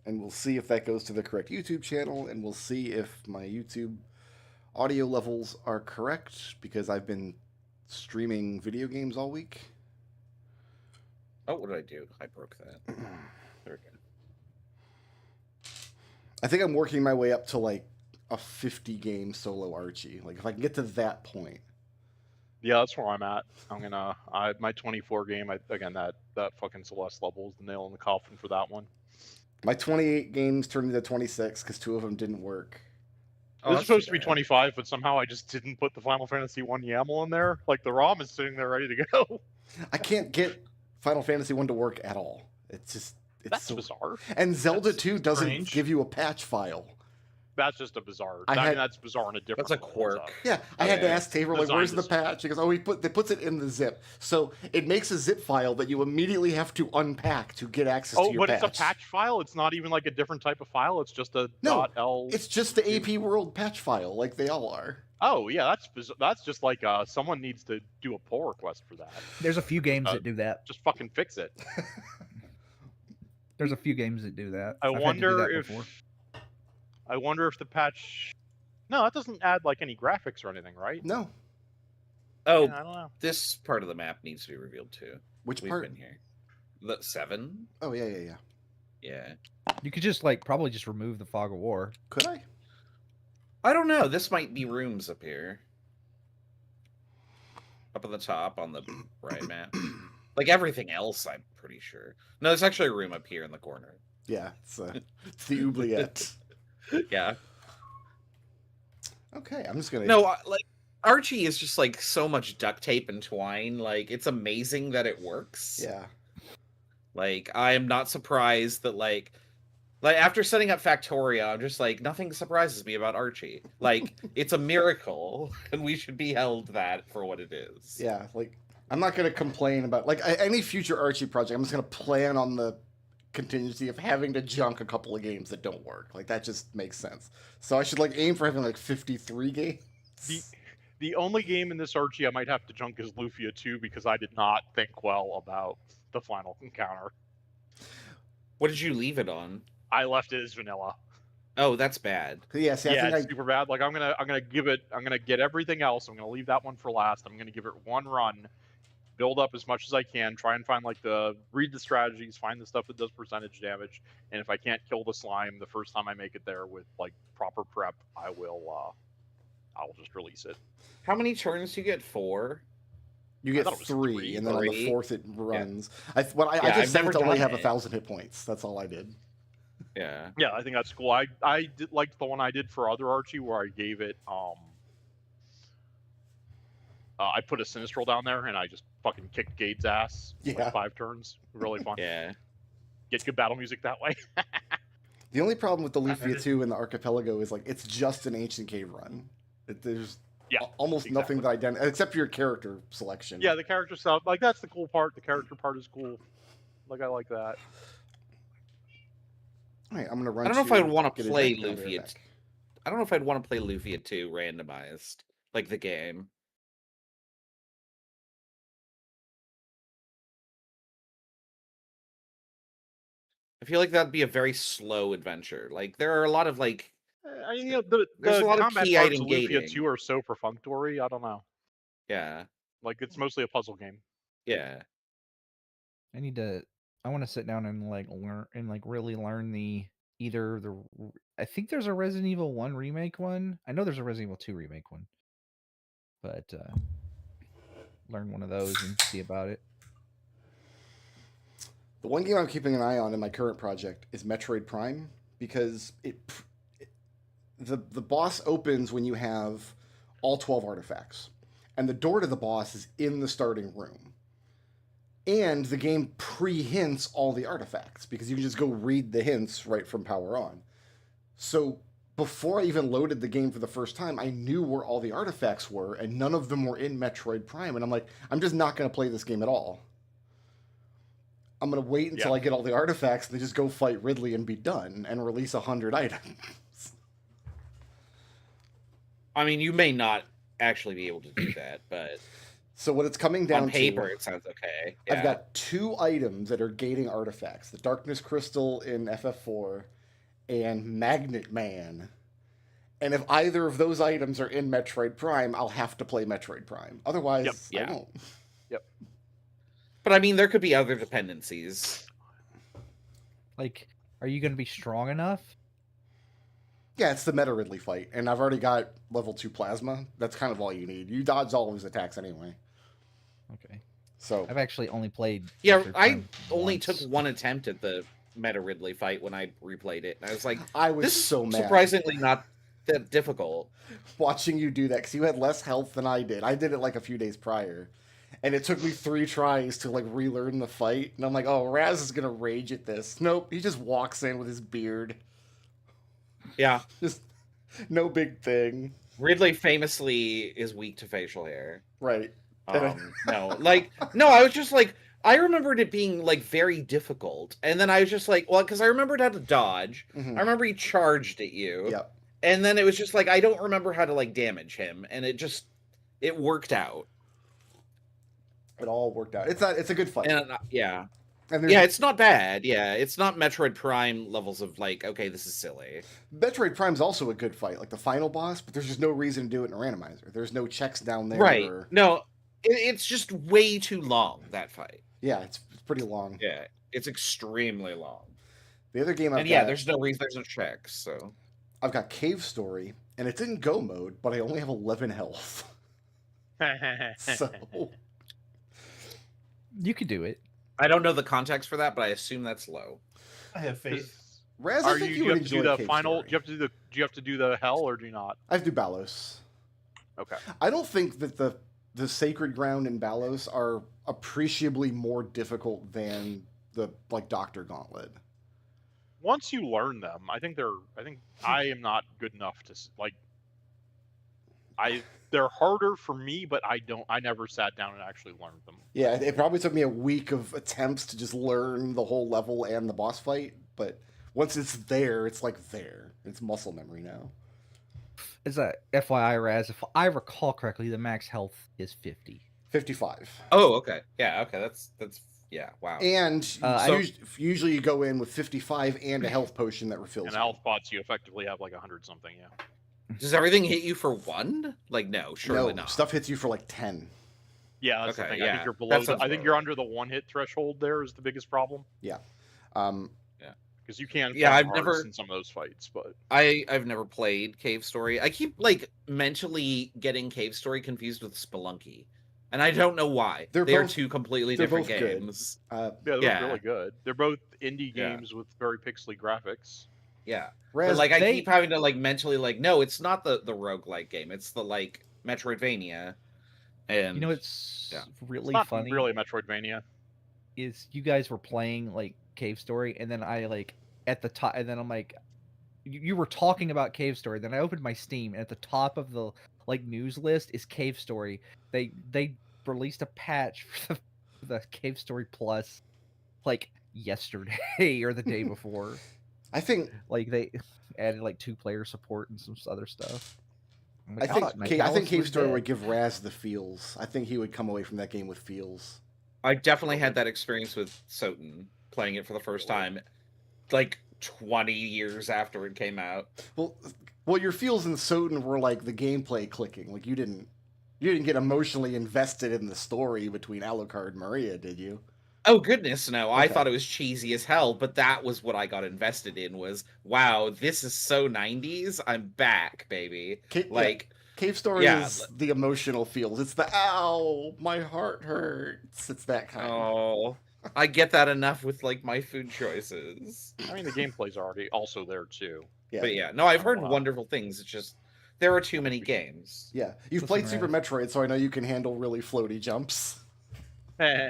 and we'll see if that goes to the correct YouTube channel, and we'll see if my YouTube audio levels are correct because I've been streaming video games all week. Oh, what did I do? I broke that. There we go. I think I'm working my way up to like a 50 game solo Archie. Like if I can get to that point. Yeah, that's where I'm at. I'm gonna my 24 game. Again, that fucking Celeste level is the nail in the coffin for that one. My 28 games turned into 26 because 2 of them didn't work. It was supposed to be 25, but somehow I just didn't put the Final Fantasy 1 YAML in there. Like the ROM is sitting there ready to go. I can't get Final Fantasy 1 to work at all. It's That's so bizarre. And Zelda That's 2 doesn't strange. give you a patch file. That's just a bizarre. I had- that's bizarre in a different. That's a level, quirk. Yeah, I had to Yeah. ask Tabor, like, Design where's the design. patch? He goes, oh, they puts it in the zip. So it makes a zip file that you immediately have to unpack to get access to Oh, your but patch. it's a patch file. It's not even like a different type of file. It's just a No, .l. It's just the AP World patch file, like they all are. Oh yeah, that's just like someone needs to do a pull request for that. There's a few games that do that. Just fucking fix it. There's a few games that do that. I I've had to do wonder that if before. the patch. No, it doesn't add like any graphics or anything, right? No. Oh, Yeah, I don't know. this part of the map needs to be revealed too. Which We've part? been here. The 7? Oh, yeah. Yeah. You could just probably just remove the fog of war. Could I? I don't know. This might be rooms up here. Up at the top on the right map. Like everything else, I'm pretty sure. No, there's actually a room up here in the corner. Yeah, it's the oubliette. Yeah. Okay, I'm just gonna. No, like Archie is just like so much duct tape and twine. Like it's amazing that it works. Yeah. Like I am not surprised that like after setting up Factoria, I'm just like nothing surprises me about Archie. Like it's a miracle, and we should be held that for what it is. Yeah, like I'm not gonna complain about like any future Archie project. I'm just gonna plan on the contingency of having to junk a couple of games that don't work. Like that just makes sense. So I should like aim for having like 53 games. The only game in this Archie I might have to junk is Lufia 2 because I did not think well about the final encounter. What did you leave it on? I left it as vanilla. Oh, that's bad. Yeah, see, Yeah, I it's think super bad. Like I'm gonna get everything else. I'm gonna leave that one for last. I'm gonna give it one run, build up as much as I can, try and find read the strategies, find the stuff that does percentage damage, and if I can't kill the slime the first time I make it there with like proper prep, I will just release it. How many turns do you get? 4? you get thought it was 3, and then on the 3. 4th it runs. I just I've set never it to only done have it. 1,000 hit points. That's all I did. Yeah. Yeah, I think that's cool. I did like the one I did for other Archie where I gave it I put a Sinistral down there and I just fucking kicked Gade's ass for Yeah. like 5 turns. Really fun. Yeah. Get good battle music that way. The only problem with the Lufia 2 and the Archipelago is like it's just an Ancient Cave run. There's Yeah, almost nothing that except for your character selection. Yeah, the character stuff, like that's the cool part. The character part is cool. Like I like that. All right, I'm gonna run. I don't know if I'd want to get his play back down there Lufia. back. I don't know if I'd want to play Lufia 2 randomized, like the game. I feel like that'd be a very slow adventure. Like there are a lot of like I mean, the There's a lot of combat key parts item of Lufia gating. 2 are so perfunctory. I don't know. yeah, Like it's mostly a puzzle game. yeah. I want to sit down and learn and really learn I think there's a Resident Evil 1 remake one. I know there's a Resident Evil 2 remake one. But learn one of those and see about it. The one game I'm keeping an eye on in my current project is Metroid Prime because the boss opens when you have all 12 artifacts, and the door to the boss is in the starting room. And the game pre-hints all the artifacts because you can just go read the hints right from Power On. So before I even loaded the game for the first time, I knew where all the artifacts were, and none of them were in Metroid Prime. And I'm like, I'm just not going to play this game at all. I'm going to wait until I get all the artifacts and then just go fight Ridley and be done and release 100 items. I mean, you may not actually be able to do that, but So what it's coming down On paper, to, it sounds okay. I've Yeah. got 2 items that are gating artifacts: the Darkness Crystal in FF4 and Magnet Man. And if either of those items are in Metroid Prime, I'll have to play Metroid Prime. Otherwise, Yep. I Yeah. won't. But I mean, there could be other dependencies. Like, are you going to be strong enough? Yeah, it's the Meta Ridley fight, and I've already got level 2 Plasma. That's kind of all you need. You dodge all of his attacks anyway. Okay. So I've actually only played. Yeah, Metroid I Prime only once. took one attempt at the Meta Ridley fight when I replayed it, and I was like, I was this is so mad surprisingly not that difficult. watching you do that because you had less health than I did. I did it like a few days prior, and it took me 3 tries to like relearn the fight. And I'm like, oh, Raz is gonna rage at this. Nope, he just walks in with his beard. Yeah, Just no big thing. Ridley famously is weak to facial hair. Right. No, I was just like, I remembered it being like very difficult, and then I was just like, well, because I remembered how to dodge. Mhm. I remember he charged at you, Yep. and then it was just like I don't remember how to like damage him, and it worked out. It all worked out. It's a good fight. And yeah, And there's, yeah, it's not bad. Yeah, it's not Metroid Prime levels of like, okay, this is silly. Metroid Prime's also a good fight, like the final boss, but there's just no reason to do it in a randomizer. There's no checks down there. Right? Or, No, it's just way too long, that fight. yeah, it's pretty long. Yeah, it's extremely long. The other game And yeah, there's no reason, there's no checks. So I've got Cave Story, and it's in Go mode, but I only have 11 health. So You could do it. I don't know the context for that, but I assume that's low. I have faith. Raz, I Are think you? you Do you would have to do enjoy the Cave final? Story. Do you have to do the hell or do you not? I have to do Balos. Okay. I don't think that the Sacred Ground and Balos are appreciably more difficult than the like Doctor Gauntlet. Once you learn them, I think I am not good enough to like. They're harder for me, but I never sat down and actually learned them. Yeah, it probably took me a week of attempts to just learn the whole level and the boss fight, but once it's there, it's like there. It's muscle memory now. As a FYI, Raz, if I recall correctly, the max health is 50. 55. Oh, okay. Yeah, okay. That's yeah, wow. And So- usually you go in with 55 and a health potion that refills And you. health pots, you effectively have like 100 something. Yeah. Does everything hit you for 1? Like, no, surely No, not. stuff hits you for like 10. Yeah, that's the Okay, thing. I yeah, think you're below. that sounds I think low. you're under the 1-hit threshold. There is the biggest problem Um, because you can. Yeah, farm I've hearts never- in some of those fights, but I've never played Cave Story. I keep like mentally getting Cave Story confused with Spelunky, and I don't know why. They're They are both- two completely they're different both good. games. yeah, they're Yeah. really good. They're both indie Yeah. games with very pixely graphics. Yeah, Raz, but like I they- keep having to like mentally like, no, it's not the roguelike game. It's the like Metroidvania. And You know, it's yeah. really It's not funny. really Metroidvania. Is you guys were playing like Cave Story, and then I like at the top, and then I'm like, you were talking about Cave Story. Then I opened my Steam, and at the top of the like news list is Cave Story. They released a patch for the Cave Story Plus like yesterday or the day before. I think Like they added like 2-player support and some other stuff. I'm I like, think thought my I think Palace Cave was Story dead. would give Raz the feels. I think he would come away from that game with feels. I definitely had that experience with Soten playing it for the first time, like 20 years after it came out. Well, your feels in Soden were like the gameplay clicking. Like you didn't get emotionally invested in the story between Alucard and Maria, did you? Oh goodness, no! I Okay. thought it was cheesy as hell, but that was what I got invested in. Was wow, this is so 90s. I'm back, baby. Like, Cave Story yeah, is the emotional feels. It's the ow, my heart hurts. It's that kind. oh, I get that enough with like my food choices. I mean, the gameplay's already also there too. Yeah. But yeah, no, I've heard Wow. wonderful things. It's just there are too many games. Yeah. You've Listen, played Super Raz. Metroid, so I know you can handle really floaty jumps.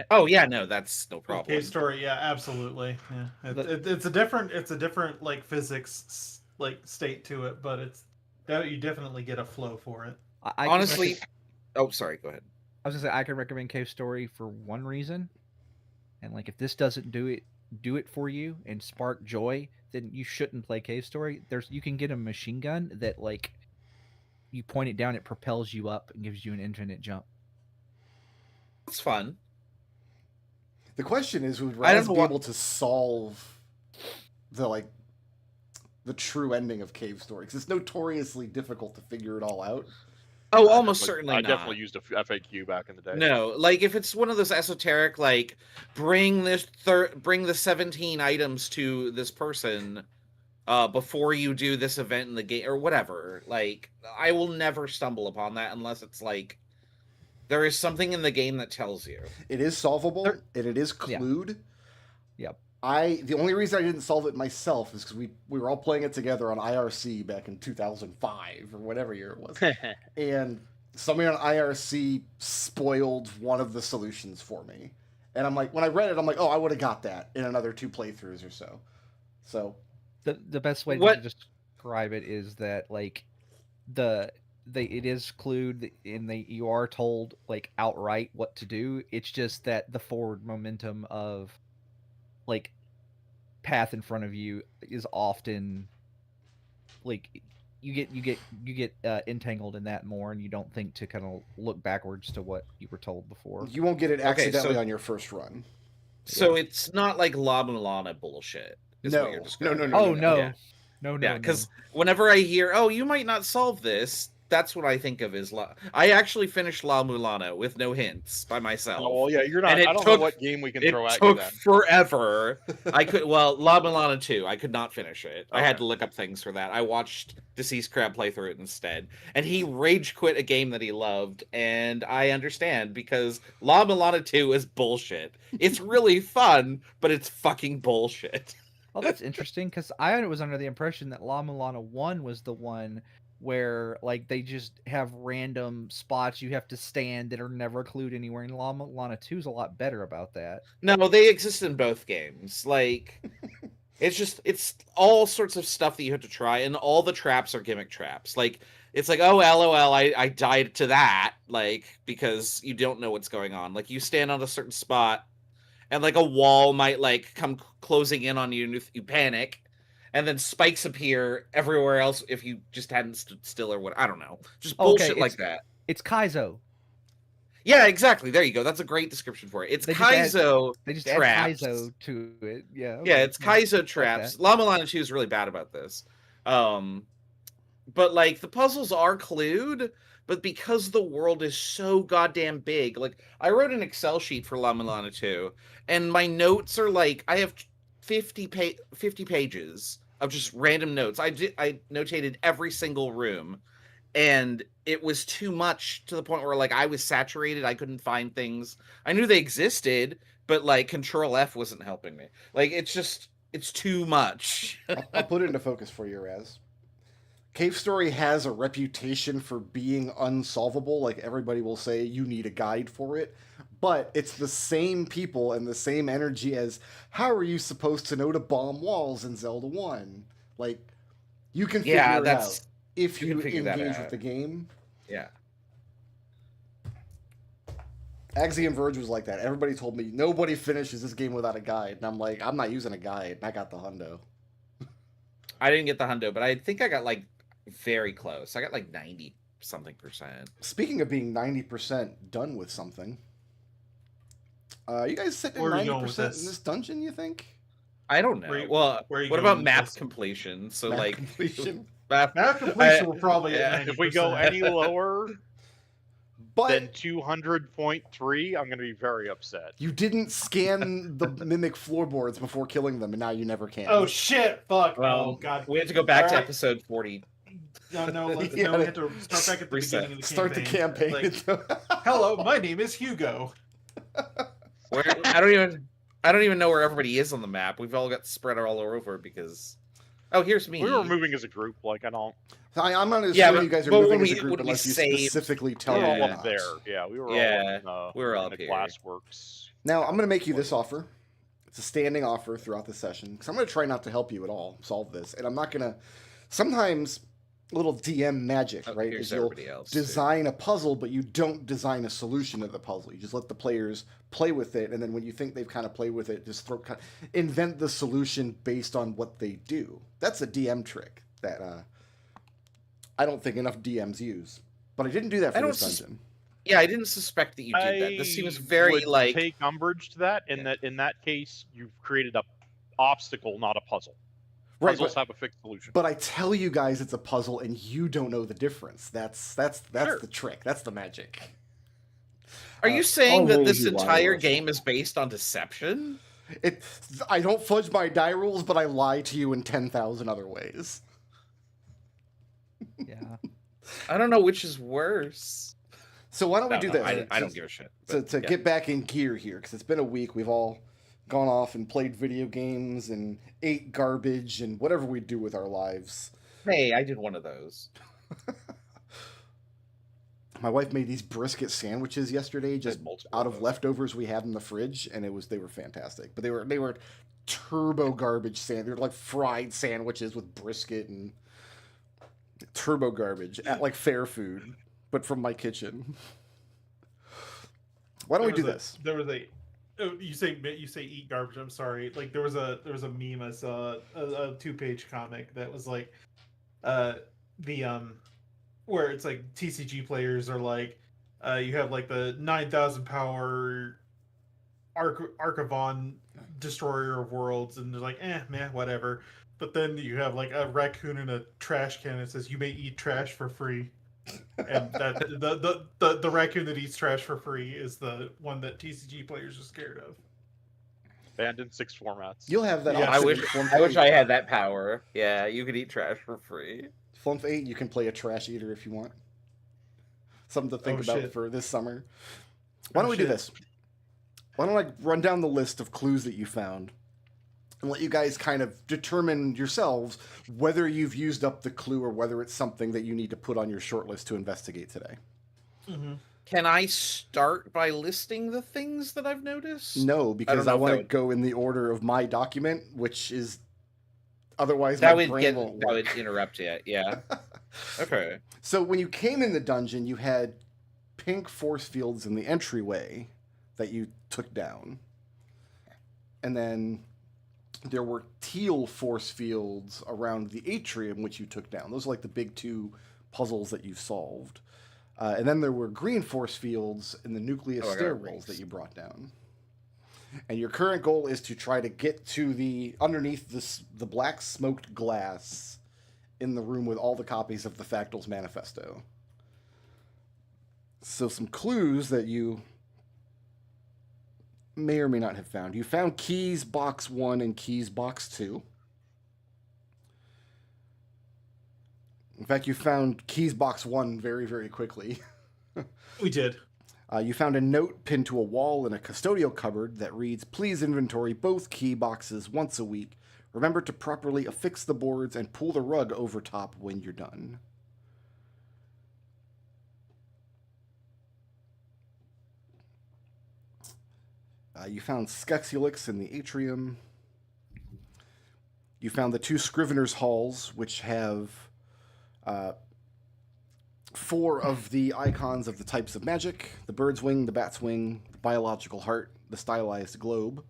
Oh yeah, no, that's no problem. Cave Story, yeah, absolutely. Yeah, But- it's a different like physics like state to it, but you definitely get a flow for it. I can Honestly, recom- oh sorry, go ahead. I was gonna say I can recommend Cave Story for one reason, and like if this doesn't do it for you and spark joy, then you shouldn't play Cave Story. You can get a machine gun that like you point it down, it propels you up and gives you an infinite jump. That's fun. The question is, would I don't Raz know be what- able to solve the true ending of Cave Story? Because it's notoriously difficult to figure it all out. Oh, I almost definitely- certainly I not. definitely used a FAQ back in the day. No, like if it's one of those esoteric, like bring the 17 items to this person before you do this event in the game or whatever. Like I will never stumble upon that unless it's like there is something in the game that tells you. It is solvable, and it is Yeah. clued. Yep. The only reason I didn't solve it myself is because we were all playing it together on IRC back in 2005 or whatever year it was, and somebody on IRC spoiled one of the solutions for me, and I'm like, when I read it, I'm like, oh, I would have got that in another 2 playthroughs or so. So The best way What- to describe it is that like it is clued and you are told like outright what to do. It's just that the forward momentum of like path in front of you is often like you get entangled in that more, and you don't think to kind of look backwards to what you were told before. you won't get it Okay, accidentally so- on your first run. So it's not like La Mulana bullshit. Is No. what you're No, describing. no, Oh no, Yeah. no, Yeah, because whenever I hear, "Oh, you might not solve this," that's what I think of as I actually finished La Mulana with no hints by myself. Oh, well, yeah, you're not. And it I don't took- know what game we can It throw at you took then. forever. I could La Mulana 2. I could not finish it. I had Okay. to look up things for that. I watched Deceased Crab play through it instead, and he rage quit a game that he loved, and I understand because La Mulana 2 is bullshit. It's really fun, but it's fucking bullshit. Oh, that's interesting because I was under the impression that La Mulana 1 was the one where like they just have random spots you have to stand that are never clued anywhere, and La Mulana 2 is a lot better about that. No, they exist in both games. Like, it's all sorts of stuff that you have to try, and all the traps are gimmick traps. Like, it's like, oh, LOL, I died to that, like, because you don't know what's going on. Like, you stand on a certain spot, and like a wall might like come closing in on you, and you panic, and then spikes appear everywhere else if you just hadn't stood still or what. I don't know, just Okay, bullshit like it's- that. It's Kaizo. Yeah, exactly. There you go. That's a great description for it. It's They just add- Kaizo. They just traps. add Kaizo to it. Yeah. Yeah, okay, it's Kaizo like traps. that. La Mulana 2 is really bad about this. But like the puzzles are clued, but because the world is so goddamn big, like I wrote an Excel sheet for La Mulana 2, and my notes are like I have 50 pages of just random notes. I notated every single room, and it was too much to the point where like I was saturated. I couldn't find things. I knew they existed, but like Control F wasn't helping me. Like it's too much. I'll put it into focus for you, Raz. Cave Story has a reputation for being unsolvable. Like, everybody will say you need a guide for it. But it's the same people and the same energy as, how are you supposed to know to bomb walls in Zelda 1? Like, you can figure it out if you you can figure that engage out. with the game. Yeah. Axiom Verge was like that. Everybody told me, nobody finishes this game without a guide. And I'm like, I'm not using a guide. And I got the hundo. I didn't get the hundo, but I think I got like very close. I got like 90 something percent. Speaking of being 90% done with something, you guys sitting Where are at you going with 90% in this? this dungeon, you think? I don't know. Where you- Well, where are you what going about with map this? completion? So Map like completion. map, Map completion, I- we're probably yeah, at 90%. If we go any lower But than 200.3, I'm going to be very upset. you didn't scan the mimic floorboards before killing them, and now you never can. Oh shit! Fuck! Well, Oh god! we have to go back to Alright. episode 40. No, let's, Yeah, no, we have to start back at the reset. beginning of the Start the campaign. campaign. Like, hello, my name is Hugo. Where I don't even know where everybody is on the map. We've all got spread all over because here's me. We were moving as a group. Like, I don't. I'm not assuming Yeah, but- you guys are but moving when as a we- group when we unless you saved- specifically tell We were me all not. up there. Yeah, we were Yeah, all we were all in up the here. glassworks. Now, I'm going to make you this offer. It's a standing offer throughout the session, because I'm going to try not to help you at all solve this. And I'm not going to... Sometimes, little DM magic, right? Here's Is you'll everybody else. too. design a puzzle, but you don't design a solution to the puzzle. You just let the players play with it, and then when you think they've kind of played with it, just invent the solution based on what they do. That's a DM trick that I don't think enough DMs use. But I didn't do that I for don't this dungeon. Yeah, I didn't suspect that you did that. This seems I very would like take umbrage to that, Yeah. in that case, you've created a obstacle, not a puzzle. Right, Puzzles have a fixed solution. but I tell you guys it's a puzzle, and you don't know the difference. That's Sure. the trick. That's the magic. Are you saying I'll that raise this you entire wireless. game is based on deception? I don't fudge my die rules, but I lie to you in 10,000 other ways. Yeah. I don't know which is worse. So why don't we No, do no, this? I don't give a shit. to but, yeah. get back in gear here, because it's been a week. We've all gone off and played video games and ate garbage and whatever we do with our lives. Hey, I did one of those. My wife made these brisket sandwiches yesterday, just Did multiple out of of those. leftovers we had in the fridge, and they were fantastic. But they were turbo garbage sand. They were like fried sandwiches with brisket and turbo garbage at like fair food, but from my kitchen. Why don't we do this? There was a. Oh, you say eat garbage. I'm sorry. Like there was a meme I saw, a 2-page comic that was like, where it's like TCG players are like, you have like the 9,000 power Archivon destroyer of worlds, and they're like, man, whatever. But then you have like a raccoon in a trash can that says you may eat trash for free. And that the raccoon that eats trash for free is the one that TCG players are scared of. Banned in 6 formats. You'll have that. Yeah. I option wish in Flumph I wish 8. I had that power. Yeah, you could eat trash for free. Flumph 8, you can play a trash eater if you want. Something to think Oh, about shit. for this summer. Why Oh, don't we do shit. this? Why don't I run down the list of clues that you found and let you guys kind of determine yourselves whether you've used up the clue or whether it's something that you need to put on your short list to investigate today. Mm-hmm. Can I start by listing the things that I've noticed? No, because know I if want that to would- go in the order of my document, which is otherwise That my would brain won't that work. would interrupt it. Yeah. Okay. So when you came in the dungeon, you had pink force fields in the entryway that you took down. And then there were teal force fields around the atrium, which you took down. Those are like the big 2 puzzles that you've solved. And then there were green force fields in the nucleus Oh, I got stairwells rings. that you brought down. And your current goal is to try to get to the underneath the black smoked glass in the room with all the copies of the Factals Manifesto. So some clues that you may or may not have found. You found keys box 1 and keys box 2. In fact, you found keys box 1 very, very quickly. We did. You found a note pinned to a wall in a custodial cupboard that reads, "Please inventory both key boxes once a week. Remember to properly affix the boards and pull the rug over top when you're done." You found Skexulix in the atrium. You found the 2 Scrivener's Halls, which have 4 of the icons of the types of magic: the bird's wing, the bat's wing, the biological heart, the stylized globe.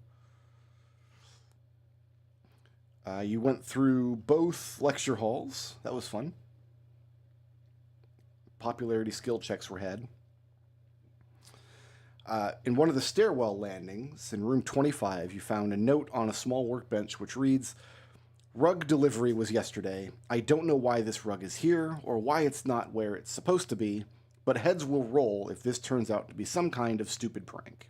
You went through both lecture halls. That was fun. Popularity skill checks were had. In one of the stairwell landings, in room 25, you found a note on a small workbench which reads, "Rug delivery was yesterday. I don't know why this rug is here or why it's not where it's supposed to be, but heads will roll if this turns out to be some kind of stupid prank."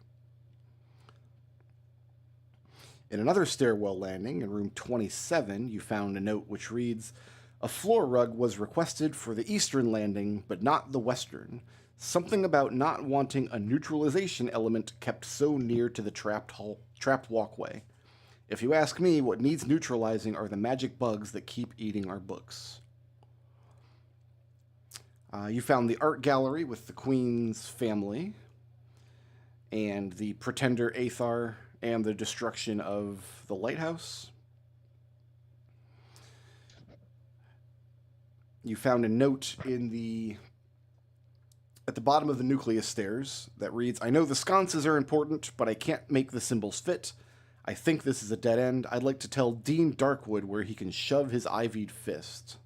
In another stairwell landing, in room 27, you found a note which reads, "A floor rug was requested for the eastern landing, but not the western. Something about not wanting a neutralization element kept so near to the trapped walkway. If you ask me, what needs neutralizing are the magic bugs that keep eating our books." You found the art gallery with the Queen's family, and the Pretender Athar, and the destruction of the lighthouse. You found a note at the bottom of the nucleus stairs that reads, "I know the sconces are important, but I can't make the symbols fit. I think this is a dead end. I'd like to tell Dean Darkwood where he can shove his ivied fist."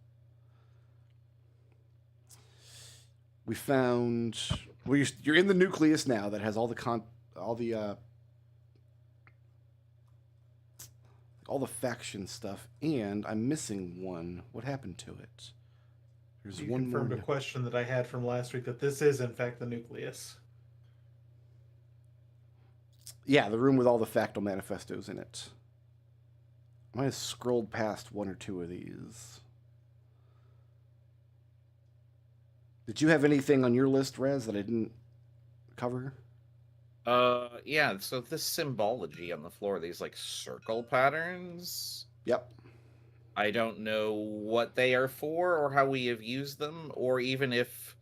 We found Well, you're in the nucleus now that has all the faction stuff, and I'm missing one. What happened to it? There's You one more. confirmed a question that I had from last week that this is in fact the nucleus. Yeah, the room with all the factal manifestos in it. I might have scrolled past one or two of these. Did you have anything on your list, Raz, that I didn't cover? Yeah, so this symbology on the floor, these like circle patterns, Yep. I don't know what they are for or how we have used them, or even if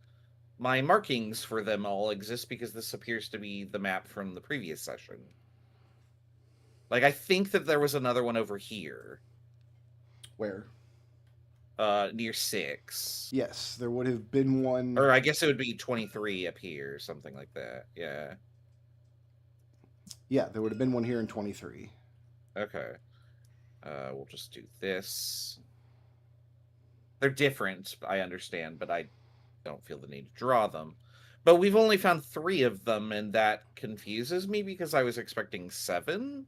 my markings for them all exist, because this appears to be the map from the previous session. Like, I think that there was another one over here, Where? near 6. Yes, there would have been one. Or I guess it would be 23 up here, something like that. Yeah. Yeah, there would have been one here in 23. Okay. We'll just do this. They're different, I understand, but I don't feel the need to draw them. But we've only found 3 of them, and that confuses me because I was expecting 7.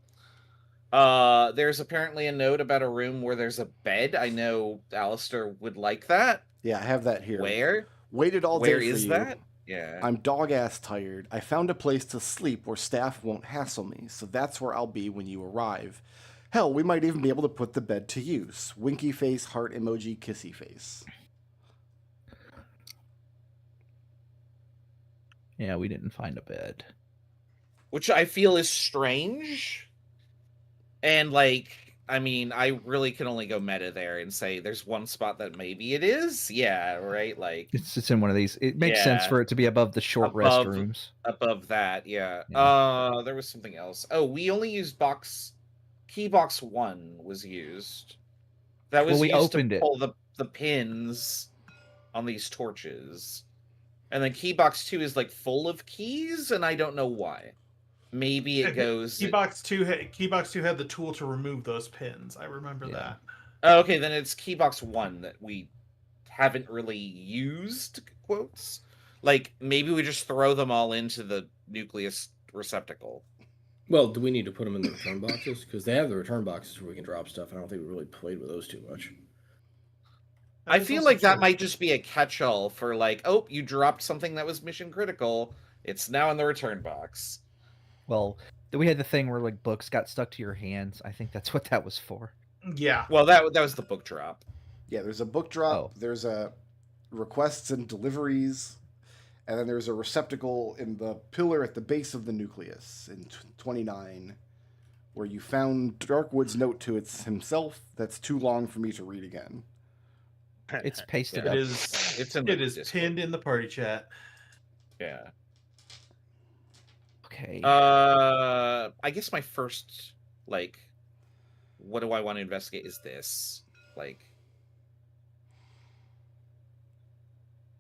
There's apparently a note about a room where there's a bed. I know Alistair would like that. Yeah, I have that here. Where? Waited all Where day for is you. that? Yeah. I'm dog-ass tired. I found a place to sleep where staff won't hassle me, so that's where I'll be when you arrive. Hell, we might even be able to put the bed to use. Winky face, heart emoji, kissy face. Yeah, we didn't find a bed. Which I feel is strange. And, like, I mean, I really can only go meta there and say there's one spot that maybe it is. Yeah, right? Like, It's in one of these. It makes sense Yeah. for it to be above the short Above- restrooms. above that, yeah. Yeah. There was something else. Oh, we only used key box 1 was used. That was Well, we used opened to it. pull the pins on these torches. And then key box 2 is like full of keys, and I don't know why. Maybe it goes. Keybox 2 had the tool to remove those pins. I remember Yeah. that. Oh, okay, then it's key box 1 that we haven't really used, quotes. Like, maybe we just throw them all into the nucleus receptacle. Well, do we need to put them in the return boxes? Because they have the return boxes where we can drop stuff. I don't think we really played with those too much. I is feel also like that true. might just be a catch-all for, like, oh, you dropped something that was mission critical. It's now in the return box. Well, we had the thing where like books got stuck to your hands. I think that's what that was for. Yeah. Well, that was the book drop. Yeah, there's a book drop. Oh. There's a requests and deliveries, and then there's a receptacle in the pillar at the base of the nucleus in 29, where you found Darkwood's note to himself. That's too long for me to read again. It's pasted Yeah. up. It is. It's in It the is Discord. pinned in the party chat. Yeah. Okay. I guess my first, like, what do I want to investigate is this. Like,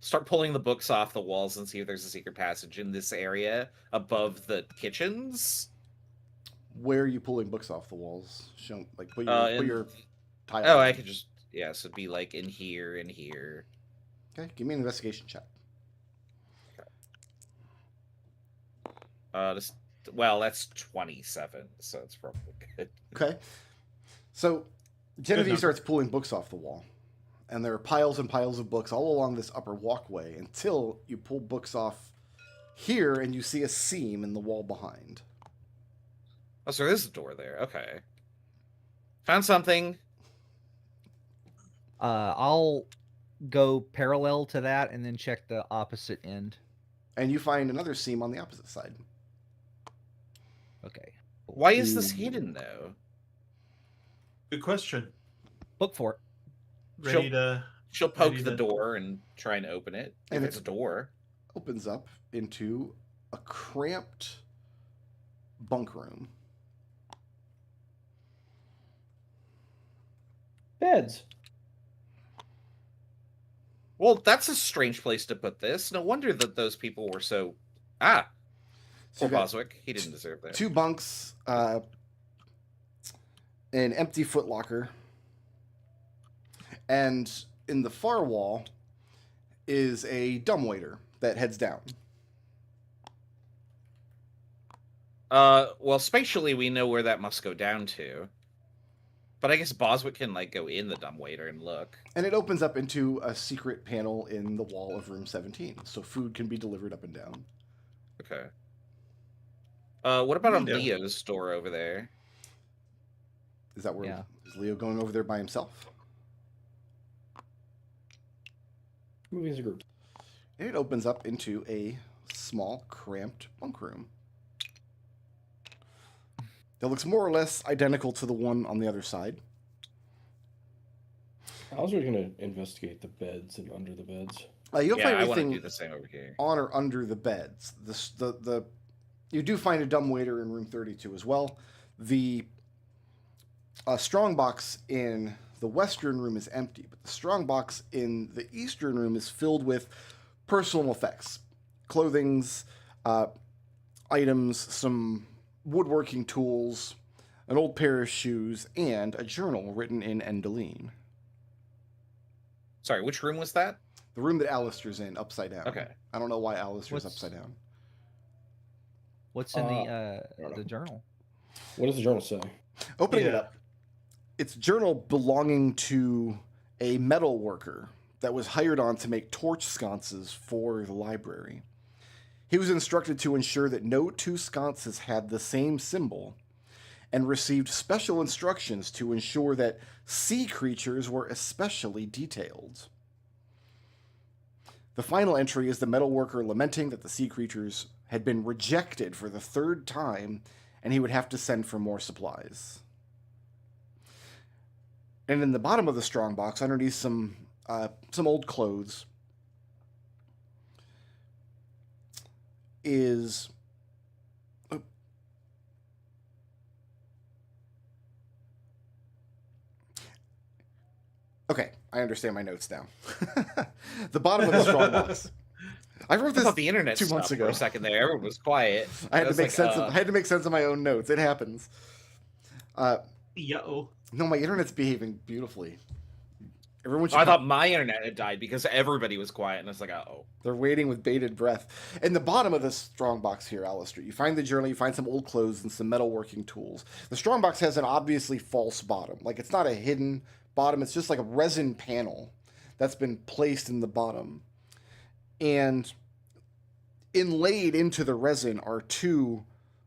start pulling the books off the walls and see if there's a secret passage in this area above the kitchens. Where are you pulling books off the walls? Show, like, put in- your tile. Oh, I down. could just, yeah, so it'd be like in here and here. Okay, give me an investigation check. Well, that's 27, so it's probably good. Okay. So Genevieve number. starts pulling books off the wall. And there are piles and piles of books all along this upper walkway until you pull books off here and you see a seam in the wall behind. Oh, so there is a door there. Okay. Found something. I'll go parallel to that and then check the opposite end. And you find another seam on the opposite side. Okay. Why is this hidden, though? Good question. Look for it. Ready to. She'll poke Ready the to- door and try and open it. If And it's a door. Opens up into a cramped bunk room. Beds. Well, that's a strange place to put this. No wonder that those people were so... So Poor you've got Boswick. He didn't deserve that. 2 bunks, an empty footlocker, and in the far wall is a dumbwaiter that heads down. Well, spatially we know where that must go down to. But I guess Boswick can like go in the dumbwaiter and look. And it opens up into a secret panel in the wall of room 17, so food can be delivered up and down. Okay. What about on Yeah. Leo's door over there? Is that where Yeah. is Leo going over there by himself? Moving as a group. And it opens up into a small, cramped bunk room. That looks more or less identical to the one on the other side. I was really going to investigate the beds and under the beds. You don't Yeah, find I want to anything do the same over here. on or under the beds. You do find a dumbwaiter in room 32 as well. The strongbox in the western room is empty, but the strongbox in the eastern room is filled with personal effects, clothings, items, some woodworking tools, an old pair of shoes, and a journal written in Endeline. Sorry, which room was that? The room that Alistair's in, upside down. Okay. I don't know why Alistair's What's- upside down. What's in I don't know. the journal? What does the journal say? Opening it Yeah. up, it's a journal belonging to a metal worker that was hired on to make torch sconces for the library. He was instructed to ensure that no two sconces had the same symbol and received special instructions to ensure that sea creatures were especially detailed. The final entry is the metal worker lamenting that the sea creatures had been rejected for the third time and he would have to send for more supplies. And in the bottom of the strongbox, underneath some old clothes, is okay. I understand my notes now. The bottom of the strongbox. I wrote I this thought the internet 2 months stopped for ago. a second there. Everyone was quiet. I had to was make like, sense. I had to make sense of my own notes. It happens. Yo. No, my internet's behaving beautifully. Everyone should I come- thought my internet had died because everybody was quiet, and I was like, oh. They're waiting with bated breath. In the bottom of this strongbox here, Alistair, you find the journal, you find some old clothes and some metalworking tools. The strongbox has an obviously false bottom. Like, it's not a hidden bottom, it's just like a resin panel that's been placed in the bottom. And inlaid into the resin are two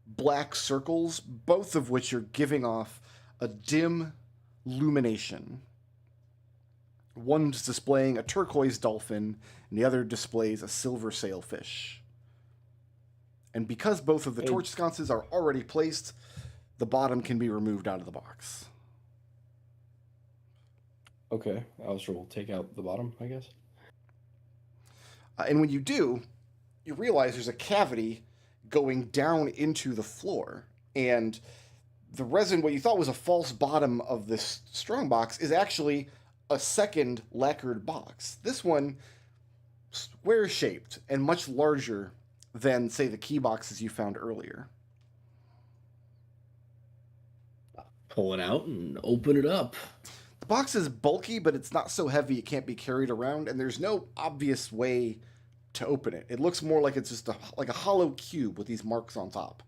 black circles, both of which are giving off a dim lumination. One's displaying a turquoise dolphin, and the other displays a silver sailfish. And because both of the torch sconces are already placed, the bottom can be removed out of the box. Okay, Alistair will take out the bottom, I guess. And when you do, you realize there's a cavity going down into the floor. And the resin, what you thought was a false bottom of this strongbox, is actually a second lacquered box. This one, square-shaped and much larger than, say, the key boxes you found earlier. Pull it out and open it up. The box is bulky, but it's not so heavy it can't be carried around, and there's no obvious way to open it. It looks more like it's just like a hollow cube with these marks on top.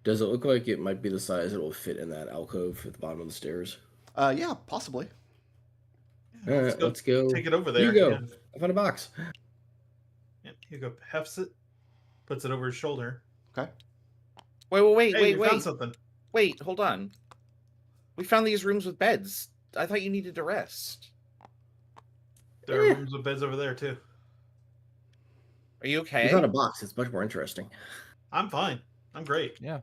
Does it look like it might be the size it will fit in that alcove at the bottom of the stairs? Yeah, possibly. All right, let's go. Take it over there. You go. Yeah. I found a box. Yep, Hugo hefts it, puts it over his shoulder. Okay. Wait, Hey, we found something. Wait, hold on. We found these rooms with beds. I thought you needed to rest. There are rooms with beds over there too. Are you We okay? found a box. It's much more interesting. I'm fine. I'm great. Yeah.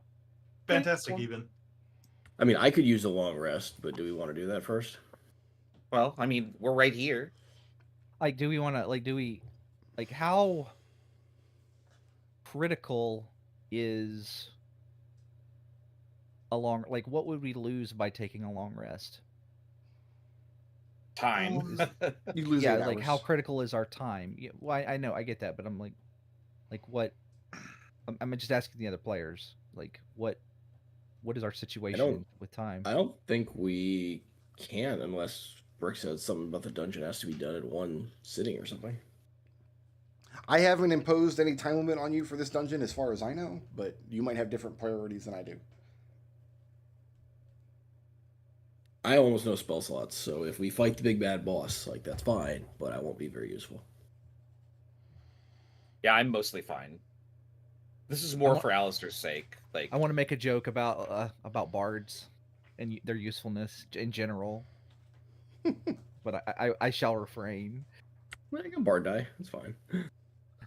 Fantastic, cool. even. I mean, I could use a long rest, but do we want to do that first? Well, I mean, we're right here. Like, do we want to, like, how critical is a long, like, what would we lose by taking a long rest? Time. You lose Yeah, 8 like, how hours. critical is our time? Yeah, well, I know, I get that, but I'm like what? I'm just asking the other players, like, what is our situation with time? I don't think we can unless Brick says something about the dungeon has to be done in one sitting or something. I haven't imposed any time limit on you for this dungeon, as far as I know, but you might have different priorities than I do. I almost no spell slots, so if we fight the big bad boss, like that's fine, but I won't be very useful. Yeah, I'm mostly fine. This is more for Alistair's sake. Like, I want to make a joke about bards and their usefulness in general, but I shall refrain. I can bard die. It's fine.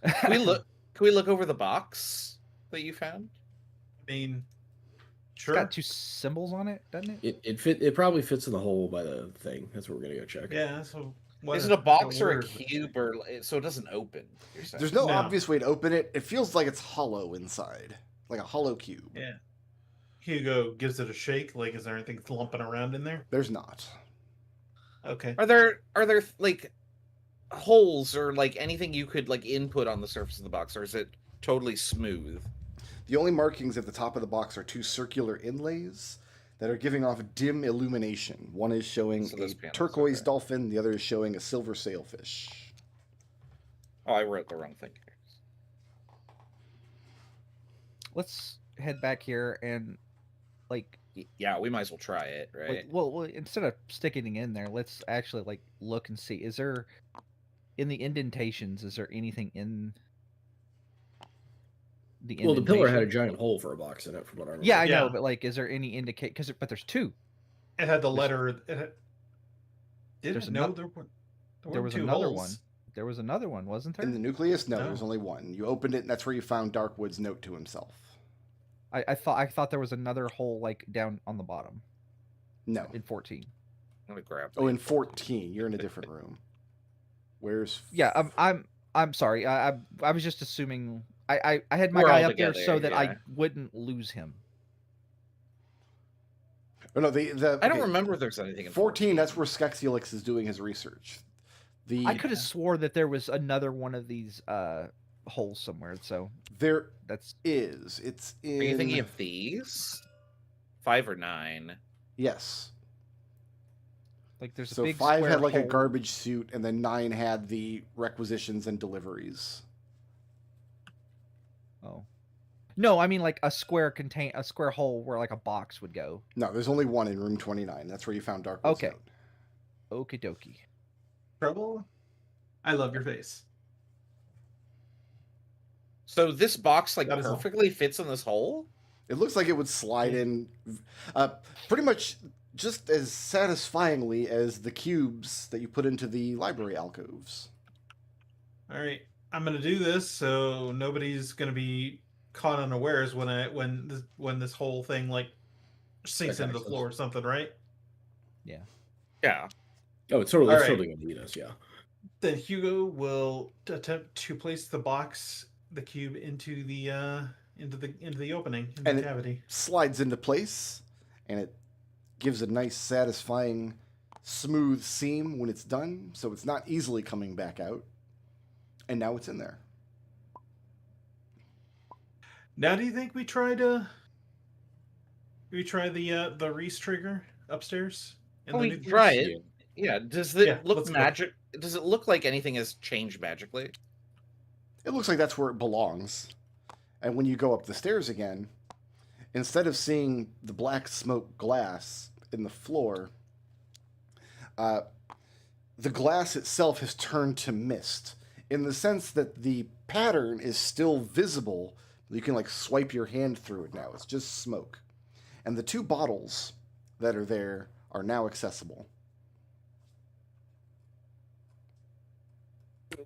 can we look? Can we look over the box that you found? I mean, It's sure. got 2 symbols on it, doesn't it? It probably fits in the hole by the thing. That's what we're gonna go check. Yeah. So what Is it a box or a word- cube, or so it doesn't open? You're saying? There's no No. obvious way to open it. It feels like it's hollow inside, like a hollow cube. Yeah. Hugo gives it a shake. Like, is there anything lumping around in there? There's not. Okay. Are there like holes or like anything you could like input on the surface of the box, or is it totally smooth? The only markings at the top of the box are 2 circular inlays that are giving off dim illumination. One is showing So those a panels, turquoise okay. dolphin, the other is showing a silver sailfish. Oh, I wrote the wrong thing. Let's head back here and like Yeah, we might as well try it, right? like well instead of sticking it in there, let's actually like look and see. Is there in the indentations? Is there anything in the Well, the pillar had a indentation? giant hole for a box in it, from what I remember. Yeah, I know, Yeah. but like, is there any indicate? But there's 2. It had the letter. It had, did There's it? No, ano- there there were was 2 another holes. one. There was another one, wasn't there? In the nucleus, no, No. there's only one. You opened it, and that's where you found Darkwood's note to himself. I thought there was another hole like down on the bottom No. in 14. Let me grab. Oh, the- in 14, you're in a different room. Where's? Yeah, I'm sorry. I was just assuming. I had my We're guy all up there so together, that I yeah. wouldn't lose him. Oh no, the I don't okay, remember if there's anything in 14. That's where Skexiolix is doing his research. The I could have swore that there was another one of these holes somewhere. So there that's is. It's in. Are you thinking of these? 5 or 9? Yes. like there's So a big 5 square had like a hole. garbage suit, and then 9 had the requisitions and deliveries. Oh, no, I mean like a square hole where like a box would go. No, there's only one in room 29. That's where you found Darkwood's Okay. note. Okie dokie. Trouble. I love your face. So this box like That is all. perfectly fits in this hole? It looks like it would slide in, pretty much just as satisfyingly as the cubes that you put into the library alcoves. All right, I'm gonna do this so nobody's gonna be caught unawares when this whole thing like sinks That into the makes floor or something, right? Yeah. Oh, it's totally, it's Alright. totally gonna beat us. Yeah. Then Hugo will attempt to place the cube into the opening in And the it- cavity. Slides into place, and it gives a nice, satisfying, smooth seam when it's done, so it's not easily coming back out. And now it's in there. Now, do you think we try the Reese trigger upstairs? in Oh, the we nucleus? try it. Yeah. Does it Yeah, look let's go. magic? Does it look like anything has changed magically? It looks like that's where it belongs. And when you go up the stairs again, instead of seeing the black smoke glass in the floor, the glass itself has turned to mist, in the sense that the pattern is still visible. You can like swipe your hand through it now. It's just smoke. And the 2 bottles that are there are now accessible.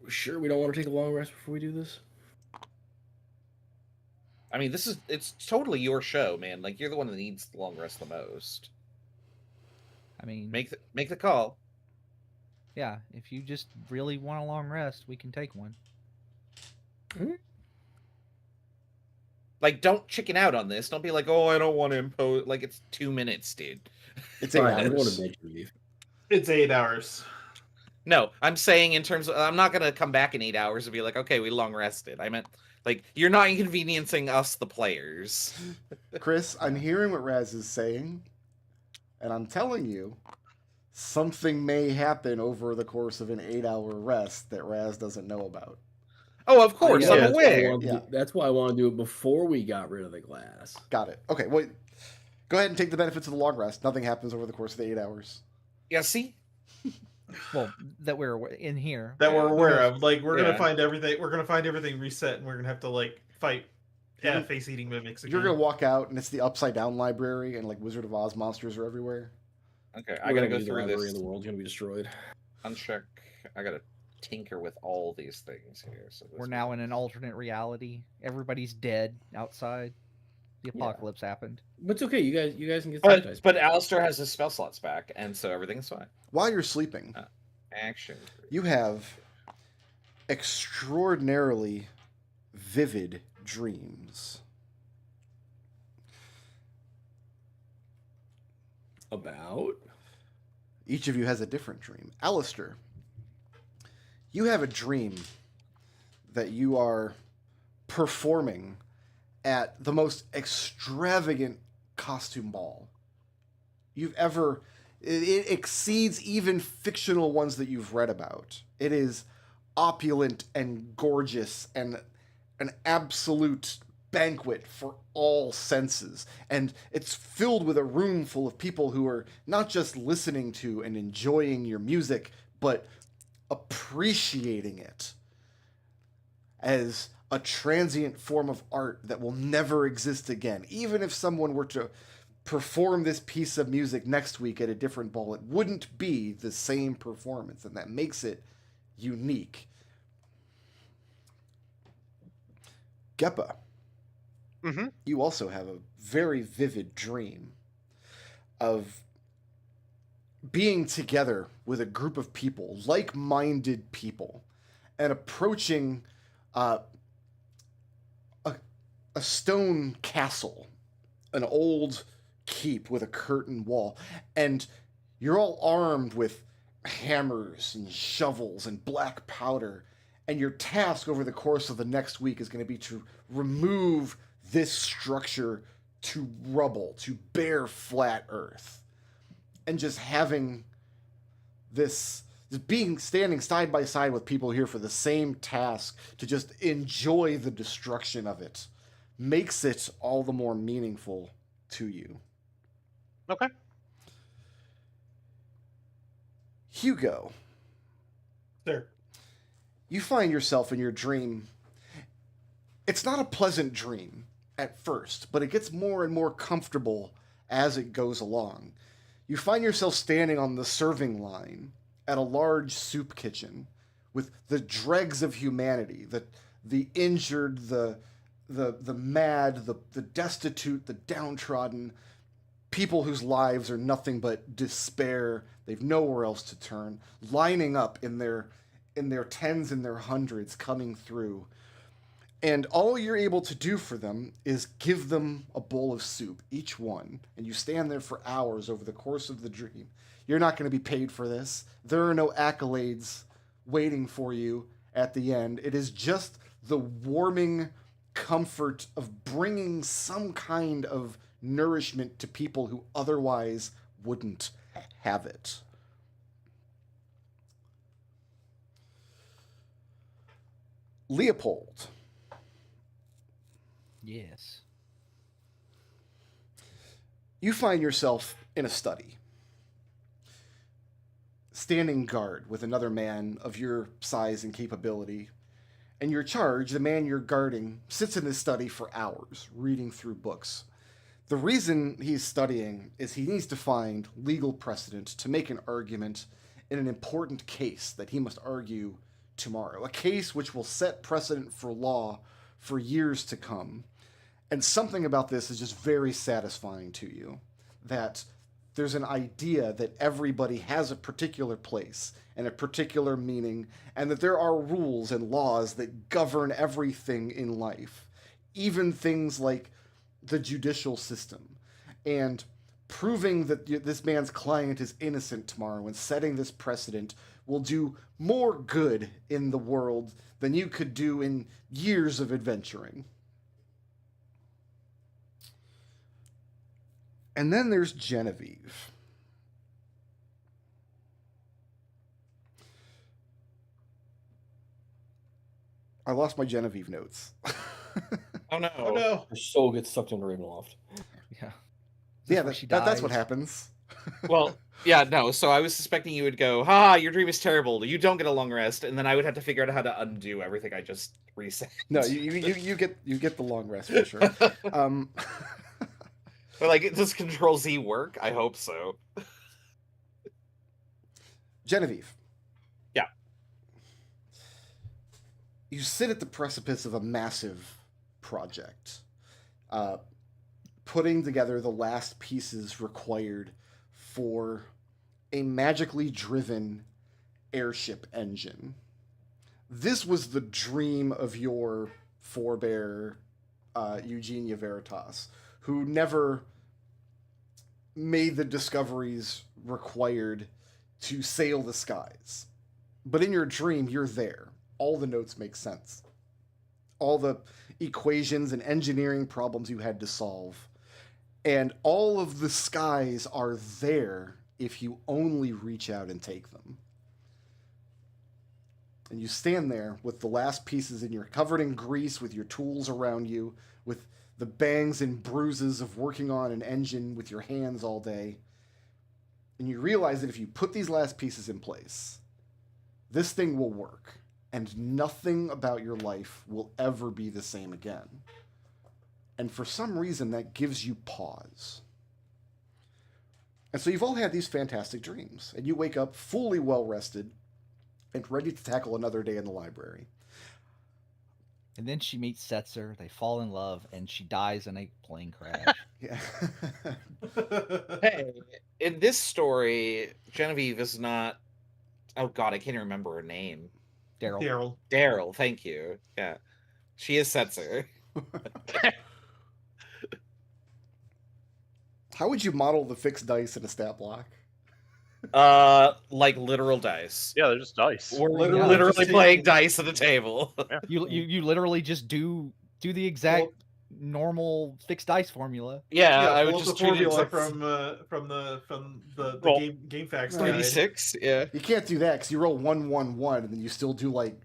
Sure, we don't want to take a long rest before we do this. I mean, it's totally your show, man. Like you're the one that needs the long rest the most. I mean, Make the call. yeah, if you just really want a long rest, we can take one. Like, don't chicken out on this. Don't be like, oh, I don't want to impose. Like, it's 2 minutes, dude. It's 8 Fine, I'm going hours. to bed, leave. It's 8 hours. No, I'm saying in terms of, I'm not gonna come back in 8 hours and be like, okay, we long rested. I meant like you're not inconveniencing us, the players. Chris, I'm hearing what Raz is saying, and I'm telling you, something may happen over the course of an 8-hour rest that Raz doesn't know about. Oh, of course, Yeah, I'm that's why I aware. wanted to Yeah. that's why I want to do it before we got rid of the glass. Got it. Okay, wait. Go ahead and take the benefits of the long rest. Nothing happens over the course of the 8 hours. Yeah, see? Well, that we're in here. That we're Yeah. aware of. Like we're Yeah. gonna find everything. We're gonna find everything reset, and we're gonna have to like fight. Yeah, Mhm. face-eating mimics again. You're gonna walk out, and it's the Upside Down library, and like Wizard of Oz monsters are everywhere. Okay, I gotta go The through library this. in the world's gonna be destroyed. Uncheck. I gotta tinker with all these things here. So We're now in an alternate reality. Everybody's dead outside. The Yeah. apocalypse happened. But it's okay. You guys can get some dice. But Alistair has his spell slots back, and so everything's fine. While you're sleeping, Action. you have extraordinarily vivid dreams. About Each of you has a different dream. Alistair, you have a dream that you are performing at the most extravagant costume ball you've ever. It exceeds even fictional ones that you've read about. It is opulent and gorgeous and an absolute banquet for all senses. And it's filled with a room full of people who are not just listening to and enjoying your music, but appreciating it as a transient form of art that will never exist again. Even if someone were to perform this piece of music next week at a different ball, it wouldn't be the same performance, and that makes it unique. Geppa, Mhm. you also have a very vivid dream of being together with a group of people, like-minded people, and approaching a stone castle, an old keep with a curtain wall, and you're all armed with hammers and shovels and black powder, and your task over the course of the next week is going to be to remove this structure to rubble, to bare flat earth, and just having this being standing side by side with people here for the same task to just enjoy the destruction of it makes it all the more meaningful to you. Okay. Hugo, There. you find yourself in your dream. It's not a pleasant dream at first, but it gets more and more comfortable as it goes along. You find yourself standing on the serving line at a large soup kitchen with the dregs of humanity, the injured, the mad, the destitute, the downtrodden, people whose lives are nothing but despair. They've nowhere else to turn, lining up in their tens and their hundreds coming through. And all you're able to do for them is give them a bowl of soup, each one. And you stand there for hours over the course of the dream. You're not going to be paid for this. There are no accolades waiting for you at the end. It is just the warming comfort of bringing some kind of nourishment to people who otherwise wouldn't have it. Leopold, Yes. you find yourself in a study, standing guard with another man of your size and capability. And your charge, the man you're guarding, sits in his study for hours, reading through books. The reason he's studying is he needs to find legal precedent to make an argument in an important case that he must argue tomorrow. A case which will set precedent for law for years to come. And something about this is just very satisfying to you, that there's an idea that everybody has a particular place and a particular meaning, and that there are rules and laws that govern everything in life, even things like the judicial system. And proving that this man's client is innocent tomorrow and setting this precedent will do more good in the world than you could do in years of adventuring. And then there's Genevieve. I lost my Genevieve notes. Oh no. Oh no. Her soul gets sucked into Ravenloft. Yeah. Is this Yeah, where she that's what dies? happens. Well, yeah, no. So I was suspecting you would go, "Ha, your dream is terrible. You don't get a long rest," and then I would have to figure out how to undo everything I just reset. No, you get the long rest for sure. Um, But like, does Control Z work? I hope so. Genevieve. Yeah. You sit at the precipice of a massive project, putting together the last pieces required for a magically driven airship engine. This was the dream of your forebear, Eugenia Veritas, who never made the discoveries required to sail the skies. But in your dream, you're there. All the notes make sense. All the equations and engineering problems you had to solve. And all of the skies are there if you only reach out and take them. And you stand there with the last pieces and you're covered in grease with your tools around you, with the bangs and bruises of working on an engine with your hands all day. And you realize that if you put these last pieces in place, this thing will work. And nothing about your life will ever be the same again. And for some reason, that gives you pause. And so you've all had these fantastic dreams. And you wake up fully well-rested and ready to tackle another day in the library. And then she meets Setzer, they fall in love, and she dies in a plane crash. Yeah. Hey, in this story, Genevieve is not. Oh God, I can't even remember her name. Daryl. Daryl. Daryl, thank you. Yeah, she is Setzer. How would you model the fixed dice in a stat block? Like literal dice. Yeah, they're just dice. We're Literally literally just playing taking- dice at the table. You literally just do the exact normal fixed dice formula. Yeah, I pull would up just the treat it formula as from the Roll. game facts guide. 36. Yeah, You can't do that because you roll 1-1-1 and then you still do like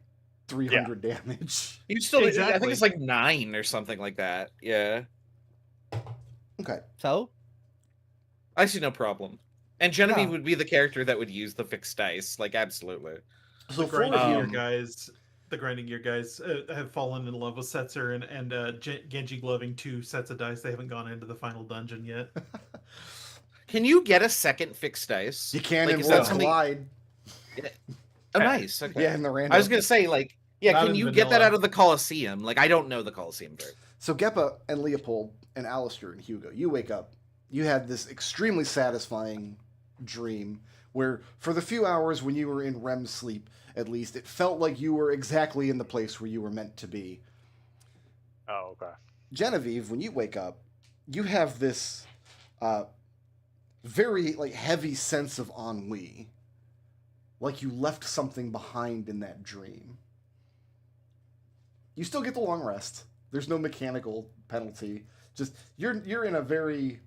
300 damage. you still. I Exactly. think it's like 9 or something like that. Yeah, Okay. So I see no problem. And Genevieve Yeah. would be the character that would use the fixed dice. Like absolutely. So The for grinding gear Um, guys, have fallen in love with Setzer and Genji gloving 2 sets of dice. They haven't gone into the final dungeon yet. Can you get a second fixed dice? you can Like, in is that World something- Collide. Oh, nice. Okay. Yeah, in the random. I was gonna say, like, yeah, Not can in you get that vanilla. out of the Colosseum? Like, I don't know the Colosseum very. So Geppa and Leopold and Alistair and Hugo, you wake up. You had this extremely satisfying dream where for the few hours when you were in REM sleep, at least, it felt like you were exactly in the place where you were meant to be. Oh, okay. Genevieve, when you wake up, you have this very like heavy sense of ennui. Like you left something behind in that dream. You still get the long rest. There's no mechanical penalty. Just you're in a very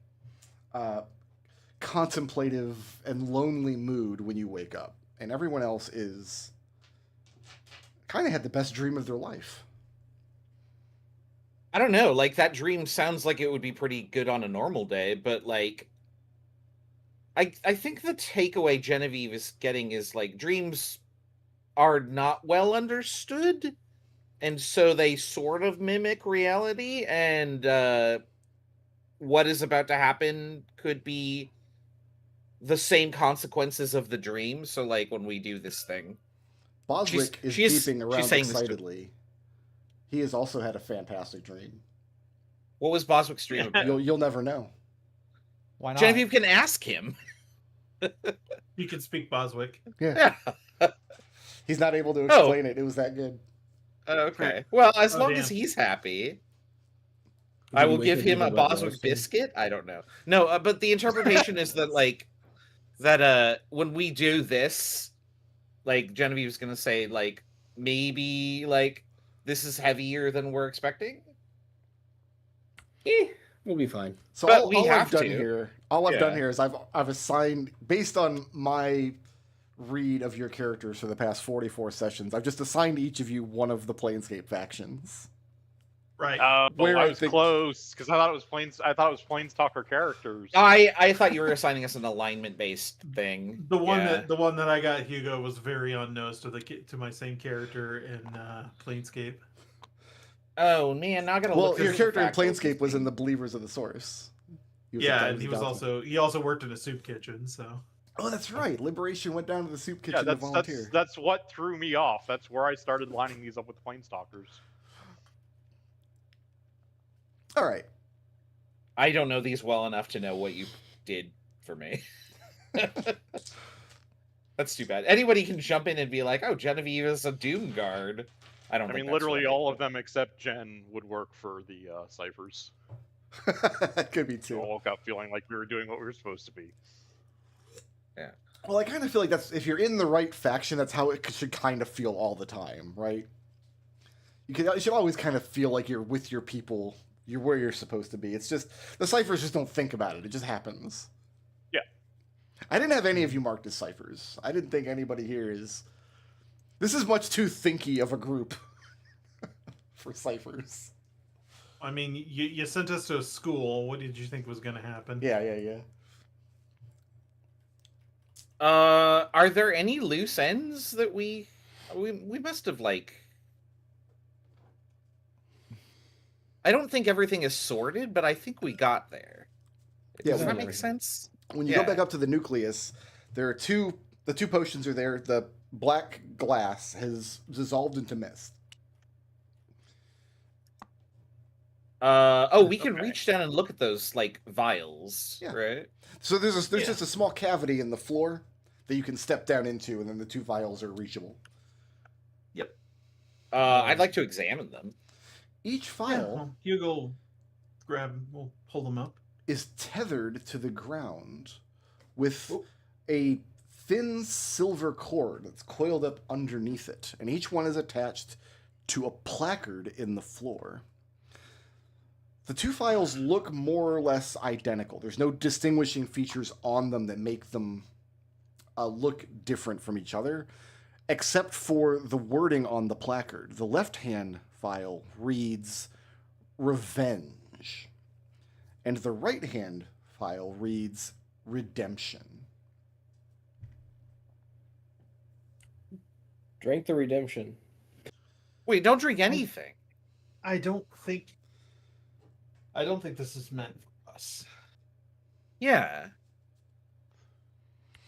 contemplative and lonely mood when you wake up, and everyone else is kind of had the best dream of their life. I don't know. Like, that dream sounds like it would be pretty good on a normal day, but like, I think the takeaway Genevieve is getting is like dreams are not well understood, and so they sort of mimic reality, and what is about to happen could be the same consequences of the dream. So like when we do this thing, Boswick is she's peeping around saying this to- excitedly. He has also had a fantastic dream. what was Boswick's dream about? You'll never know. why not? Genevieve can ask him. You can speak Boswick. Yeah. He's not able to explain it. It was that good. Okay. Well, as Oh, long damn. as he's happy, Would I you will wake give up him a even about Boswick those? biscuit. I don't know. No, but the interpretation is that like that when we do this, like Genevieve's gonna say like maybe like this is heavier than we're expecting. We'll be fine. So But all we I've have done to. here, all I've Yeah. done here is I've assigned based on my read of your characters for the past 44 sessions. I've just assigned each of you one of the Planescape factions. Right. Where I I was think- close because I thought it was Planestalker characters. I thought you were assigning us an alignment based thing. The one Yeah. that I got, Hugo, was very unknowns to my same character in Planescape. Oh man, now I gotta Well, look. your this character in fact list Planescape was in thing. the Believers of the Source. Yeah, and he also worked in a soup kitchen. So Oh, that's right. Liberation went down to the soup Yeah, kitchen to volunteer. that's what threw me off. That's where I started lining these up with Planestalkers. All right. I don't know these well enough to know what you did for me. That's too bad. Anybody can jump in and be like, "Oh, Genevieve is a Doom Guard." I don't. I think mean, that's literally right, all of but- them except Jen would work for the ciphers. Could be So I too. woke up feeling like we were doing what we were supposed to be. Well, I kind of feel like that's if you're in the right faction, that's how it should kind of feel all the time, right? You should always kind of feel like you're with your people. You're where you're supposed to be. It's just the ciphers just don't think about it. It just happens. Yeah. I didn't have any of you marked as ciphers. I didn't think anybody here is. This is much too thinky of a group for ciphers. I mean, you sent us to a school. What did you think was going to happen? Yeah. Are there any loose ends that we must have like? I don't think everything is sorted, but I think we got there. Yeah, Does we that got make there. sense? When you go back up to the nucleus, there are the two potions are there. The black glass has dissolved into mist. We can reach down and look at those like vials, Yeah. right? So there's Yeah. just a small cavity in the floor that you can step down into, and then the two vials are reachable. I'd like to examine them. Each Yeah, vial well, Hugo, we'll pull them up. is tethered to the ground with a thin silver cord that's coiled up underneath it, and each one is attached to a placard in the floor. The two vials look more or less identical. There's no distinguishing features on them that make them look different from each other, except for the wording on the placard. The left-hand vial reads Revenge, and the right-hand vial reads Redemption. Drink the redemption. Wait, don't drink anything. I don't think this is meant for us. Yeah.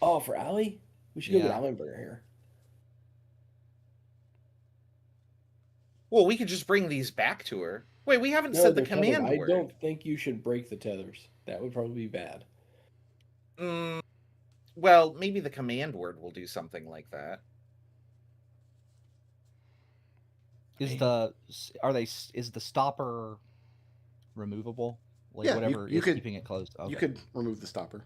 Oh, for Allie? We should go get Yeah. Allie and bring her here. Well, we could just bring these back to her. Wait, we haven't No, said the they're tethered. command word. I don't think you should break the tethers. That would probably be bad. Well, maybe the command word will do something like that. Is the stopper removable? Like Yeah, whatever you is could- keeping it closed. Okay. You could remove the stopper.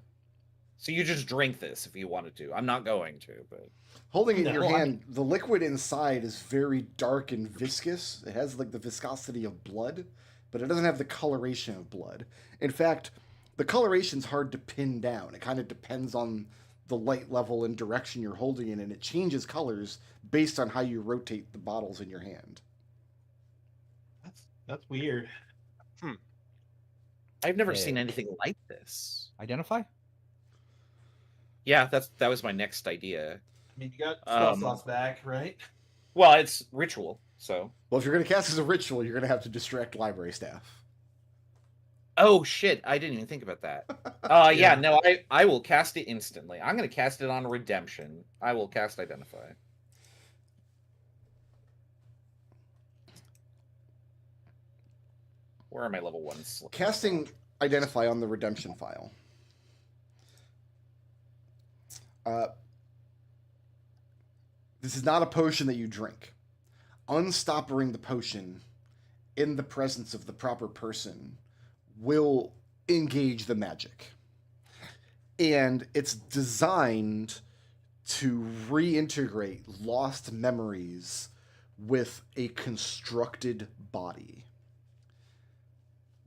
So you just drink this if you wanted to. I'm not going to, but Holding it in your No, hand, the liquid inside is very dark and viscous. It has like the viscosity of blood, but it doesn't have the coloration of blood. In fact, the coloration's hard to pin down. It kind of depends on the light level and direction you're holding it, and it changes colors based on how you rotate the bottles in your hand. That's weird. I've never Okay. seen anything like this. Identify? Yeah, that was my next idea. I mean, you got spell slots back, right? Well, it's ritual, so. Well, if you're going to cast as a ritual, you're going to have to distract library staff. Oh shit! I didn't even think about that. Yeah, no, I will cast it instantly. I'm gonna cast it on Redemption. I will cast Identify. Where are my level ones? Casting Identify on the Redemption file. This is not a potion that you drink. Unstoppering the potion in the presence of the proper person will engage the magic. And it's designed to reintegrate lost memories with a constructed body.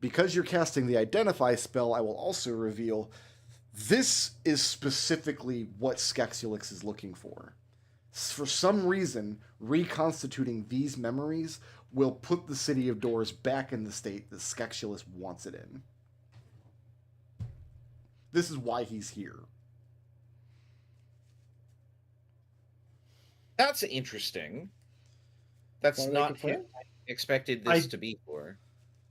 Because you're casting the Identify spell, I will also reveal This is specifically what Skexulix is looking for. For some reason, reconstituting these memories will put the City of Doors back in the state that Skexulix wants it in. This is why he's here. That's interesting. That's Wanna not make a plan? who I expected this to be for.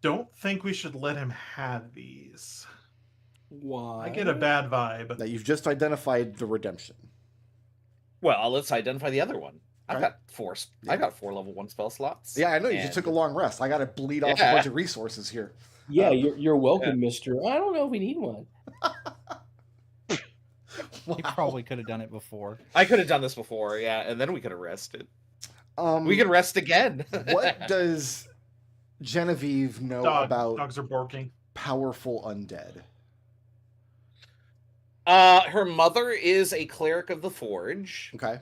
Don't think we should let him have these. Why? I get a bad vibe. Now, you've just identified the redemption. Well, let's identify the other one. I've Right. got four. I got 4 level 1 spell slots. Yeah, I know. You just and- took a long rest. I got to bleed off a Yeah. bunch of resources here. Yeah, you're welcome, Mister. I don't know if we need one. Wow. He probably could have done it before. I could have done this before, yeah, and then we could have rested. Um, We could rest again. what does Genevieve know about Dogs are barking. powerful undead? Her mother is a cleric of the Forge. Okay.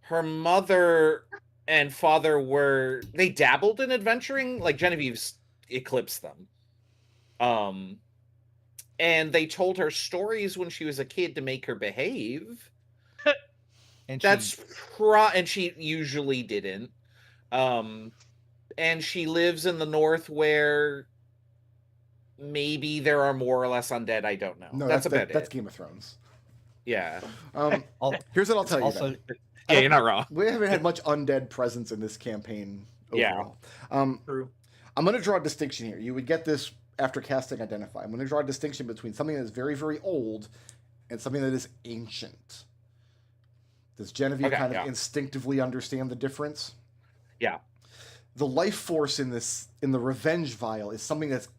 Her mother and father they dabbled in adventuring, like Genevieve's eclipsed them. And they told her stories when she was a kid to make her behave. And And she usually didn't. And she lives in the north where maybe there are more or less undead. I don't know. No, that's that's about that's it. Game of Thrones. Yeah. Here's what I'll tell you. also, then. Yeah, you're not wrong. We haven't had much undead presence in this campaign Yeah. overall. True. I'm going to draw a distinction here. You would get this after casting Identify. I'm going to draw a distinction between something that is very, very old and something that is ancient. Does Genevieve kind of instinctively understand the difference? Yeah. The life force in the Revenge Vial is something that's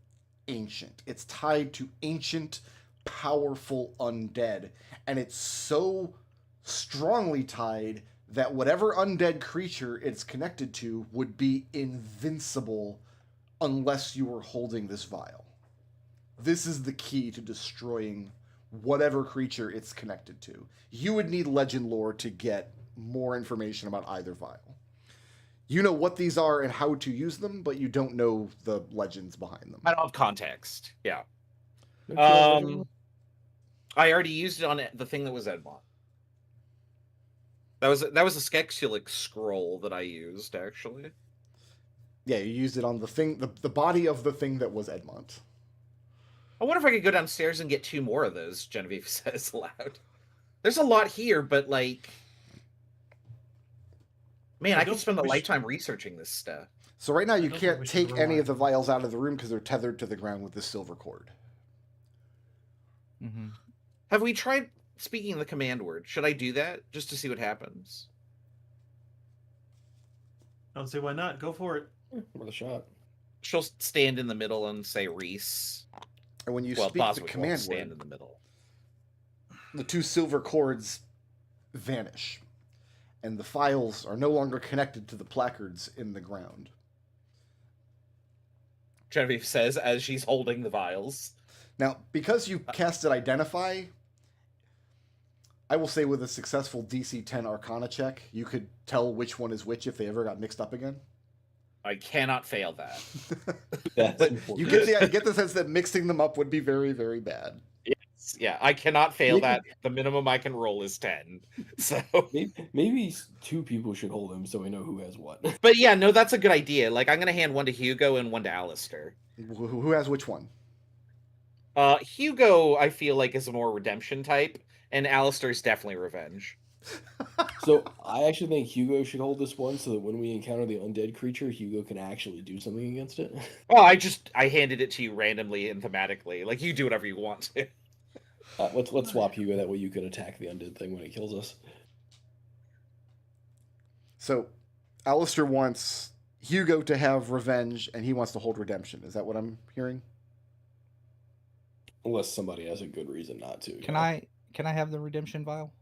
ancient. It's tied to ancient, powerful undead. And it's so strongly tied that whatever undead creature it's connected to would be invincible unless you were holding this vial. This is the key to destroying whatever creature it's connected to. You would need legend lore to get more information about either vial. You know what these are and how to use them, but you don't know the legends behind them. I don't have context. Yeah. Okay. I already used it on the thing that was Edmont. That was a Skexulix scroll that I used, actually. Yeah, you used it on the thing, the body of the thing that was Edmont. I wonder if I could go downstairs and get 2 more of those, Genevieve says aloud. There's a lot here, but like... Man, I could spend a lifetime researching this stuff. So right now you don't think can't we should take any rely of the vials out of the room because they're tethered to the ground with this silver cord. mhm. Have we tried speaking the command word? Should I do that just to see what happens? Don't see why not. Go for it. Worth a shot. She'll stand in the middle and say Reese. And when you Well, speak the possibly won't command stand word, in the middle. the 2 silver cords vanish, and the files are no longer connected to the placards in the ground. Genevieve says as she's holding the vials. Now, because you casted Identify, I will say with a successful DC 10 Arcana check, you could tell which one is which if they ever got mixed up again. I cannot fail that. That's But important. you get the sense that mixing them up would be very, very bad. Yes, yeah, I cannot fail Maybe- that. The minimum I can roll is 10. So, Maybe 2 people should hold him so we know who has what. but yeah, no, that's a good idea. Like, I'm gonna hand one to Hugo and one to Alistair. Who has which one? Hugo, I feel like, is a more redemption type, and Alistair's definitely revenge. So I actually think Hugo should hold this one so that when we encounter the undead creature, Hugo can actually do something against it. Oh, I handed it to you randomly and thematically. Like, you do whatever you want to. Let's swap Hugo, that way you can attack the undead thing when it kills us. So, Alistair wants Hugo to have revenge, and he wants to hold redemption. Is that what I'm hearing? Unless somebody has a good reason not to. Can I have the redemption vial?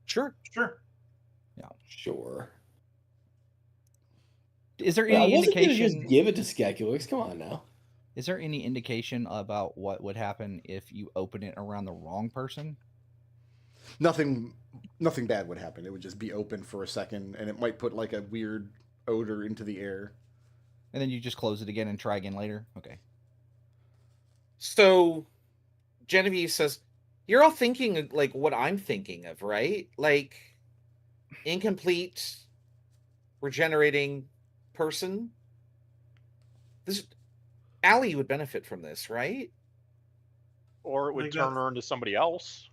Sure. Sure. Sure. Is there Yeah, I any wasn't gonna indication? just give it to Skexulix. Come on now. Is there any indication about what would happen if you open it around the wrong person? Nothing bad would happen. It would just be open for a second, and it might put like a weird odor into the air. And then you just close it again and try again later? Okay. So, Genevieve says, You're all thinking like what I'm thinking of, right? Like incomplete regenerating person. This Allie would benefit from this, right? Or it I would think turn that's- her into somebody else.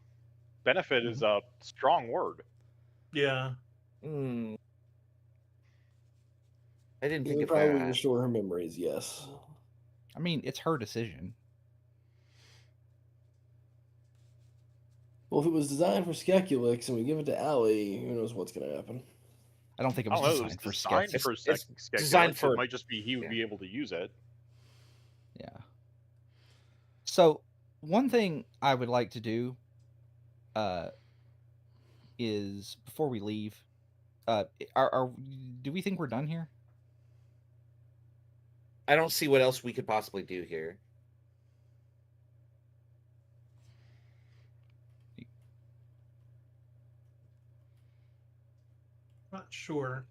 Benefit is a strong word. Yeah. Hmm. I didn't It think would of probably that. restore her memories. Yes. I mean, it's her decision. Well, if it was designed for Skekulix and we give it to Allie, who knows what's going to happen? I don't think it I was don't know. It was designed for designed sketches. for It's designed Skekulix. for- It might just be he would yeah. be able to use it. Yeah. So one thing I would like to do is before we leave, do we think we're done here? I don't see what else we could possibly do here. Not sure.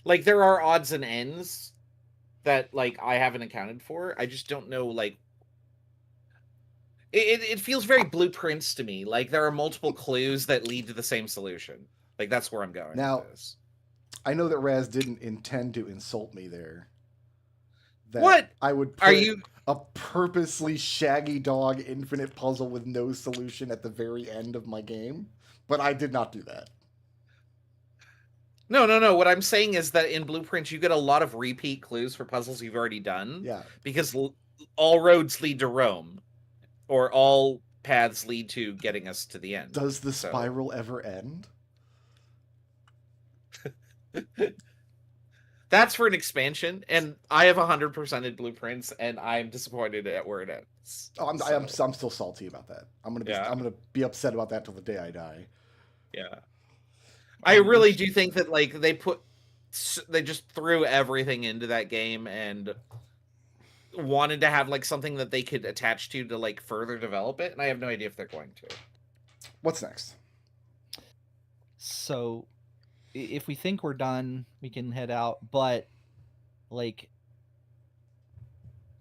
Like there are odds and ends that like I haven't accounted for. I just don't know like it feels very blueprints to me. Like there are multiple clues that lead to the same solution. Like that's where I'm going Now- with this. I know that Raz didn't intend to insult me there. That What? I would put Are you a purposely shaggy dog infinite puzzle with no solution at the very end of my game, but I did not do that. No. What I'm saying is that in blueprints you get a lot of repeat clues for puzzles you've already done. Yeah. Because all roads lead to Rome, or all paths lead to getting us to the end. Does the So- spiral ever end? That's for an expansion, and I have 100%ed blueprints, and I'm disappointed at where it ends. Oh, I'm still salty about that. I'm Yeah. gonna be upset about that till the day I die. Yeah, I really do think that like they just threw everything into that game and wanted to have like something that they could attach to like further develop it, and I have no idea if they're going to. What's next? So if we think we're done, we can head out, but like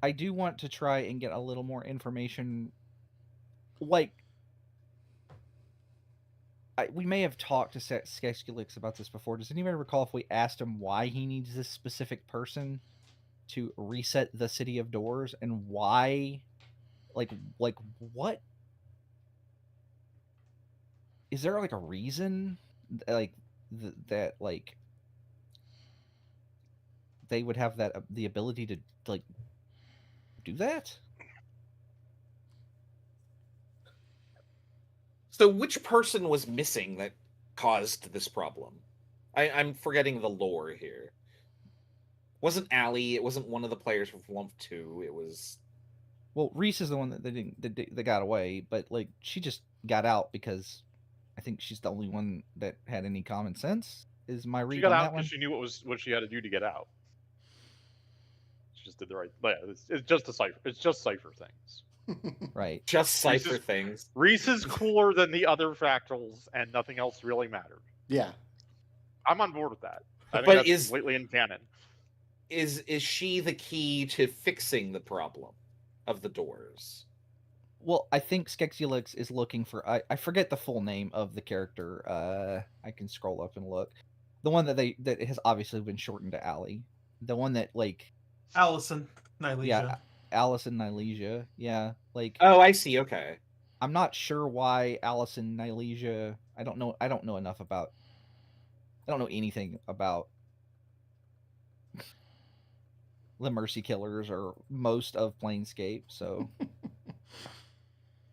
I do want to try and get a little more information. Like we may have talked to Skekulix about this before. Does anybody recall if we asked him why he needs this specific person to reset the City of Doors, and why like what is there like a reason like that like they would have that the ability to like do that? So which person was missing that caused this problem? I'm forgetting the lore here. It wasn't Allie, it wasn't one of the players from Flumph 2, it was... Well, Reese is the one that that got away, but like she just got out because I think she's the only one that had any common sense. Is my read She got on out that one? because she knew what she had to do to get out. She just did the right. Yeah, it's just a cipher. It's just cipher things. Right. Just cipher Reese's- things. Reese is cooler than the other fractals, and nothing else really mattered. Yeah. I'm on board with that. I think But that's is- completely in canon. Is she the key to fixing the problem of the doors? Well, I think Skekulix is looking for. I forget the full name of the character. I can scroll up and look. The one that has obviously been shortened to Allie. The one that like Allison, Nylesia. yeah, Allison Nylesia. Yeah, like Oh, I see, okay. I'm not sure why Allison Nylesia. I don't know enough about. I don't know anything about the Mercy Killers or most of Planescape. So,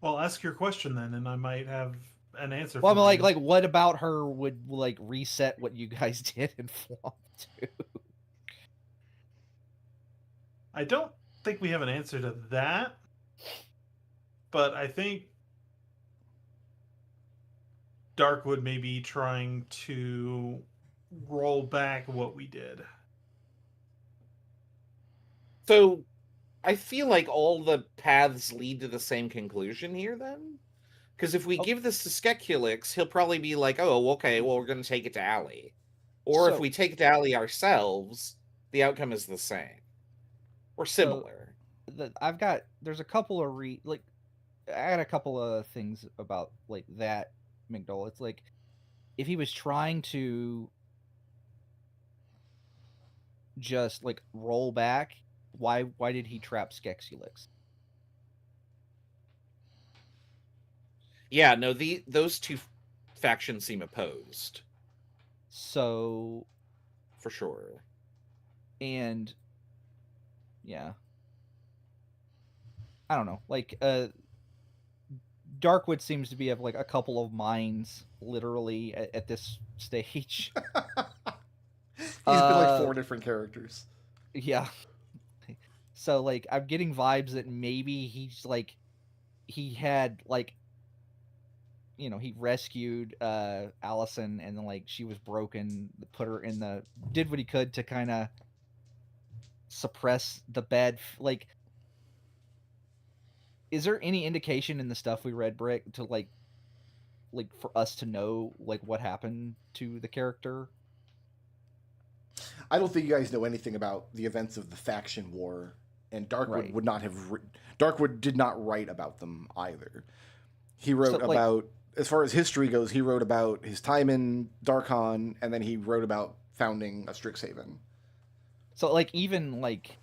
Well, ask your question then, and I might have an answer. well, I for mean, you. like, what about her would like reset what you guys did in Flop 2? I don't think we have an answer to that, but I think Darkwood may be trying to roll back what we did. So I feel like all the paths lead to the same conclusion here then? Because if we Oh. give this to Skekulix, he'll probably be like, oh, okay, well, we're going to take it to Allie. Or if So- we take it to Allie ourselves, the outcome is the same. Or similar. I've got there's a couple of I had a couple of things about like that Migdol. It's like if he was trying to just like roll back, why did he trap Skexulix? Yeah, no, those two factions seem opposed So, for sure. and yeah, I don't know. Like Darkwood seems to be of like a couple of minds literally at this stage. He's been like 4 different characters. Yeah. So like I'm getting vibes that maybe he's like he had like he rescued Allison and then like she was broken, put her in the did what he could to kind of suppress the bad like is there any indication in the stuff we read, Brick, to like for us to know like what happened to the character? I don't think you guys know anything about the events of the faction war, and Darkwood Right. would not have. Darkwood did not write about them either. He wrote about, as far as history goes, he wrote about his time in Darkon, and then he wrote about founding a Strixhaven. So like even like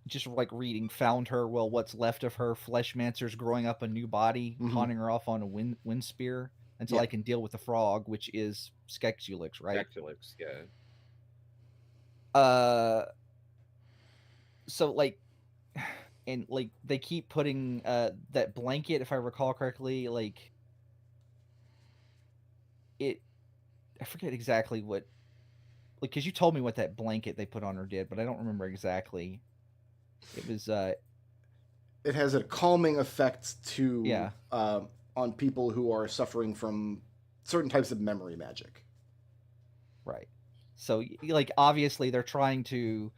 just like reading found her, well, what's left of her, Fleshmancer's growing up a new body, pawning her off on a wind spear until I can deal with the frog, which is Skexulix, right? Skexulix, yeah. So like and like they keep putting that blanket, if I recall correctly, like I forget exactly what, like, because you told me what that blanket they put on her did, but I don't remember exactly. It was it has a calming effect to Yeah. On people who are suffering from certain types of memory magic. Right. So like obviously they're trying to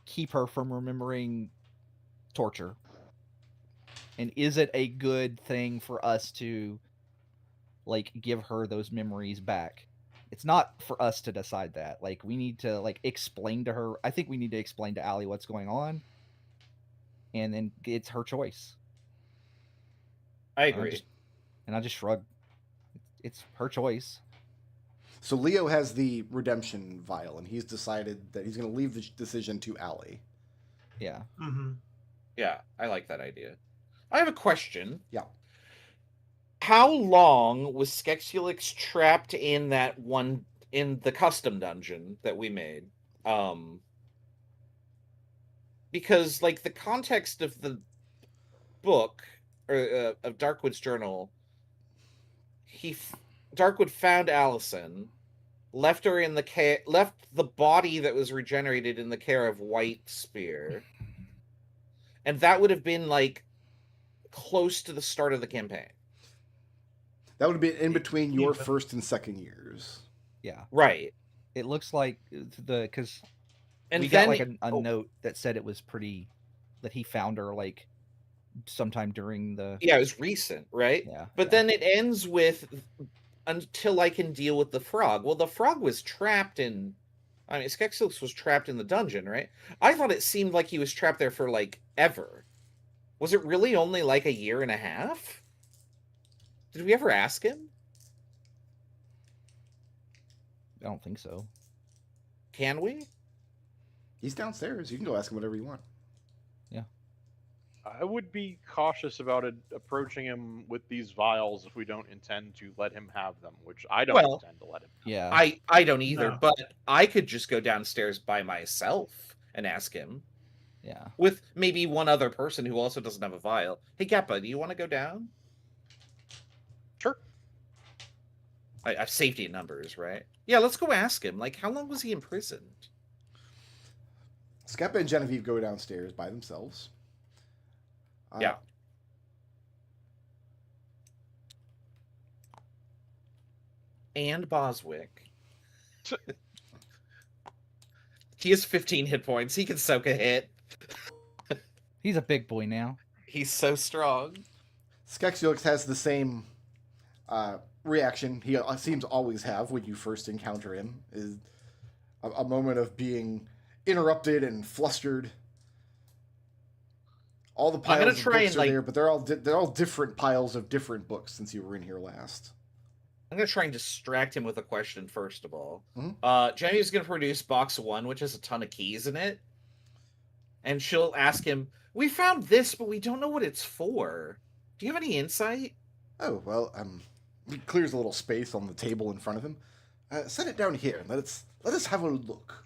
keep her from remembering torture. And is it a good thing for us to like give her those memories back? It's not for us to decide that. Like we need to like explain to her. I think we need to explain to Allie what's going on. And then it's her choice. I agree. And I just shrug. It's her choice. So Leo has the redemption vial, and he's decided that he's going to leave the decision to Allie. Yeah. Mm-hmm. Yeah, I like that idea. I have a question. Yeah. How long was Skexulix trapped in that one in the custom dungeon that we made? Because like the context of the book or of Darkwood's journal, Darkwood found Allison, left her in the left the body that was regenerated in the care of White Spear, and that would have been like close to the start of the campaign. That would have been in between your first and second years. Yeah. Right. It looks like because and we got like a note that said it was that he found her like sometime during the. Yeah, it was recent, right? Yeah. But then it ends with until I can deal with the frog. Well, the frog was trapped in. I mean, Skexulix was trapped in the dungeon, right? I thought it seemed like he was trapped there for like ever. Was it really only like a year and a half? Did we ever ask him? I don't think so. Can we? He's downstairs. You can go ask him whatever you want. Yeah. I would be cautious about approaching him with these vials if we don't intend to let him have them, which I don't intend to let him have. Yeah. I don't either, No. but I could just go downstairs by myself and ask him. Yeah. With maybe one other person who also doesn't have a vial. Hey, Gappa, do you want to go down? Sure. I have safety in numbers, right? Yeah, let's go ask him. Like, how long was he imprisoned? Skeppa and Genevieve go downstairs by themselves. Yeah. And Boswick. He has 15 hit points. He can soak a hit. He's a big boy now. He's so strong. Skexulix has the same reaction he seems always have when you first encounter him, is a moment of being interrupted and flustered. All the I'm gonna piles of try books and, are like- there, but they're all different piles of different books since you were in here last. I'm gonna try and distract him with a question first of all. Mhm. Jenny's gonna produce box 1, which has a ton of keys in it, and she'll ask him, "We found this, but we don't know what it's for. Do you have any insight?" Oh well, he clears a little space on the table in front of him. Set it down here and let us have a look.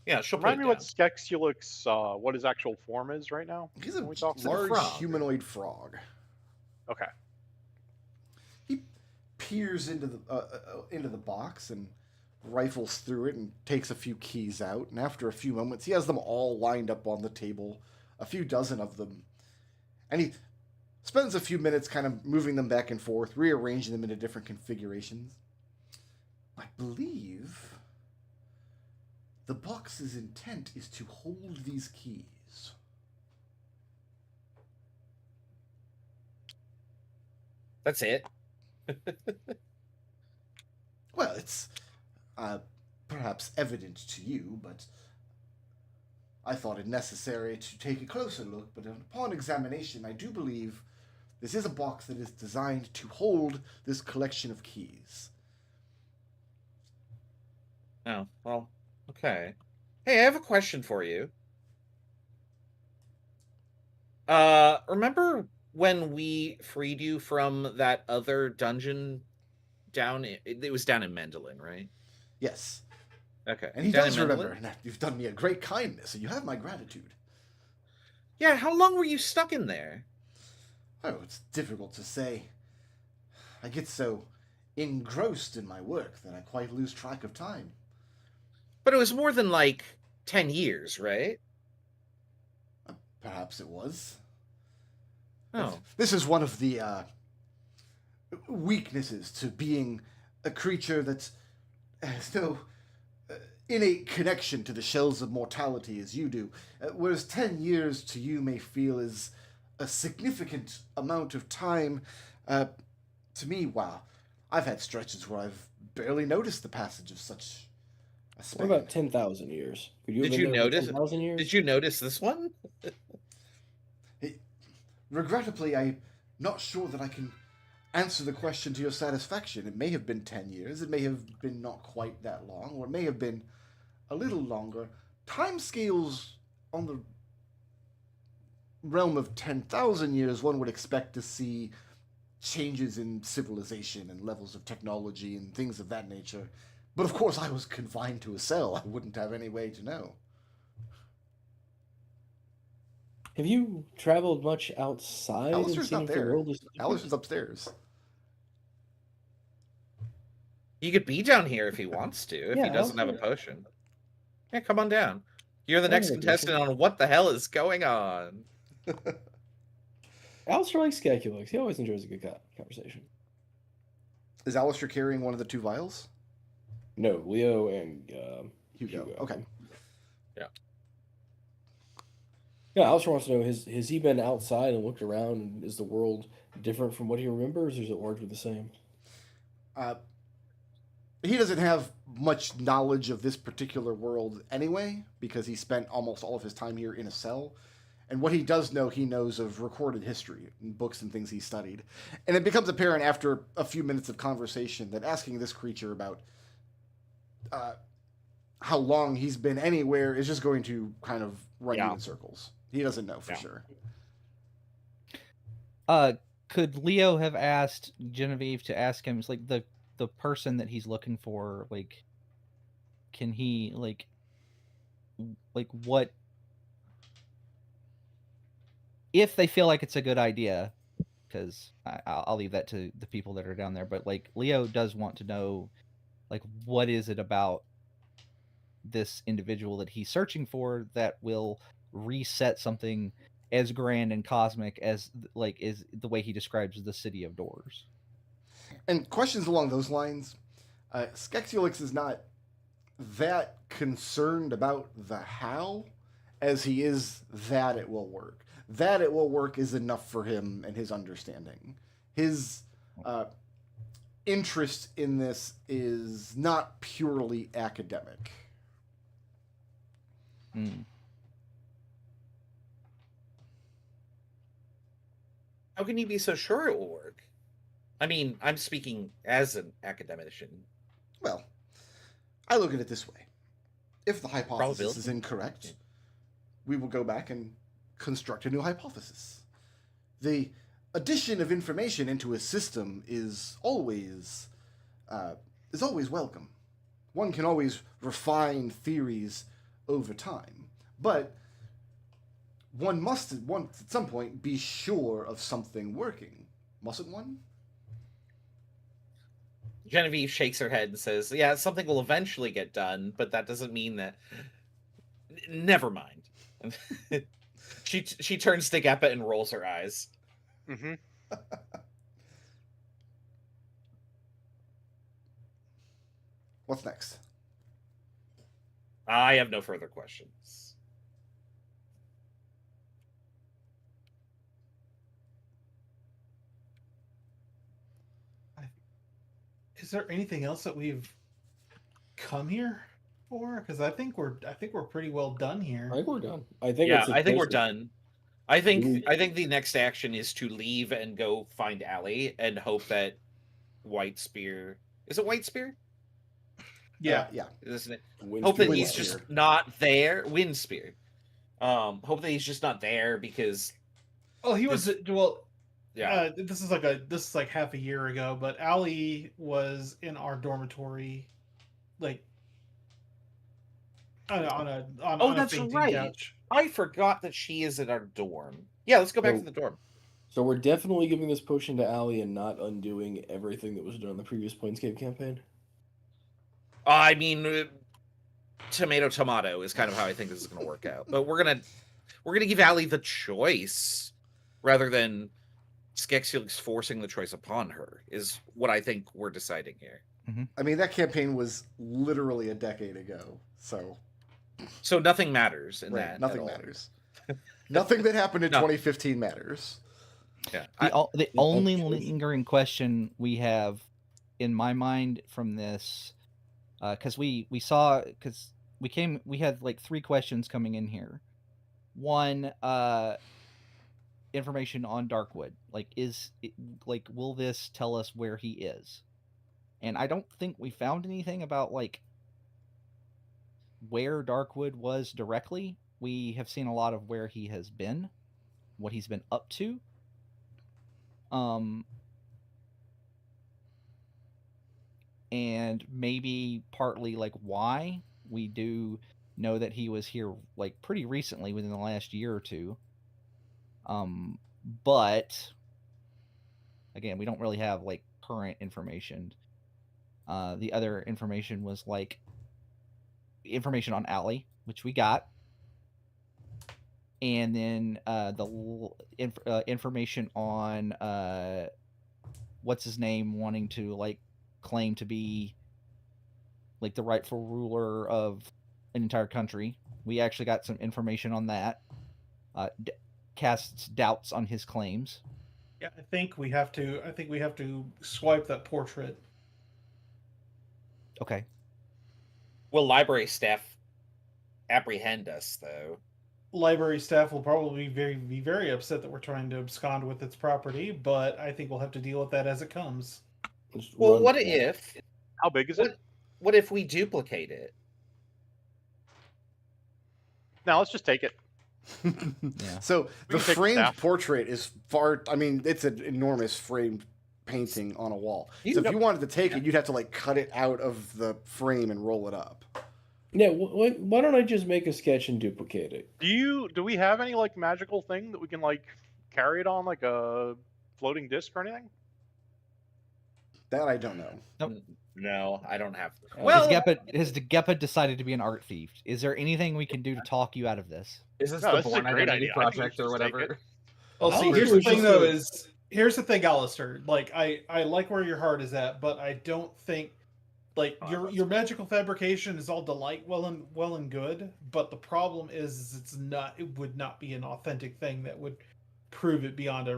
Yeah, she'll Remind put me it what down. Skexulix, what his actual form is right now. He's when a we talk to him? large frog. humanoid frog. Okay. He peers into the box and rifles through it and takes a few keys out. And after a few moments, he has them all lined up on the table, a few dozen of them, and he spends a few minutes kind of moving them back and forth, rearranging them into different configurations. I believe the box's intent is to hold these keys. That's it. Well, it's perhaps evident to you, but I thought it necessary to take a closer look. But upon examination, I do believe this is a box that is designed to hold this collection of keys. Oh, well, okay. Hey, I have a question for you. Remember when we freed you from that other dungeon it was down in Mendelin, right? Yes, Okay. and he down does in Mendelin? remember. And you've done me a great kindness, and you have my gratitude. Yeah, how long were you stuck in there? Oh, it's difficult to say. I get so engrossed in my work that I quite lose track of time. But it was more than like 10 years, right? Perhaps it was. Oh. This is one of the weaknesses to being a creature that has no innate connection to the shells of mortality as you do. Whereas 10 years to you may feel as a significant amount of time, to me, wow, I've had stretches where I've barely noticed the passage of such a What span. about 10,000 years? Could you have Did been you there for notice 10,000 years? Did you notice this one? Regrettably, I'm not sure that I can answer the question to your satisfaction. It may have been 10 years, it may have been not quite that long, or it may have been a little longer. Timescales on the realm of 10,000 years, one would expect to see changes in civilization and levels of technology and things of that nature. But of course, I was confined to a cell. I wouldn't have any way to know. Have you traveled much outside and Alistair's seen not if the there. world is different? Alistair's upstairs. He could be down here if he wants to, if he Yeah, doesn't have a potion. Yeah, come on down. You're the I next have a contestant on what the hell is going on. Alistair likes Scaculix. He always enjoys a good conversation. Is Alistair carrying one of the two vials? No, Leo and Hugo. Okay. Yeah, Alistair wants to know, has he been outside and looked around, and is the world different from what he remembers, or is it largely the same? He doesn't have much knowledge of this particular world anyway, because he spent almost all of his time here in a cell. And what he does know, he knows of recorded history and books and things he studied. And it becomes apparent after a few minutes of conversation that asking this creature about how long he's been anywhere is just going to kind of run you in circles. He doesn't know for sure. Could Leo have asked Genevieve to ask him? It's like the person that he's looking for. Like, can he like what if they feel like it's a good idea? Because I'll leave that to the people that are down there. But like Leo does want to know, like, what is it about this individual that he's searching for that will reset something as grand and cosmic as like is the way he describes the City of Doors. And questions along those lines, Skexulix is not that concerned about the how as he is that it will work. That it will work is enough for him and his understanding. His interest in this is not purely academic. How can you be so sure it will work? I mean, I'm speaking as an academician. Well, I look at it this way. If the hypothesis Probability. is incorrect, we will go back and construct a new hypothesis. The addition of information into a system is always welcome. One can always refine theories over time, but one must at some point be sure of something working, mustn't one? Genevieve shakes her head and says, "Yeah, something will eventually get done, but that doesn't mean that." Never mind. she turns to Geppa and rolls her eyes. Mm-hmm. What's next? I have no further questions. Is there anything else that we've come here for? Because I think we're pretty well done here. I think we're done. I think Yeah, it's a I think case we're of- done. I think We- the next action is to leave and go find Allie and hope that White Spear, is it White Spear? Yeah. Yeah. Isn't it? Wind Hope that Spear he's Wild. just not there. Wind Spear. Hope that he's just not there because Oh, he was well. yeah. This is like half a year ago, but Allie was in our dormitory, like on a That's fainting right. couch. I forgot that she is in our dorm. Yeah, let's go back So- to the dorm. So we're definitely giving this potion to Allie and not undoing everything that was done in the previous Planescape campaign. I mean, tomato is kind of how I think this is going to work out. But we're gonna give Allie the choice rather than Skeksilix forcing the choice upon her. Is what I think we're deciding here. I mean, that campaign was literally a decade ago, so So nothing matters in right, that. nothing at all. matters. Nothing that happened in No. 2015 matters. Yeah. The only lingering question we have in my mind from this, because we had like 3 questions coming in here. One, information on Darkwood, will this tell us where he is? And I don't think we found anything about like where Darkwood was directly. We have seen a lot of where he has been, what he's been up to. And maybe partly like why. We do know that he was here like pretty recently, within the last year or two. But again, we don't really have like current information. The other information was like information on Allie, which we got, and then information on what's his name wanting to like claim to be like the rightful ruler of an entire country. We actually got some information on that. Casts doubts on his claims. Yeah, I think we have to swipe that portrait. Okay. Will library staff apprehend us though? Library staff will probably be very upset that we're trying to abscond with its property, but I think we'll have to deal with that as it comes. Just Well, run what for it. if How big is it? what if we duplicate it? Now let's just take it. Yeah. So We the can take the framed staff. portrait is far. I mean, it's an enormous framed painting on a wall. You So if know- you wanted to take it, you'd have to like cut it out of the frame and roll it up. Yeah, why don't I just make a sketch and duplicate it? Do we have any like magical thing that we can like carry it on like a floating disc or anything? That I don't know. No, I don't have. Well- Has Geppa decided to be an art thief? Is there anything we can do to talk you out of this? Is this No, the this is a Born great Identity idea. I think we Project should or just take whatever? it. Well, Oh, see, it here's the was thing just though a- is here's the thing, Alistair. Like I like where your heart is at, but I don't think like your magical fabrication is all well and good, but the problem is it would not be an authentic thing that would prove it beyond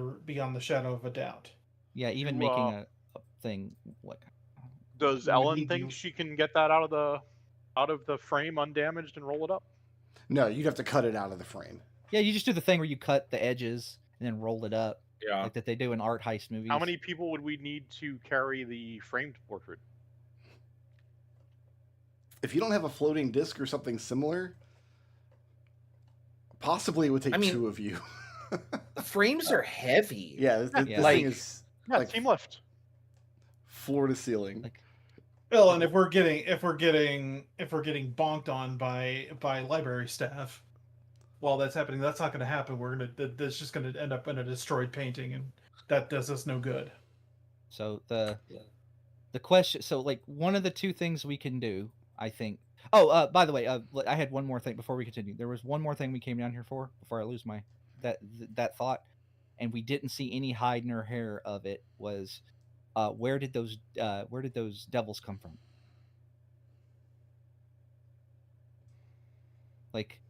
the shadow of a doubt. Yeah, even You, making a thing like Does We would Ellen need think you- she can get that out of the frame undamaged and roll it up? No, you'd have to cut it out of the frame. yeah, you just do the thing where you cut the edges and then roll it up. Yeah. like that they do in art heist movies. How many people would we need to carry the framed portrait? If you don't have a floating disc or something similar, possibly it would take I mean- 2 of you. The frames are heavy. Yeah, this like- thing is Yeah, like team lift. floor to ceiling. Like, Well, and if we're getting bonked on by library staff while that's happening, that's not going to happen. That's just going to end up in a destroyed painting, and that does us no good. so the question, so like one of the two things we can do, I think. Oh, by the way, I had one more thing before we continue. There was one more thing we came down here for before I lose my that thought, and we didn't see any hide nor hair of it. Was where did those devils come from? Like,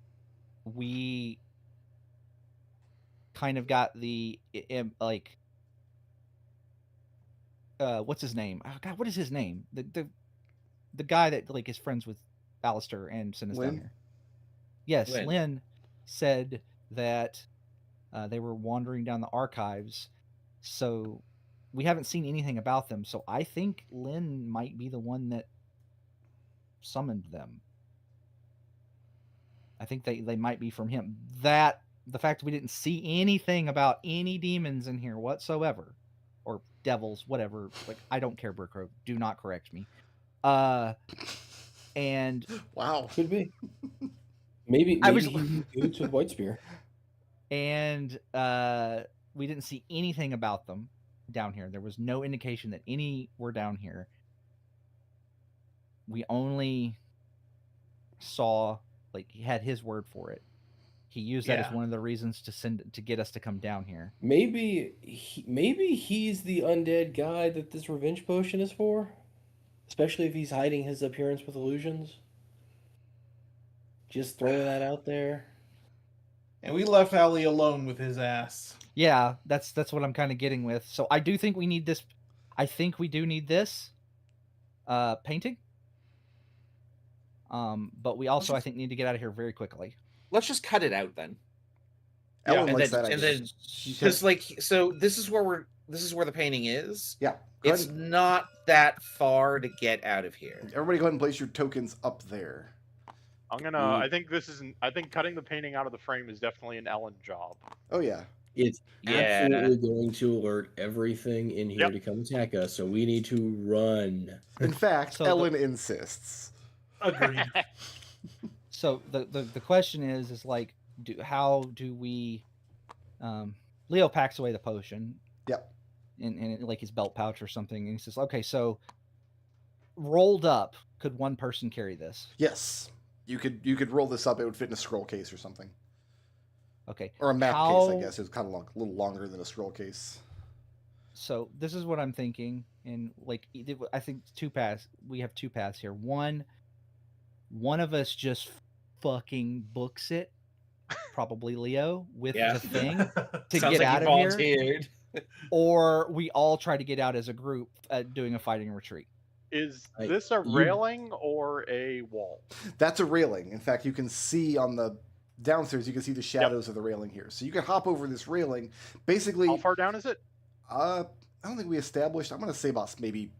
we kind of got like what's his name? Oh God, what is his name? The guy that like is friends with Alistair and sent us down Lynn? here. Yes, Lynn. Lynn said that they were wandering down the archives, so we haven't seen anything about them. So I think Lynn might be the one that summoned them. I think they might be from him. That the fact we didn't see anything about any demons in here whatsoever, or devils, whatever. Like, I don't care, Brickrow. Do not correct me. And Wow. Could be. Maybe I was- he used boots with White Spear. and we didn't see anything about them down here. There was no indication that any were down here. We only saw, like, he had his word for it. He used that as Yeah. one of the reasons to get us to come down here. Maybe he's the undead guy that this revenge potion is for, especially if he's hiding his appearance with illusions. Just throwing that out there. And we left Ali alone with his ass. Yeah, that's what I'm kind of getting with. So I do think we need this. I think we do need this painting. But we also, I think, need to get out of here very quickly. Let's just cut it out then. Ellen and likes then, that and idea. then because like so this is where the painting is. Yeah. Go It's ahead. not that far to get out of here. Everybody go ahead and place your tokens up there. I'm gonna. I think this isn't. I think cutting the painting out of the frame is definitely an Ellen job. Oh yeah. It's Yeah. absolutely going to alert everything in here Yep. to come attack us, so we need to run. In fact, So Ellen insists. Agreed. So the question is like, how do we? Leo packs away the potion. Yep. In like his belt pouch or something, and he says, "Okay, so rolled up, could one person carry this?" Yes. You could roll this up. It would fit in a scroll case or something, Okay. or a map case. How- I guess it's kind of a little longer than a scroll case. So this is what I'm thinking, and like I think we have two paths here. One of us just fucking books it, probably Leo, with Yeah. the thing to Sounds get like out you of here, volunteered. or we all try to get out as a group doing a fighting retreat. Is I- this a you- railing or a wall? That's a railing. In fact, you can see on the downstairs. You can see the shadows of the railing here. So you can hop over this railing. Basically, How far down is it? I don't think we established. I'm going to say about maybe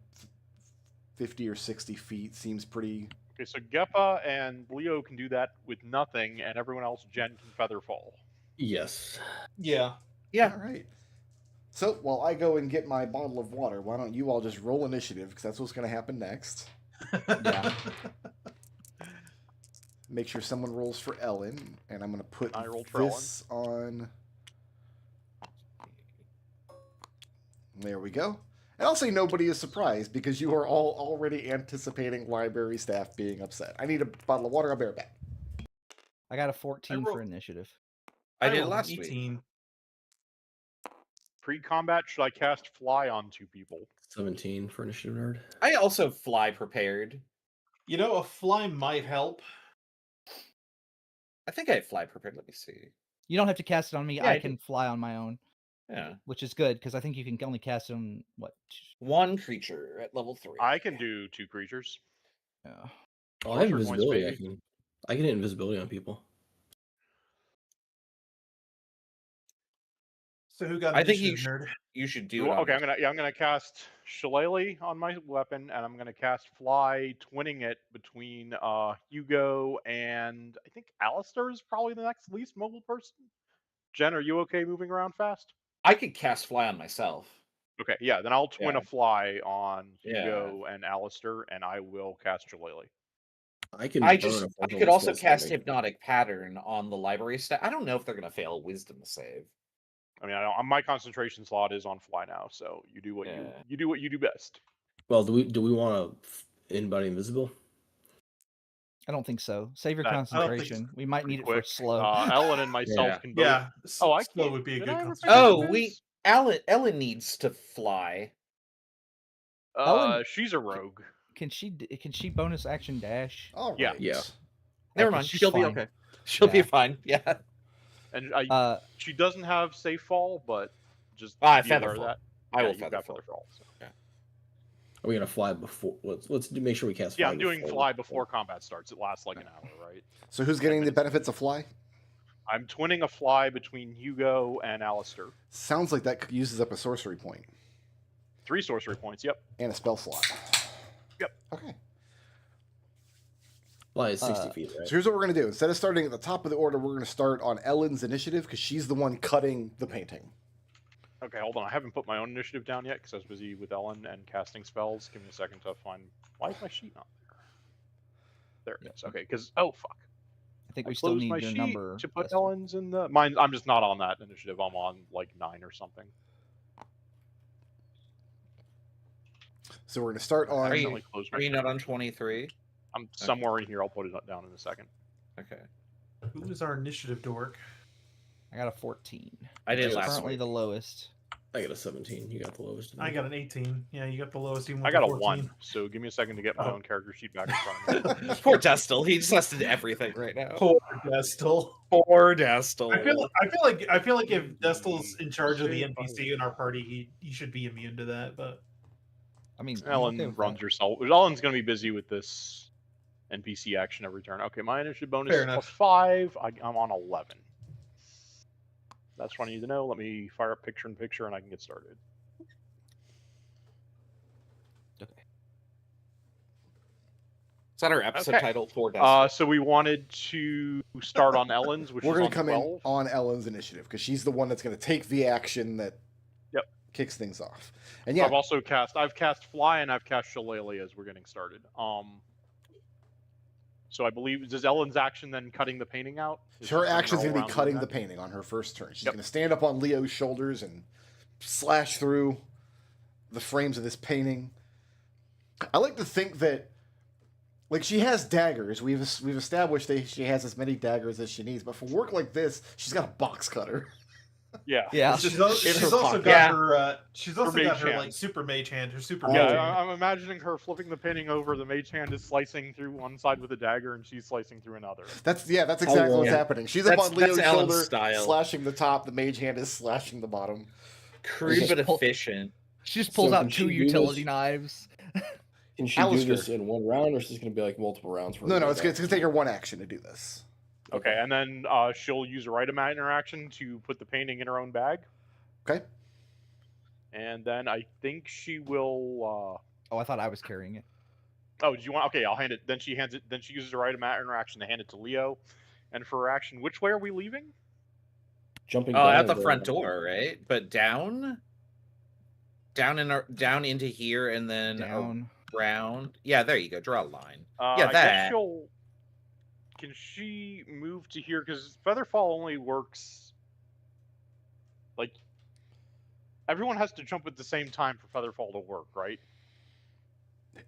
50 or 60 feet. Seems pretty. Okay, so Geppa and Leo can do that with nothing, and everyone else, Jen, can feather fall. Yes. Yeah. Yeah. All right. So while I go and get my bottle of water, why don't you all just roll initiative? Because that's what's going to happen next. Yeah. Make sure someone rolls for Ellen, and I'm going to put I rolled for this on. There we go. And I'll say nobody is surprised because you are all already anticipating library staff being upset. I need a bottle of water. I'll be right back. I got a 14 roll- for initiative. I did it rolled last week. 18. Pre-combat, should I cast Fly on two people? 17 for initiative nerd. I also fly prepared. You know, a fly might help. I think I have fly prepared. Let me see. You don't have to cast it on me. Yeah, I I can fly on my own, Yeah. which is good because I think you can only cast it on what? One creature at level 3. I can do two creatures. Yeah. Oh, I have Sorcerer points, invisibility. baby. I can hit invisibility on people. So who got I think initiative, nerd? you should do it. Okay, I'm gonna cast Shillelagh on my weapon, and I'm gonna cast Fly, twinning it between Hugo and I think Alistair is probably the next least mobile person. Jen, are you okay moving around fast? I could cast Fly on myself. Okay, yeah, then I'll twin Yeah. a Fly on Yeah. Hugo and Alistair, and I will cast Shillelagh. I can. I burn a could frontal also spell cast saving. Hypnotic Pattern on the library staff. I don't know if they're gonna fail a Wisdom save. I mean, my concentration slot is on Fly now, so you do what you do what you do best. Well, do we want anybody invisible? I don't think so. Save your I don't think concentration. We might Pretty need it for quick. slow. Ellen and myself Yeah. can both. Yeah. Oh, I slow can't. would be a Did good I ever pick concentration. Oh, Vince? Ellen needs to fly. Ellen- She's a rogue. Can she bonus action dash? All right. Yeah. Yeah. Never Okay, mind. she's She'll be fine. okay. She'll be Yeah. fine. Yeah. And She doesn't have safe fall, but just be aware of Featherfall. that. I will you've got Featherfall. Featherfall, so. Are we gonna fly before? Let's make sure we cast. Yeah, fly I'm doing before. Fly before combat starts. It lasts like an hour, right? So who's getting the benefits of Fly? I'm twinning a Fly between Hugo and Alistair. Sounds like that uses up a sorcery point 3 sorcery points. Yep. and a spell slot. Yep. Okay. Fly is 60 feet, right? So here's what we're going to do. Instead of starting at the top of the order, we're going to start on Ellen's initiative because she's the one cutting the painting. Okay, hold on. I haven't put my own initiative down yet because I was busy with Ellen and casting spells. Give me a second to find. Why is my sheet not there? There it is. Okay, because fuck. I think I we still closed need my your sheet number. to put Dustin. Ellen's in the mine. I'm just not on that initiative. I'm on like 9 or something. So we're going to start on. Are you- Accidentally closed my Are you sheet. not on 23? I'm somewhere in here. I'll put it down in a second. Okay. Who is our initiative dork? I got a 14. I did Yeah, last Currently week. the lowest. I got a 17. You got the lowest. I got an 18. Yeah, you got the lowest. Even I with got the a 14. 1, so give me a second to get my Oh. own character sheet back in front of me. Poor Destil. He just has to do everything right now. Poor Destil. Poor Destil. I feel like if Destil's in charge of the NPC in our party, he should be immune to that. But I mean, I'm Ellen okay with runs that. herself. Ellen's going to be busy with this NPC action every turn. Okay, my initiative bonus Fair is enough. +5. I'm on 11. That's what I need to know. Let me fire up picture in picture and I can get started. Okay. Is that our episode Okay. title? For Destil. So we wanted to start on Ellen's, which We're is going on to come 12. in on Ellen's initiative because she's the one that's going to take the action that Yep. kicks things off. And yeah, I've cast Fly and I've cast Shillelagh as we're getting started. So I believe, does Ellen's action then cutting the painting out? Is she her turning action's going to around be doing cutting that? the painting on her first turn. She's Yep. going to stand up on Leo's shoulders and slash through the frames of this painting. I like to think that, like, she has daggers. We've established that she has as many daggers as she needs, but for work like this, she's got a box cutter. Yeah. Yeah. It's just she's in her also pocket. got Yeah. her. She's also mage got her hand. like super mage hand. Her super Yeah, mage hand. I'm imagining her flipping the painting over. The mage hand is slicing through one side with a dagger, and she's slicing through another. That's exactly what's Yeah. happening. She's up That's- on Leo's that's Ellen's shoulder, style. slashing the top. The mage hand is slashing the bottom. Crude but Pull- efficient. She just pulls So out can 2 she do utility this? knives. Can she Alistair. do this in one round, or is this going to be like multiple rounds? For No, her it's going to take her one action to do this. Okay, and then she'll use a item interaction to put the painting in her own bag, Okay. and then I think she will. Oh, I thought I was carrying it. Oh, do you want? Okay, I'll hand it. Then she hands it. Then she uses her item interaction to hand it to Leo, and for her action, which way are we leaving? Jumping Oh, down at the or front going up? door, right? But down into here, and then Down. around. Yeah, there you go. Draw a line. I Yeah, guess that. she'll. Can she move to here? Because Featherfall only works. Like, everyone has to jump at the same time for Featherfall to work, right?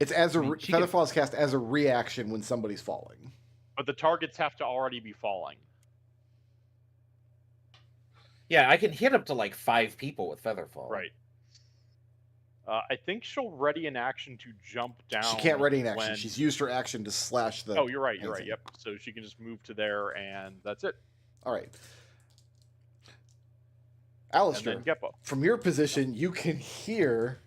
It's as a I mean, she can- Featherfall is cast as a reaction when somebody's falling. But the targets have to already be falling. Yeah, I can hit up to like 5 people with Featherfall. Right. I think she'll ready an action to jump down. She can't ready an action. when- She's used her action to slash the. Oh, you're right. You're right. painting. Yep. So she can just move to there, and that's it. All right. And Alistair, then Geppo. from your position, you can hear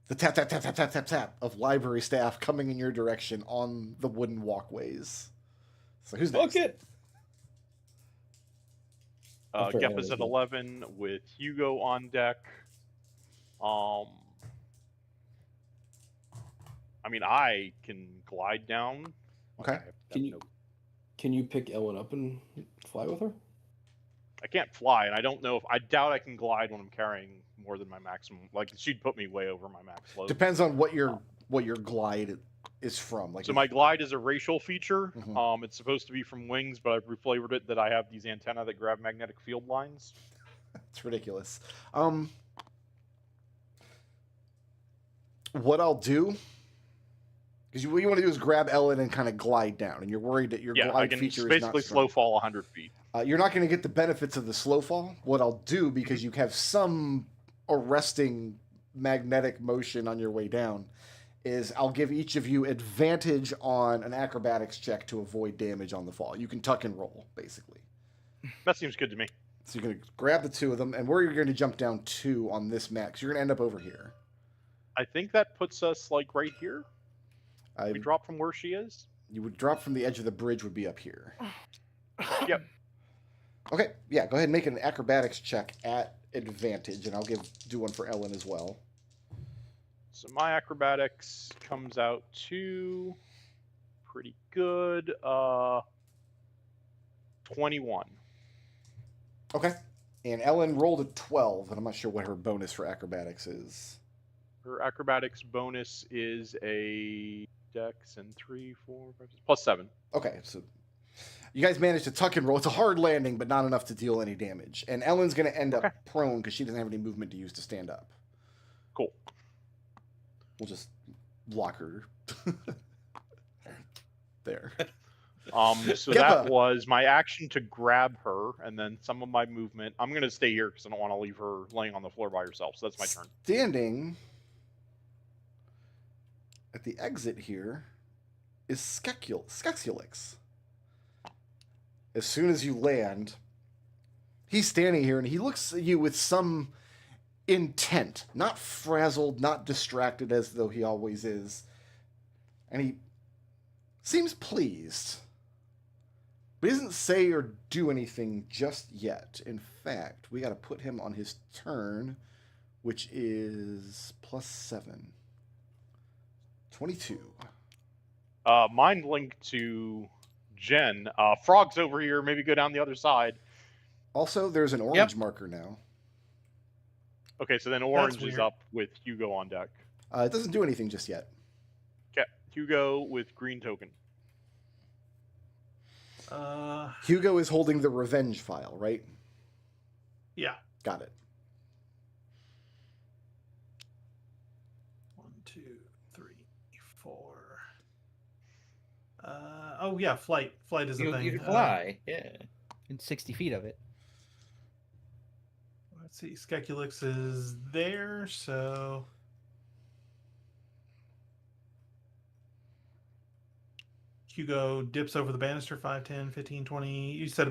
the tap, tap, tap, tap, tap, tap, tap of library staff coming in your direction on the wooden walkways. So who's next? Book it. After Geppa's Ellen's at done. 11 with Hugo on deck. I mean, I can glide down. Okay. I have to Can have you no- can you pick Ellen up and fly with her? I can't fly, and I don't know if I doubt I can glide when I'm carrying more than my maximum. Like she'd put me way over my max load. Depends on what your glide is from. Like So if- my glide is a racial feature. Mhm. It's supposed to be from wings, but I've reflavored it that I have these antennae that grab magnetic field lines. it's ridiculous. What I'll do, because what you want to do is grab Ellen and kind of glide down, and you're worried that your Yeah, I glide can feature is basically not slow strong. fall 100 feet. You're not going to get the benefits of the slow fall. What I'll do, because you have some arresting magnetic motion on your way down, is I'll give each of you advantage on an acrobatics check to avoid damage on the fall. You can tuck and roll, basically. That seems good to me. So you're going to grab the two of them, and where you're going to jump down to on this map, 'cause you're going to end up over here. I think that puts us like right here. I, We drop from where she is. you would drop from the edge of the bridge would be up here. Yep. Okay, yeah, go ahead and make an acrobatics check at advantage, and I'll do one for Ellen as well. So my acrobatics comes out to pretty good. 21. Okay. And Ellen rolled a 12, and I'm not sure what her bonus for acrobatics is. Her acrobatics bonus is a dex and 3, 4, 5, 6, plus 7. Okay, so you guys managed to tuck and roll. It's a hard landing, but not enough to deal any damage. And Ellen's going to end Okay. up prone because she doesn't have any movement to use to stand up. Cool. We'll just lock her. There. So that was my action to grab her, and then some of my movement. I'm going to stay here because I don't want to leave her laying on the floor by herself. So that's my turn. Standing at the exit here is Skexulix. As soon as you land, he's standing here and he looks at you with some intent, not frazzled, not distracted as though he always is. And he seems pleased. But he doesn't say or do anything just yet. In fact, we got to put him on his turn, which is +7. 22. Mind link to Jen. Frog's over here. Maybe go down the other side. Also, there's an orange marker now. Okay, so then Orange is weird. up with Hugo on deck. It doesn't do anything just yet. Okay, Hugo with green token. Hugo is holding the revenge file, right? Yeah. Got it. 1, 2, 3, 4. Oh yeah, flight. Flight is a thing. You can fly. Yeah. In 60 feet of it. Let's see. Skeculix is there, so Hugo dips over the banister 5, 10, 15, 20. You said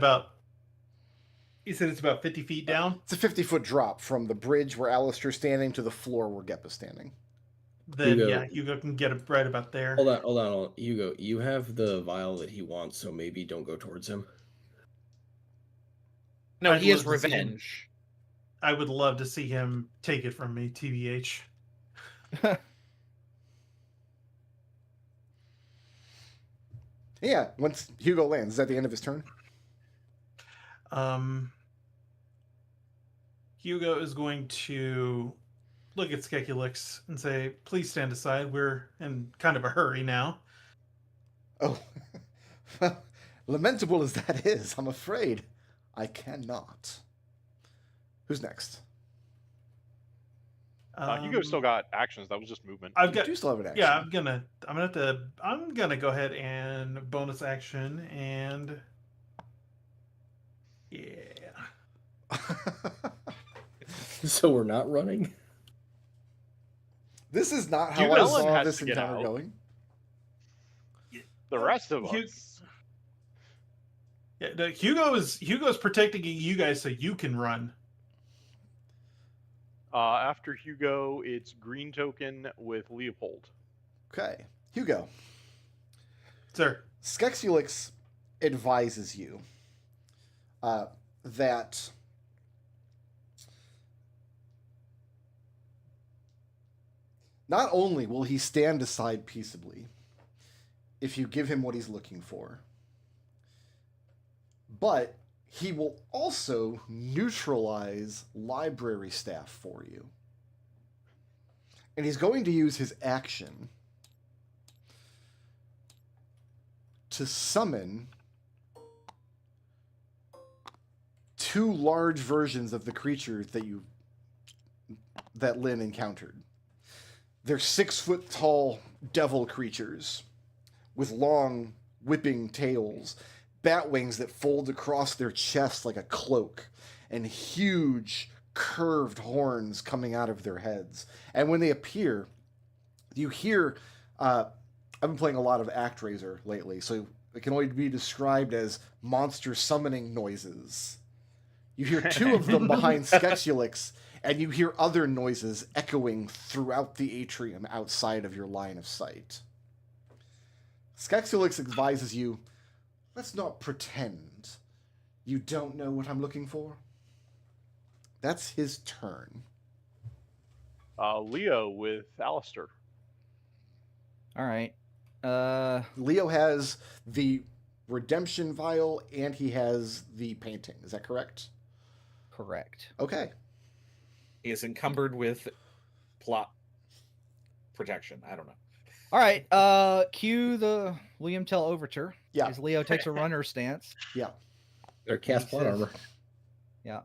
it's about 50 feet down? It's a 50-foot drop from the bridge where Alistair's standing to the floor where Gep is standing. Then Hugo. yeah, Hugo can get it right about there. Hold on. Hugo, you have the vial that he wants, so maybe don't go towards him. No, I'd he has love to see him. revenge. I would love to see him take it from me, TBH. Yeah, once Hugo lands, is that the end of his turn? Hugo is going to look at Skeculix and say, "Please stand aside. We're in kind of a hurry now." Oh, well, lamentable as that is, I'm afraid I cannot. Who's next? Hugo still got actions. That was just movement. I've You got do still have an action. yeah. I'm gonna go ahead and bonus action and yeah. So we're not running? This is not how Hugo I saw has this to get encounter out. going. The rest of Hu- us. Yeah, no, Hugo's protecting you guys so you can run. After Hugo, it's green token with Leopold. Okay, Hugo. Sir. Skexulix advises you. that not only will he stand aside peaceably if you give him what he's looking for, but he will also neutralize library staff for you. And he's going to use his action to summon 2 large versions of the creature that Lynn encountered. They're 6-foot tall devil creatures with long whipping tails, bat wings that fold across their chest like a cloak, and huge curved horns coming out of their heads. And when they appear, you hear, I've been playing a lot of ActRaiser lately, so it can only be described as monster summoning noises. You hear 2 of them behind Skexulix, and you hear other noises echoing throughout the atrium outside of your line of sight. Skexulix advises you, let's not pretend you don't know what I'm looking for. That's his turn. Leo with Alistair. All right. Leo has the redemption vial and he has the painting. Is that correct? Correct. Okay. He is encumbered with plot protection. I don't know. All right. Cue the William Tell overture. Yeah. As Leo takes a runner stance. Yeah. They're cast plot armor. Yeah.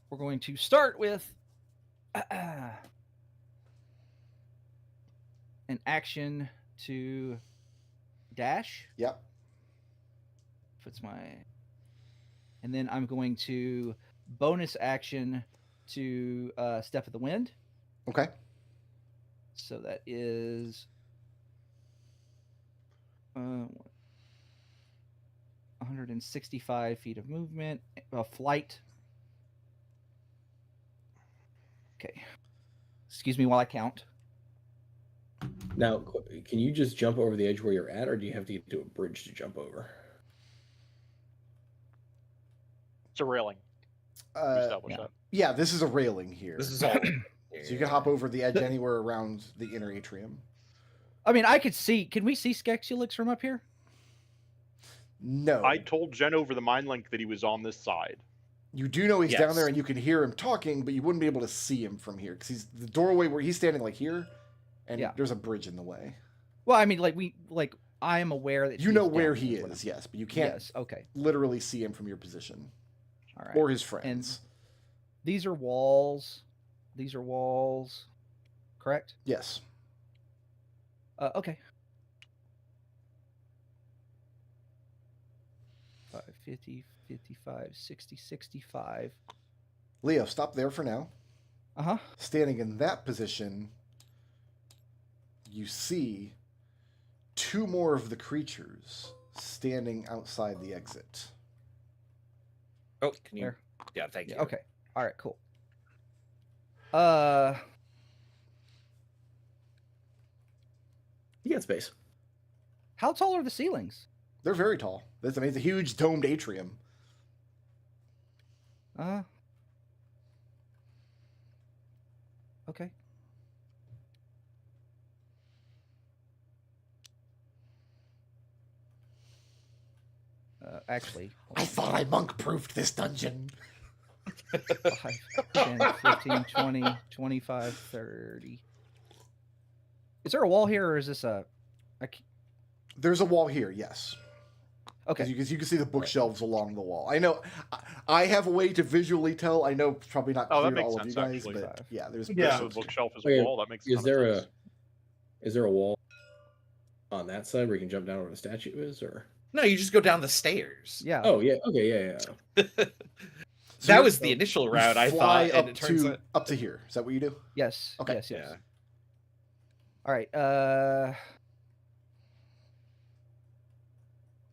We're going to start with an action to dash. Yep. Puts my, and then I'm going to bonus action to Step of the Wind. Okay. So that is 165 feet of movement, flight. Okay. Excuse me while I count. Now, can you just jump over the edge where you're at, or do you have to get to a bridge to jump over? It's a railing. We established that. Yeah, this is a railing here. This is all. So you can hop over the edge anywhere around the inner atrium. I mean, I could see. Can we see Skexulix from up here? No. I told Jen over the mind link that he was on this side. You do know he's Yes. down there and you can hear him talking, but you wouldn't be able to see him from here because he's the doorway where he's standing like here, and Yeah. there's a bridge in the way. Well, I mean, I am aware that You know he's where down he there, what is, I'm- yes, but you can't Yes. Okay. literally see him from your position All right. or his friends. These are walls. These are walls. Correct. Yes. Okay. 50, 55, 60, 65. Leo, stop there for now. Uh-huh. Standing in that position, you see 2 more of the creatures standing outside the exit. Oh, can you? Where? Yeah, thank you. Yeah, okay. All right, cool. You got space. How tall are the ceilings? They're very tall. It's a huge domed atrium. Okay. Actually, hold I on. thought I monk-proofed this dungeon. 5, 10, 15, 20, 25, 30. Is there a wall here, or is this a There's a wall here, yes. okay? Because you can see the bookshelves along the wall. I know I have a way to visually tell. I know it's probably not Oh, clear that to makes all of you sense, guys, actually. but yeah, there's Yeah. So the bookshelf is Okay, a wall. That makes a Is ton there of sense. a wall on that side where you can jump down where the statue is, or? No, you just go down the stairs. Yeah. Oh yeah, okay, yeah. So That you- was the initial you route, I fly thought, and it turns out. up to here. Is that what you do? Yes. Okay. Yes. Yes. Yeah. All right.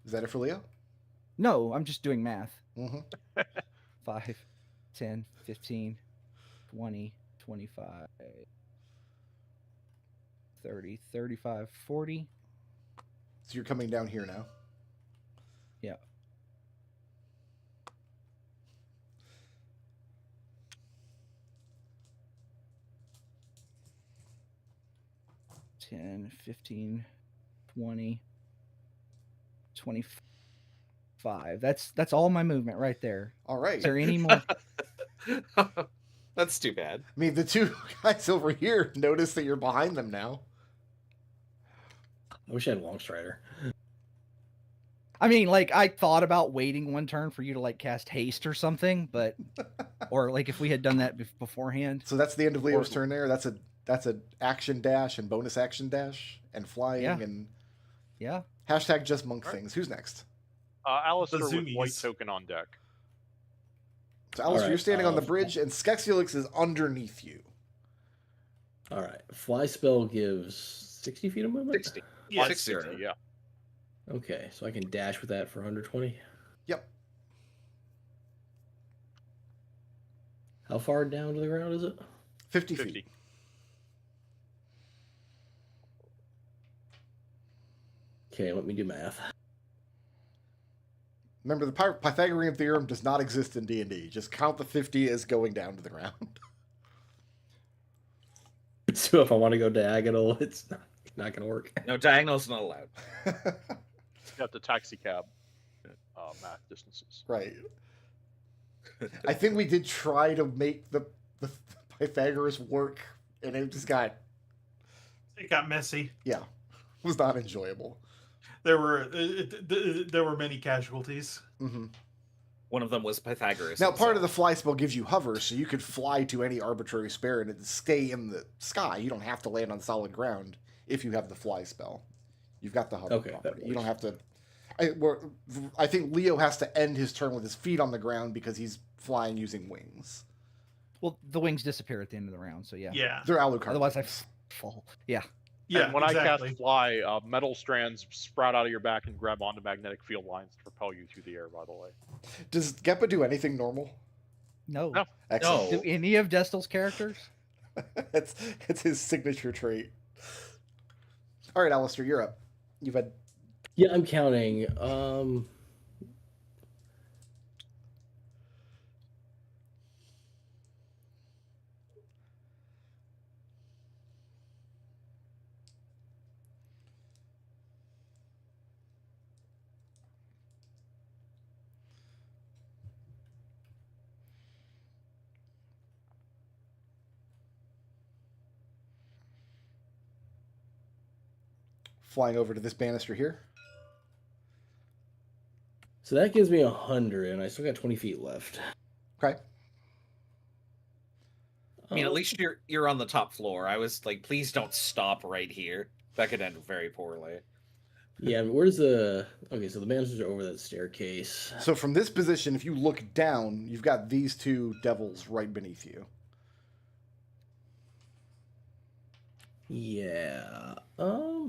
Is that it for Leo? No, I'm just doing math. Mm-hmm. 5, 10, 15, 20, 25, 30, 35, 40. So you're coming down here now. Yeah. 10, 15, 20, 25. That's all my movement right there. All right. Is there any more? That's too bad. I mean, the two guys over here notice that you're behind them now. I wish I had Long Strider. I mean, like, I thought about waiting one turn for you to, like, cast haste or something, but or like if we had done that beforehand. So that's the end of Leo's turn there. That's a action dash and bonus action dash and flying Yeah. and Yeah. hashtag just monk things. Who's next? Alistair The with white zoomies. token on deck. So Alistair, All you're right, standing on the bridge and Skexulix is underneath you. All right. Fly spell gives 60 feet of movement? 60. Yeah, 60. Yeah. Okay, so I can dash with that for 120. Yep. How far down to the ground is it? 50 50. feet. Okay, let me do math. Remember, the Pythagorean theorem does not exist in D&D. Just count the 50 as going down to the ground. So if I want to go diagonal, it's not going to work. No, diagonal's not allowed. You have to taxi cab math distances. Right. I think we did try to make the Pythagoras work, and it just got, It got messy. yeah, was not enjoyable. There were many casualties. Mm-hmm. One of them was Pythagoras. Now, part of the himself. fly spell gives you hover, so you could fly to any arbitrary spare and it'd stay in the sky. You don't have to land on solid ground if you have the fly spell. You've got the hover Okay, that property. You don't works. have to. I think Leo has to end his turn with his feet on the ground because he's flying using wings. Well, the wings disappear at the end of the round, so yeah. Yeah. They're Alucard. Otherwise, I wings. fall. Yeah. Yeah. And when exactly. I cast fly, metal strands sprout out of your back and grab onto magnetic field lines to propel you through the air, by the way. Does Geppa do anything normal? No. No. Excellent. Do any of Destel's characters? It's his signature trait. All right, Alistair, you're up. You've had Yeah, I'm counting. flying over to this banister here. So that gives me 100, and I still got 20 feet left. Okay. I mean, at least you're on the top floor. I was like, please don't stop right here. That could end very poorly. Yeah, but where's the... Okay, so the banisters are over that staircase. So from this position, if you look down, you've got these two devils right beneath you. Yeah. A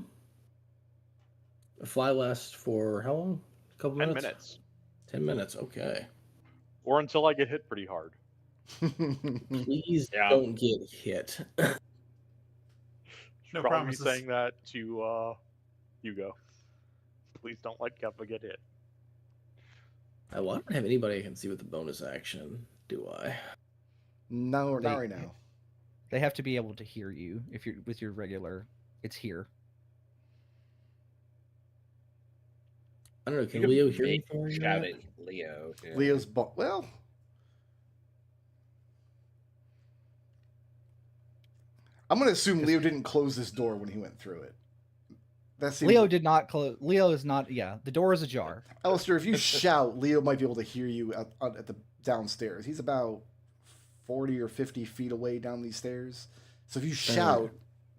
fly lasts for how long? A couple 10 minutes? minutes. 10 minutes, okay. Or until I get hit pretty hard. Please Yeah. don't get hit. Should No probably promises. be saying that to Hugo. Please don't let Keppa get hit. Well, I don't have anybody I can see with the bonus action, do I? No, They- not right now. They have to be able to hear you if you're with your regular. It's here. I don't know. Can You could Leo hear me maybe from where you're shout at? at Leo. Too. Leo's well. I'm gonna assume Leo didn't close this door when he went through it. That seems. Leo did not close. Leo is not. Yeah, the door is ajar. Alistair, if you shout, Leo might be able to hear you at the downstairs. He's about 40 or 50 feet away down these stairs. So if you shout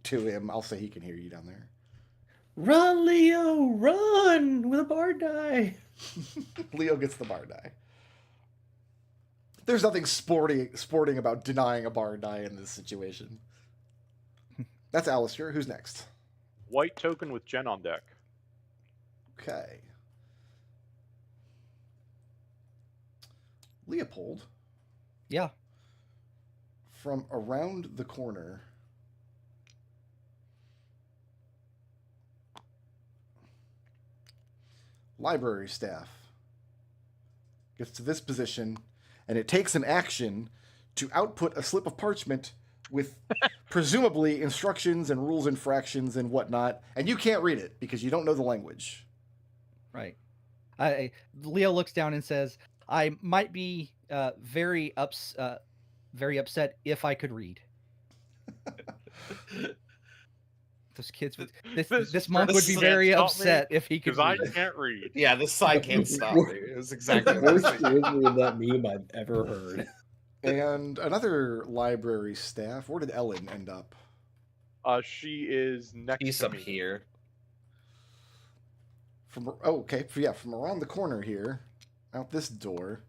to him, I'll say he can hear you down there. Run, Leo! Run! With a bard die! Leo gets the bar die. There's nothing sporting about denying a bar die in this situation. That's Alistair. Who's next? White token with Jen on deck. Okay. Leopold, Yeah. from around the corner. Library staff gets to this position, and it takes an action to output a slip of parchment with presumably instructions and rules and fractions and whatnot, and you can't read it because you don't know the language. Right. Leo looks down and says, "I might be very upset if I could read." Those kids would. This monk would be can't very stop me, upset if he could Because I read. can't read. Yeah, this side can't stop me. It's exactly what I was Worst thinking. delivery of that meme I've ever heard. And another library staff. Where did Ellen end up? She is next He's to up me. here. From from around the corner here, out this door.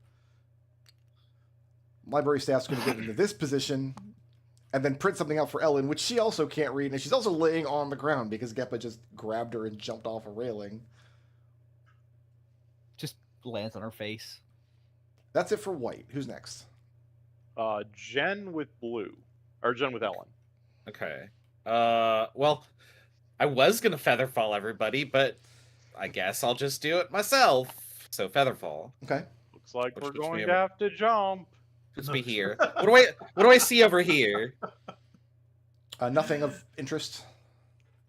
Library staff's going to get into this position, and then print something out for Ellen, which she also can't read, and she's also laying on the ground because Geppa just grabbed her and jumped off a railing. Just lands on her face. That's it for white. Who's next? Jen with blue, or Jen with Ellen. Okay. Well, I was gonna featherfall everybody, but I guess I'll just do it myself. So featherfall. Okay. Looks like Which we're puts me going over- to have to jump. Puts me here. What do I see over here? Nothing of interest.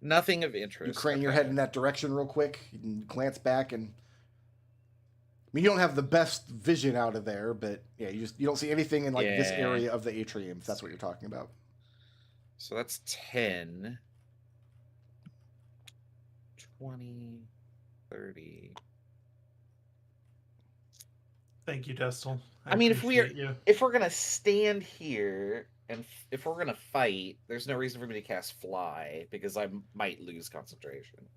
Nothing of interest. You crane your Okay. head in that direction real quick. You can glance back, and I mean, you don't have the best vision out of there, but yeah, you don't see anything in like this Yeah. area of the atrium. If that's what you're talking about. So that's 10, 20, 30. Thank you, Destel. I mean, if we're- appreciate you. If we're gonna stand here and if we're gonna fight, there's no reason for me to cast fly because I might lose concentration.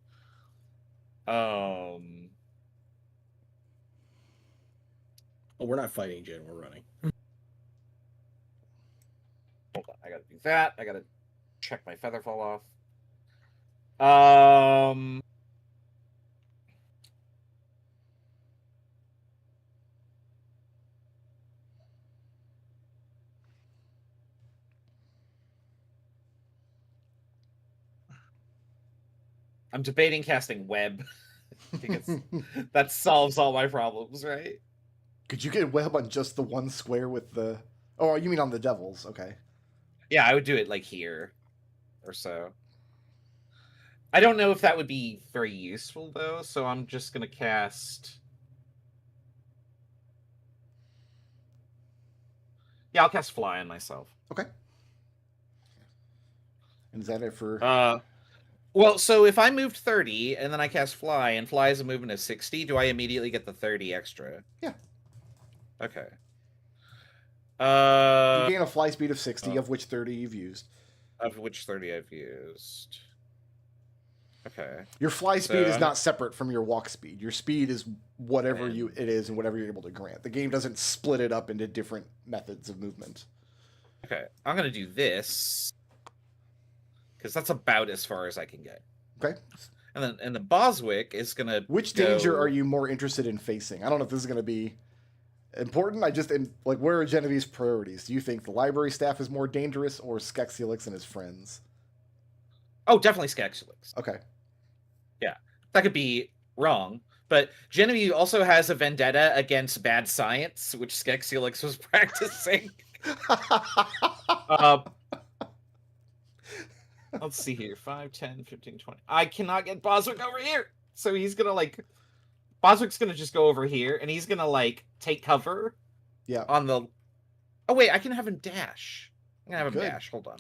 Oh, we're not fighting, Jen. We're running. Hold on, I gotta do that. I gotta check my featherfall off. I'm debating casting web because that solves all my problems, right? Could you get web on just the one square with the? Oh, you mean on the devils? Okay. Yeah, I would do it like here or so. I don't know if that would be very useful though, so I'm just gonna cast. Yeah, I'll cast fly on myself. Okay. And is that it for? Well, so if I moved 30 and then I cast fly, and fly is a movement of 60, do I immediately get the 30 extra? Yeah. Okay. You gain a fly speed of 60, oh. of which 30 you've used. Of which 30 I've used. Okay. Your fly speed is I'm- not separate from your walk speed. Your speed is whatever And- it is and whatever you're able to grant. The game doesn't split it up into different methods of movement. Okay. I'm gonna do this. Because that's about as far as I can get. Okay. And the Boswick is gonna Which go... danger are you more interested in facing? I don't know if this is going to be important. I just am like, where are Genevieve's priorities? Do you think the library staff is more dangerous or Skexulix and his friends? Oh, definitely Skexulix. Okay. That could be wrong. But Genevieve also has a vendetta against bad science, which Skexulix was practicing. Let's see here. 5, 10, 15, 20. I cannot get Boswick over here. So he's going to like... Boswick's going to just go over here, and he's going to like take cover Yeah. on the... Oh, wait. I can have him dash. I'm going to have him Good. dash. Hold on.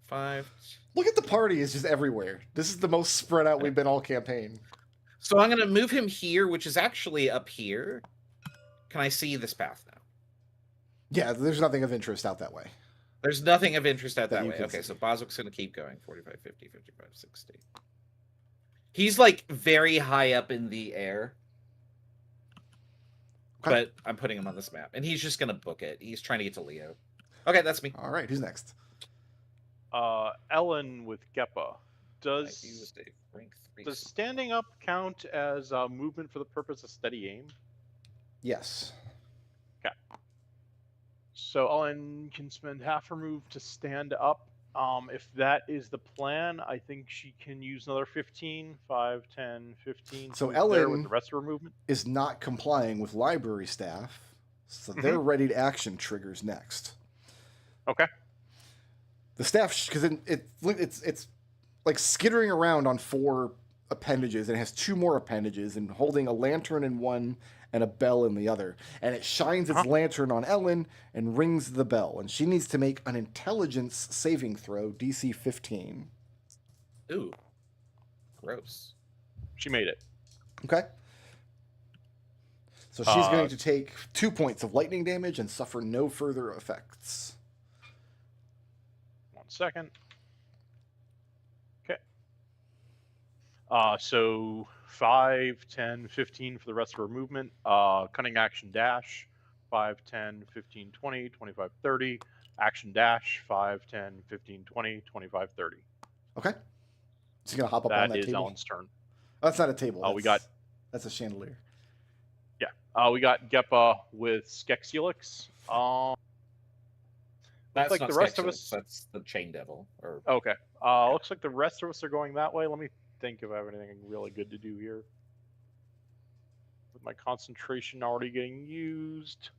5... Look at the party. It's just everywhere. This is the most spread out we've been all campaign. So I'm going to move him here, which is actually up here. Can I see this path now? Yeah, there's nothing of interest out that way. There's nothing of interest out That that you way. can Okay, see. so Boswick's going to keep going. 45, 50, 55, 60. He's like very high up in the air. Okay. But I'm putting him on this map. And he's just going to book it. He's trying to get to Leo. Okay, that's me. All right, who's next? Ellen with Geppa. I Does used a rank 3. does standing up count as movement for the purpose of steady aim? Yes. So Ellen can spend half her move to stand up. If that is the plan, I think she can use another 15, 5, 10, 15. So to move there with Ellen- the rest of her movement. Is not complying with library staff, so their ready to action triggers next. Okay. The staff, because it's like skittering around on 4 appendages, and it has 2 more appendages, and holding a lantern in one and a bell in the other. And it shines its lantern on Ellen and rings the bell, and she needs to make an intelligence saving throw, DC 15. Ooh, gross. She made it. Okay. So she's going to take 2 points of lightning damage and suffer no further effects. 1 second. Okay. So 5, 10, 15 for the rest of her movement. Cunning action dash. 5, 10, 15, 20, 25, 30. Action dash. 5, 10, 15, 20, 25, 30. Okay. She's going to hop up on That that is table. Ellen's turn. Oh, that's not a table. That's a chandelier. Yeah. We got Gepa with Skexulix. That's like not the rest Skexulix, of us- That's the Chain Devil. Or Okay. Looks like the rest of us are going that way. Let me think if I have anything really good to do here. With my concentration already getting used.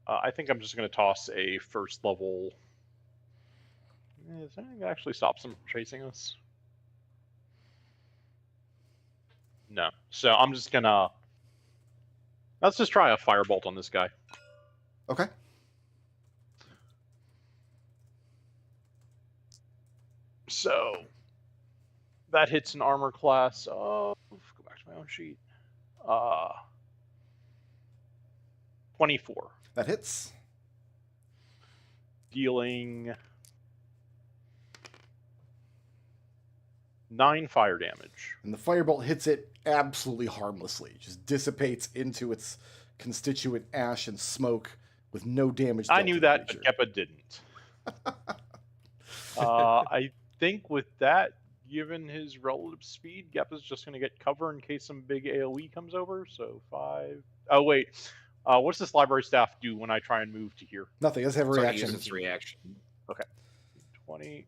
I think I'm just going to toss a first level. Is there anything that actually stops them from chasing us? No. So I'm just going to... Let's just try a firebolt on this guy. Okay. So that hits an armor class of... Go back to my own sheet. 24. That hits. Dealing 9 fire damage. And the firebolt hits it absolutely harmlessly. Just dissipates into its constituent ash and smoke with no damage. I dealt knew to the that, creature. but Gepa didn't. I think with that, given his relative speed, Gepa's just going to get cover in case some big AoE comes over. So 5... Oh, wait. What's this library staff do when I try and move to here? Nothing. Let's have a it's already reaction. used its reaction. 20.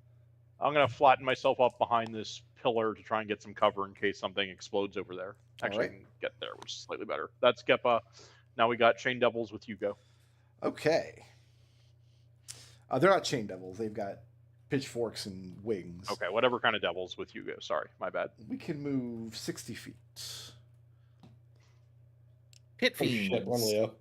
I'm going to flatten myself up behind this pillar to try and get some cover in case something explodes over there. Actually, right. I can get there, which is slightly better. That's Gepa. Now we got Chain Devils with Hugo. Okay. They're not chain devils. They've got pitchforks and wings. Okay, whatever kind of devils with Hugo. Sorry, my bad. We can move 60 feet. Pit Oh shit, Fiends. run, Leo.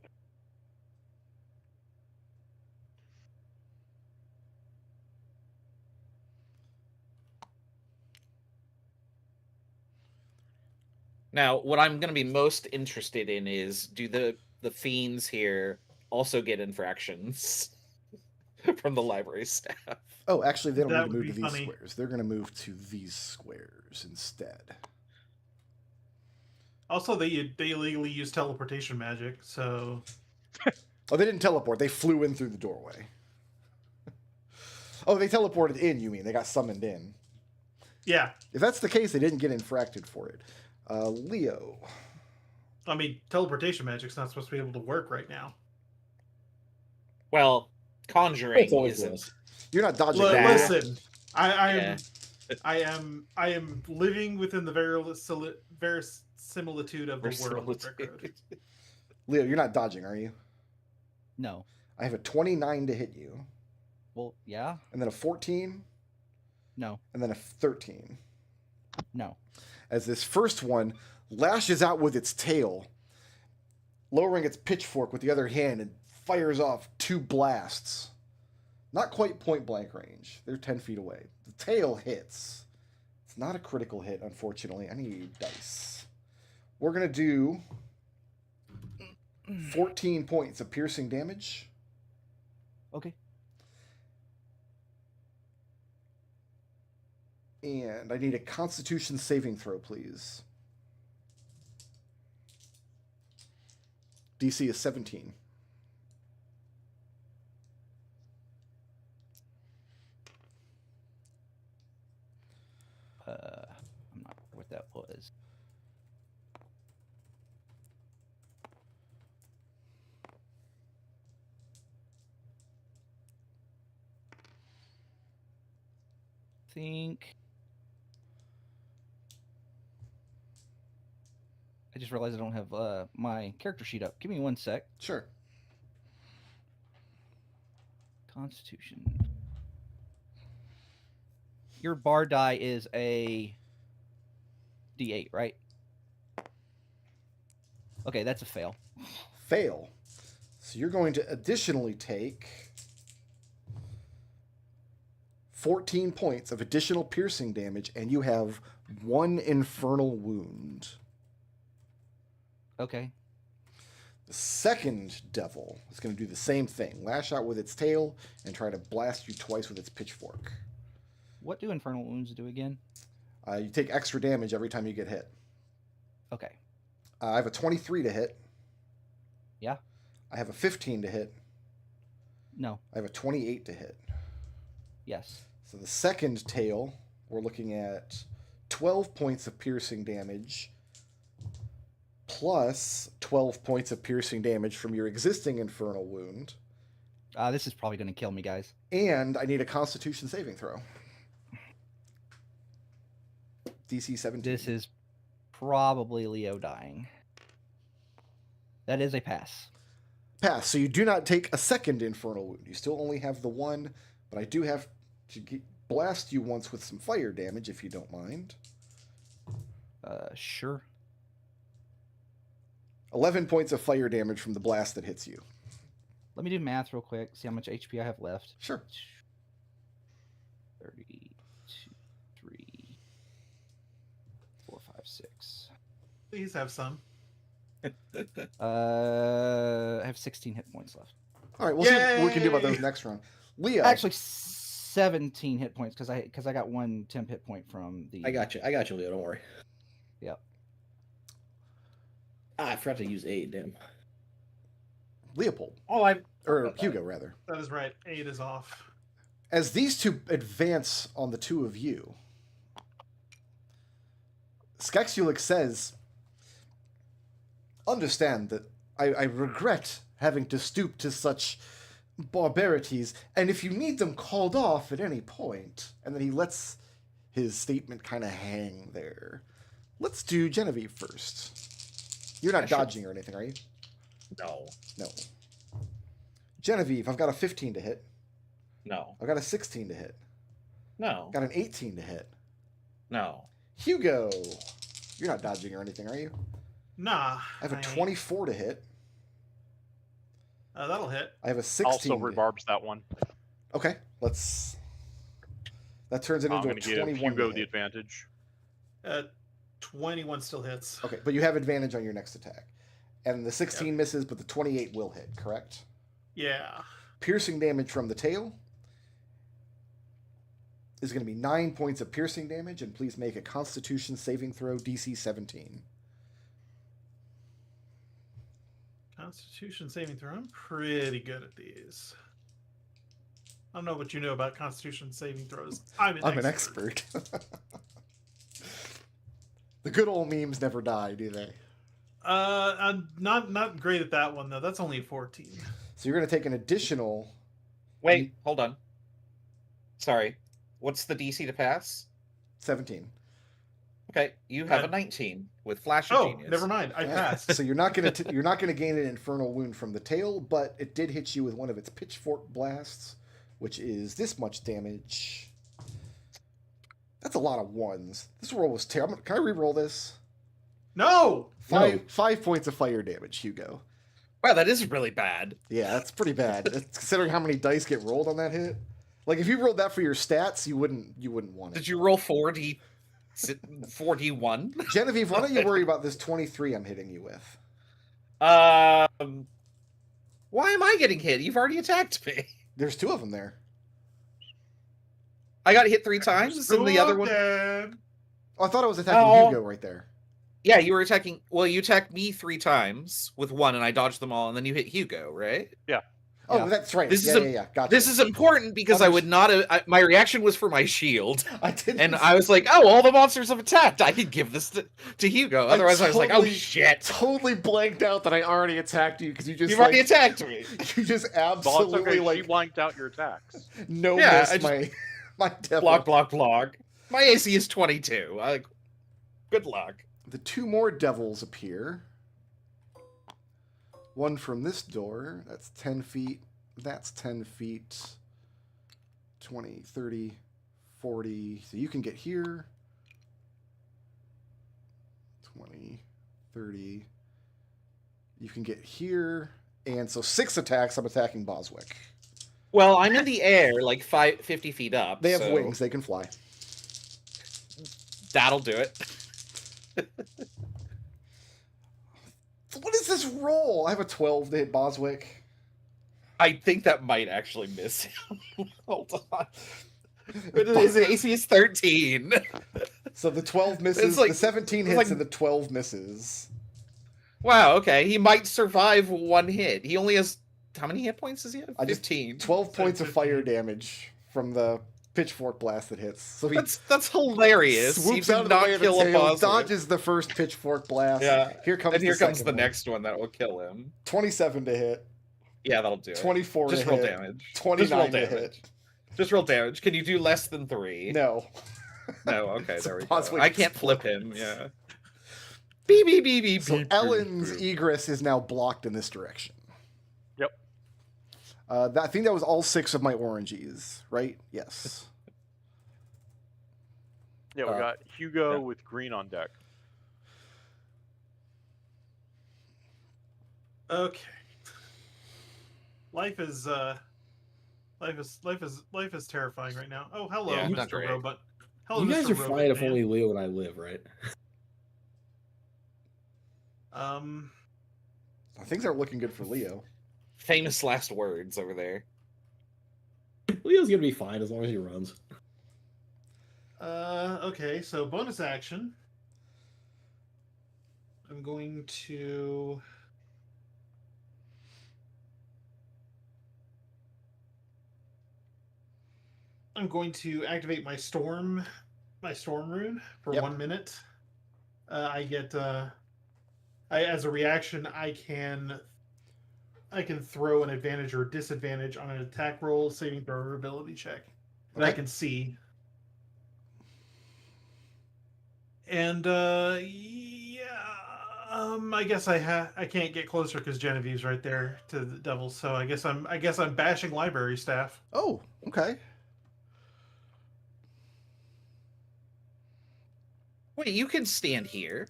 Now, what I'm going to be most interested in is, do the fiends here also get infractions from the library staff? Oh, actually, they don't That need to would move to be these funny. squares. They're going to move to these squares instead. Also, they illegally use teleportation magic, so Oh, they didn't teleport. They flew in through the doorway. Oh, they teleported in, you mean? They got summoned in. yeah. If that's the case, they didn't get infracted for it. Leo. I mean, teleportation magic's not supposed to be able to work right now. Well, conjuring It's always isn't. was. You're not dodging. L- that. listen, Yeah. I am living within the verisimilitude of the world. of Brickroad. Leo, you're not dodging, are you? No. I have a 29 to hit you, Well, yeah. and then a 14, No. and then a 13. No. As this first one lashes out with its tail, lowering its pitchfork with the other hand, and fires off 2 blasts. Not quite point blank range. They're 10 feet away. The tail hits. It's not a critical hit, unfortunately. I need dice. We're going to do 14 points of piercing damage. Okay. And I need a Constitution saving throw, please. DC is 17. I'm not sure what that was. Think I just realized I don't have my character sheet up. Give me 1 sec. Sure. Constitution. Your bar die is a D8, right? Okay, that's a fail. Fail. So you're going to additionally take 14 points of additional piercing damage, and you have 1 infernal wound. Okay. The second devil is going to do the same thing. Lash out with its tail and try to blast you twice with its pitchfork. What do infernal wounds do again? You take extra damage every time you get hit. Okay. I have a 23 to hit. Yeah. I have a 15 to hit. No. I have a 28 to hit. Yes. So the second tail, we're looking at 12 points of piercing damage plus 12 points of piercing damage from your existing infernal wound. This is probably going to kill me, guys. And I need a Constitution saving throw. DC 17. This is probably Leo dying. That is a pass. Pass. So you do not take a second infernal wound. You still only have the one, but I do have to blast you once with some fire damage, if you don't mind. Sure. 11 points of fire damage from the blast that hits you. Let me do math real quick. See how much HP I have left. Sure. 32, 3, 4, 5, 6. Please have some. I have 16 hit points left. All right, we'll see what we can do about Yay! those next round. Leo. Actually, 17 hit points because I got 1 temp hit point from the. I got you, Leo. Don't worry. Yep. I forgot to use aid. Damn. Leopold. Oh, Or Hugo, rather. That is right. 8 is off. As these two advance on the two of you, Skexulik says, "Understand that I regret having to stoop to such barbarities, and if you need them called off at any point," and then he lets his statement kind of hang there. Let's do Genevieve first. You're not Yeah, sure. dodging or anything, are you? No. No. Genevieve, I've got a 15 to hit. No. I've got a 16 to hit. No. I've got an 18 to hit. No. Hugo, you're not dodging or anything, are you? Nah. I have a ain't. 24 to hit. That'll hit. I have a 16. Also to hit. rebarbs that one. Okay, let's. That turns it I'm into a going to give 21. Hugo to the hit. advantage. 21 still hits. Okay, but you have advantage on your next attack. And the 16 misses, but the 28 will hit, correct? Yeah. Piercing damage from the tail is going to be 9 points of piercing damage, and please make a Constitution saving throw, DC 17. Constitution saving throw. I'm pretty good at these. I don't know what you know about Constitution saving throws. I'm an expert. The good old memes never die, do they? I'm not great at that one though. That's only a 14. So you're going to take an additional. Wait, hold on. Sorry. What's the DC to pass? 17. Okay, you have a Uh, 19 with Flash of Oh, Genius. never mind. I passed. So you're not going to gain an infernal wound from the tail, but it did hit you with one of its pitchfork blasts, which is this much damage. That's a lot of ones. This roll was terrible. Can I re-roll this? No. 5 points of fire damage, Hugo. Wow, that is really bad. Yeah, that's pretty bad. Considering how many dice get rolled on that hit. Like if you rolled that for your stats, you wouldn't want it. Did you roll 4D1? Genevieve, why don't you worry about this 23 I'm hitting you with? Why am I getting hit? You've already attacked me. There's 2 of them there. I got hit 3 times, and the other one. Dead. Oh, I thought I was attacking Oh. Hugo right there. Yeah, you were attacking. Well, you attacked me 3 times with 1, and I dodged them all, and then you hit Hugo, right? Oh, Yeah. that's right. This yeah, is yeah, a- yeah. Gotcha. This is important because I would not have. My reaction was for my shield, I didn't. and I was like, "Oh, all the monsters have attacked. I could give this to Hugo." Otherwise, I was like, "Oh totally- shit, totally blanked out that I already attacked you because you just you've already like, attacked me." you just Well, it's absolutely okay. She like blanked out your attacks. no Yeah, miss I just- my my devil. Block. My AC is 22. Good luck. the 2 more devils appear. One from this door. That's 10 feet. That's 10 feet. 20, 30, 40. So you can get here. 20, 30. You can get here. And so 6 attacks. I'm attacking Boswick. Well, I'm in the air, like 50 feet up. They have so wings. They can fly. That'll do it. What is this roll? I have a 12 to hit Boswick. I think that might actually miss him. Hold on. His AC is 13. So the 12 misses, It's like- the 17 it's hits, like- and the 12 misses. Wow, okay. He might survive 1 hit. He only has... How many hit points does he have? I just- 15. 12 points of 15. fire damage from the pitchfork blast that hits. So he That's hilarious. He swoops did out of the not way of the kill a tail, boss. dodges the first pitchfork blast. Yeah. Here comes And here the comes the second one. next one that will kill him. 27 to hit. Yeah, that'll do it. 24 Just to roll hit. damage. Just 29 roll to damage. hit. Just roll damage. Can you do less than 3? No. No, okay, So there we go. Boswick I can't flip explodes. him, yeah. Beep, beep, beep, beep, So beep, Ellen's beep, beep. egress is now blocked in this direction. Yep. I think that was all 6 of my oranges, right? Yes. Yeah, we Uh, got Hugo yeah. with green on deck. Okay. Life is terrifying right now. Oh, hello, Yeah, not Mr. great. Robot. Hello, You guys Mr. are Robot fine if Man. only Leo and I live, right? Things aren't looking good for Leo. Famous last words over there. Leo's gonna be fine as long as he runs. Okay, so bonus action. I'm going to activate my storm rune for Yep. 1 minute. I get as a reaction I can throw an advantage or disadvantage on an attack roll, saving throw, or ability check that I Okay. can see. And I guess I can't get closer because Genevieve's right there to the devil. So I guess I'm bashing library staff. Oh, okay. Wait, you can stand here.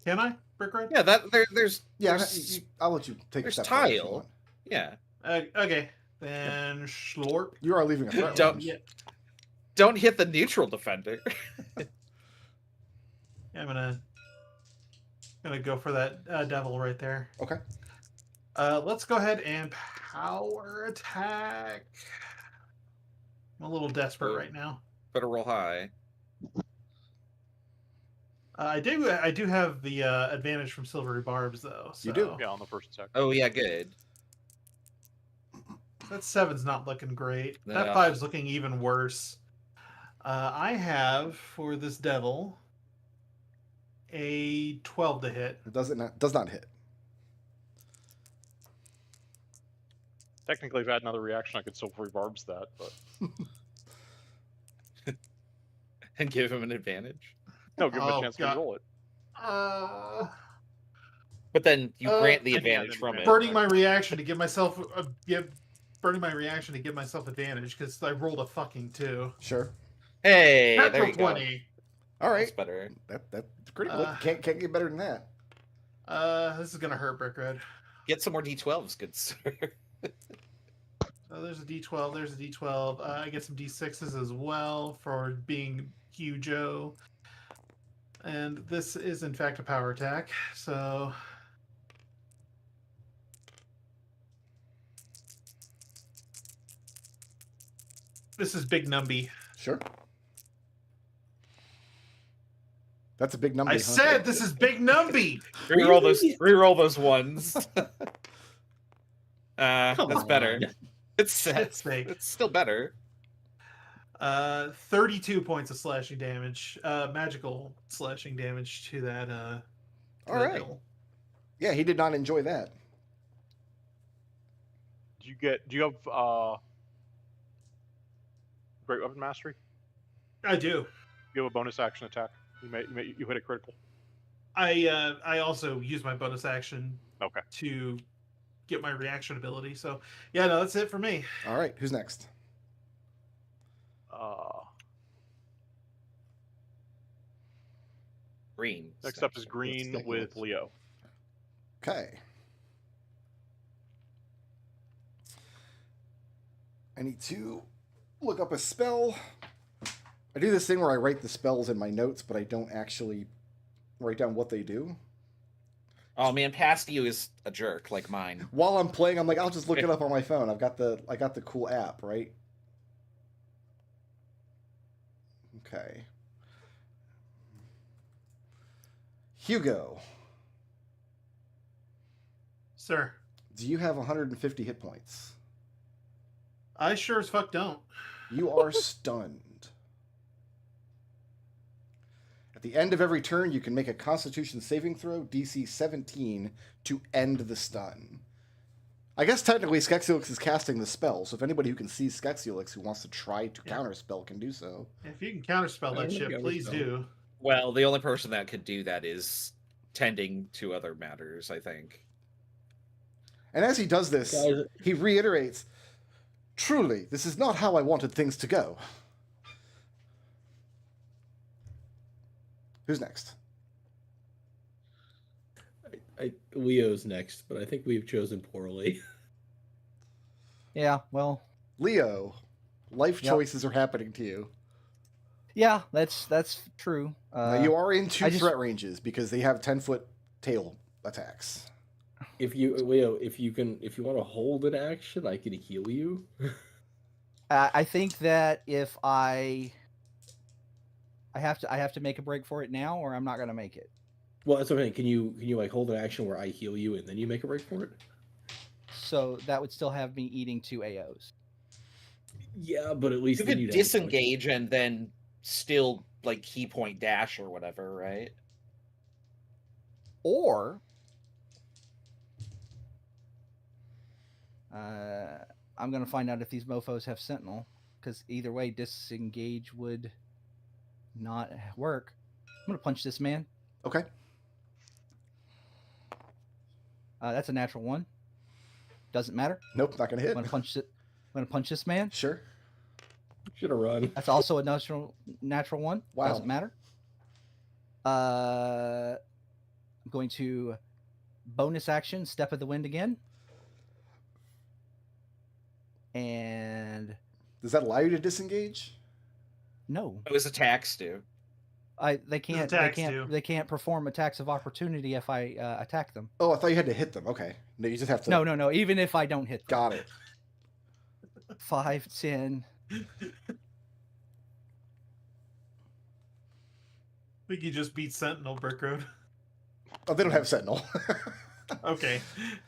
Can I, Brick Red? Yeah, there's Yeah, there's- I'll let you take a there's step forward if you tile. want. yeah. Okay, then Schlorp. You are leaving a threat Don't- range. Yeah, Don't hit the neutral defender. I'm gonna go for that devil right there. Okay. Let's go ahead and power attack. I'm a little desperate Oh. right now. Better roll high. I do have the advantage from silvery barbs though. So You do? Yeah, on the first attack. Oh yeah, good. That 7's not looking great. That Yeah. 5's looking even worse. I have for this devil a 12 to hit. It does not hit. Technically, if I had another reaction, I could still free barbs that, but And give him an advantage. no, give him Oh, a chance God. to roll it. But then you grant the I advantage can't from it. Burning my reaction to give myself advantage because I rolled a fucking 2. Sure. Hey, there Natural you go. 20. All That's right. better. That's critical. Uh, Can't get better than that. This is gonna hurt, Brick Red. Get some more D12s, good sir. So there's a D12. There's a D12. I get some D6s as well for being Hugo. And this is in fact a power attack. So this is Big Numby. Sure. That's a big number. I said this is Big Numby. Reroll those ones. Come That's on. better. It's Shit's sake. it's still better. 32 points of slashing damage, magical slashing damage to that. To All that right. devil. Yeah, he did not enjoy that. Do you have Great Weapon Mastery? I do. You have a bonus action attack. You hit a critical. I also use my bonus action Okay. to get my reaction ability. So yeah, no, that's it for me. All right, who's next? Green. Next up is Green Let's with Leo. Okay. I need to look up a spell. I do this thing where I write the spells in my notes, but I don't actually write down what they do. Oh man, past you is a jerk like mine. While I'm playing, I'm like, I'll just look it up on my phone. I got the cool app, right? Okay. Hugo, Sir, do you have 150 hit points? I sure as fuck don't. You are stunned. At the end of every turn, you can make a Constitution saving throw, DC 17, to end the stun. I guess technically Skexulix is casting the spell, so if anybody who can see Skexulix who wants to try to counterspell can do so. If you can counterspell that I'm shit, gonna please counterspell. do. Well, the only person that could do that is tending to other matters, I think. And as he does this, Guys, he reiterates, "Truly, this is not how I wanted things to go." Who's next? Leo's next, but I think we've chosen poorly. Yeah, well, Leo, life Yep. choices are happening to you. yeah, that's true. Now, you are in two I just- threat ranges because they have 10-foot tail attacks. If you, Leo, if you want to hold an action, I can heal you. I think that if I have to make a break for it now, or I'm not gonna make it. Well, that's what I'm saying. Can you like hold an action where I heal you and then you make a break for it? So that would still have me eating 2 AOs. Yeah, but at least You then could you'd have to, like- disengage and then still like key point dash or whatever, right? Or I'm gonna find out if these mofo's have Sentinel, because either way, disengage would not work. I'm gonna punch this man. Okay. That's a natural 1. Doesn't matter. Nope, not gonna hit. I'm gonna punch it. I'm gonna punch this man. Sure. Should have run. That's also a natural 1. Wow. Doesn't matter. I'm going to bonus action, Step of the Wind again. And Does that allow you to disengage? no, It was attacks, do. they can't. attacks They can't. do. They can't perform attacks of opportunity if I attack them. Oh, I thought you had to hit them. Okay. No, you just have to. No. Even if I don't hit them. Got it. 5, 10. I think you just beat Sentinel, Brick Road. Oh, they don't have Sentinel. Okay.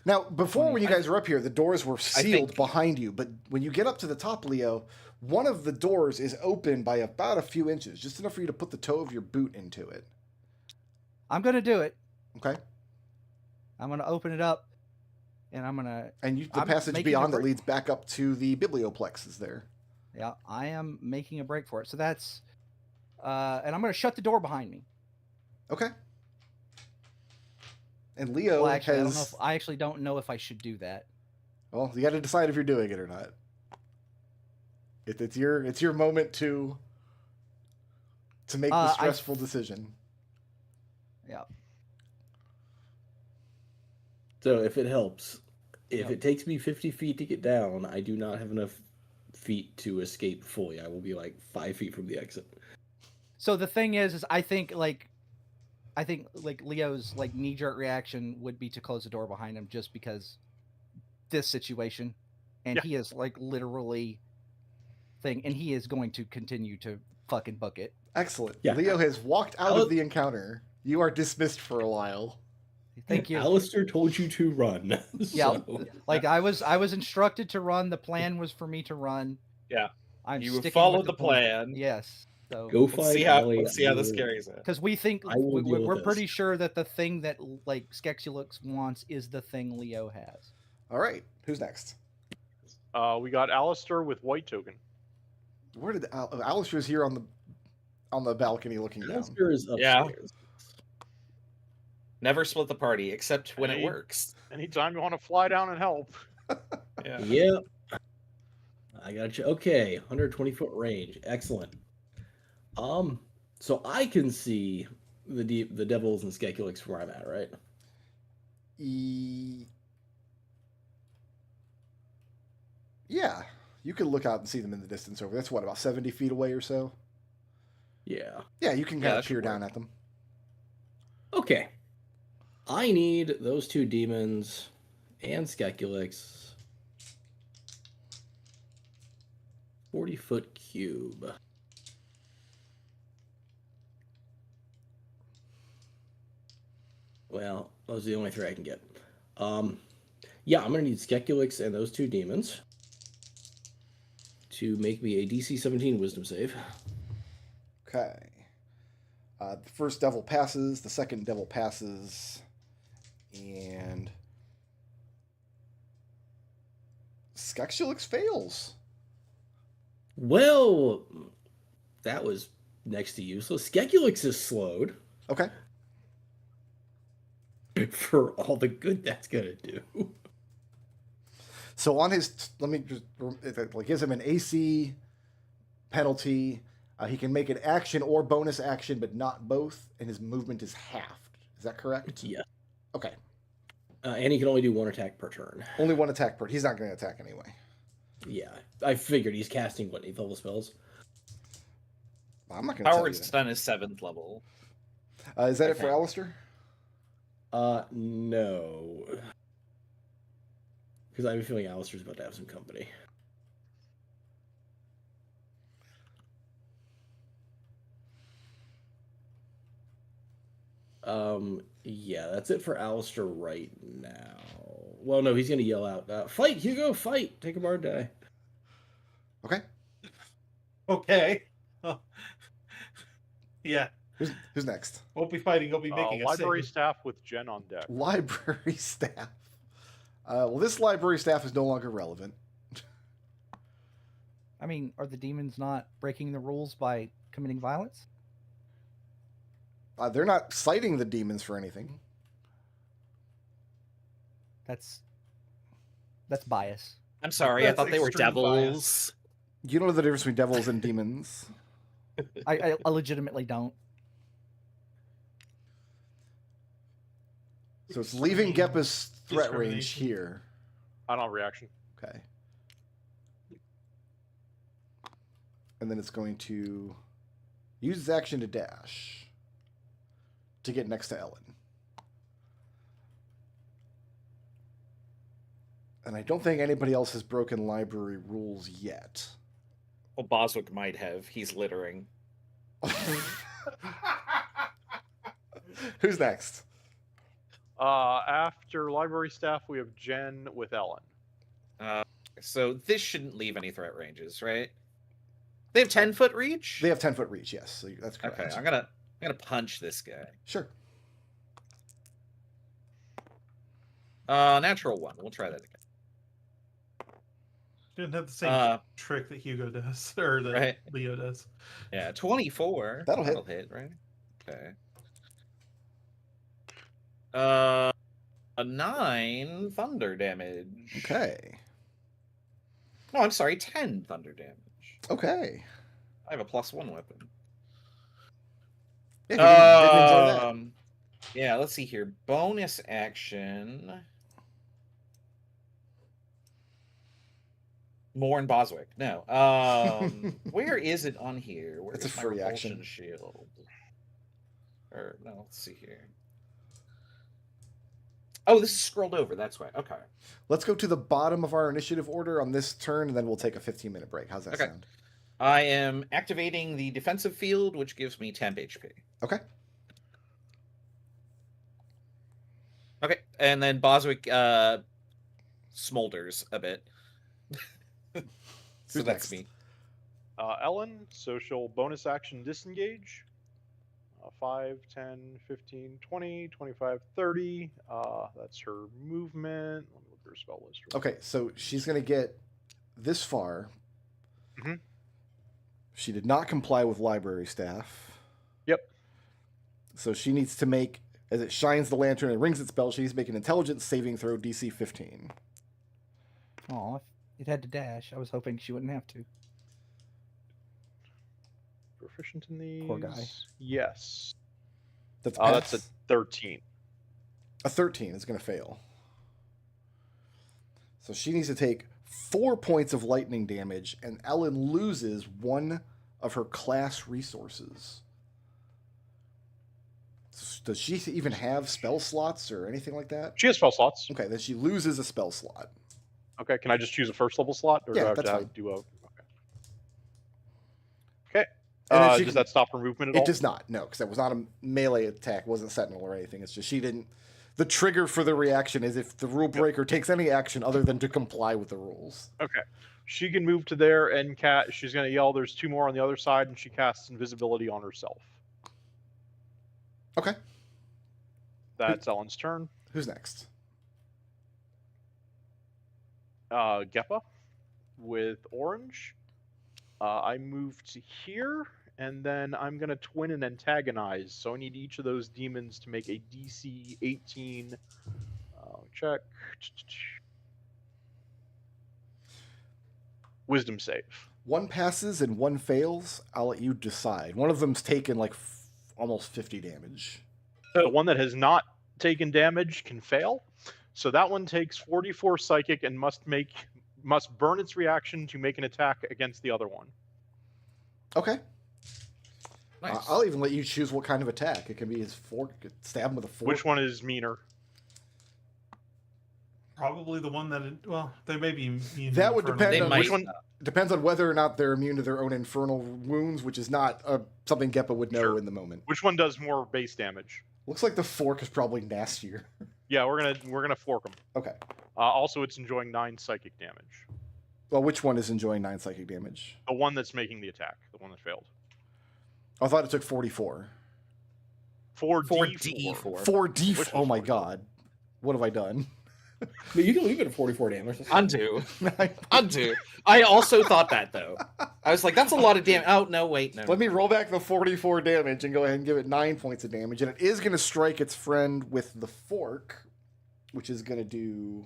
Now, before when you guys were up here, the doors were sealed think- behind you, but when you get up to the top, Leo, one of the doors is open by about a few inches, just enough for you to put the toe of your boot into it. I'm gonna do it. Okay? I'm gonna open it up, and I'm gonna. And the I'm passage making a beyond that break. leads back up to the biblioplex is there. Yeah, I am making a break for it. So that's, and I'm gonna shut the door behind me. Okay. And Leo Well, actually, has... I actually don't know if I should do that. Well, you got to decide if you're doing it or not. It's your moment to make the stressful decision. Yeah. So if it helps, if Yep. it takes me 50 feet to get down, I do not have enough feet to escape fully. I will be like 5 feet from the exit. So the thing is I think Leo's like knee-jerk reaction would be to close the door behind him just because this situation, and Yeah. he is like literally and he is going to continue to fucking book it. Excellent. Yeah. Leo has walked out I'll- of the encounter. You are dismissed for a while. Thank you. Alistair told you to run. Yeah. So- Like I was instructed to run. The plan was for me to run. Yeah. I'm You sticking followed with the plan. plan. Yes. So Go Let's find see how Allie. let's see how this I will- carries it. because we think I will deal with we're this. pretty sure that the thing that like Skexulix wants is the thing Leo has. All right. Who's next? We got Alistair with white token. Where did Alistair's here on the... on the balcony looking down. Alistair is Yeah. upstairs. Never split the party except when it Any- works. Anytime you want to fly down and help. Yeah. Yep. I got you. Okay, 120-foot range. Excellent. So I can see the devils and Skekulix where I'm at, right? Yeah, you can look out and see them in the distance over. That's what, about 70 feet away or so. Yeah. Yeah, you can Yeah, kind that of peer should down work. at them. Okay. I need those two demons and Skekulix. 40-foot cube. Well, those are the only three I can get. Yeah, I'm gonna need Skekulix and those two demons to make me a DC 17 Wisdom save. Okay. The first devil passes, the second devil passes, and Skekulix fails. Well, that was next to useless. Skekulix is slowed Okay. for all the good that's gonna do. So on his, let me just, it like gives him an AC penalty. He can make an action or bonus action, but not both, and his movement is halved. Is that correct? Yeah. Okay. And he can only do one attack per turn. Only one attack per. He's not going to attack anyway. Yeah, I figured he's casting what 8th level spells. I'm not going to tell you Howard that. Stun is 7th level. Is that it for Okay. Alistair? No, because I have a feeling Alistair's about to have some company. Yeah, that's it for Alistair right now. Well, no, he's gonna yell out, "Fight, Hugo! Fight! Take a bard die." Okay. Okay. Oh. Yeah. Who's next? Won't be fighting. He'll be making a Library save. staff with Jen on deck. Library staff. Well, this library staff is no longer relevant. I mean, are the demons not breaking the rules by committing violence? They're not citing the demons for anything. That's bias. I'm sorry, I That's thought they were extreme devils. You don't know the difference between devils and demons. I legitimately don't. So it's leaving Extreme Geppa's threat range discrimination. here. I don't have reaction. Okay. And then it's going to use its action to dash to get next to Ellen. And I don't think anybody else has broken library rules yet. Well, Boswick might have. He's littering. Who's next? After library staff, we have Jen with Ellen. So this shouldn't leave any threat ranges, right? They have 10-foot reach? They have 10-foot reach, yes. So that's correct. Okay, I'm gonna punch this guy. Sure. Natural 1. We'll try that again. Didn't have the same trick that Hugo does, or that Right. Leo does. Yeah, 24. That'll hit. Right? Okay. A 9 thunder damage. Okay. No, I'm sorry, 10 thunder damage. Okay. I have a +1 weapon. Yeah, didn't enjoy that. Yeah, let's see here. Bonus action. More in Boswick. No. Where is it on here? Where's It's a my free repulsion action. shield? Or no, let's see here. Oh, this is scrolled over. That's why. Okay. Let's go to the bottom of our initiative order on this turn, and then we'll take a 15-minute break. How's that Okay. sound? I am activating the defensive field, which gives me 10 HP. Okay. Okay, and then Boswick smolders a bit. So Who's that's next? me. Ellen, social bonus action disengage. 5, 10, 15, 20, 25, 30. That's her movement. Let me look at her spell list. Okay, so she's going to get this far. Mhm. She did not comply with library staff. Yep. So she needs to make, as it shines the lantern and rings its bell, she needs to make an intelligence saving throw DC 15. Oh, it had to dash. I was hoping she wouldn't have to. Proficient in these. Poor guy. Yes. That's That's a 13. A 13 is going to fail. So she needs to take 4 points of lightning damage, and Ellen loses one of her class resources. Does she even have spell slots or anything like that? She has spell slots. Okay, then she loses a spell slot. Okay, can I just choose a first level slot, or Yeah, do I have that's to fine. do a? Okay. And then she Does can- that stop her movement at all? It does not, no, because that was not a melee attack, wasn't sentinel or anything. It's just she didn't. The trigger for the reaction is if the rule breaker takes any action other than to comply with the rules. Okay. She can move to there and she's going to yell, there's 2 more on the other side, and she casts invisibility on herself. Okay, That's Ellen's turn. who's next? Geppa with orange. I move to here, and then I'm going to twin and antagonize. So I need each of those demons to make a DC 18 check. Wisdom save. One passes and one fails. I'll let you decide. One of them's taken like almost 50 damage. The one that has not taken damage can fail. So that one takes 44 psychic and must burn its reaction to make an attack against the other one. Okay. Nice. I'll even let you choose what kind of attack. It can be his fork, stab him with a fork. Which one is meaner? Probably the one that, they may be immune. That would to depend They on might- Which one? Depends on whether or not they're immune to their own infernal wounds, which is not something Geppa would know Sure. in the moment. Which one does more base damage? Looks like the fork is probably nastier. Yeah, we're gonna fork them. Okay. Also, it's enjoying 9 psychic damage. Well, which one is enjoying 9 psychic damage? The one that's making the attack, the one that failed. I thought it took 44. 4d4. 4D. Which Oh one's my 44? god. What have I done? But you can leave it at 44 damage. That's fine. Undo. I also thought that though. I was like, that's a lot of damage. Oh no, wait, no. Let me roll back the 44 damage and go ahead and give it 9 points of damage. And it is going to strike its friend with the fork, which is going to do...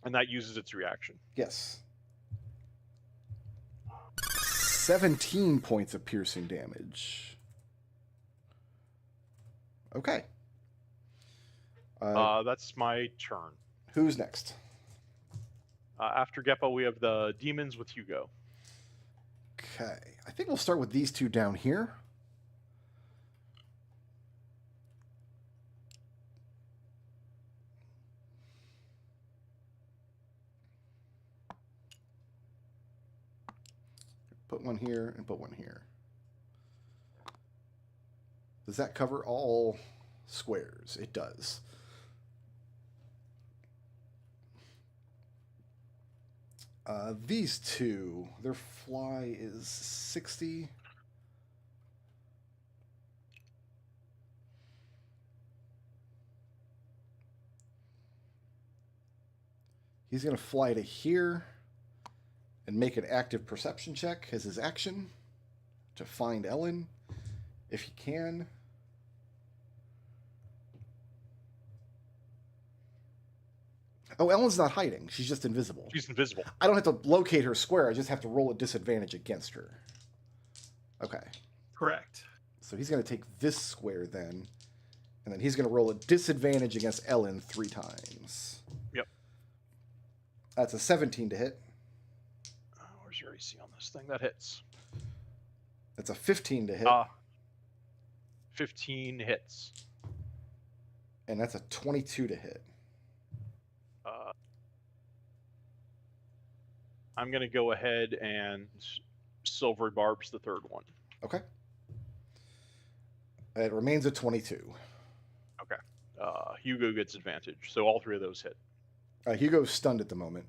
And that uses its reaction. Yes. 17 points of piercing damage. Okay. That's my turn. Who's next? After Geppa, we have the demons with Hugo. Okay. I think we'll start with these two down here. Put one here and put one here. Does that cover all squares? It does. These two, their fly is 60. He's going to fly to here and make an active perception check as his action to find Ellen, if he can. Oh, Ellen's not hiding. She's just invisible. She's invisible. I don't have to locate her square. I just have to roll a disadvantage against her. Okay. Correct. So he's going to take this square then, and then he's going to roll a disadvantage against Ellen 3 times. Yep. That's a 17 to hit. Where's your AC on this thing? That hits. That's a 15 to hit. 15 hits. And that's a 22 to hit. I'm going to go ahead and silver barbs the third one. Okay. It remains a 22. Okay. Hugo gets advantage, so all 3 of those hit. Hugo's stunned at the moment.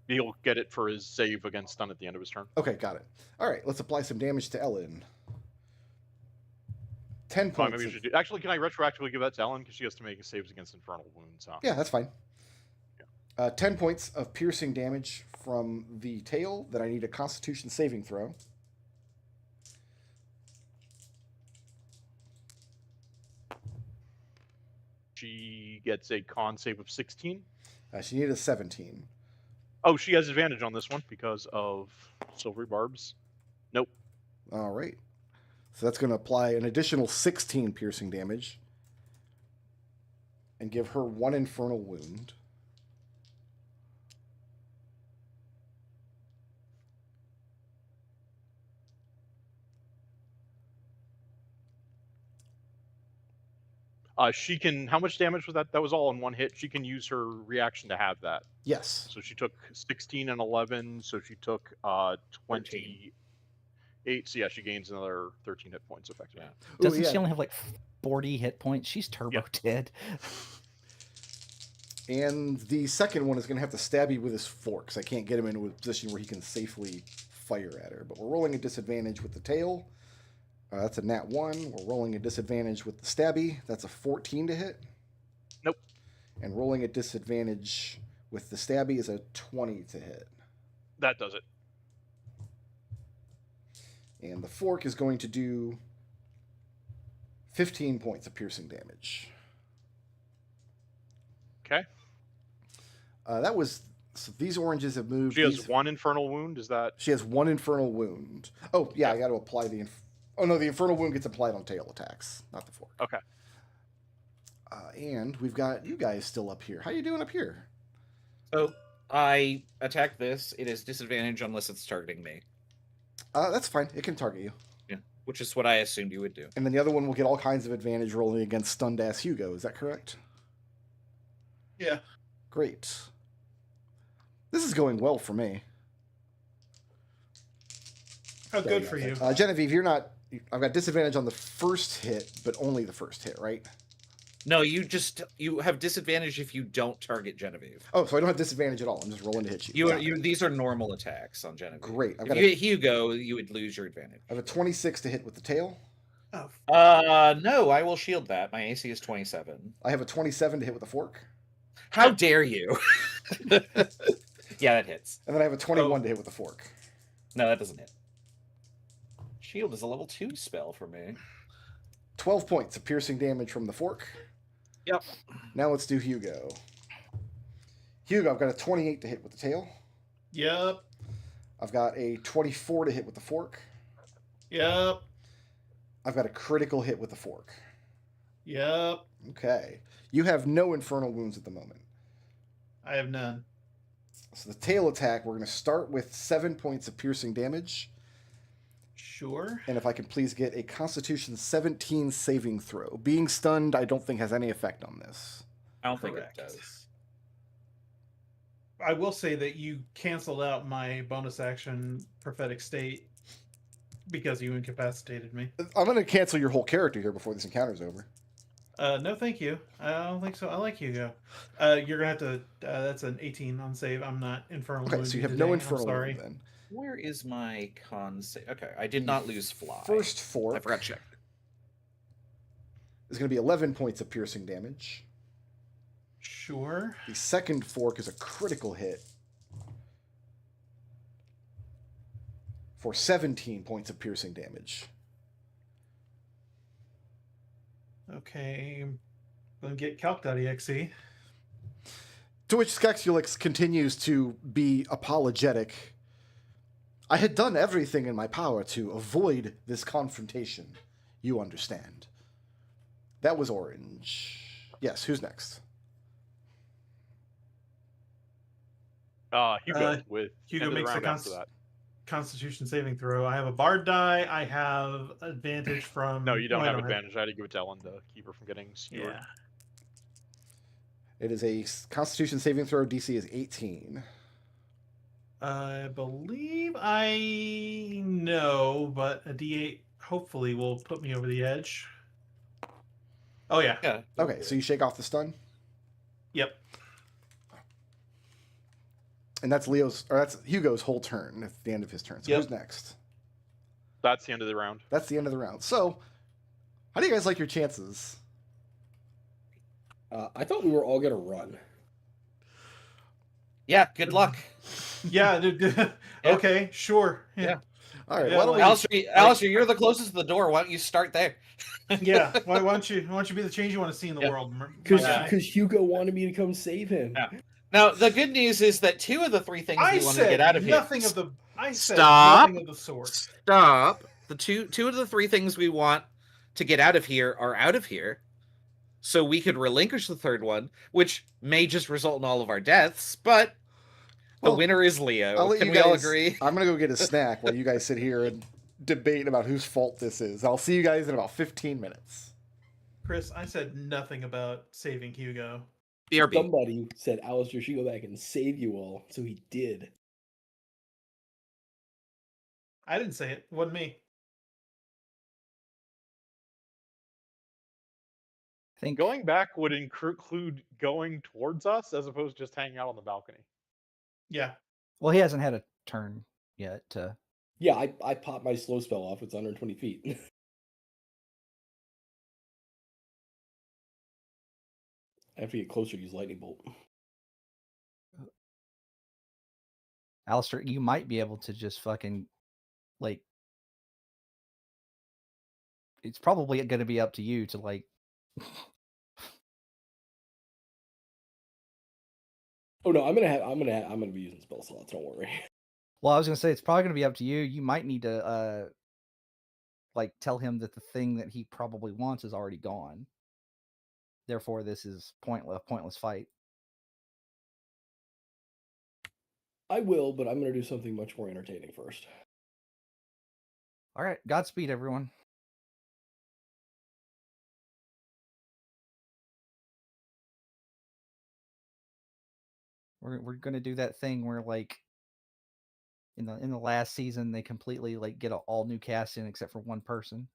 He'll get it for his save against stun at the end of his turn. Okay, got it. All right, let's apply some damage to Ellen. 10 Oh, points. maybe we of- should do... Actually, can I retroactively give that to Ellen? Because she has to make saves against infernal wounds, huh? Yeah, that's fine. 10 points of piercing damage from the tail that I need a Constitution saving throw. She gets a con save of 16. She needed a 17. Oh, she has advantage on this one because of silvery barbs. Nope. All right. So that's going to apply an additional 16 piercing damage and give her 1 infernal wound. She can. How much damage was that? That was all in one hit. She can use her reaction to have that. Yes. So she took 16 and 11. So she took 28. So yeah, she gains another 13 hit points effectively. Yeah. Doesn't she only have like 40 hit points? She's turbo dead. And the second one is going to have to stab you with his fork, because I can't get him into a position where he can safely fire at her. But we're rolling a disadvantage with the tail. That's a nat 1. We're rolling a disadvantage with the stabby. That's a 14 to hit. Nope. And rolling a disadvantage with the stabby is a 20 to hit. That does it. And the fork is going to do 15 points of piercing damage. Okay. That was... So these oranges have moved. She has 1 infernal wound. Is that? She has 1 infernal wound. Oh, yeah, I got to apply the... Oh, no, the infernal wound gets applied on tail attacks, not the fork. Okay. And we've got you guys still up here. How you doing up here? So I attack this. It is disadvantage unless it's targeting me. That's fine. It can target you. Yeah, which is what I assumed you would do. And then the other one will get all kinds of advantage rolling against stunned-ass Hugo. Is that correct? Yeah. Great. This is going well for me. Oh, good for you. Genevieve, you're not... I've got disadvantage on the first hit, but only the first hit, right? No, you have disadvantage if you don't target Genevieve. Oh, so I don't have disadvantage at all. I'm just rolling to hit you. These are normal attacks on Genevieve. Great. If you hit Hugo, you would lose your advantage. I have a 26 to hit with the tail. Oh. No, I will shield that. My AC is 27. I have a 27 to hit with the fork. How dare you? Yeah, that hits. And then I have a 21 to hit with the fork. No, that doesn't hit. Shield is a level 2 spell for me. 12 points of piercing damage from the fork. Yep. Now let's do Hugo. Hugo, I've got a 28 to hit with the tail. Yep. I've got a 24 to hit with the fork. Yep. I've got a critical hit with the fork. Yep. Okay. You have no infernal wounds at the moment. I have none. So the tail attack, we're going to start with 7 points of piercing damage. Sure. And if I can please get a Constitution 17 saving throw. Being stunned, I don't think has any effect on this. I don't think it Correct. does. I will say that you canceled out my bonus action prophetic state because you incapacitated me. I'm going to cancel your whole character here before this encounter's over. No, thank you. I don't think so. I like Hugo. You're gonna have to. That's an 18 on save. I'm not infernal. Okay, so you have today. no I'm infernal sorry. wound then. Where is my con save? Okay, I did not lose fly. First fork I forgot to check. is going to be 11 points of piercing damage. Sure. The second fork is a critical hit for 17 points of piercing damage. Okay. Then get calc.exe. To which Skexulix continues to be apologetic. I had done everything in my power to avoid this confrontation. You understand. That was orange. Yes, who's next? Hugo with Hugo end of the makes a round after that. Constitution saving throw. I have a bard die. I have advantage from. No, you don't I have advantage. I had to give it to Ellen to keep her from getting skewered. Yeah. It is a Constitution saving throw. DC is 18. I believe I know, but a D8 hopefully will put me over the edge. Oh yeah. Yeah. Okay, so you shake off the stun, Yep. and that's Hugo's whole turn at the end of his turn. So Yep. who's next? That's the end of the round. That's the end of the round. So, how do you guys like your chances? I thought we were all gonna run. Yeah, good luck. Yeah. Okay. Sure. Yeah. All right. Yeah, Why don't like- Alistair, you're the closest to the door. Why don't you start there? Yeah. Why don't you be the change you want to see in the Yeah. world? my Because guy? Hugo wanted me to come save him. Yeah. Now, the good news is that 2 of the 3 things I we want to said get out of here. nothing of the. I said Stop. nothing of the sort. Stop. The two of the 3 things we want to get out of here are out of here. So we could relinquish the third one, which may just result in all of our deaths, but the Well, winner is Leo. I'll let Can you we all guys. agree? I'm gonna go get a snack while you guys sit here and debate about whose fault this is. I'll see you guys in about 15 minutes. Chris, I said nothing about saving Hugo. BRB. Somebody said Alistair should go back and save you all, so he did. I didn't say it. It wasn't me. I think Going back would include going towards us as opposed to just hanging out on the balcony. Yeah. well, he hasn't had a turn yet. Yeah, I popped my slow spell off. It's 120 feet. I have to get closer to use lightning bolt. Alistair, you might be able to just fucking like. It's probably going to be up to you to like. Oh no, I'm gonna be using spell slots. Don't worry. Well, I was going to say it's probably going to be up to you. You might need to like tell him that the thing that he probably wants is already gone. Therefore, this is pointless fight. I will, but I'm gonna do something much more entertaining first. All right, Godspeed, everyone. We're gonna do that thing where like in the last season they completely like get all new cast in except for one person.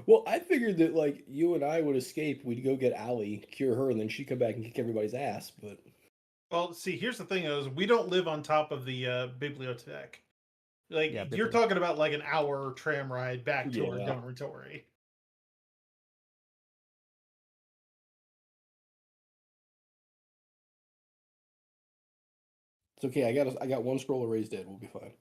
Well, I figured that like you and I would escape. We'd go get Allie, cure her, and then she'd come back and kick everybody's ass. But Well, see, here's the thing: is we don't live on top of the bibliothèque. Like Yeah, you're talking about like an hour tram ride back to our Yeah. dormitory. it's okay. I got one scroll of Raised Dead. We'll be fine.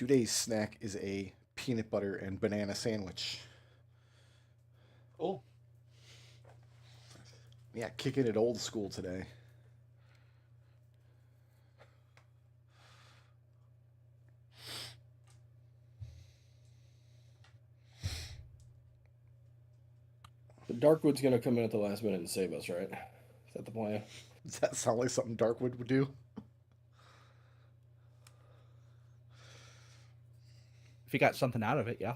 Today's snack is a peanut butter and banana sandwich. Cool. Yeah, kicking it old school today. The Darkwood's gonna come in at the last minute and save us, right? Is that the plan? Does that sound like something Darkwood would do? If you got something out of it, yeah.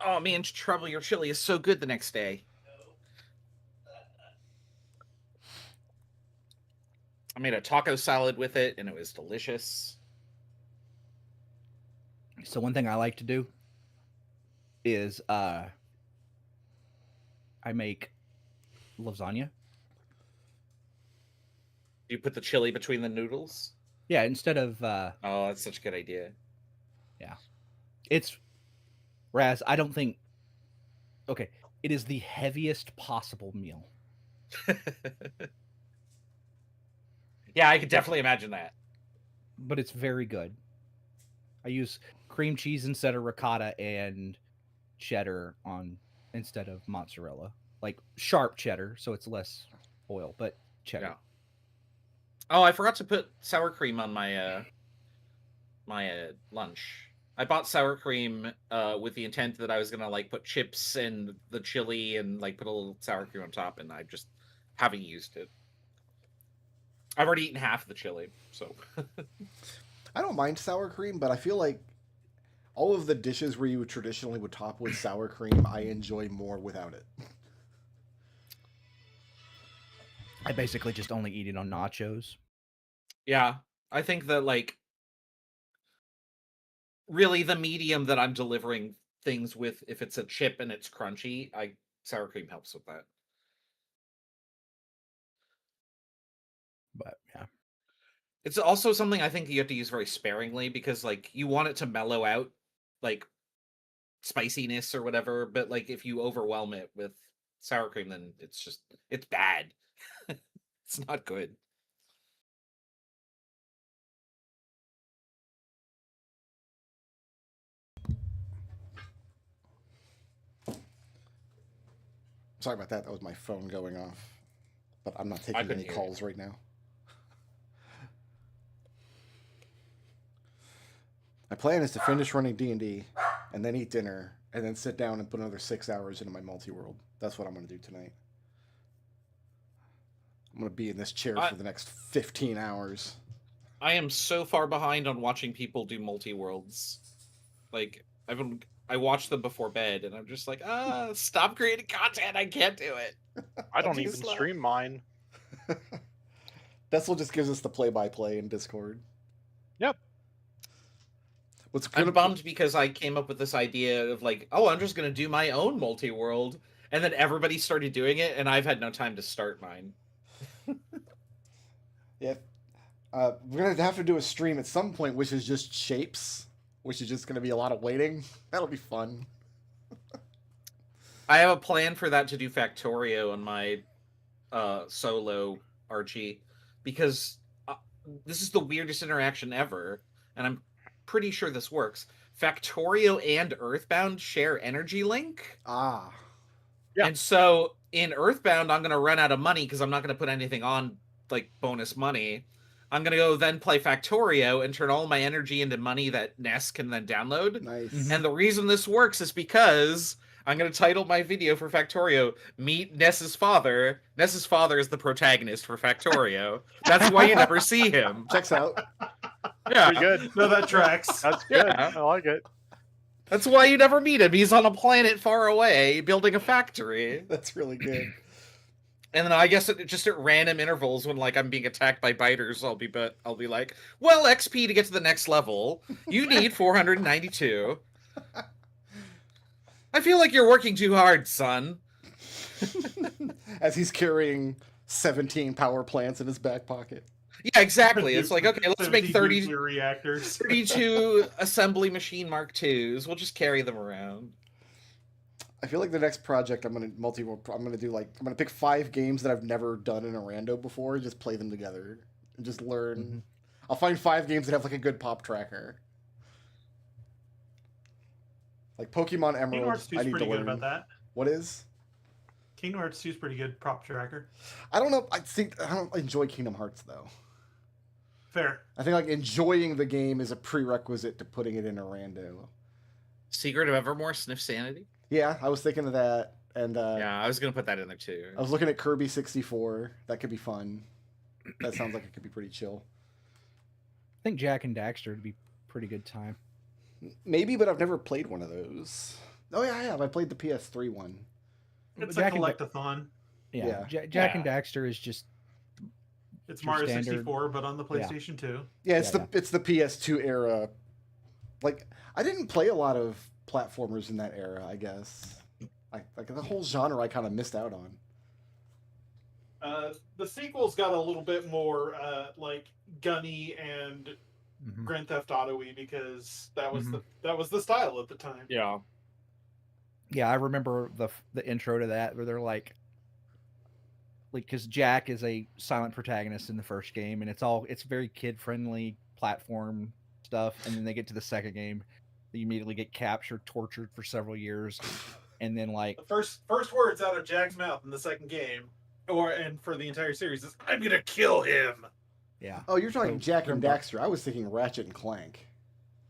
Oh man, Trouble, your chili is so good the next day. I made a taco salad with it, and it was delicious. So one thing I like to do is I make lasagna. You put the chili between the noodles? Yeah, instead of Oh, that's such a good idea. it's Raz, I don't think okay, it is the heaviest possible meal. Yeah, I could definitely imagine that. But it's very good. I use cream cheese instead of ricotta and cheddar on instead of mozzarella. Like sharp cheddar, so it's less oil, but cheddar. Yeah. Oh, I forgot to put sour cream on my my lunch. I bought sour cream with the intent that I was gonna like put chips and the chili and like put a little sour cream on top, and I just haven't used it. I've already eaten half of the chili, so. I don't mind sour cream, but I feel like all of the dishes where you traditionally would top with sour cream, I enjoy more without it. I basically just only eat it on nachos. Yeah, I think that like really the medium that I'm delivering things with, if it's a chip and it's crunchy, sour cream helps with that. But yeah. It's also something I think you have to use very sparingly because like you want it to mellow out like spiciness or whatever, but like if you overwhelm it with sour cream, then it's bad. It's not good. Sorry about that. That was my phone going off. But I'm not taking couldn't any hear calls right now. My plan is to finish running D&D and then eat dinner and then sit down and put another 6 hours into my multi-world. That's what I'm going to do tonight. I'm going to be in this chair for the next 15 hours. I am so far behind on watching people do multi-worlds. Like I watched them before bed and I'm just like, stop creating content. I can't do it. I don't too even slow. stream mine. That's what just gives us the play-by-play in Discord. Yep. I'm bummed because I came up with this idea of like, oh, I'm just going to do my own multi-world. And then everybody started doing it and I've had no time to start mine. Yeah. We're going to have to do a stream at some point, which is just shapes, which is just going to be a lot of waiting. That'll be fun. I have a plan for that to do Factorio on my solo Archie because this is the weirdest interaction ever, and I'm pretty sure this works. Factorio and Earthbound share energy link. Ah. Yeah. And so in Earthbound, I'm going to run out of money because I'm not going to put anything on like bonus money. I'm going to go then play Factorio and turn all my energy into money that Ness can then download. Nice. And the reason this works is because I'm going to title my video for Factorio, Meet Ness's Father. Ness's father is the protagonist for Factorio. That's why you never see him. Checks out. Yeah. Pretty good. No, that tracks. That's good. Yeah. I like it. That's why you never meet him. He's on a planet far away building a factory. That's really good. And then I guess just at random intervals when like I'm being attacked by biters, I'll be like, well, XP to get to the next level. You need 492. I feel like you're working too hard, son. As he's carrying 17 power plants in his back pocket. Yeah, exactly. It's like, okay, let's make 30 nuclear reactors. 32 assembly machine Mark IIs. We'll just carry them around. I feel like the next project I'm gonna pick 5 games that I've never done in a rando before and just play them together and just learn. Mm-hmm. I'll find 5 games that have like a good pop tracker. Like Pokemon Kingdom Emerald, Hearts 2 I is need to pretty good learn. about that. What is? Kingdom Hearts 2 is pretty good prop tracker. I don't know. I don't enjoy Kingdom Hearts though. Fair. I think like enjoying the game is a prerequisite to putting it in a rando. Secret of Evermore, Sniff Sanity. Yeah, I was thinking of that, and Yeah, I was gonna put that in there too. I was looking at Kirby 64. That could be fun. That sounds like it could be pretty chill. I think Jack and Daxter would be a pretty good time. Maybe, but I've never played one of those. Oh yeah, I have. I played the PS3 one. It's Jack a and collectathon. Yeah, Yeah. Jack and Daxter is just It's your Mario standard- 64, but on the PlayStation 2. Yeah, it's Yeah, it's the PS2 era. Like I didn't play a lot of platformers in that era. I guess like the whole genre I kind of missed out on. The sequels got a little bit more like gunny and Mhm. Grand Theft Auto-y because that was Mhm. that was the style at the time. Yeah. Yeah, I remember the intro to that where they're like because Jack is a silent protagonist in the first game, and it's very kid friendly platform stuff, and then they get to the second game, they immediately get captured, tortured for several years, and then like The first words out of Jack's mouth in the second game, and for the entire series, is "I'm gonna kill him." yeah, Oh, you're talking So, Jack and Grimlock. Daxter. I was thinking Ratchet and Clank.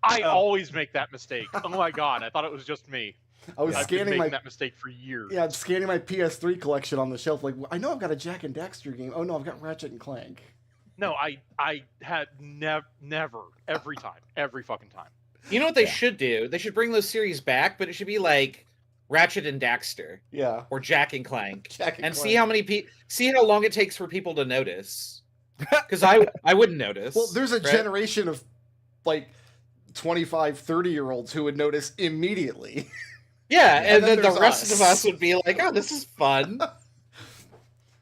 I Oh. always make that mistake. Oh my god, I thought it was just me. I was I've been scanning making my that mistake for years. I'm scanning my PS3 collection on the shelf. Like I know I've got a Jack and Daxter game. Oh no, I've got Ratchet and Clank. No, I had never, every fucking time. You know what they Yeah. should do? They should bring those series back, but it should be like Ratchet and Daxter Yeah, or Jack and Clank, Jack and Clank. see how many see how long it takes for people to notice. Because I wouldn't notice. Well, there's a right? generation of like 25, 30-year-olds who would notice immediately. Yeah, And and then then the there's rest us. of us would be like, "Oh, this is fun."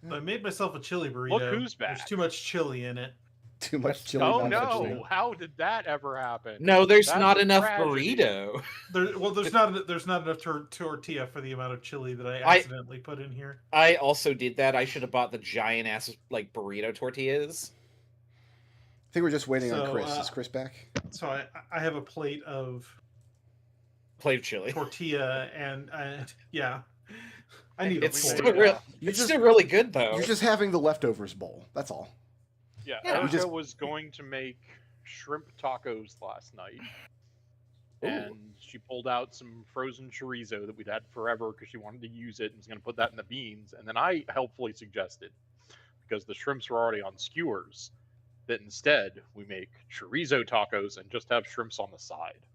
I made myself a chili burrito. Look who's There's back. too much chili in it. Too much That's- chili. Oh not much no! chili. How did that ever happen? No, there's That's not a enough tragedy. burrito. There's not enough tortilla for the amount of chili that I I- accidentally put in here. I also did that. I should have bought the giant ass like burrito tortillas. I think we're just waiting on So, Chris. Is Chris back? So I have a plate of Plate of chili. tortilla and yeah, I need a It's fork. still real. You're It's just still really good though. you're just having the leftovers bowl. That's all. Yeah, Yeah. Erica just- was going to make shrimp tacos last night, Ooh. and she pulled out some frozen chorizo that we'd had forever because she wanted to use it and was going to put that in the beans. And then I helpfully suggested, because the shrimps were already on skewers, that instead we make chorizo tacos and just have shrimps on the side.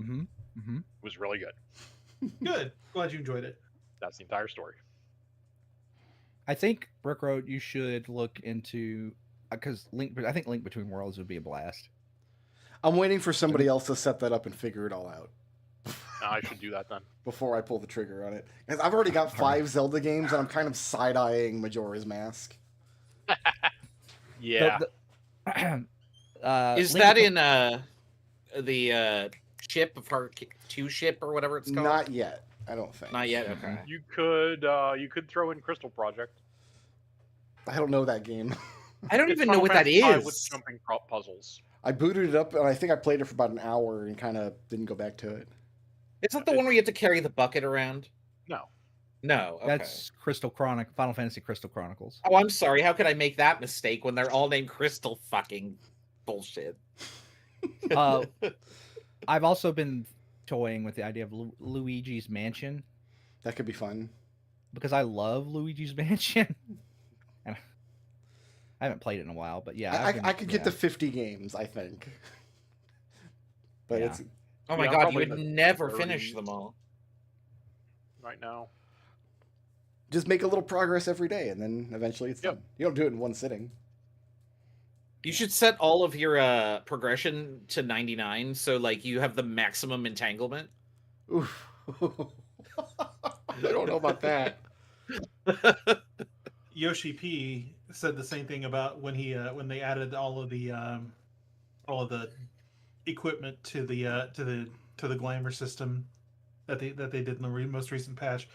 Mm-hmm. Mm-hmm. It was really good. Good. Glad you enjoyed it. That's the entire story. I think Brick Road, you should look into because I think Link Between Worlds would be a blast. I'm waiting for somebody else to set that up and figure it all out I should do that then. before I pull the trigger on it. Because I've already got 5 Zelda games, and I'm kind of side-eyeing Majora's Mask. Yeah. Is Link that Between- in the ship of Heart 2 ship or whatever it's called? Not yet. I don't think. Not yet. Okay. You could throw in Crystal Project. I don't know that game. I don't It's even know Final what that Fantasy V with is. jumping puzzles. I booted it up, and I think I played it for about an hour and kind of didn't go back to it. It's not the one where you have to carry the bucket around. No. No. Okay. That's Final Fantasy Crystal Chronicles. Oh, I'm sorry. How could I make that mistake when they're all named Crystal fucking bullshit? Uh, I've also been toying with the idea of Luigi's Mansion That could be fun. because I love Luigi's Mansion. And I haven't played it in a while, but yeah, I've been- I could get yeah. the 50 games, I think. But Yeah. it's Oh my Yeah, god, you probably would in the never 30s. finish them all. Right now. just make a little progress every day, and then eventually it's Yep. done. You don't do it in one sitting. You should set all of your progression to 99, so like you have the maximum entanglement. Oof. I don't know about that. Yoshi P said the same thing about when they added all of the equipment to the glamour system that they did in the most recent patch.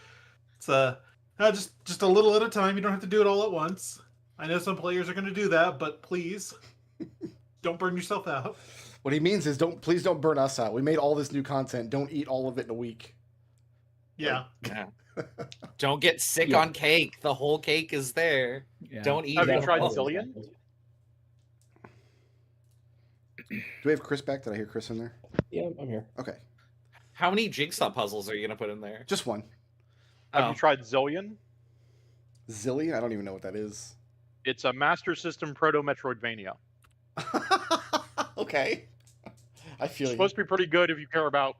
It's just a little at a time. You don't have to do it all at once. I know some players are going to do that, but please Don't burn yourself out. What he means is please don't burn us out. We made all this new content. Don't eat all of it in a week. Yeah. Yeah. Don't get sick Yeah. on cake. The whole cake is there. Yeah. Don't eat Have you it tried all. Zillion? Do we have Chris back? Did I hear Chris in there? Yeah, I'm here. Okay, How many jigsaw puzzles are you gonna put in there? just one. Have Oh. you tried Zillion? Zillion? I don't even know what that is. It's a Master System Proto Metroidvania. Okay. I It's feel you. supposed to be pretty good if you care about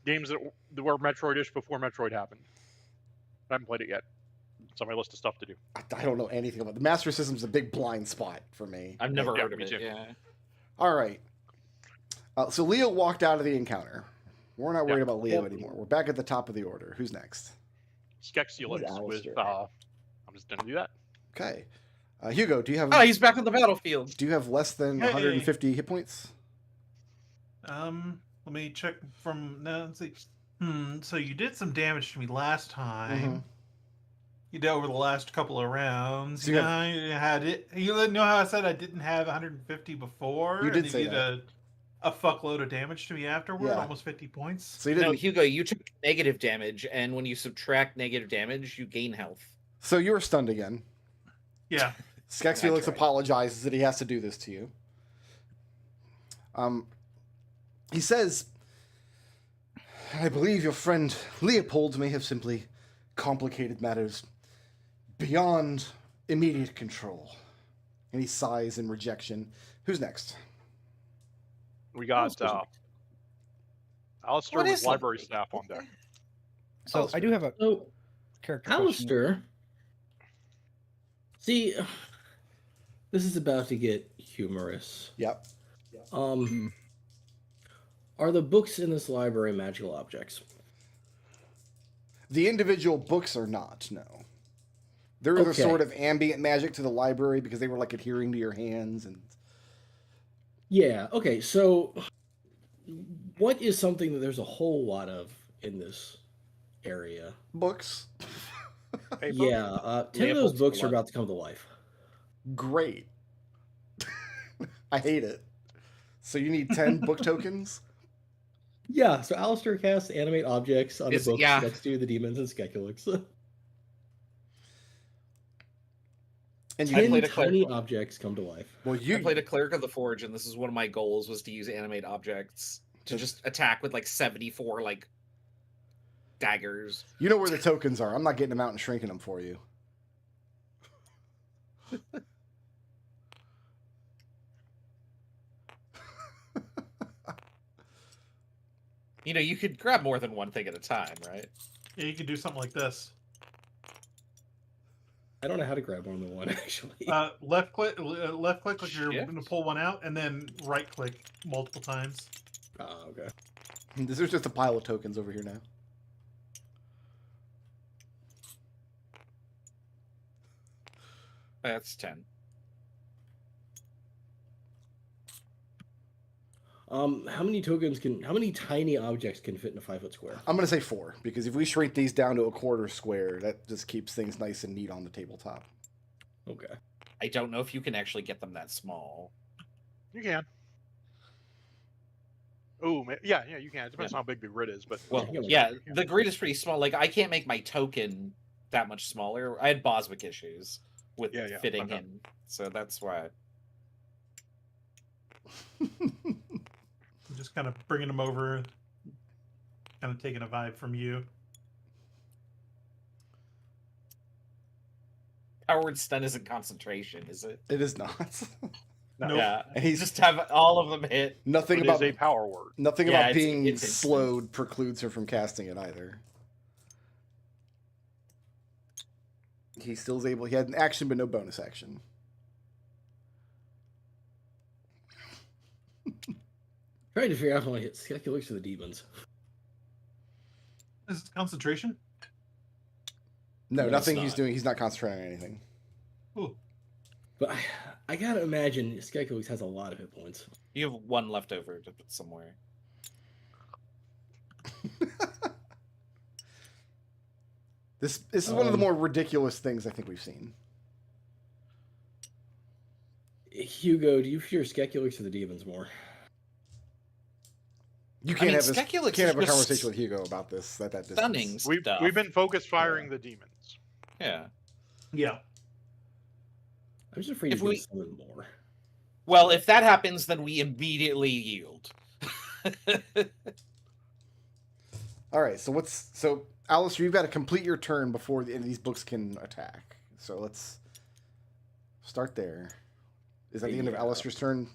games that were Metroidish before Metroid happened. I haven't played it yet. It's on my list of stuff to do. I don't know anything about the Master System's a big blind spot for me. I've never Yeah, heard of me it. too. Yeah. All right. So Leo walked out of the encounter. We're not worried Yeah. about Leo Yep. anymore. We're back at the top of the order. Who's next? Skeksilix with Alistair. I'm just gonna do that. Okay. Hugo, do you have Oh, he's back on the battlefield. less than Hey. 150 hit points? Let me check from now. Let's see. So you did some damage to me last time. Mhm. You did over the last couple of rounds. So You you know, how you had it. You know how I said I didn't have 150 before. You did and you say did that. a fuckload of damage to me afterward. Yeah. Almost 50 points. So you No, didn't. Hugo, you took negative damage, and when you subtract negative damage, you gain health. So you were stunned again. Yeah. Skex Felix That's right. apologizes that he has to do this to you. He says, I believe your friend Leopold may have simply complicated matters beyond immediate control. And he sighs in rejection. Who's next? We got Alistair What with is library something? staff on deck. So I do have a So, character question. Alistair. See, this is about to get humorous. Yep. Are the books in this library magical objects? The individual books are not, no. They're the Okay. sort of ambient magic to the library because they were like adhering to your hands and Yeah, okay, so what is something that there's a whole lot of in this area? books. Hey, folks. Yeah, 10 of those Leopold's books are blood. about to come to life. Great. I hate it. So you need 10 book tokens? Yeah, so Alistair casts animate objects on the Is- books yeah. next to the demons and Skekulix. And you I 10 played a tiny cleric. objects come to life. well, I played a cleric of the forge, and this is one of my goals was to use animate objects to just attack with like 74 like daggers. you know where the tokens are. I'm not getting them out and shrinking them for you. You know, you could grab more than one thing at a time, right? Yeah, you can do something like this. I don't know how to grab more than one, actually. Left click like you're Shift? going to pull one out, and then right click multiple times. Okay. This is just a pile of tokens over here now. That's 10. How many tiny objects can fit in a 5-foot square? I'm going to say 4 because if we shrink these down to a quarter square, that just keeps things nice and neat on the tabletop. Okay. I don't know if you can actually get them that small. You can. Oh, yeah, you can. It depends on how big the grid is, but Well, Yeah, yeah, you can. the grid is pretty small. Like, I can't make my token that much smaller. I had Boswick issues with Yeah, fitting okay. in, so that's why. I'm just kind of bringing them over, kind of taking a vibe from you. Powered stun isn't concentration, is it? It is not. Nope. Yeah, And he's just have all of them hit. nothing it about is a power word. nothing Yeah, about it's- being it's instant. slowed precludes her from casting it either. He still is able. He had an action, but no bonus action. Trying to figure out how I hit Skekulix or the demons. Is it concentration? No, No, it's nothing he's not. doing. He's not concentrating on anything. Ooh. But I gotta imagine Skekulix has a lot of hit points. You have one left over to put somewhere. This is one of the Um, more ridiculous things I think we've seen. Hugo, do you fear Skeculix or the demons more? You I can't mean, have this. Skeculix Can't have a is just conversation with Hugo about this at that stunning distance. stuff. We've been focus firing the demons. Yeah. Yeah. I'm just afraid If he's going we- to summon more. Well, if that happens, then we immediately yield. All right. So Alistair, you've got to complete your turn before these books can attack. So let's start there. Is that the end of Yeah. Alistair's turn?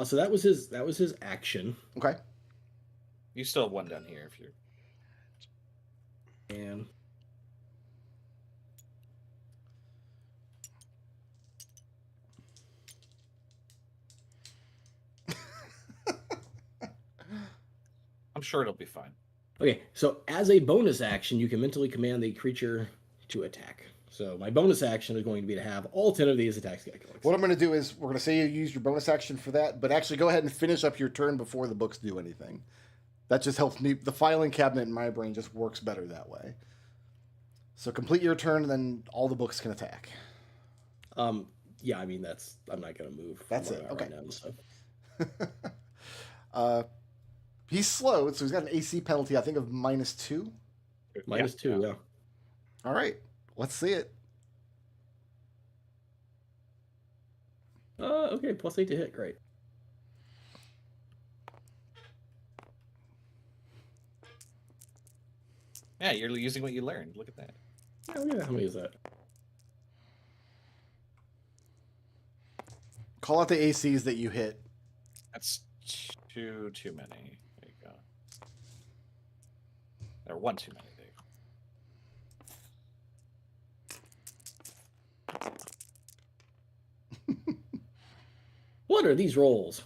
So that was his action. Okay. You still have one down here if you're. And I'm sure it'll be fine. okay, so as a bonus action, you can mentally command the creature to attack. So my bonus action is going to be to have all 10 of these attack Skeculix. What I'm going to do is we're going to say you use your bonus action for that, but actually go ahead and finish up your turn before the books do anything. That just helps me. The filing cabinet in my brain just works better that way. So complete your turn, and then all the books can attack. Yeah, I mean I'm not going to move. from That's where it, I'm at okay. Right now, so. He's slowed, so he's got an AC penalty, I think, of -2. -2, yeah. All right, let's see it. Okay, +8 to hit, great. Yeah, you're using what you learned. Look at that. Oh yeah, how many is that? Call out the ACs that you hit. That's too many. There you go. Or one too many. There you go. What are these rolls?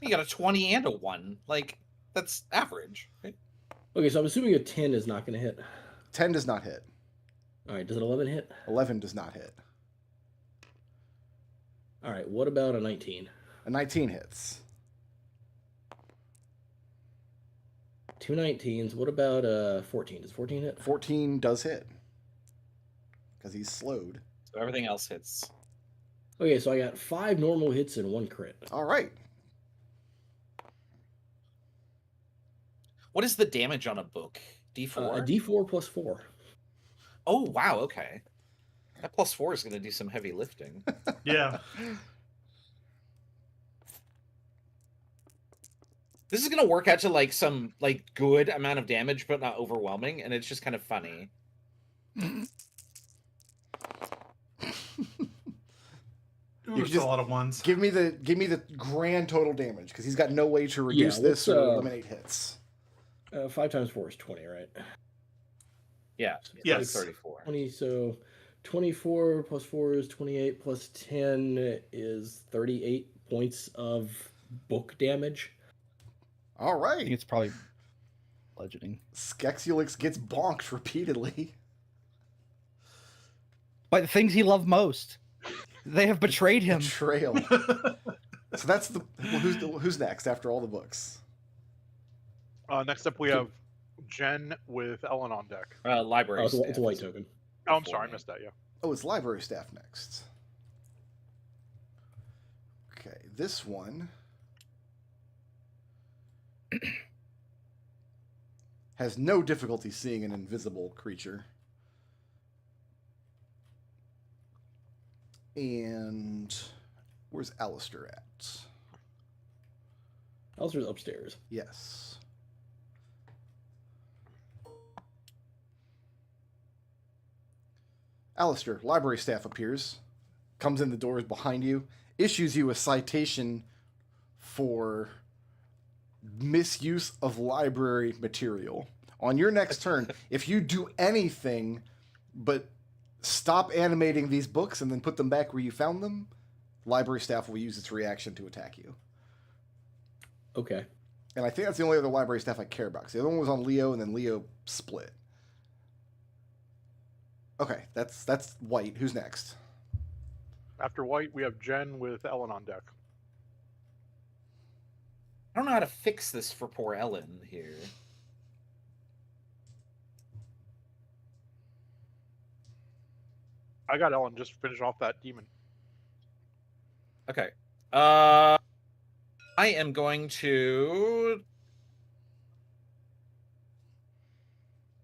You got a 20 and a 1. Like, that's average. Right? Okay, so I'm assuming a 10 is not going to hit. 10 does not hit. All right, does an 11 hit? 11 does not hit. All right, what about a 19? A 19 hits. 2 19s. What about a 14? Does 14 hit? 14 does hit. Because he's slowed. So everything else hits. Okay, so I got 5 normal hits and 1 crit. All right. What is the damage on a book? D4? A D4 plus 4. Oh, wow, okay. That +4 is going to do some heavy lifting. Yeah. This is going to work out to like some like good amount of damage, but not overwhelming, and it's just kind of funny. Ooh, You it's just a lot of ones. Give me the grand total damage because he's got no way to reduce this let's, or eliminate hits. 5 times 4 is 20, right? Yeah. Yes. 34. 20, so 24 plus 4 is 28, plus 10 is 38 points of book damage. All I think right. it's probably bludgeoning. Skeculix gets bonked repeatedly. By the things he loved most. They have betrayed him. Betrayal. So that's who's next after all the books? Next up, we have Jen with Ellen on deck. Library It's staff. a white token. Oh, I'm sorry, I missed that. Yeah. Oh, it's library staff next. Okay, this one has no difficulty seeing an invisible creature. And where's Alistair at? Alistair's upstairs. Yes. Alistair, library staff appears, comes in the doors behind you, issues you a citation for misuse of library material. On your next turn, if you do anything but stop animating these books and then put them back where you found them, library staff will use its reaction to attack you. Okay. And I think that's the only other library staff I care about. 'Cause the other one was on Leo, and then Leo split. Okay, that's white. Who's next? After white, we have Jen with Ellen on deck. I don't know how to fix this for poor Ellen here. I got Ellen. Just finish off that demon. Okay. I am going to.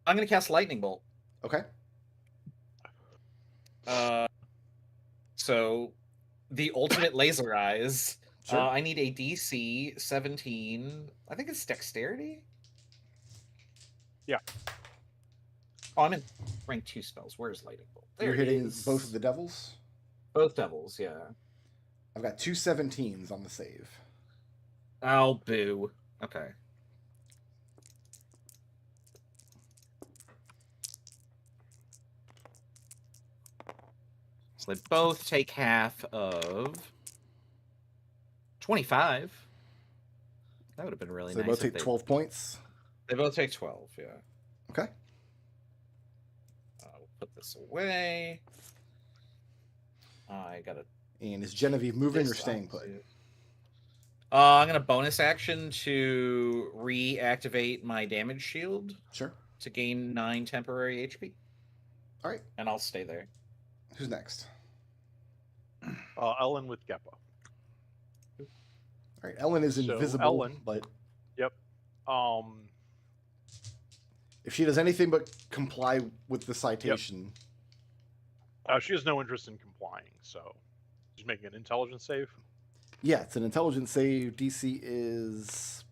I'm going to cast Lightning Bolt. Okay. So, the ultimate laser eyes. Sure. I need a DC 17. I think it's Dexterity. Yeah. Oh, I'm in rank 2 spells. Where's Lightning Bolt? There You're it hitting is. both of the devils? Both devils, yeah. I've got 2 17s on the save. Oh, boo. Okay. So they both take half of 25. That would have been really So nice. they both if take 12 points. They both take 12, yeah. Okay. We'll put this away. I gotta. And is Genevieve moving or staying put? I'm gonna bonus action to reactivate my damage shield Sure. to gain 9 temporary HP. All right. And I'll stay there. Who's next? Ellen with Geppa. All right. Ellen is So, invisible, Ellen- but Yep. if she does anything but comply with the citation, She has no interest in complying, so she's making an intelligence save. yeah, it's an intelligence save. DC is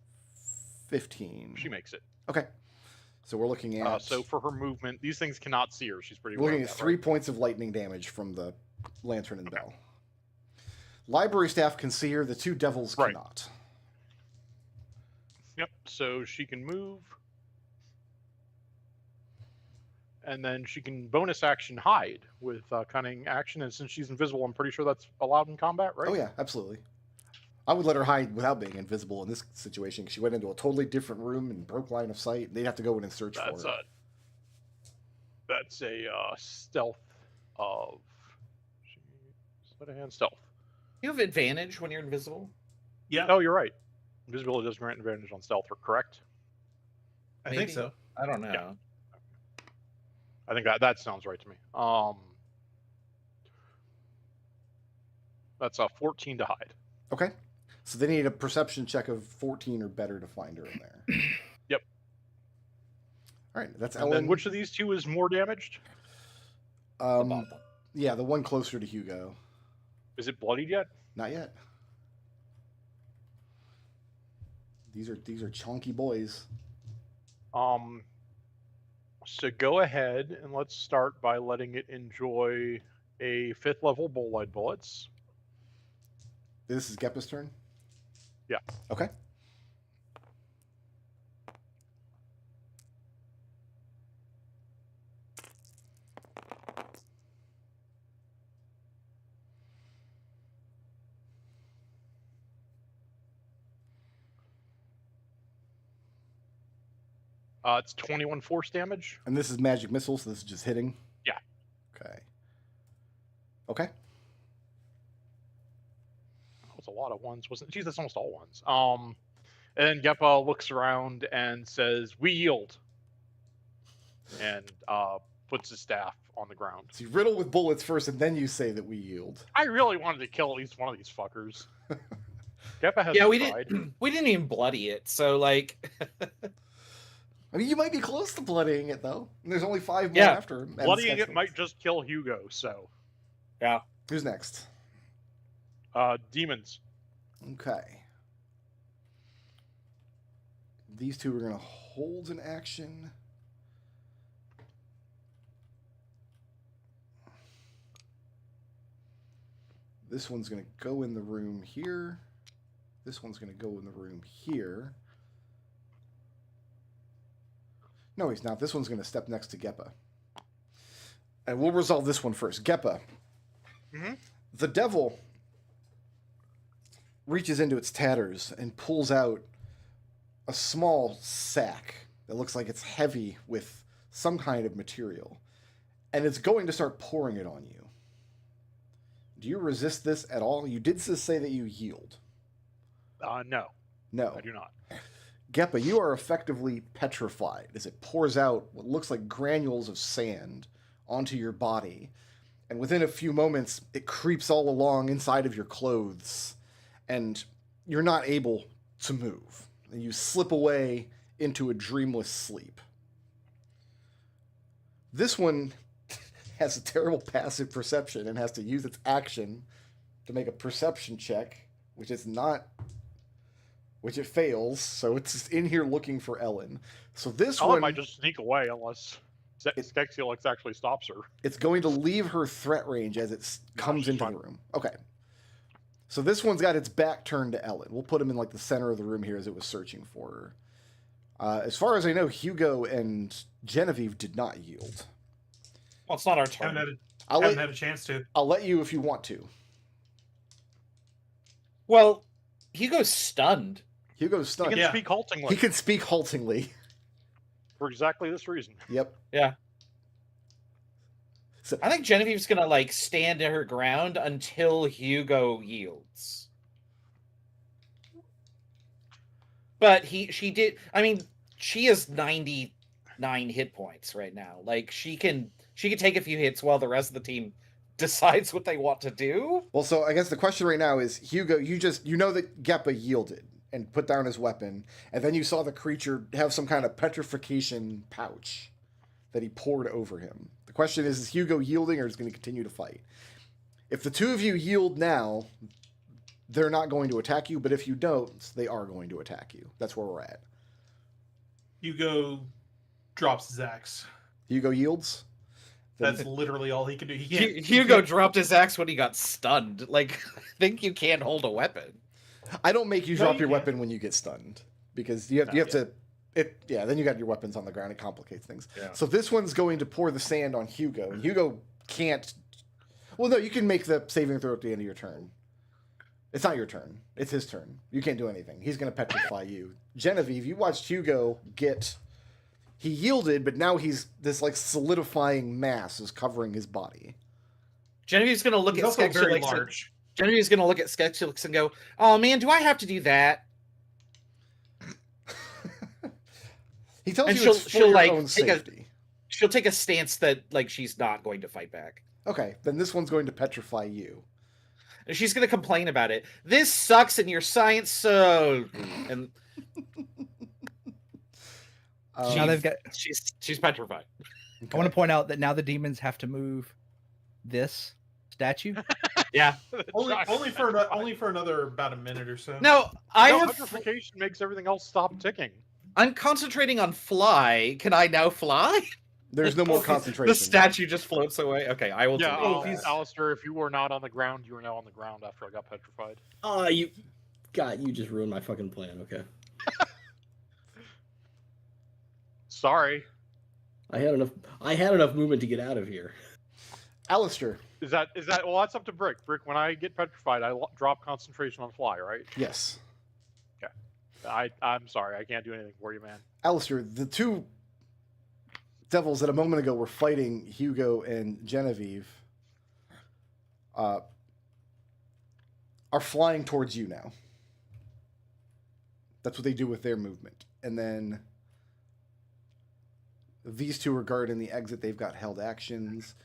15. She makes it. Okay. So we're looking at So for her movement, these things cannot see her. She's pretty. we're looking aware at of that, 3 right? points of lightning damage from the lantern and bell. Library staff can see her. The 2 devils Right. cannot. Yep. So she can move, and then she can bonus action hide with cunning action. And since she's invisible, I'm pretty sure that's allowed in combat, right? Oh yeah, absolutely. I would let her hide without being invisible in this situation. 'Cause she went into a totally different room and broke line of sight. They'd have to go in and search That's for her. That's a stealth of. Sleight of hand stealth. You have advantage when you're invisible. Yeah, Oh, you're right. Invisibility does grant advantage on stealth, correct? I think so. I don't know. Yeah. I think that sounds right to me. That's a 14 to hide. Okay. So they need a perception check of 14 or better to find her in there. Yep. All right, that's And Ellen. then which of these two is more damaged? Yeah, the one closer to Hugo. Is it bloodied yet? Not yet. These are chunky boys. So go ahead and let's start by letting it enjoy a 5th level bolide bullets. This is Geppa's turn? Yeah. Okay. It's 21 force damage. And this is magic missile, so this is just hitting? Yeah. Okay. Okay. That's a lot of ones, wasn't it? Geez, that's almost all ones. And then Geppa looks around and says, "We yield," and puts his staff on the ground. So you riddle with bullets first, and then you say that we yield. I really wanted to kill at least one of these fuckers. Geppa has Yeah, we pride. didn't. We didn't even bloody it. So like, I mean, you might be close to bloodying it, though. And there's only 5 more Yeah. after him. and Bloodying it Sketchfix. might just kill Hugo. So, yeah. Who's next? demons. Okay. These 2 are going to hold an action. This one's going to go in the room here. This one's going to go in the room here. No, he's not. This one's going to step next to Geppa. And we'll resolve this one first. Geppa. Mhm. The devil reaches into its tatters and pulls out a small sack that looks like it's heavy with some kind of material. And it's going to start pouring it on you. Do you resist this at all? You did say that you yield. No, No. I do not. Geppa, you are effectively petrified as it pours out what looks like granules of sand onto your body. and within a few moments, it creeps all along inside of your clothes, and you're not able to move. And you slip away into a dreamless sleep. This one has a terrible passive perception and has to use its action to make a perception check, which it fails, so it's in here looking for Ellen. So this Ellen one might just sneak away unless Skeksilix actually stops her. it's going to leave her threat range as it comes into the room. Okay. So this one's got its back turned to Ellen. We'll put him in like the center of the room here as it was searching for her. As far as I know, Hugo and Genevieve did not yield. Well, it's not our Haven't turn. haven't had a chance to. I'll let you if you want to. Well, Hugo's stunned. Hugo's He stunned. can Yeah. speak haltingly He can speak haltingly. for exactly this reason. Yep. Yeah. So, I think Genevieve's gonna like stand to her ground until Hugo yields. But she did. I mean, she has 99 hit points right now. Like she can take a few hits while the rest of the team decides what they want to do. well, so I guess the question right now is, Hugo, you know that Geppa yielded and put down his weapon, and then you saw the creature have some kind of petrification pouch that he poured over him. The question is Hugo yielding or is going to continue to fight? If the two of you yield now, they're not going to attack you, but if you don't, they are going to attack you. That's where we're at. Hugo drops his axe. Hugo yields? Then- That's literally all he can do. He can't. Hugo dropped his axe when he got stunned. Like, I think you can't hold a weapon. I don't make you No, drop you your can't. weapon when you get stunned, because you have to. Then you got your weapons on the ground. It complicates things. Yeah. So this one's going to pour the sand on Hugo, and Hugo can't. Well, no, you can make the saving throw at the end of your turn. It's not your turn. It's his turn. You can't do anything. He's going to petrify you. Genevieve, you watched Hugo get. He yielded, but now he's this like solidifying mass is covering his body. Genevieve's gonna look He's at also very Skeksilix. large. Genevieve's gonna look at Skeksilix and go, "Oh man, do I have to do that?" He tells And you it's for your like own safety. She'll take a stance that like she's not going to fight back. Okay, then this one's going to petrify you. And she's gonna complain about it. This sucks, and your science so. And Now they've got. she's petrified. I want to point out that now the demons have to move this statue. Yeah. Only for another about a minute or so. No, I No, have. petrification makes everything else stop ticking. I'm concentrating on fly. Can I now fly? There's no more The concentration. statue just floats away. Okay, I will. Yeah, delete that. Alistair, if you were not on the ground, you are now on the ground after I got petrified. Oh, you just ruined my fucking plan. Okay. Sorry. I had enough movement to get out of here. Alistair, Is that well? That's up to Brick. Brick, when I get petrified, I drop concentration on fly, right? yes. I'm sorry, I can't do anything for you, man. Alistair, the two devils that a moment ago were fighting Hugo and Genevieve are flying towards you now. That's what they do with their movement. And then these two are guarding the exit. They've got held actions.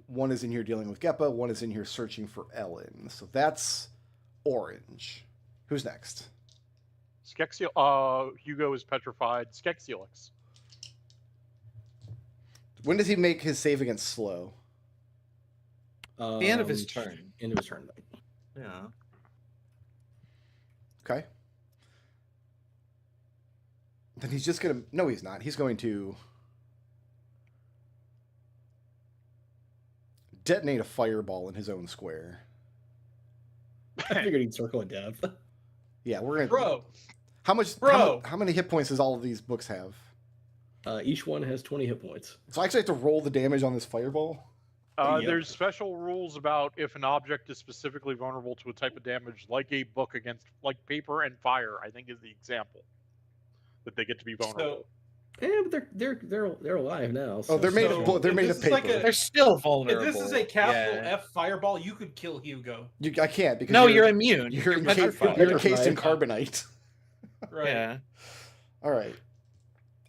One is in here dealing with Geppa. One is in here searching for Ellen. So that's orange. Who's next? Hugo is petrified. Skeksilix. When does he make his save against slow? The end of his turn. End of his turn. Yeah. Okay. Then he's just going to... No, he's not. He's going to detonate a fireball in his own square. I figured he'd circle a death. Yeah, we're going to... Bro, How much? Bro! How many hit points does all of these books have? Each one has 20 hit points. So I actually have to roll the damage on this fireball? Yep. There's special rules about if an object is specifically vulnerable to a type of damage, like a book against, like paper and fire. I think is the example that they get to be vulnerable. Yeah, but they're alive now. So. Oh, they're made of they're made this of is paper. like They're still if vulnerable. this is a capital Yeah. F fireball, you could kill Hugo. I can't because No, you're immune. You're petrified. encased in carbonite. Right. Yeah. All right.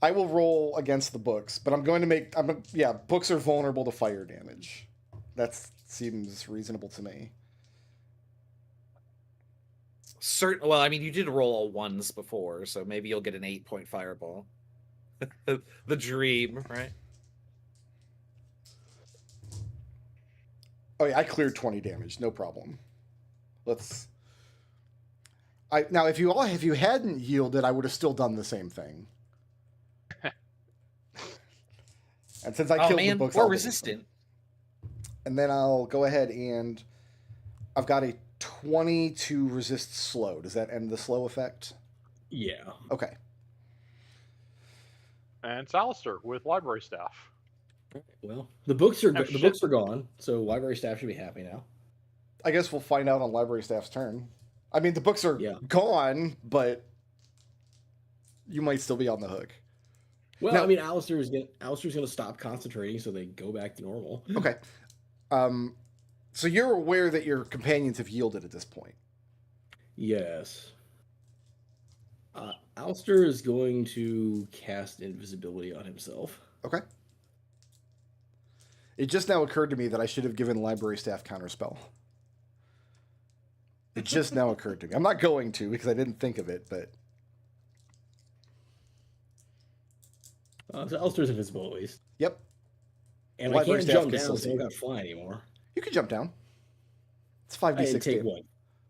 I will roll against the books, but I'm going to make. Books are vulnerable to fire damage. That seems reasonable to me. Well, I mean, you did roll a ones before, so maybe you'll get an 8-point fireball. The dream, right? Oh yeah, I cleared 20 damage, no problem. Let's. Now, if you hadn't yielded, I would have still done the same thing. And since I killed the books, more I'll resistant. and then I'll go ahead and I've got a 20 to resist slow. Does that end the slow effect? Yeah. Okay. And it's Alistair with library staff. Well, the books are Oh, the shit. books are gone, so library staff should be happy now. I guess we'll find out on library staff's turn. I mean, the books are Yeah. gone, but you might still be on the hook. Well, Now- I mean, Alistair's gonna stop concentrating, so they go back to normal. Okay. So you're aware that your companions have yielded at this point. Yes. Alistair is going to cast invisibility on himself. Okay. It just now occurred to me that I should have given library staff counterspell. It just now occurred to me. I'm not going to because I didn't think of it, but So Alistair's invisible at least. yep. And Library I can't staff jump can down, still so see I you. don't got fly anymore. You can jump down. It's I 5d6 take damage.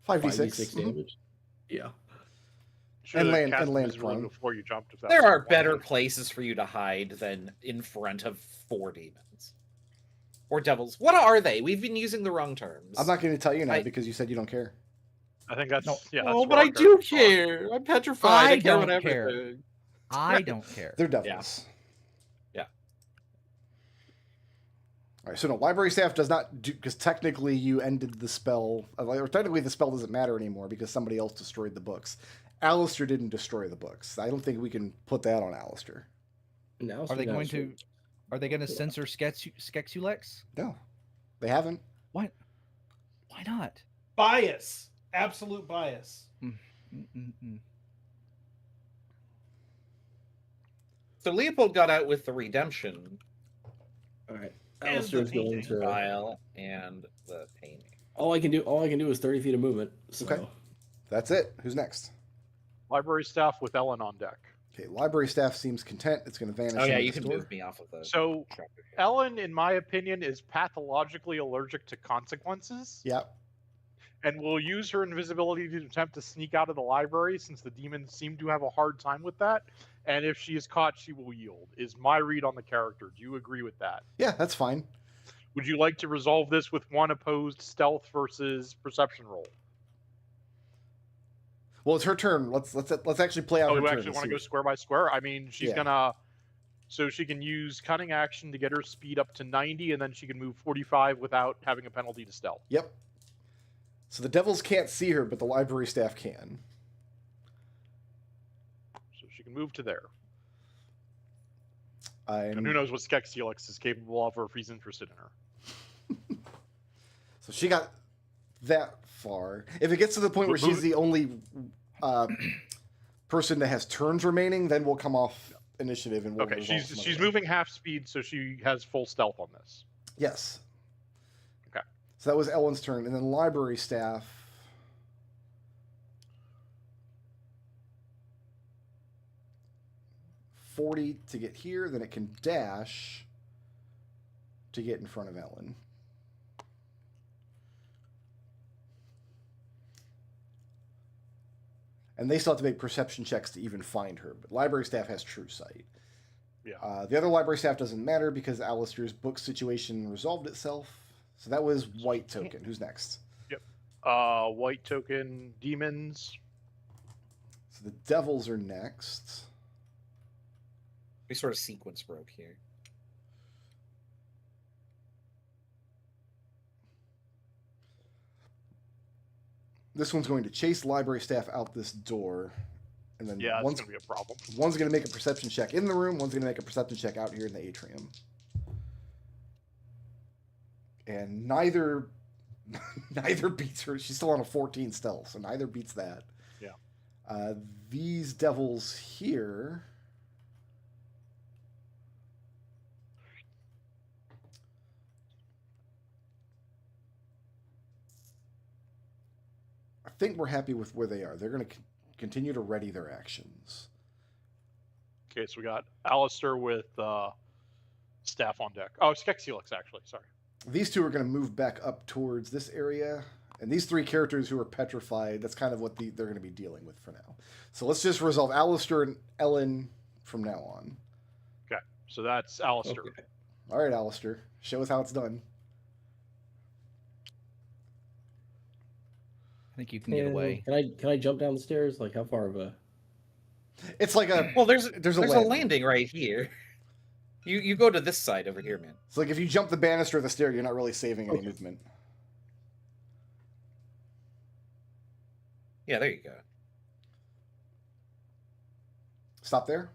what? 5d6. 5d6 Mhm. damage? Yeah. Should And have land- cast and land invisibility prone. before you jumped. If that There was are the plan. better places for you to hide than in front of 4 demons. Or devils. What are they? We've been using the wrong terms. I'm not going to tell you now I- because you said you don't care. I think that's No. yeah. Oh, that's but where I our do characters are. care. I'm petrified. I care don't about care. everything. I don't care. They're devils. All right, so no, library staff does not do, because technically you ended the spell, or technically the spell doesn't matter anymore because somebody else destroyed the books. Alistair didn't destroy the books. I don't think we can put that on Alistair. Now Are they going to? Are they going to censor Skexulex? No, they haven't. What? Why not? Bias. Absolute bias. Mm-mm-mm. So Leopold got out with the redemption All right. And the Alistair's going painting. to. file and the painting. All I can do is 30 feet of movement. So. Okay. That's it. Who's next? Library staff with Ellen on deck. Okay, library staff seems content. It's going to vanish. Oh yeah, into you the can store. move me off of the. So chapter. Ellen, in my opinion, is pathologically allergic to consequences, Yeah. and will use her invisibility to attempt to sneak out of the library, since the demons seem to have a hard time with that. And if she is caught, she will yield. Is my read on the character. Do you agree with that? Yeah, that's fine. Would you like to resolve this with one opposed stealth versus perception roll? Well, it's her turn. Let's actually play out Oh, her you turn. actually and want to see go what- square by square? I mean, she's Yeah. gonna. So she can use cunning action to get her speed up to 90, and then she can move 45 without having a penalty to stealth. Yep. So the devils can't see her, but the library staff can. So she can move to there. I'm- And who knows what Skekselix is capable of, or if he's interested in her. So she got that far. If it gets to the point where Move- she's the only person that has turns remaining, then we'll come off initiative and we'll Okay, resolve some she's other- moving half speed, so she has full stealth on this. Yes. Okay. So that was Ellen's turn, and then library staff. $40 to get here, then it can dash to get in front of Ellen. And they still have to make perception checks to even find her, but library staff has true sight. Yeah. The other library staff doesn't matter because Alistair's book situation resolved itself. So that was white token. Who's next? White token, demons. So the devils are next. We sort of sequence broke here. This one's going to chase library staff out this door, and then Yeah, that's one's gonna be a problem. one's going to make a perception check in the room. One's going to make a perception check out here in the atrium. And neither beats her. She's still on a 14 stealth, so neither beats that. Yeah. These devils here. I think we're happy with where they are. They're going to continue to ready their actions. Okay, so we got Alistair with staff on deck. Oh, Skeksilix, actually. Sorry. These two are going to move back up towards this area. And these three characters who are petrified, that's kind of what they're going to be dealing with for now. So let's just resolve Alistair and Ellen from now on. Okay, so that's Alistair. Okay. All right, Alistair. Show us how it's done. I think you can get away. Can I jump down the stairs? Like how far of a? It's like a... Well, there's a a landing right here. You go to this side over here, man. It's like if you jump the banister or the stair, you're not really saving any movement. Yeah, there you go. Stop there.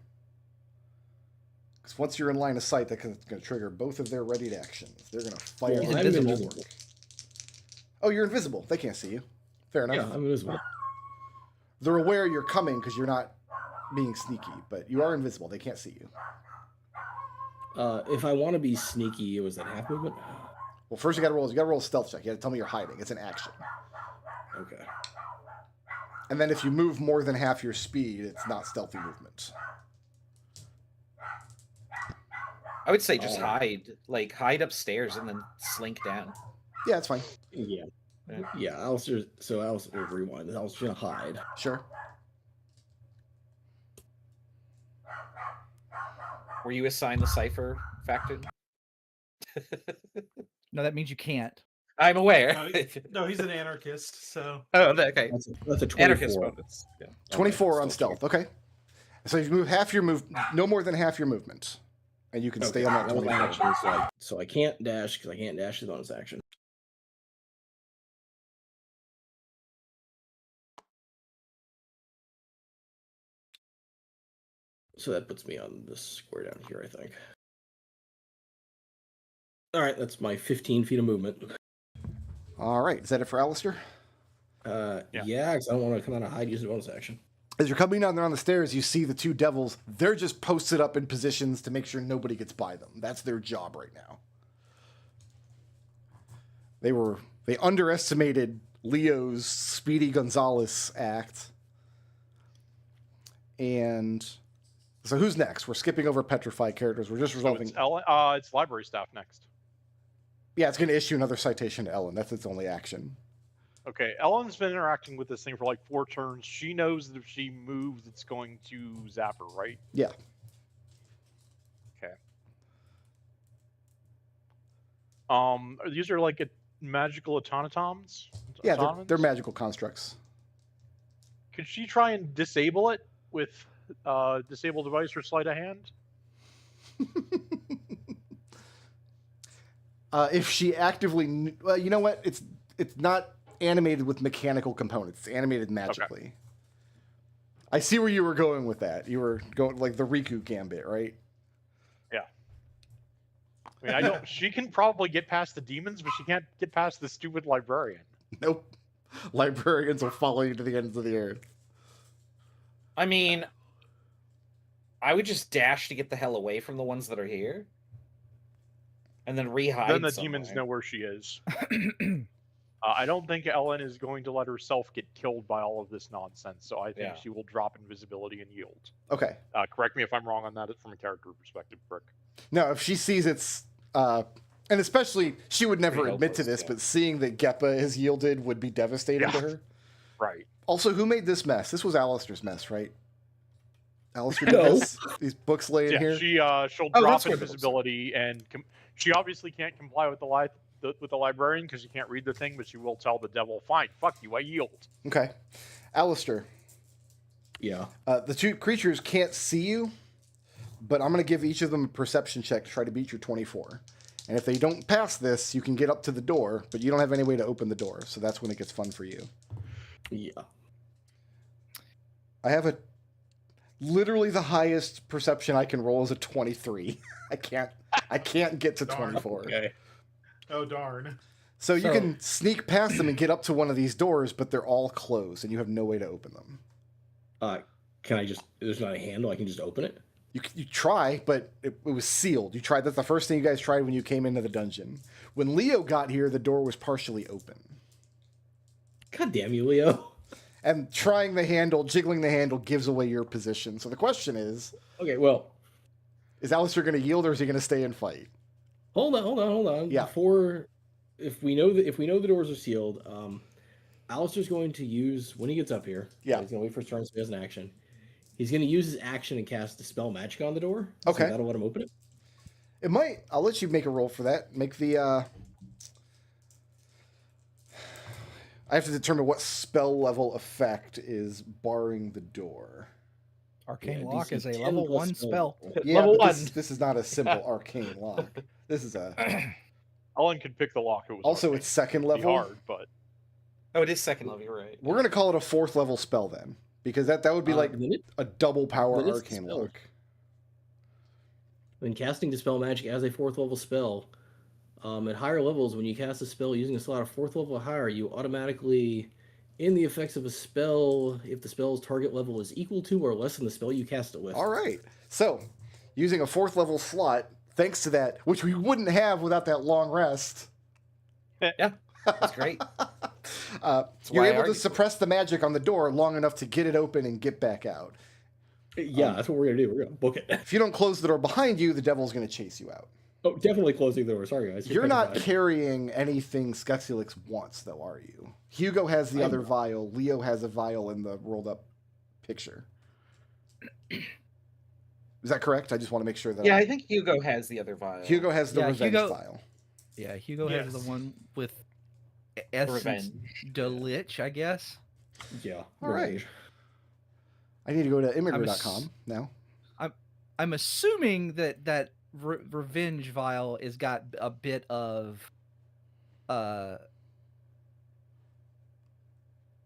Because once you're in line of sight, that's going to trigger both of their readied actions. They're going to fire. Well, on I'm this invisible. board. Oh, you're invisible. They can't see you. Fair enough. Yeah, I'm invisible. They're aware you're coming because you're not being sneaky, but you are invisible. They can't see you. If I want to be sneaky, was that half movement? Well, first you got to roll a stealth check. You got to tell me you're hiding. It's an action. Okay. And then if you move more than half your speed, it's not stealthy movement. I would say just hide upstairs and then slink down. Yeah, it's fine. Yeah. Yeah, Alistair. So Alistair, rewind. Alistair's gonna hide. Sure. Were you assigned the cipher factor? No, that means you can't. I'm aware. No, he's an anarchist, so. Oh, okay. That's a 24. Anarchist bonus. Yeah. 24 on stealth. Okay. So if you move half your no more than half your movement, and you can stay on that was 24. action, so I can't dash because I can't dash the bonus action. So that puts me on this square down here, I think. All right, that's my 15 feet of movement. All right. Is that it for Alistair? Yeah, because I don't want to come out of hide using bonus action. As you're coming down there on the stairs, you see the two devils. They're just posted up in positions to make sure nobody gets by them. That's their job right now. They underestimated Leo's Speedy Gonzalez act. And so who's next? We're skipping over petrified characters. We're just resolving. It's library staff next. Yeah, it's going to issue another citation to Ellen. That's its only action. Okay, Ellen's been interacting with this thing for like 4 turns. She knows that if she moves, it's going to zap her, right? Yeah. Okay. These are like magical automatons? Yeah, they're magical constructs. Could she try and disable it with disable device or sleight of hand? If she actively, well, you know what? It's not animated with mechanical components. It's animated magically. Okay. I see where you were going with that. You were going like the Riku gambit, right? Yeah. I mean, I don't. She can probably get past the demons, but she can't get past the stupid librarian. Nope. Librarians will follow you to the ends of the earth. I mean, I would just dash to get the hell away from the ones that are here. And then re-hide Then the somewhere. demons know where she is. I don't think Ellen is going to let herself get killed by all of this nonsense, so I think she will drop invisibility and yield. Okay. Correct me if I'm wrong on that from a character perspective, Brick. No, if she sees it's... and especially, she would never admit to this, but seeing that Geppa has yielded would be devastating to her. Right. Also, who made this mess? This was Alistair's mess, right? Alistair did this? These books laying here? She'll drop invisibility, and she obviously can't comply with the librarian because she can't read the thing, but she will tell the devil, fine, fuck you, I yield. Okay. Alistair. Yeah. The two creatures can't see you, but I'm going to give each of them a perception check to try to beat your 24. And if they don't pass this, you can get up to the door, but you don't have any way to open the door, so that's when it gets fun for you. Yeah. I have literally the highest perception I can roll is a 23. I can't get to 24. Okay. Oh, darn. So you can sneak past them and get up to one of these doors, but they're all closed, and you have no way to open them. Can I just... There's not a handle, I can just open it? You try, but it was sealed. You tried. That's the first thing you guys tried when you came into the dungeon. When Leo got here, the door was partially open. God damn you, Leo. And trying the handle, jiggling the handle, gives away your position. So the question is Alistair going to yield or is he going to stay and fight? Hold on. Yeah. Before, if we know the doors are sealed, Alistair's going to use when he gets up here. Yeah. He's going to wait for his turn so he has an action. He's going to use his action and cast Dispel Magic on the door. Okay. So that'll let him open it. It might. I'll let you make a roll for that. Make the. I have to determine what spell level effect is barring the door. Arcane Yeah, Lock DC is a 10 level plus 1 spell. Yeah, Level but 1. this is not a simple arcane lock. This is a. Ellen could pick the lock. It was Also, arcane. it's second It'd be level. hard, but Oh, it is second level. You're right. We're gonna call it a 4th level spell then, because that would be like Then a double power then it's arcane dispelled. lock. When casting Dispel Magic as a 4th level spell, at higher levels, when you cast a spell using a slot of 4th level or higher, you automatically, in the effects of a spell, if the spell's target level is equal to or less than the spell you cast it with. All right. So, using a 4th level slot, thanks to that, which we wouldn't have without that long rest. Yeah, that's great. You're why I able to argued suppress the magic on the door long enough to get it open and get back out. Yeah, that's what we're going to do. We're going to book it. If you don't close the door behind you, the devil's going to chase you out. Oh, definitely closing the door. Sorry, guys. You're not petrified. carrying anything Skexulix wants, though, are you? Hugo has the I'm other not. vial. Leo has a vial in the rolled up picture. Is that correct? I just want to make sure that. Yeah, I think Hugo has the other vial. Hugo has the Yeah, revenge Hugo- vial. Yeah, Hugo has the Yes. one with Essence Revenge. de Lich, I guess. Yeah. All right. revenge. I need to go to I'm immigrant.com now. I'm assuming that Revenge Vial has got a bit of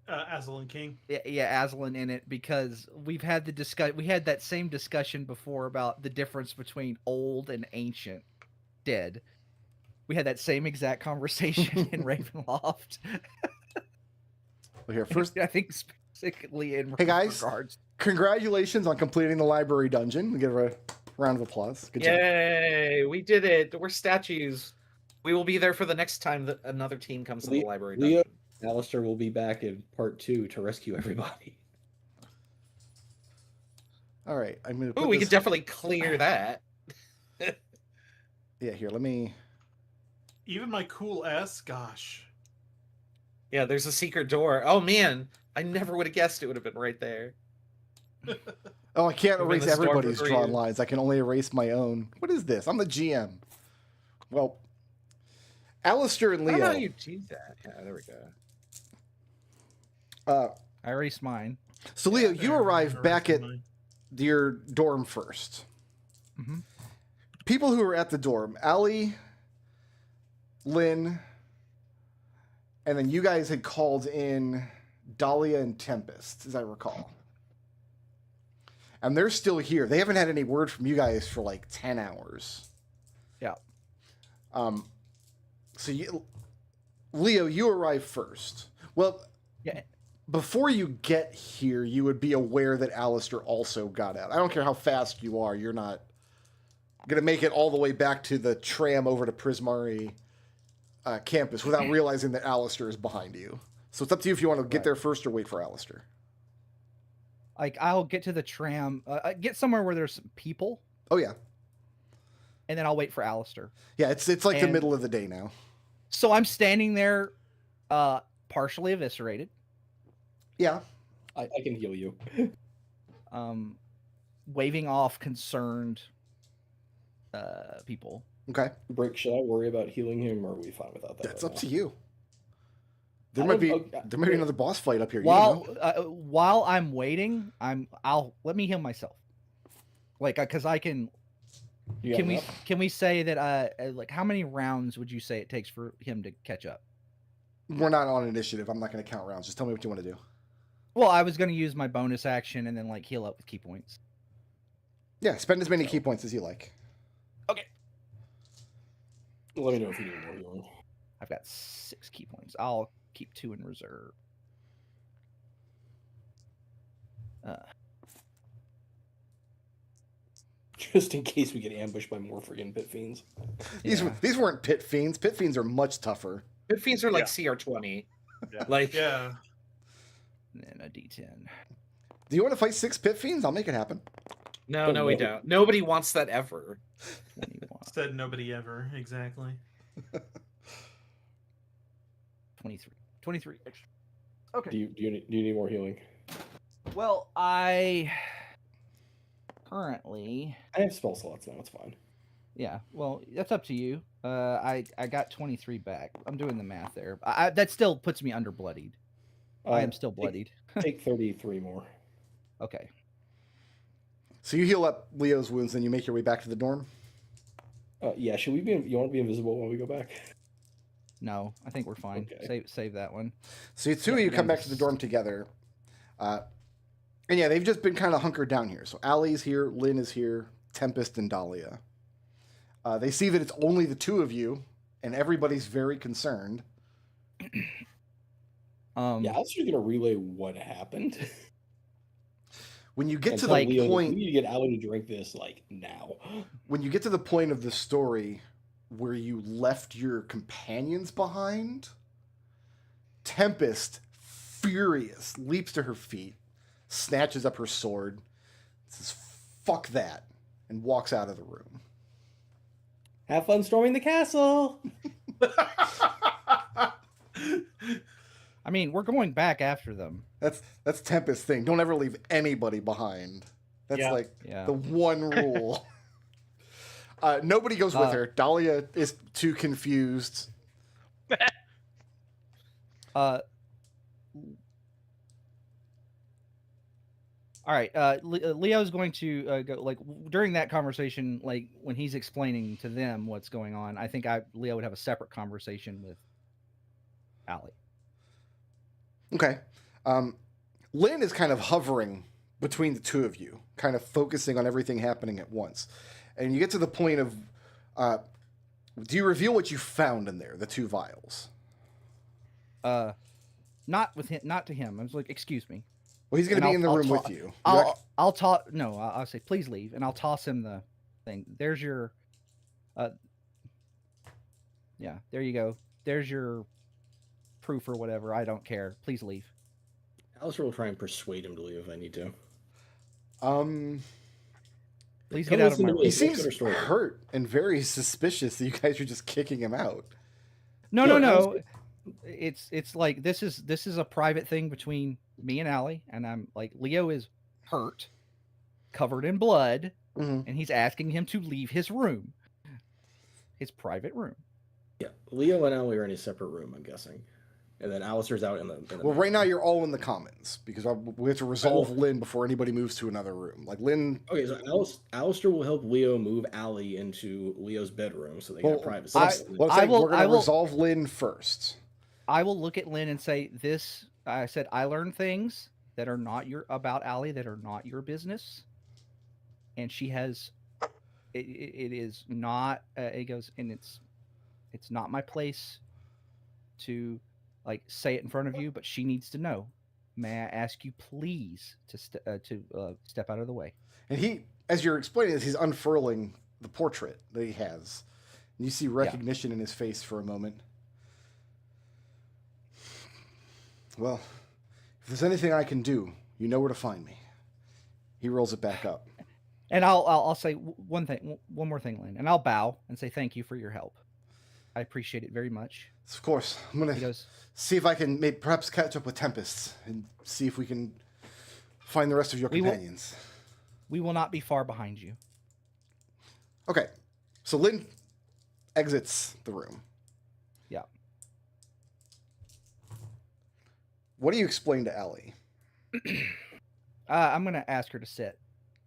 Aslan King. Aslan in it, because we had that same discussion before about the difference between old and ancient dead. We had that same exact conversation in Ravenloft. Well, here, first, I think specifically in Hey, guys. regards. congratulations on completing the library dungeon. Give a round of applause. Good job. Yay! We did it. We're statues. We will be there for the next time that another team comes to the library Leo- dungeon. Alistair will be back in part 2 to rescue everybody. All right, I'm going to Ooh, put we this... could definitely clear that. Yeah, here, let me... Even my cool S, gosh. Yeah, there's a secret door. Oh man, I never would have guessed it would have been right there. Oh, I can't Open erase the storm everybody's before drawn you- lines. I can only erase my own. What is this? I'm the GM. Well, Alistair and I don't know how Leo. you do that. Yeah, there we go. I erased mine. So, Leo, you There, arrive back at mine. your dorm first. Mhm. People who are at the dorm, Allie, Lynn, and then you guys had called in Dahlia and Tempest, as I recall. And they're still here. They haven't had any word from you guys for like 10 hours. Yeah. So, Leo, you arrive first. Well, Yeah. before you get here, you would be aware that Alistair also got out. I don't care how fast you are, you're not going to make it all the way back to the tram over to Prismari campus without realizing that Alistair is behind you. So it's up to you if you want to get Right. there first or wait for Alistair. Like, I'll get to the tram, get somewhere where there's some people, Oh, yeah. and then I'll wait for Alistair. Yeah, it's like the And- middle of the day now. So I'm standing there, partially eviscerated, Yeah. I can heal you. waving off concerned people. Okay. Brick, should I worry about healing him, or are we fine without that? That's right up now? to you. There I might don't- be okay, there may be another boss fight up here. You don't know. While I'm waiting, I'll let me heal myself. Like, because I can. You got enough? Can we say that like, how many rounds would you say it takes for him to catch up? We're not on initiative. I'm not going to count rounds. Just tell me what you want to do. Well, I was going to use my bonus action and then like heal up with key points. Yeah, spend as many key points as you like. Let me know if you need more healing. I've got 6 key points. I'll keep 2 in reserve. Just in case we get ambushed by more friggin' pit fiends. These weren't pit fiends. Pit fiends are much tougher. Pit fiends are like CR20. Yeah. Like- yeah. And then a D10. Do you want to fight 6 pit fiends? I'll make it happen. No, Oh, no, we no. don't. Nobody wants that ever. 21. Said nobody ever. Exactly. 23. 23 extra. Okay. Do you need more healing? Well, I currently, I have spell slots now. It's fine. yeah. Well, that's up to you. I got 23 back. I'm doing the math there. That still puts me under bloodied. I am still bloodied. Take 33 more. Okay. So you heal up Leo's wounds, and you make your way back to the dorm. Yeah. Should we be? You want to be invisible while we go back? No, I think we're fine. Okay. Save that one. So the two of you come back to the dorm together. And yeah, they've just been kind of hunkered down here. So Allie's here, Lynn is here, Tempest and Dahlia. They see that it's only the two of you, and everybody's very concerned. Yeah, I was just gonna relay what happened. When you get And to tell the Leo, point, we need to get Allie to drink this like now. when you get to the point of the story where you left your companions behind, Tempest, furious, leaps to her feet, snatches up her sword, says, "Fuck that," and walks out of the room. Have fun storming the castle. I mean, we're going back after them. That's Tempest's thing. Don't ever leave anybody behind. That's Yeah. like Yeah. the one rule. Nobody goes with her. Dahlia is too confused. All right. Leo's going to go like during that conversation, like when he's explaining to them what's going on. I think Leo would have a separate conversation with Allie. Okay. Lynn is kind of hovering between the two of you, kind of focusing on everything happening at once. And you get to the point of, do you reveal what you found in there, the 2 vials? Not with him, not to him. I was like, excuse me. Well, he's going to And be in the I'll room ta- with you. I'll toss. No, I'll say, please leave, and I'll toss him the thing. There's your, yeah, there you go. There's your proof or whatever. I don't care. Please leave. Alistair will try and persuade him to leave if I need to. Please Come get out of listen my to room. me. He It's seems better story. hurt and very suspicious that you guys are just kicking him out. No. No, It's like this is a private thing between me and Allie, and I'm like, Leo is hurt, covered in blood, Mhm. and he's asking him to leave his room, his private room. Yeah, Leo and Allie are in a separate room, I'm guessing, and then Alistair's out in the Well, right now you're all in the commons because we have to resolve Well- Lynn before anybody moves to another room. Like Lynn, Okay, so Alistair will help Leo move Allie into Leo's bedroom so they can have privacy. let's I say will- we're going I to will- resolve Lynn first. I will look at Lynn and say, "This." I said, "I learned things that are not about Allie that are not your business," and she has. It is not. It goes, and it's not my place to like say it in front of you, but she needs to know. May I ask you, please, to step out of the way? And he, as you're explaining this, he's unfurling the portrait that he has. And you see recognition in his face for a moment. Well, if there's anything I can do, you know where to find me. He rolls it back up. And I'll say one more thing, Lynn, and I'll bow and say thank you for your help. I appreciate it very much. Of course, I'm going He to goes, see if I can perhaps catch up with Tempest and see if we can find the rest of your We will- companions. "We will not be far behind you." Okay, so Lynn exits the room. Yeah. What do you explain to Allie? I'm gonna ask her to sit.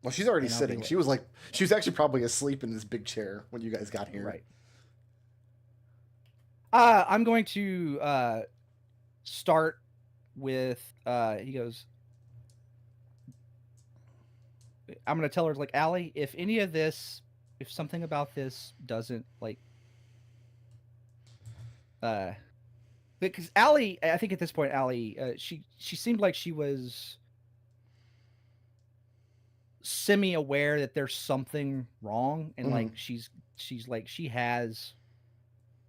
Well, she's already And I'll be sitting. like- She was actually probably asleep in this big chair when you guys got here. Right. I'm going to start with. He goes. I'm gonna tell her like, Allie, if any of this, if something about this doesn't like, because Allie, I think at this point, Allie, she seemed like she was semi-aware that there's something wrong, and like she's like she has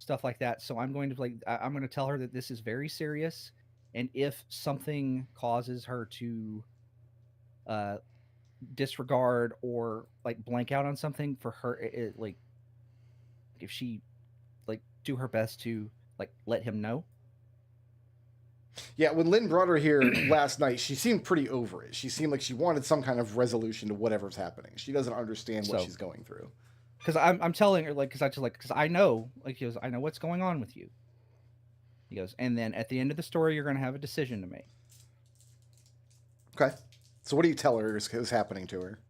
stuff like that. So I'm going to I'm going to tell her that this is very serious, and if something causes her to disregard or like blank out on something, for her, like if she like do her best to like let him know. Yeah, when Lynn brought her here last night, she seemed pretty over it. She seemed like she wanted some kind of resolution to whatever's happening. She doesn't understand what she's going through. Because I'm telling her, like, because I know, like, he goes, I know what's going on with you. He goes, and then at the end of the story, you're going to have a decision to make. Okay. So what do you tell her is happening to her?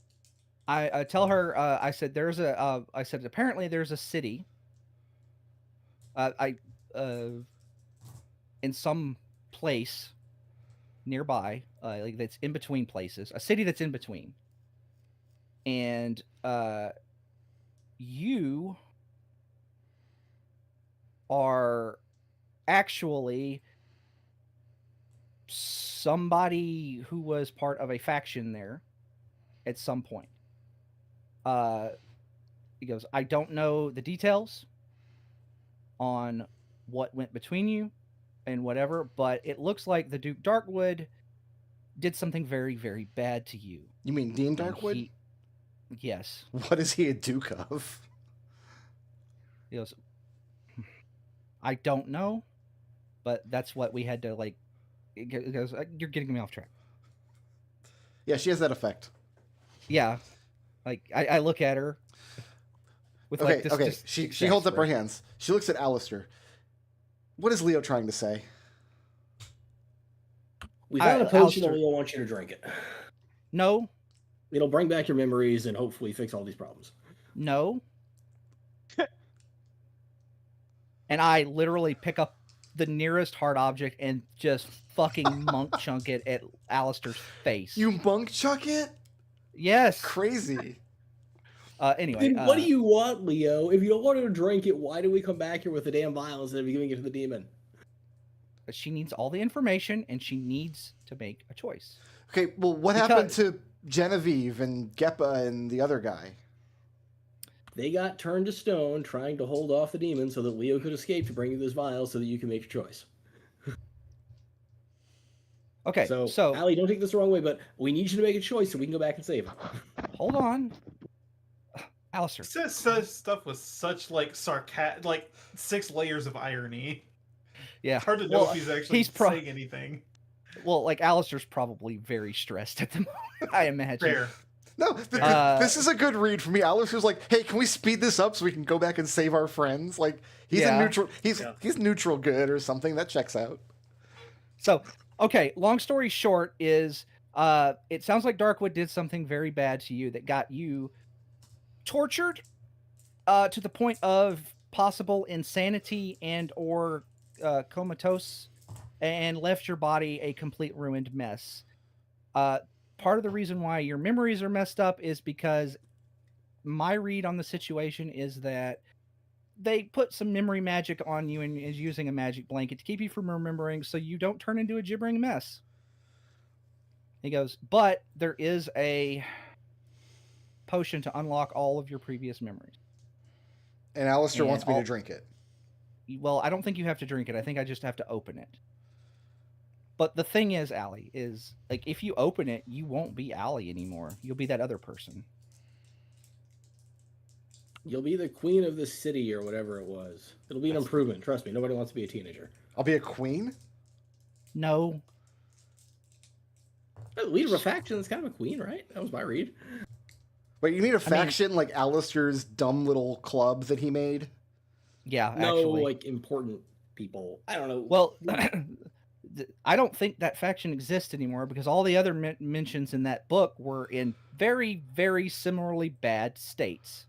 I tell her, I said, apparently there's a city. In some place nearby, like that's in between places, a city that's in between. And, you are actually somebody who was part of a faction there at some point. He goes, I don't know the details on what went between you and whatever, but it looks like the Duke Darkwood did something very, very bad to you. You mean Dean Darkwood? Yes. What is he a duke of? He goes, I don't know, but that's what we had to like. He goes, you're getting me off track. Yeah, she has that effect. Yeah, like I look at her with okay, like this. Okay, she holds up her hands. She looks at Alistair. What is Leo trying to say? We found a potion and Leo wants you to drink it. No. It'll bring back your memories and hopefully fix all these problems. No. And I literally pick up the nearest hard object and just fucking monk chunk it at Alistair's face. You monk chuck it? Yes. Crazy. Anyway. Then what do you want, Leo? If you don't want her to drink it, why do we come back here with the damn vial instead of giving it to the demon? But she needs all the information and she needs to make a choice. Okay, well, what happened to Genevieve and Geppa and the other guy? They got turned to stone trying to hold off the demon so that Leo could escape to bring you this vial so that you can make your choice. Okay, so Allie, don't take this the wrong way, but we need you to make a choice so we can go back and save him. Hold on. Alistair. Says such stuff with such like sarcasm, like 6 layers of irony. Yeah. It's hard to know if he's actually saying anything. Well, like Alistair's probably very stressed at the moment, I imagine. Fair. No, this is a good read for me. Alistair's like, hey, can we speed this up so we can go back and save our friends? Like he's a neutral he's neutral good or something. That checks out. So, okay, long story short is it sounds like Darkwood did something very bad to you that got you tortured to the point of possible insanity and or comatose, and left your body a complete ruined mess. Part of the reason why your memories are messed up is because my read on the situation is that they put some memory magic on you and is using a magic blanket to keep you from remembering so you don't turn into a gibbering mess. He goes, but there is a potion to unlock all of your previous memories. And Alistair wants me to drink it. Well, I don't think you have to drink it. I think I just have to open it. But the thing is, Allie, is like if you open it, you won't be Allie anymore. You'll be that other person. You'll be the queen of the city or whatever it was. It'll be an improvement. Trust me. Nobody wants to be a teenager. I'll be a queen? No. The leader of a faction is kind of a queen, right? That was my read. Wait, you need a faction like Alistair's dumb little club that he made? Yeah, no, actually. like important people. I don't know. Well, I don't think that faction exists anymore because all the other mentions in that book were in very, very similarly bad states.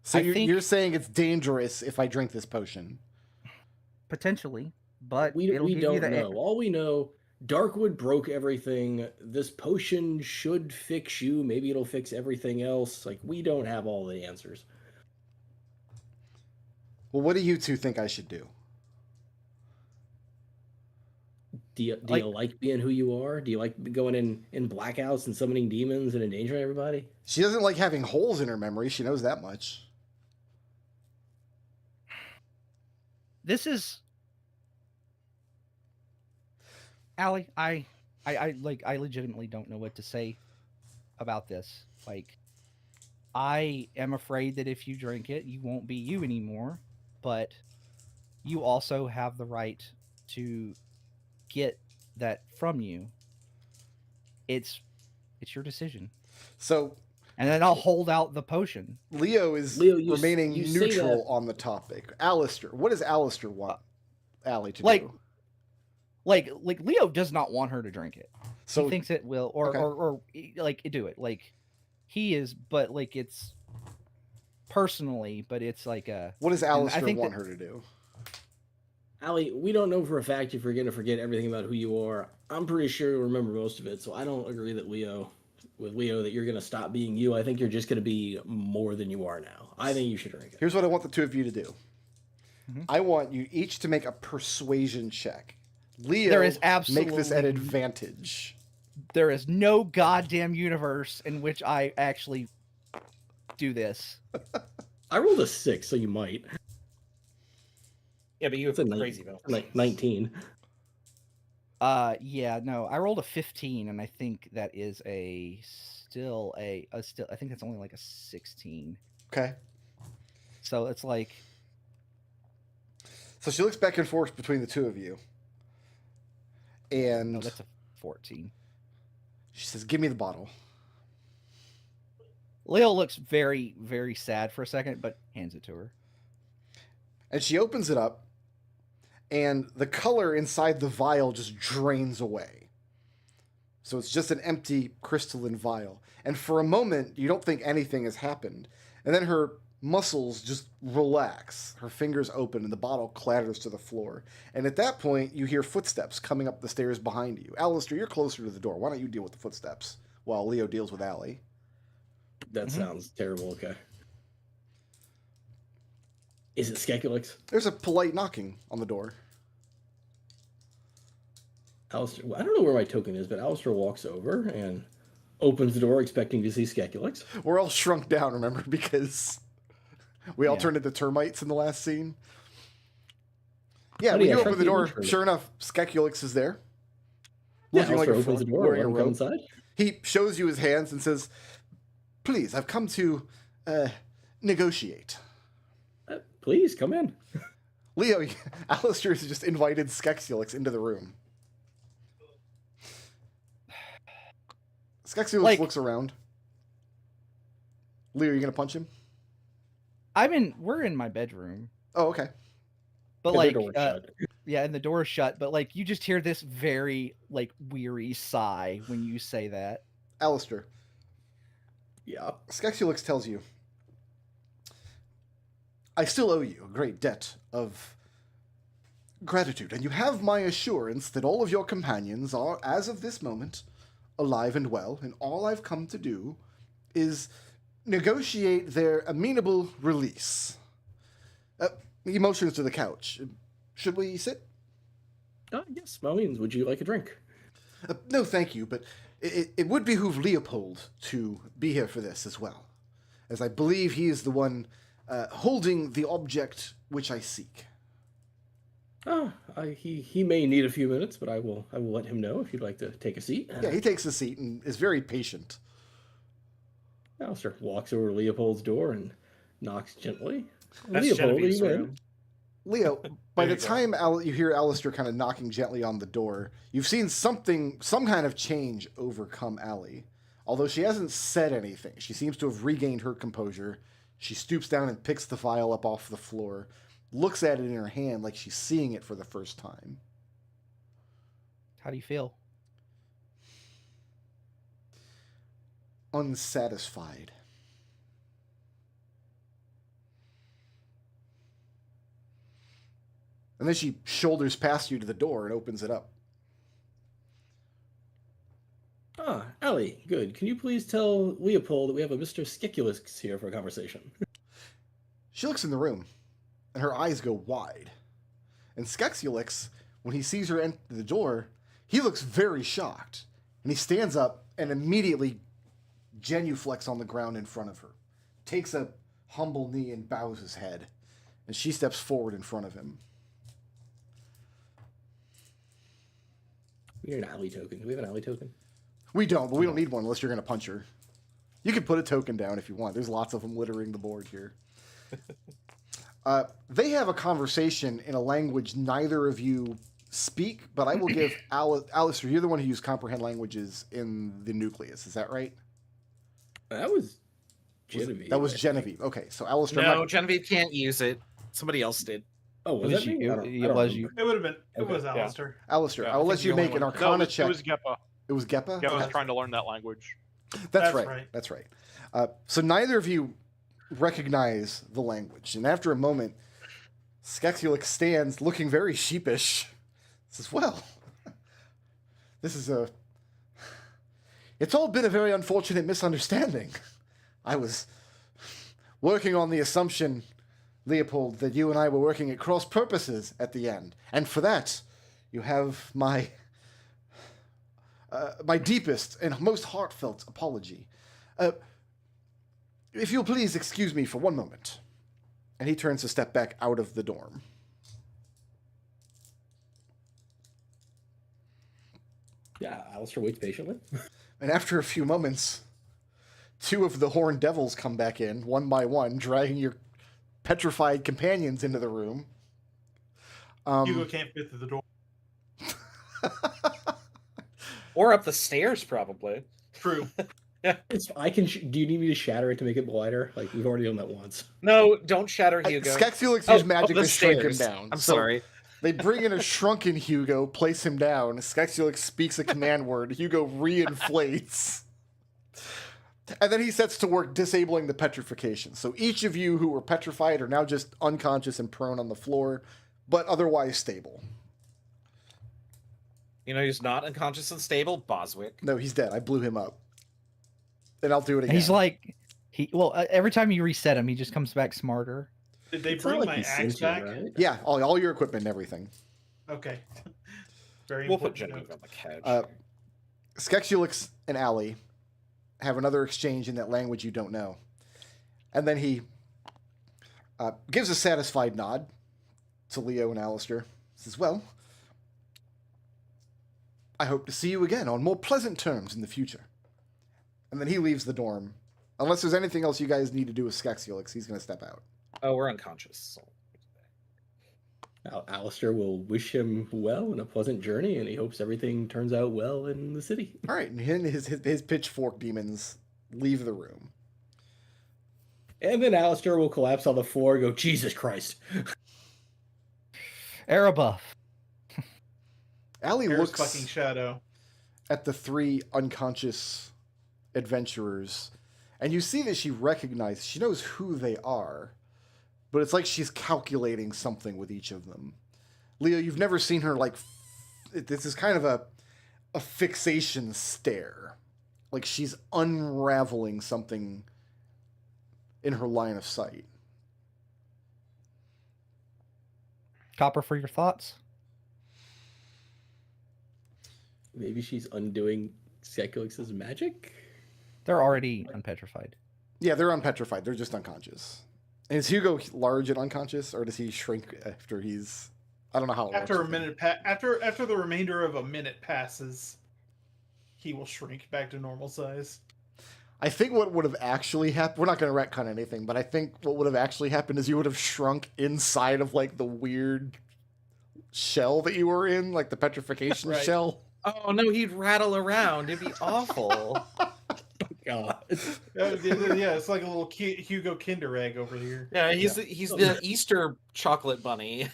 So you're saying it's dangerous if I drink this potion? Potentially, but we don't know. All we know, Darkwood broke everything. This potion should fix you. Maybe it'll fix everything else. Like, we don't have all the answers. Well, what do you two think I should do? Do you like being who you are? Do you like going in blackouts and summoning demons and endangering everybody? She doesn't like having holes in her memory. She knows that much. this is Allie. I legitimately don't know what to say about this. Like, I am afraid that if you drink it, you won't be you anymore. But you also have the right to get that from you. It's your decision. So And then I'll hold out the potion. Leo is Leo, you remaining you say neutral that- on the topic. Alistair, what does Alistair want Allie to like- do? Like Leo does not want her to drink it. So He thinks it will, or okay. or like do it. Like he is, but like it's personally, but it's like a. what does I Alistair think want that- her to do? Allie, we don't know for a fact if you're going to forget everything about who you are. I'm pretty sure you'll remember most of it, so I don't agree that Leo that you're going to stop being you. I think you're just going to be more than you are now. I think you should drink it. Here's what I want the two of you to do. Mhm. I want you each to make a persuasion check. Leo, There is make this at absolutely- advantage. There is no goddamn universe in which I actually do this. I rolled a 6, so you might. Yeah, but you have It's a crazy bonus. Like 19. Yeah, no, I rolled a 15, and I think that is still I think that's only like a 16. Okay. So it's like, So she looks back and forth between the two of you. And no, that's a 14. she says, "Give me the bottle." Leo looks very, very sad for a second, but hands it to her. And she opens it up, and the color inside the vial just drains away. So it's just an empty crystalline vial. And for a moment, you don't think anything has happened. And then her muscles just relax. Her fingers open, and the bottle clatters to the floor. And at that point, you hear footsteps coming up the stairs behind you. Alistair, you're closer to the door. Why don't you deal with the footsteps while Leo deals with Allie? That sounds terrible. Okay. Is it Skekulix? There's a polite knocking on the door. Alistair, I don't know where my token is, but Alistair walks over and opens the door expecting to see Skekulix. We're all shrunk down, remember, because we all Yeah. turned into termites in the last scene. Yeah, Oh, when yeah, you open shrunk the the door, intern. sure enough, Skekulix is there. Yeah, Looking like Alistair a opens the door wearing a and comes robe. inside. He shows you his hands and says, "Please, I've come to negotiate." Please, come in. Leo, Alistair has just invited Skekulix into the room. Skekulix Like- looks around. Leo, are you going to punch him? We're in my bedroom, Oh, okay. but The like, door shut. yeah, and the door's shut, but like, you just hear this very like weary sigh when you say that. Alistair, Yeah. Skekulix tells you, "I still owe you a great debt of gratitude, and you have my assurance that all of your companions are, as of this moment, alive and well, and all I've come to do is negotiate their amenable release." He motions to the couch. "Should we sit?" Yes, by all means. Would you like a drink? No, thank you, but it would behoove Leopold to be here for this as well, as I believe he is the one holding the object which I seek. He may need a few minutes, but I will let him know if you'd like to take a seat. Yeah, he takes a seat and is very patient. Alistair walks over to Leopold's door and knocks gently. That's Leopold, are Genevieve's you in? room. Leo, by There the you go. time you hear Alistair kind of knocking gently on the door, you've seen some kind of change overcome Allie. Although she hasn't said anything, she seems to have regained her composure. She stoops down and picks the vial up off the floor, looks at it in her hand like she's seeing it for the first time. How do you feel? Unsatisfied. And then she shoulders past you to the door and opens it up. Allie, good. Can you please tell Leopold that we have a Mr. Skekulix here for a conversation? She looks in the room, and her eyes go wide. And Skekulix, when he sees her enter the door, he looks very shocked. And he stands up and immediately genuflects on the ground in front of her, takes a humble knee and bows his head. And she steps forward in front of him. We need an alley token. Do we have an alley token? We don't, but we don't need one unless you're going to punch her. You can put a token down if you want. There's lots of them littering the board here. They have a conversation in a language neither of you speak, but I will give Alistair, you're the one who used comprehend languages in the nucleus. Is that right? That was Genevieve. That was I think. Genevieve. Okay, so Alistair. No, Genevieve can't use it. Somebody else did. Oh, was It was that me? you- I don't- it I don't was remember. you. It would have been. It Okay, was yeah. Alistair. Alistair, Yeah, I will I let think you the only make an one- Arcana No, check. it was Geppa. It was Geppa? Geppa was Okay. trying to learn that language. That's That's right. right. That's right. So neither of you recognize the language, and after a moment, Skexulix stands, looking very sheepish. Says, "Well, this is a. It's all been a very unfortunate misunderstanding. I was working on the assumption, Leopold, that you and I were working at cross purposes at the end, and for that, you have my deepest and most heartfelt apology. If you'll please excuse me for one moment." And he turns to step back out of the dorm. Yeah, Alistair waits patiently. And after a few moments, two of the horned devils come back in, one by one, dragging your petrified companions into the room. Hugo can't fit through the door. Or up the stairs, probably. True. I can. Do you need me to shatter it to make it wider? Like we've already done that once. No, don't shatter Hugo. Skexulix Oh, used magic the to shrink him stairs. down. I'm So sorry. They bring in a shrunken Hugo, place him down. Skexulix speaks a command word. Hugo reinflates. And then he sets to work disabling the petrification. So each of you who were petrified are now just unconscious and prone on the floor, but otherwise stable. You know who's not unconscious and stable? Boswick. No, he's dead. I blew him up. And I'll do it And again. he's like, every time you reset him, he just comes back smarter. Did they It's not bring like my he's axe sentient, back? right? Yeah, all your equipment and everything. Okay. Very We'll put important. Genevieve note. on the couch. Skexulix and Allie have another exchange in that language you don't know. And then he gives a satisfied nod to Leo and Alistair. Says, "Well, I hope to see you again on more pleasant terms in the future." And then he leaves the dorm. Unless there's anything else you guys need to do with Skexulix, he's going to step out. Oh, we're unconscious. Alistair will wish him well in a pleasant journey, and he hopes everything turns out well in the city. All right, and his pitchfork demons leave the room. And then Alistair will collapse on the floor and go, Jesus Christ. Erebuff. Allie There's looks fucking shadow. at the three unconscious adventurers, and you see that she recognizes, she knows who they are, but it's like she's calculating something with each of them. Leo, you've never seen her like, this is kind of a fixation stare. Like she's unraveling something in her line of sight. Copper for your thoughts. Maybe she's undoing Skexulix's magic? They're already unpetrified. Yeah, they're unpetrified. They're just unconscious. And is Hugo large and unconscious, or does he shrink after he's... I don't know how it After a works. minute, after the remainder of a minute passes, he will shrink back to normal size. I think what would have actually happened... We're not going to retcon anything, but I think what would have actually happened is you would have shrunk inside of, like, the weird shell that you were in, like the petrification Right. shell. Oh no, he'd rattle around. It'd be awful. God. Yeah, it's like a little Hugo Kinder Egg over here. Yeah, he's the Easter chocolate bunny.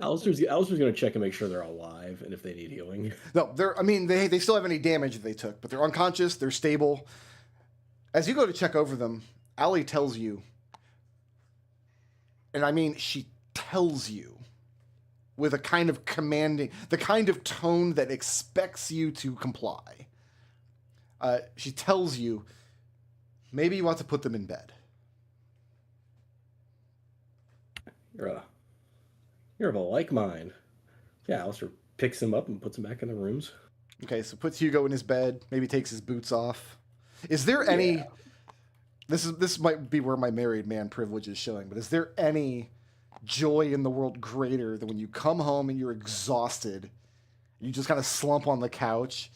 Alistair's going to check and make sure they're alive and if they need healing. No, they still have any damage that they took, but they're unconscious, they're stable. As you go to check over them, Allie tells you, and I mean she tells you with a kind of commanding, the kind of tone that expects you to comply. She tells you, maybe you want to put them in bed. You're of a like mind. Yeah, Alistair picks him up and puts him back in the rooms. Okay, so puts Hugo in his bed, maybe takes his boots off. Is there any... Yeah. This might be where my married man privilege is showing, but is there any joy in the world greater than when you come home and you're exhausted, You just kind of slump on the couch,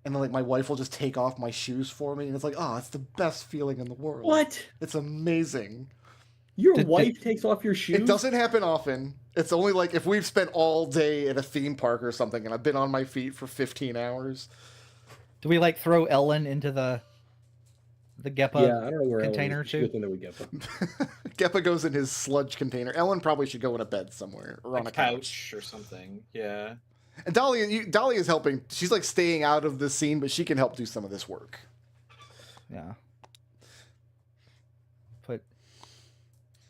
and then like my wife will just take off my shoes for me, and it's like, oh, it's the best feeling in the world. What? It's amazing. Your Did- wife takes off your shoes? It doesn't happen often. It's only like if we've spent all day at a theme park or something, and I've been on my feet for 15 hours. Do we like throw Ellen into the Geppa Yeah, I don't know where container Ellen is. too? Good thing that we get them. Geppa goes in his sludge container. Ellen probably should go in a bed somewhere or on a couch. Or something. Yeah. And Dahlia is helping. She's like staying out of the scene, but she can help do some of this work. Yeah.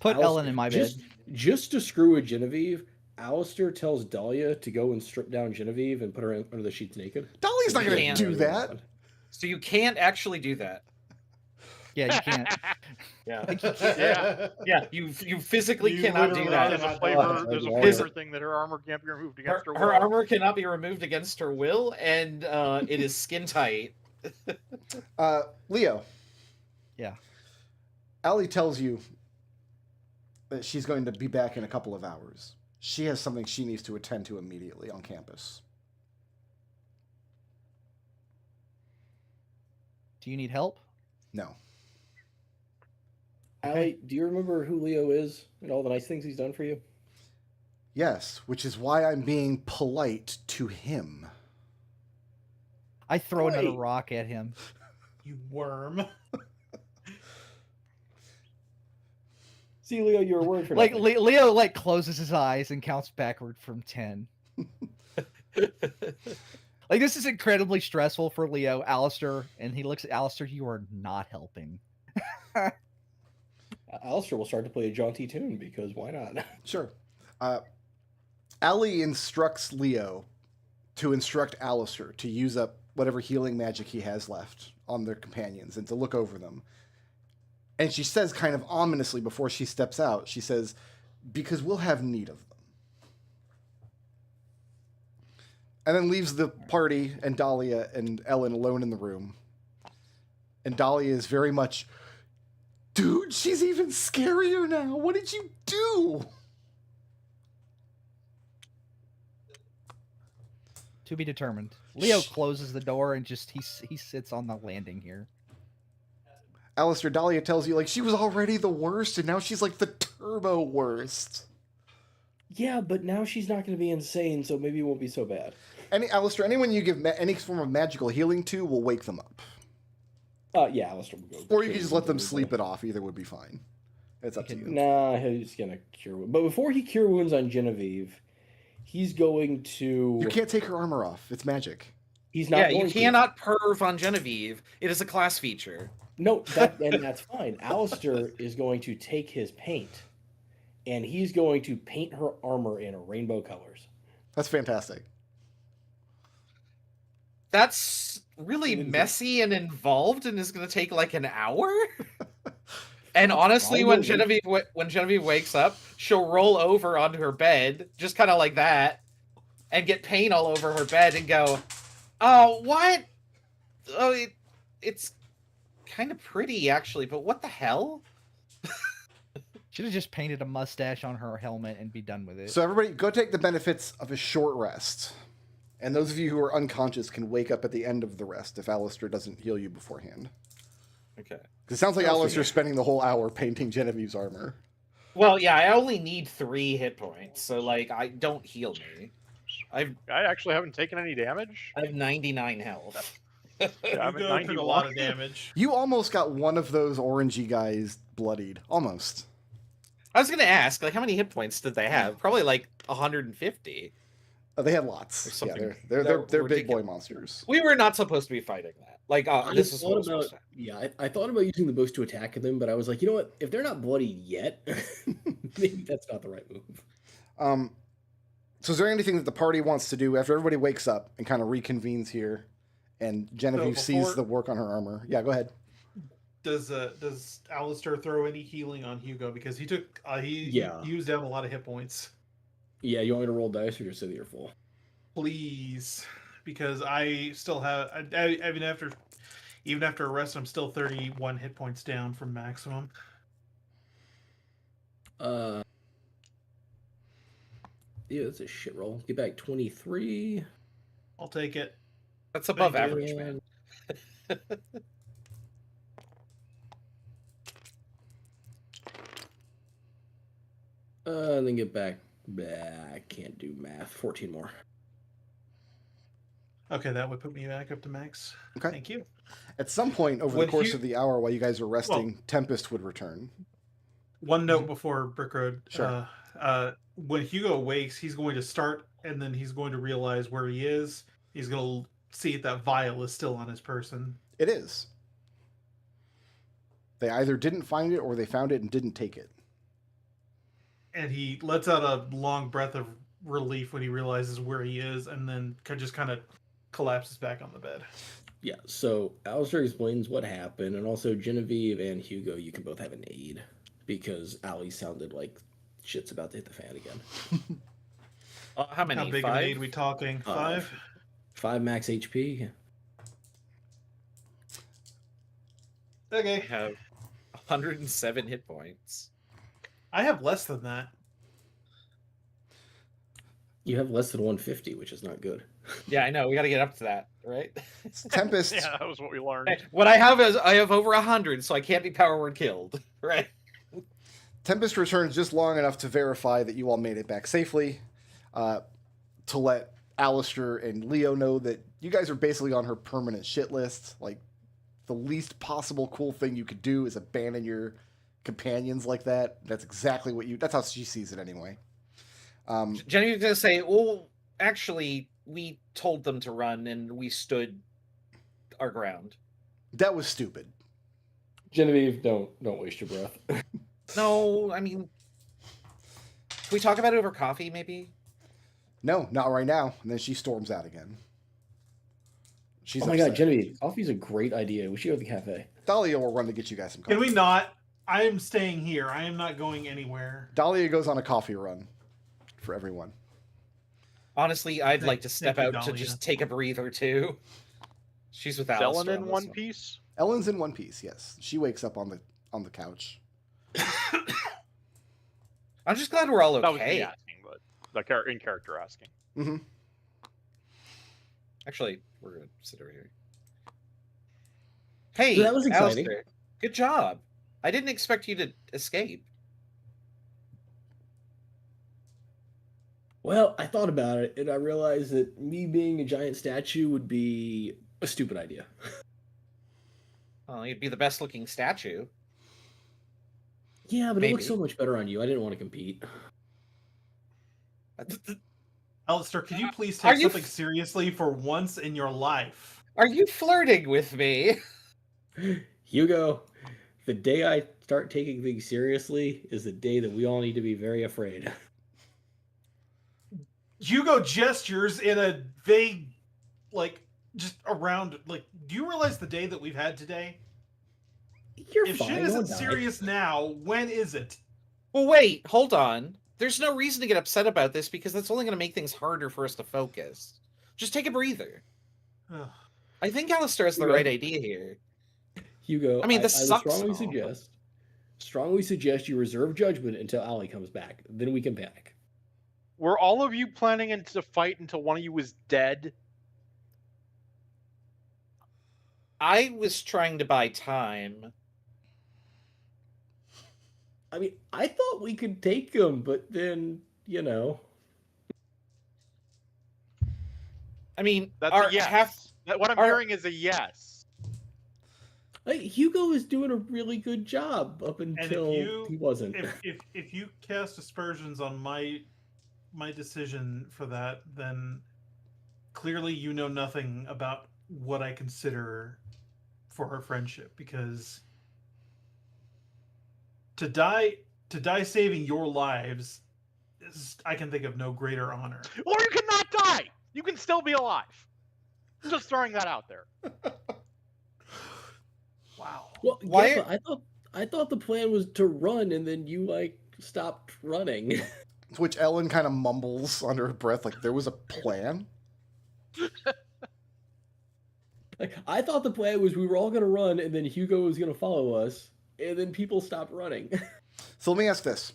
Put Ellen in my bed. Just to screw with Genevieve, Alistair tells Dahlia to go and strip down Genevieve and put her under the sheets naked. Dahlia's not going to can't. do that. So you can't actually do that. Yeah, you can't. Yeah. Yeah. You physically You cannot do literally that. There's a Oh, flavor. There's a God. flavor thing that her armor can't be removed against her. Her will. armor cannot be removed against her will, and it is skin tight. Leo. Yeah. Allie tells you that she's going to be back in a couple of hours. She has something she needs to attend to immediately on campus. Do you need help? No. Allie, do you remember who Leo is and all the nice things he's done for you? Yes, which is why I'm being polite to him. I throw another Wait. rock at him. You worm. See, Leo, you were worried for Like nothing. Leo like closes his eyes and counts backward from 10. Like this is incredibly stressful for Leo, Alistair, and he looks at Alistair, you are not helping. Alistair will start to play a jaunty tune because why not? Sure. Allie instructs Leo to instruct Alistair to use up whatever healing magic he has left on their companions and to look over them. And she says kind of ominously before she steps out, she says, because we'll have need of them. And then leaves the party and Dahlia and Ellen alone in the room. And Dahlia is very much, dude, she's even scarier now. What did you do? To be determined. Leo closes the door and just he sits on the landing here. Alistair, Dahlia tells you, like, she was already the worst, and now she's, like, the turbo worst. Yeah, but now she's not going to be insane, so maybe it won't be so bad. Alistair, anyone you give any form of magical healing to will wake them up. Yeah, Alistair will go. Or you can just let them sleep it off. Either would be fine. It's up to you. Nah, he's going to cure wounds. But before he cure wounds on Genevieve, he's going to... You can't take her armor off. It's magic. He's not Yeah, going you to. cannot perv on Genevieve. It is a class feature. No, and that's fine. Alistair is going to take his paint, and he's going to paint her armor in rainbow colors. That's fantastic. That's really messy and involved, and is going to take like an hour. And honestly, when Genevieve wakes up, she'll roll over onto her bed, just kind of like that, and get paint all over her bed, and go, "Oh, what? Oh, it's kind of pretty actually, but what the hell?" Should have just painted a mustache on her helmet and be done with it. So everybody, go take the benefits of a short rest. And those of you who are unconscious can wake up at the end of the rest if Alistair doesn't heal you beforehand. Okay. Because it sounds like Alistair's spending the whole hour painting Genevieve's armor. Well, yeah, I only need 3 hit points, so like, don't heal me. I actually haven't taken any damage. I have 99 health. Yeah, I'm You at took a lot of 91. damage. You almost got one of those orangey guys bloodied. Almost. I was gonna ask, like, how many hit points did they have? Probably like 150. They had lots. Or Yeah, something they're big boy ridiculous. monsters. We were not supposed to be fighting that. Like, I this is thought what about, I thought about using the boost to attack them, but I was like, you know what? If they're not bloodied yet, maybe that's not the right move. So is there anything that the party wants to do after everybody wakes up and kind of reconvenes here and Genevieve sees before- the work on her armor? Yeah, go ahead. Does Alistair throw any healing on Hugo because he took he Yeah. used down a lot of hit points? Yeah, you want me to roll dice or just say that you're full? Please, because I still have. I mean, even after a rest, I'm still 31 hit points down from maximum. Yeah, that's a shit roll. Get back 23. I'll take it. That's above Thank you. average, man. And then get back. Bah, I can't do math. 14 more. Okay, that would put me back up to max. Okay. Thank you. At some point over When the course Hu- of the hour while you guys are resting, Tempest would return. One note before Brick Road. Sure. When Hugo wakes, he's going to start, and then he's going to realize where he is. He's going to see if that vial is still on his person. It is. They either didn't find it or they found it and didn't take it. And he lets out a long breath of relief when he realizes where he is, and then just kind of collapses back on the bed. Yeah, so Alistair explains what happened, and also Genevieve and Hugo, you can both have an aid, because Ali sounded like shit's about to hit the fan again. How many? How big 5? of an aid we talking? 5? 5 max HP. I Okay. have 107 hit points. I have less than that. You have less than 150, which is not good. Yeah, I know. We got to get up to that, right? Tempest. Yeah, that was what we learned. What I have is I have over 100, so I can't be power word killed, right? Tempest returns just long enough to verify that you all made it back safely, to let Alistair and Leo know that you guys are basically on her permanent shit list. Like, the least possible cool thing you could do is abandon your companions like that. That's exactly what that's how she sees it anyway. Jenny's going to say, well, actually, we told them to run, and we stood our ground. That was stupid. Genevieve, don't waste your breath. No, I mean, can we talk about it over coffee, maybe? No, not right now. And then she storms out again. She's Oh my upset. god, Genevieve, coffee's a great idea. We should go to the cafe. Dahlia will run to get you guys some coffee. Can we not? I am staying here. I am not going anywhere. Dahlia goes on a coffee run for everyone. Honestly, I'd Thank- like to step thank you, out to Dahlia. just take a breather, too. She's with Ellen Alistair in on one this piece. Ellen's in one piece, yes. She wakes up on the couch. I'm just glad we're all That was me okay. asking, but in character asking. Mm-hmm. Actually, we're going to sit over here. Hey, So that was exciting. Alistair, good job. I didn't expect you to escape. Well, I thought about it, and I realized that me being a giant statue would be a stupid idea. Well, you'd be the best looking statue. Yeah, but it looks Maybe. so much better on you. I didn't want to compete. Alistair, could you please Are take you something seriously for once in your life? Are you flirting with me? Hugo, the day I start taking things seriously is the day that we all need to be very afraid. Hugo gestures in a vague, just around, do you realize the day that we've had today? You're If fine. shit no isn't one died. serious now, when is it? Well, wait, hold on. There's no reason to get upset about this because that's only going to make things harder for us to focus. Just take a breather. Ugh. I think Alistair has the Hugo. right idea here. Hugo, I mean, this I would sucks strongly suggest you reserve judgment until Ali comes back. Then we can panic. Were all of you planning to fight until one of you was dead? I was trying to buy time. I mean, I thought we could take him, but then, I mean, That's our a yes. half. What I'm our- hearing is a yes. Hugo is doing a really good job up until he wasn't. If you cast aspersions on my decision for that, then clearly you know nothing about what I consider for our friendship, because to die saving your lives I can think of no greater honor. Or you cannot die. You can still be alive. Just throwing that out there. Wow. Well, Why- yeah, but I thought the plan was to run, and then you stopped running. To which Ellen kind of mumbles under her breath, like there was a plan. I thought the plan was we were all gonna run, and then Hugo was gonna follow us, and then people stopped running. So let me ask this.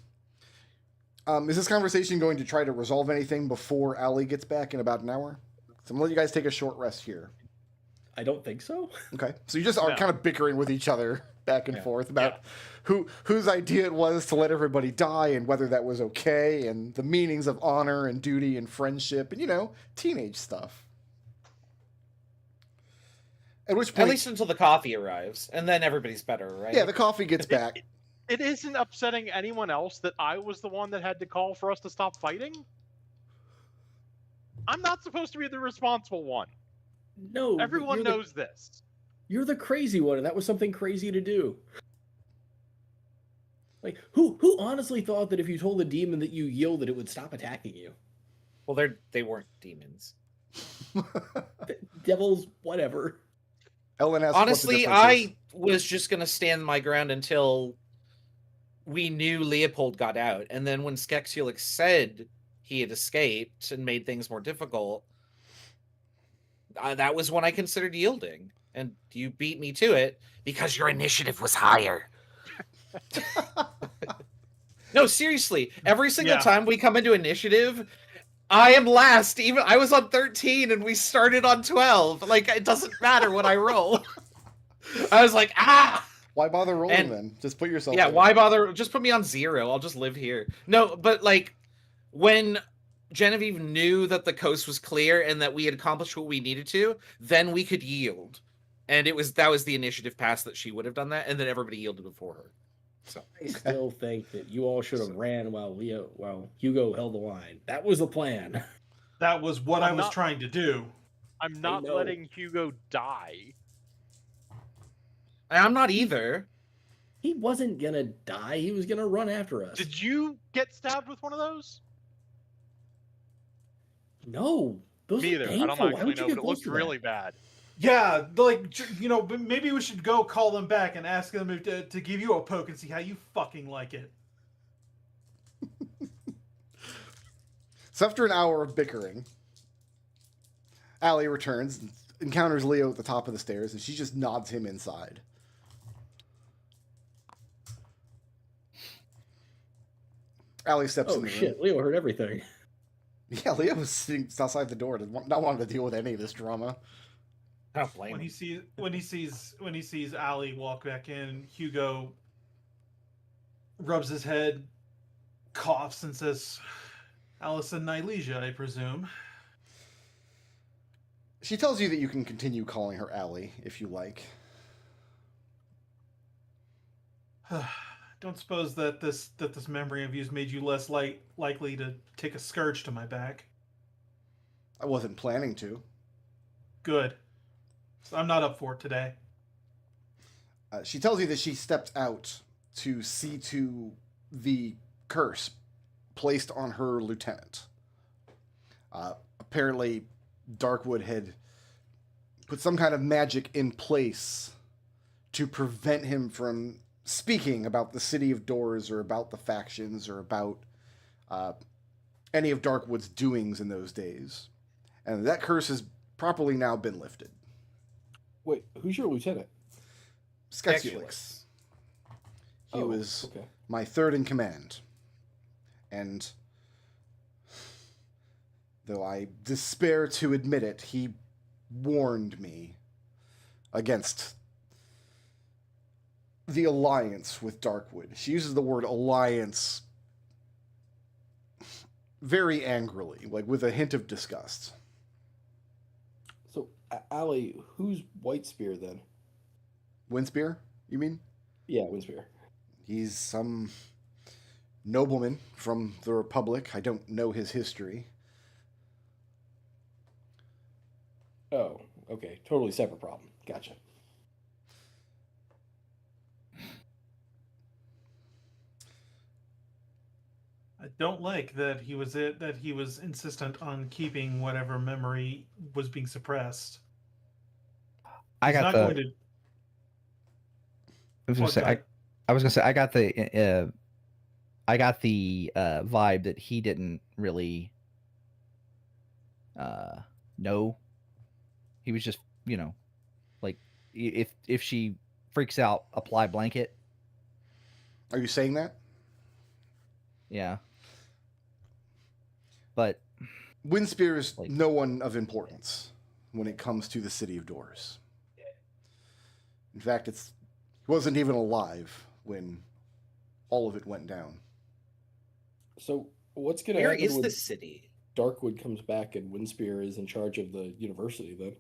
Is this conversation going to try to resolve anything before Allie gets back in about an hour? So I'm gonna let you guys take a short rest here. I don't think so. Okay. So you just are No. kind of bickering with each other back and Yeah. forth about whose idea it was to let everybody die and whether that was okay and the meanings of honor and duty and friendship and, you know, teenage stuff. At which point, At least until the coffee arrives, and then everybody's better, right? yeah, the coffee gets back. It isn't upsetting anyone else that I was the one that had to call for us to stop fighting. I'm not supposed to be the responsible one. No, Everyone you're knows this. You're the crazy one, and that was something crazy to do. Like, who honestly thought that if you told the demon that you yielded, it would stop attacking you? Well, they weren't demons. Devils, whatever. Ellen asks what the Honestly, difference I is. was just gonna stand my ground until we knew Leopold got out, and then when Skeksulix said he had escaped and made things more difficult, that was when I considered yielding, and you beat me to it because your initiative was higher. No, seriously, every single Yeah. time we come into initiative, I am last. Even I was on 13 and we started on 12. Like, it doesn't matter what I roll. I was like, ah. Why bother rolling And- then? Just put yourself Yeah, in. why bother? Just put me on 0. I'll just live here. No, but like when Genevieve knew that the coast was clear and that we had accomplished what we needed to, then we could yield. And that was the initiative pass that she would have done that, and then everybody yielded before her. So I still think that you all should have ran while Hugo held the line. That was the plan. That was what I I'm was not- trying to do. I'm not know. letting Hugo die. I'm not either. He wasn't gonna die. He was gonna run after us. Did you get stabbed with one of those? No, those Me are either. painful. I don't Why actually would you know, get but it close looked to that? really bad. Yeah, like, but maybe we should go call them back and ask them to give you a poke and see how you fucking like it. So after an hour of bickering, Allie returns and encounters Leo at the top of the stairs, and she just nods him inside. Allie steps in Oh the shit! room. Leo heard everything. Yeah, Leo was sitting outside the door, not wanting to deal with any of this drama. I don't blame When him. he sees Allie walk back in, Hugo rubs his head, coughs, and says, "Allison Nylesia, I presume." She tells you that you can continue calling her Allie if you like. Don't suppose that this memory of you's made you less likely to take a scourge to my back. I wasn't planning to. Good. I'm not up for it today. She tells you that she stepped out to see to the curse placed on her lieutenant. Apparently, Darkwood had put some kind of magic in place to prevent him from speaking about the City of Doors or about the factions or about any of Darkwood's doings in those days. And that curse has properly now been lifted. Wait, who's your lieutenant? Skeksulix. He Oh, was okay. my third in command. And though I despair to admit it, he warned me against the alliance with Darkwood. She uses the word alliance very angrily, like with a hint of disgust. So, Allie, who's Whitespear then? Windspear, you mean? Yeah, Windspear. He's some nobleman from the Republic. I don't know his history. Oh, okay. Totally separate problem. Gotcha. I don't like that he was insistent on keeping whatever memory was being suppressed. I He's got not the. going to. I was gonna Oh, say. go ahead. I was gonna say. I got the. I got the vibe that he didn't really. Know. He was just, like, if she freaks out, apply blanket. Are you saying that? Yeah. But Windspear is Like- no one of importance when it comes to the City of Doors. In fact, he wasn't even alive when all of it went down. So what's going to Where happen is when the city? Darkwood comes back and Windspear is in charge of the university then?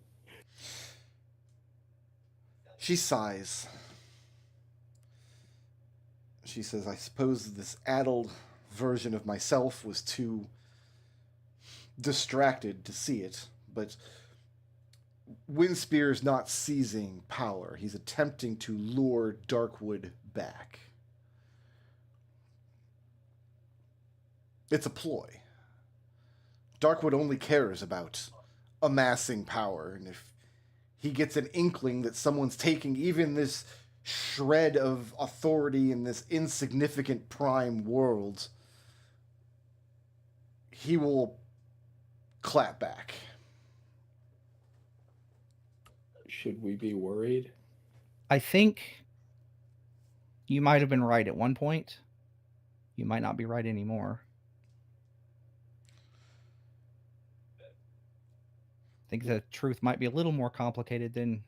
She sighs. She says, I suppose this addled version of myself was too distracted to see it, but Windspear's not seizing power. He's attempting to lure Darkwood back. It's a ploy. Darkwood only cares about amassing power, and if he gets an inkling that someone's taking even this shred of authority in this insignificant prime world, he will clap back. Should we be worried? I think you might have been right at one point. You might not be right anymore. I think the truth might be a little more complicated than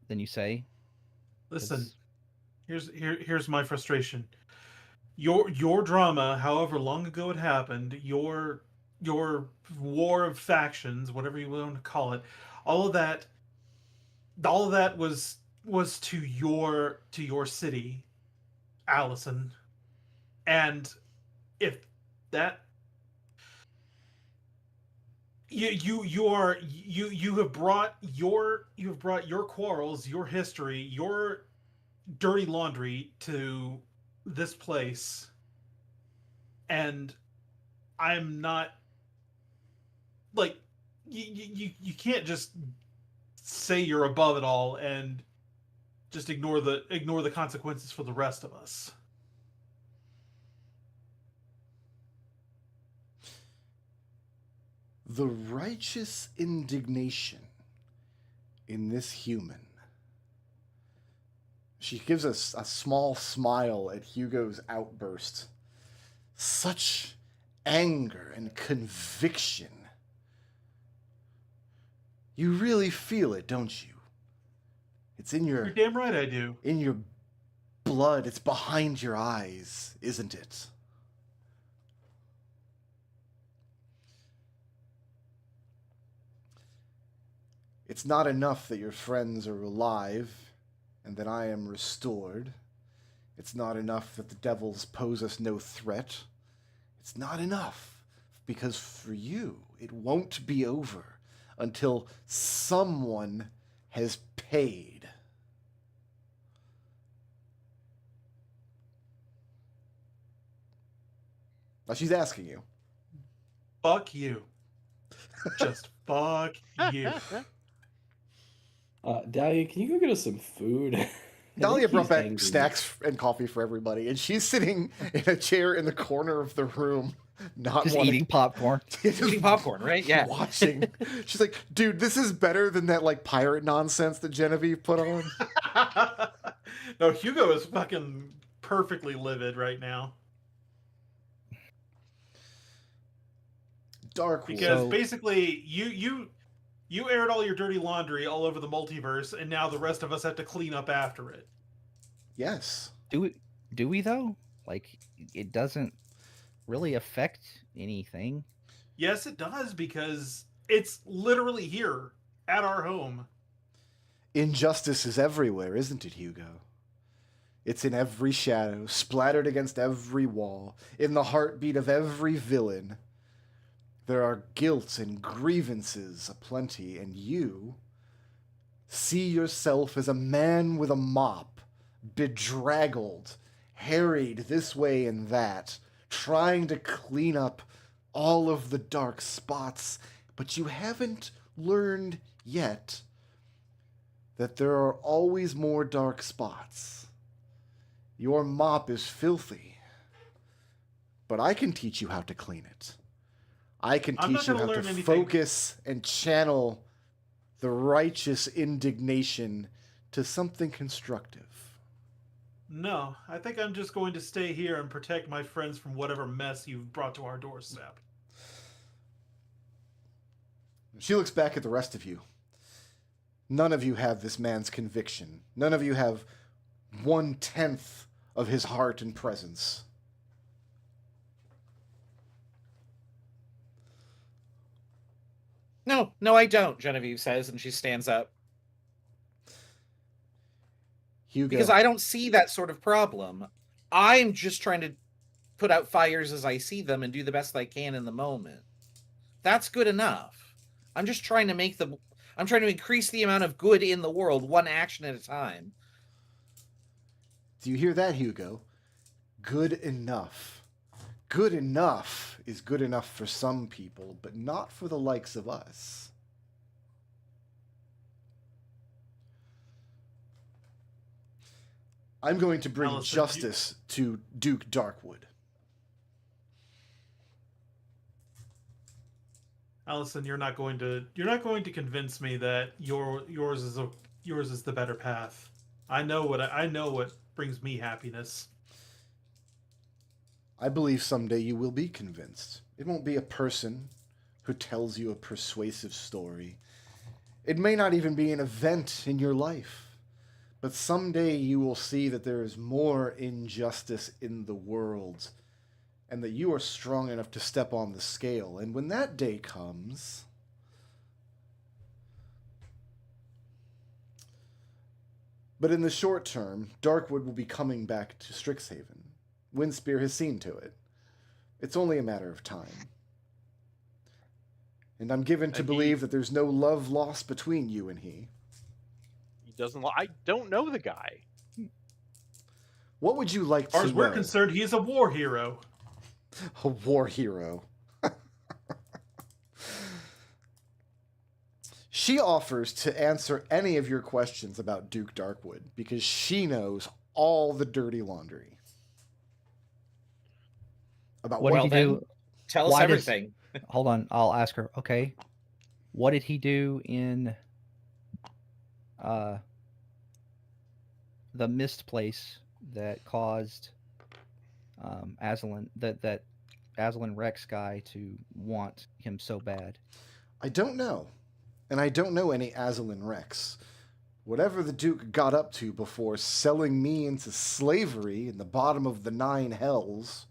you say. Listen, It's- here's my frustration. Your drama, however long ago it happened, your war of factions, whatever you want to call it, all of that was to your city, Allison. And if that you have brought your quarrels, your history, your dirty laundry to this place, and I'm not like you can't just say you're above it all and just ignore the consequences for the rest of us. The righteous indignation in this human. She gives us a small smile at Hugo's outburst. Such anger and conviction. You really feel it, don't you? It's in You're damn right I do. in your blood. It's behind your eyes, isn't it? It's not enough that your friends are alive and that I am restored. It's not enough that the devils pose us no threat. It's not enough, because for you, it won't be over until someone has paid. Now she's asking you. Fuck you. Just fuck you. Dahlia, can you go get us some food? I Dahlia think brought he's back angry. snacks and coffee for everybody, and she's sitting in a chair in the corner of the room, not Just wanting eating popcorn. just Eating popcorn, right? Yeah. watching. She's like, dude, this is better than that like pirate nonsense that Genevieve put on. No, Hugo is fucking perfectly livid right now. Dark Because So- basically you aired all your dirty laundry all over the multiverse, and now the rest of us have to clean up after it. Yes. Do we though? Like, it doesn't really affect anything. Yes, it does, because it's literally here at our home. Injustice is everywhere, isn't it, Hugo? It's in every shadow, splattered against every wall, in the heartbeat of every villain. There are guilt and grievances aplenty, and you see yourself as a man with a mop, bedraggled, harried this way and that, trying to clean up all of the dark spots, but you haven't learned yet that there are always more dark spots. Your mop is filthy, but I can teach you how to clean it. I can I'm not teach you gonna how to learn anything. focus and channel the righteous indignation to something constructive. No, I think I'm just going to stay here and protect my friends from whatever mess you've brought to our doorstep. She looks back at the rest of you. None of you have this man's conviction. None of you have 1/10 of his heart and presence. No, I don't, Genevieve says, and she stands up. Hugo. Because I don't see that sort of problem. I'm just trying to put out fires as I see them and do the best I can in the moment. That's good enough. I'm just trying to I'm trying to increase the amount of good in the world, one action at a time. Do you hear that, Hugo? Good enough. Good enough is good enough for some people, but not for the likes of us. I'm going to bring Allison, justice to Duke Darkwood. Allison, you're not going to convince me that yours is the better path. I know what brings me happiness. I believe someday you will be convinced. It won't be a person who tells you a persuasive story. It may not even be an event in your life. But someday you will see that there is more injustice in the world, and that you are strong enough to step on the scale. And when that day comes, but in the short term, Darkwood will be coming back to Strixhaven. Windspear has seen to it. It's only a matter of time. And I'm given to believe that there's no love lost between you and he. I don't know the guy. What would you like to know? As far as we're concerned, he is a war hero. A war hero. She offers to answer any of your questions about Duke Darkwood because she knows all the dirty laundry. About What did he do? Tell us everything. Hold on, I'll ask her. Okay, what did he do in the mist place that caused Aslan that Aslan Rex guy to want him so bad? I don't know. And I don't know any Aslan Rex. Whatever the Duke got up to before selling me into slavery in the bottom of the 9 hells,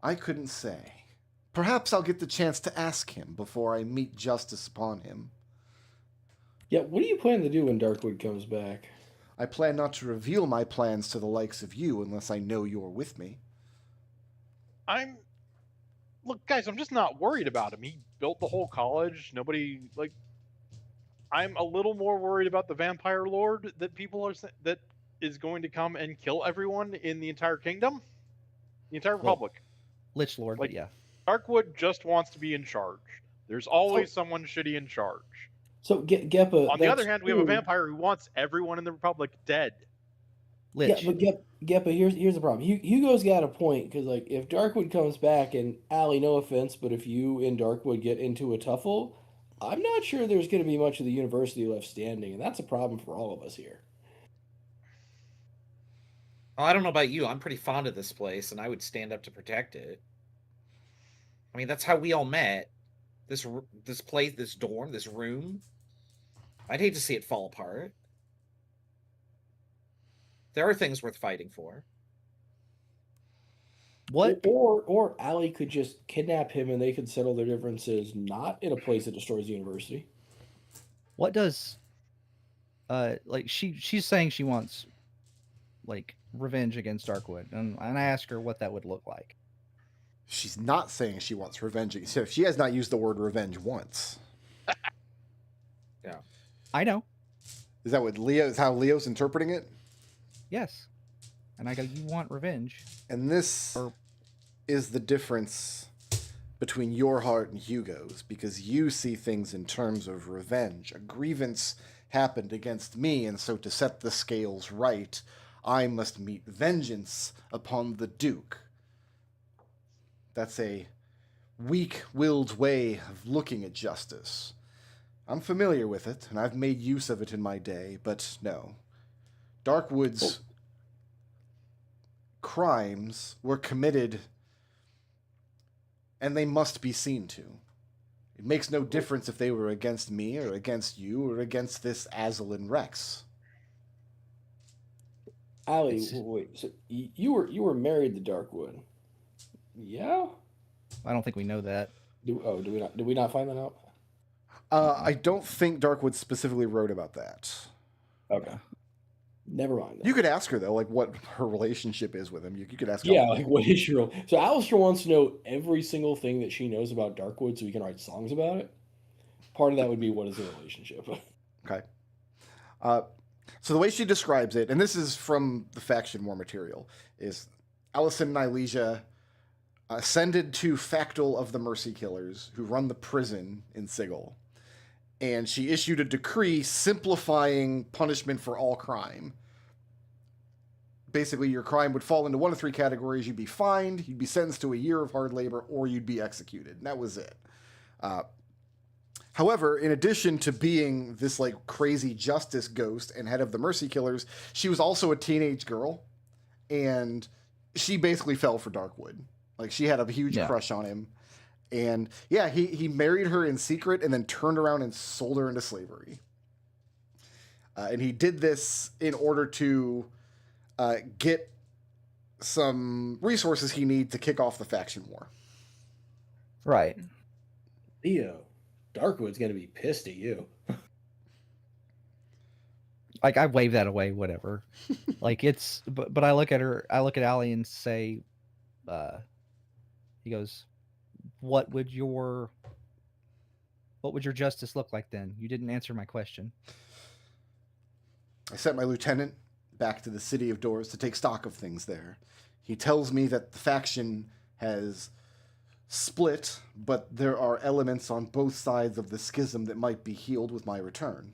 I couldn't say. Perhaps I'll get the chance to ask him before I meet justice upon him. Yeah, what do you plan to do when Darkwood comes back? I plan not to reveal my plans to the likes of you unless I know you're with me. Look, guys, I'm just not worried about him. He built the whole college. I'm a little more worried about the vampire lord that is going to come and kill everyone in the entire kingdom, the entire republic. Lich Lord, but yeah. Darkwood just wants to be in charge. There's always someone shitty in charge. So Geppa. On the other hand, we have a vampire who wants everyone in the Republic dead. Lich. Yeah, but Geppa, here's the problem. Hugo's got a point because if Darkwood comes back and Allie, no offense, but if you and Darkwood get into a tuffle, I'm not sure there's going to be much of the university left standing, and that's a problem for all of us here. Well, I don't know about you. I'm pretty fond of this place, and I would stand up to protect it. I mean, that's how we all met. This place, this dorm, this room. I'd hate to see it fall apart. There are things worth fighting for. What? Or Allie could just kidnap him and they could settle their differences not in a place that destroys the university. What does she's saying she wants revenge against Darkwood, and I ask her what that would look like. She's not saying she wants revenge. She has not used the word revenge once. Yeah. I know. Is that how Leo's interpreting it? Yes. And I go, you want revenge. And this is the difference between your heart and Hugo's, because you see things in terms of revenge. A grievance happened against me, and so to set the scales right, I must meet vengeance upon the Duke. That's a weak-willed way of looking at justice. I'm familiar with it, and I've made use of it in my day, but no. Darkwood's crimes were committed and they must be seen to. It makes no difference if they were against me or against you or against this Azalin Rex. Allie, It's- wait. So you were married to Darkwood? Yeah. I don't think we know that. Do we not? Did we not find that out? I don't think Darkwood specifically wrote about that. Okay. Never mind. You could ask her though, like what her relationship is with him. You could ask. Yeah, Alistair. like what is your? So Alistair wants to know every single thing that she knows about Darkwood, so he can write songs about it. Part of that would be what is the relationship. Okay. So the way she describes it, and this is from the Faction War material, is Allison and Ilesia ascended to Factal of the Mercy Killers, who run the prison in Sigil, and she issued a decree simplifying punishment for all crime. Basically, your crime would fall into one of three categories. You'd be fined, you'd be sentenced to a year of hard labor, or you'd be executed. And that was it. However, in addition to being this like crazy justice ghost and head of the Mercy Killers, she was also a teenage girl, and she basically fell for Darkwood. Like she had a huge crush on him, and yeah, he married her in secret and then turned around and sold her into slavery. And he did this in order to get some resources he needed to kick off the faction war. Right. Leo, Darkwood's gonna be pissed at you. Like I wave that away, whatever. Like it's, but I look at her, I look at Allie and say, he goes, what would your justice look like then? You didn't answer my question. I sent my lieutenant back to the city of Doors to take stock of things there. He tells me that the faction has split, but there are elements on both sides of the schism that might be healed with my return.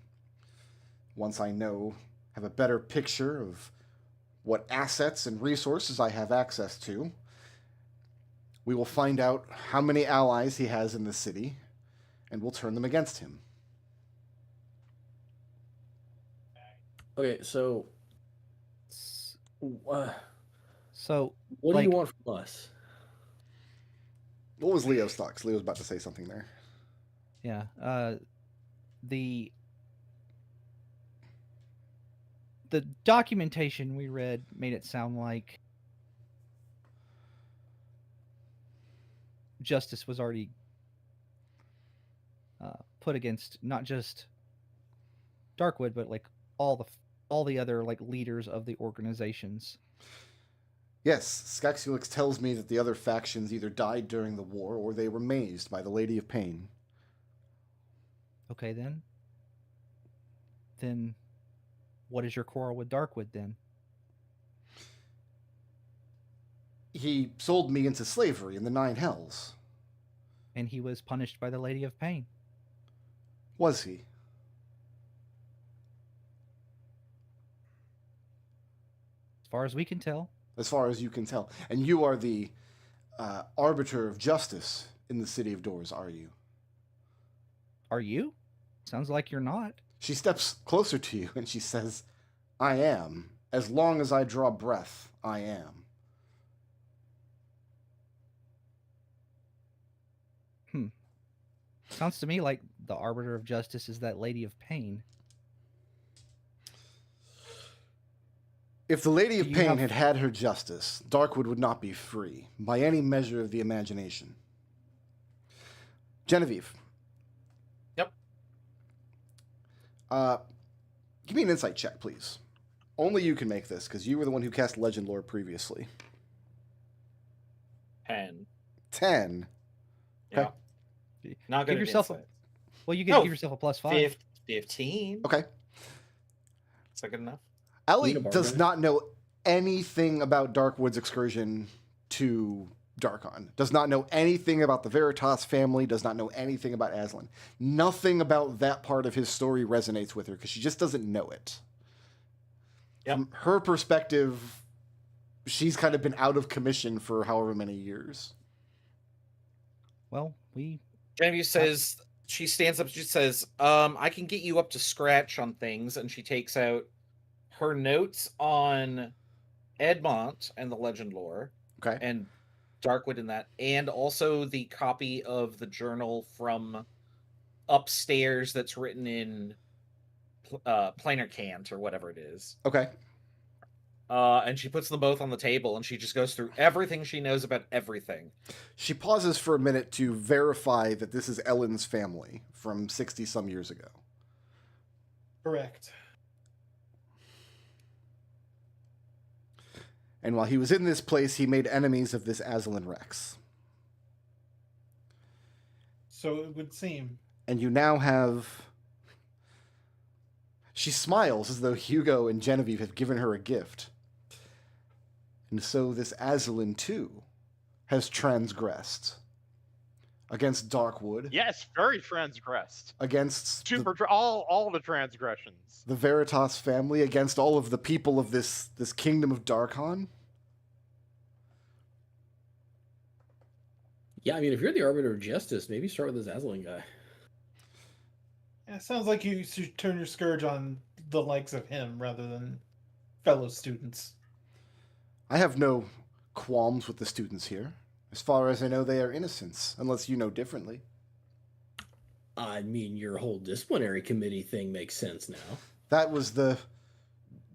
Once I have a better picture of what assets and resources I have access to, we will find out how many allies he has in the city, and we'll turn them against him. Okay, so So what do like- you want from us? What was Leo's thoughts? Leo's about to say something there. yeah, the documentation we read made it sound like justice was already put against not just Darkwood, but like all the other like leaders of the organizations. Yes, Skaxulix tells me that the other factions either died during the war or they were mazed by the Lady of Pain. Okay, then what is your quarrel with Darkwood then? He sold me into slavery in the Nine Hells. And he was punished by the Lady of Pain. Was he? As far as we can tell. As far as you can tell. And you are the arbiter of justice in the City of Doors, are you? Are you? Sounds like you're not. She steps closer to you and she says, I am. As long as I draw breath, I am. Sounds to me like the arbiter of justice is that Lady of Pain. If the Lady of Do you Pain have- had had her justice, Darkwood would not be free, by any measure of the imagination. Genevieve. Yep. Give me an insight check, please. Only you can make this, because you were the one who cast Legend Lore previously. 10. 10. Yeah. Okay. Not good Give at yourself insight. Well, you can No, give yourself a +5. 15. Okay. Is that good enough? Ellie Need a does bargain? not know anything about Darkwood's excursion to Darkon. Does not know anything about the Veritas family. Does not know anything about Aslan. Nothing about that part of his story resonates with her because she just doesn't know it. Yep. From her perspective, she's kind of been out of commission for however many years. Well, we Genevieve says, she stands up, she says, I can get you up to scratch on things, and she takes out her notes on Edmont and the Legend lore, Okay. and Darkwood in that, and also the copy of the journal from upstairs that's written in planar cant or whatever it is. Okay. And she puts them both on the table, and she just goes through everything she knows about everything. She pauses for a minute to verify that this is Ellen's family from 60 some years ago. Correct. And while he was in this place, he made enemies of this Aslan Rex. So it would seem. And you now have... She smiles as though Hugo and Genevieve have given her a gift. And so this Aslan, too, has transgressed. Against Darkwood. Yes, very transgressed. Against all the transgressions. the Veritas family. Against all of the people of this kingdom of Darkon. Yeah, I mean, if you're the arbiter of justice, maybe start with this Aslan guy. Yeah, it sounds like you should turn your scourge on the likes of him rather than fellow students. I have no qualms with the students here. As far as I know, they are innocents, unless you know differently. I mean, your whole disciplinary committee thing makes sense now. That was the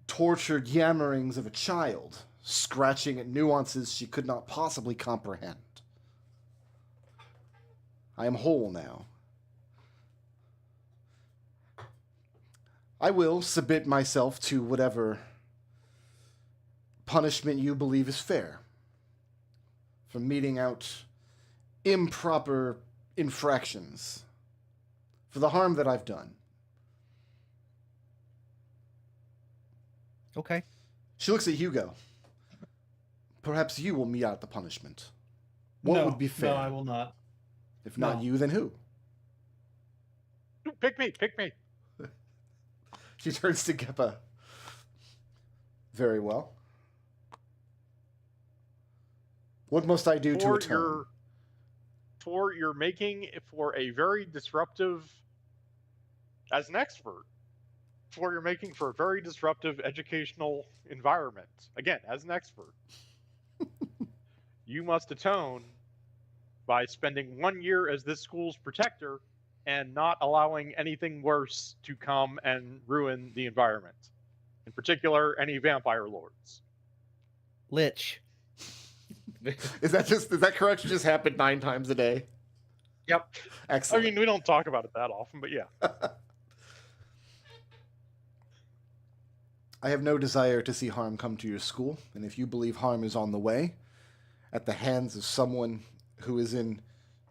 tortured yammerings of a child, scratching at nuances she could not possibly comprehend. I am whole now. I will submit myself to whatever punishment you believe is fair for meting out improper infractions for the harm that I've done. Okay. She looks at Hugo. Perhaps you will mete out the punishment. What No, would be fair? No, I will not. If not No. you, then who? Pick me. She turns to Geppa. Very well. What must I do to atone? For your making for a very disruptive, as an expert, for your making for a very disruptive educational environment. Again, as an expert, you must atone by spending 1 year as this school's protector and not allowing anything worse to come and ruin the environment. In particular, any vampire lords. Lich. Is that correct? It just happened 9 times a day. Yep. I Excellent. mean, we don't talk about it that often, but yeah. I have no desire to see harm come to your school, and if you believe harm is on the way, at the hands of someone who is in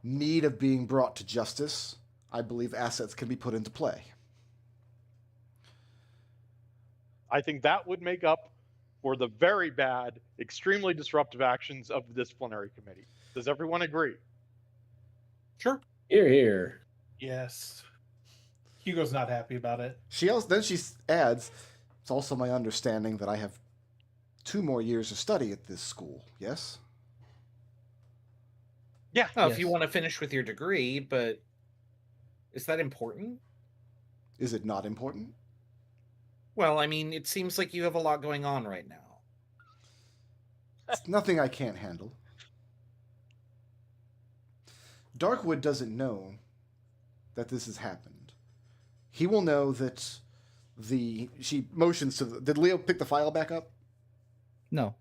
need of being brought to justice, I believe assets can be put into play. I think that would make up for the very bad, extremely disruptive actions of the disciplinary committee. Does everyone agree? Sure. Here. Yes. Hugo's not happy about it. She adds, it's also my understanding that I have 2 more years of study at this school, yes? Yeah. Well, if Yes. you want to finish with your degree, but is that important? Is it not important? Well, I mean, it seems like you have a lot going on right now. It's nothing I can't handle. Darkwood doesn't know that this has happened. He will know that she motions to did Leo pick the file back up? No.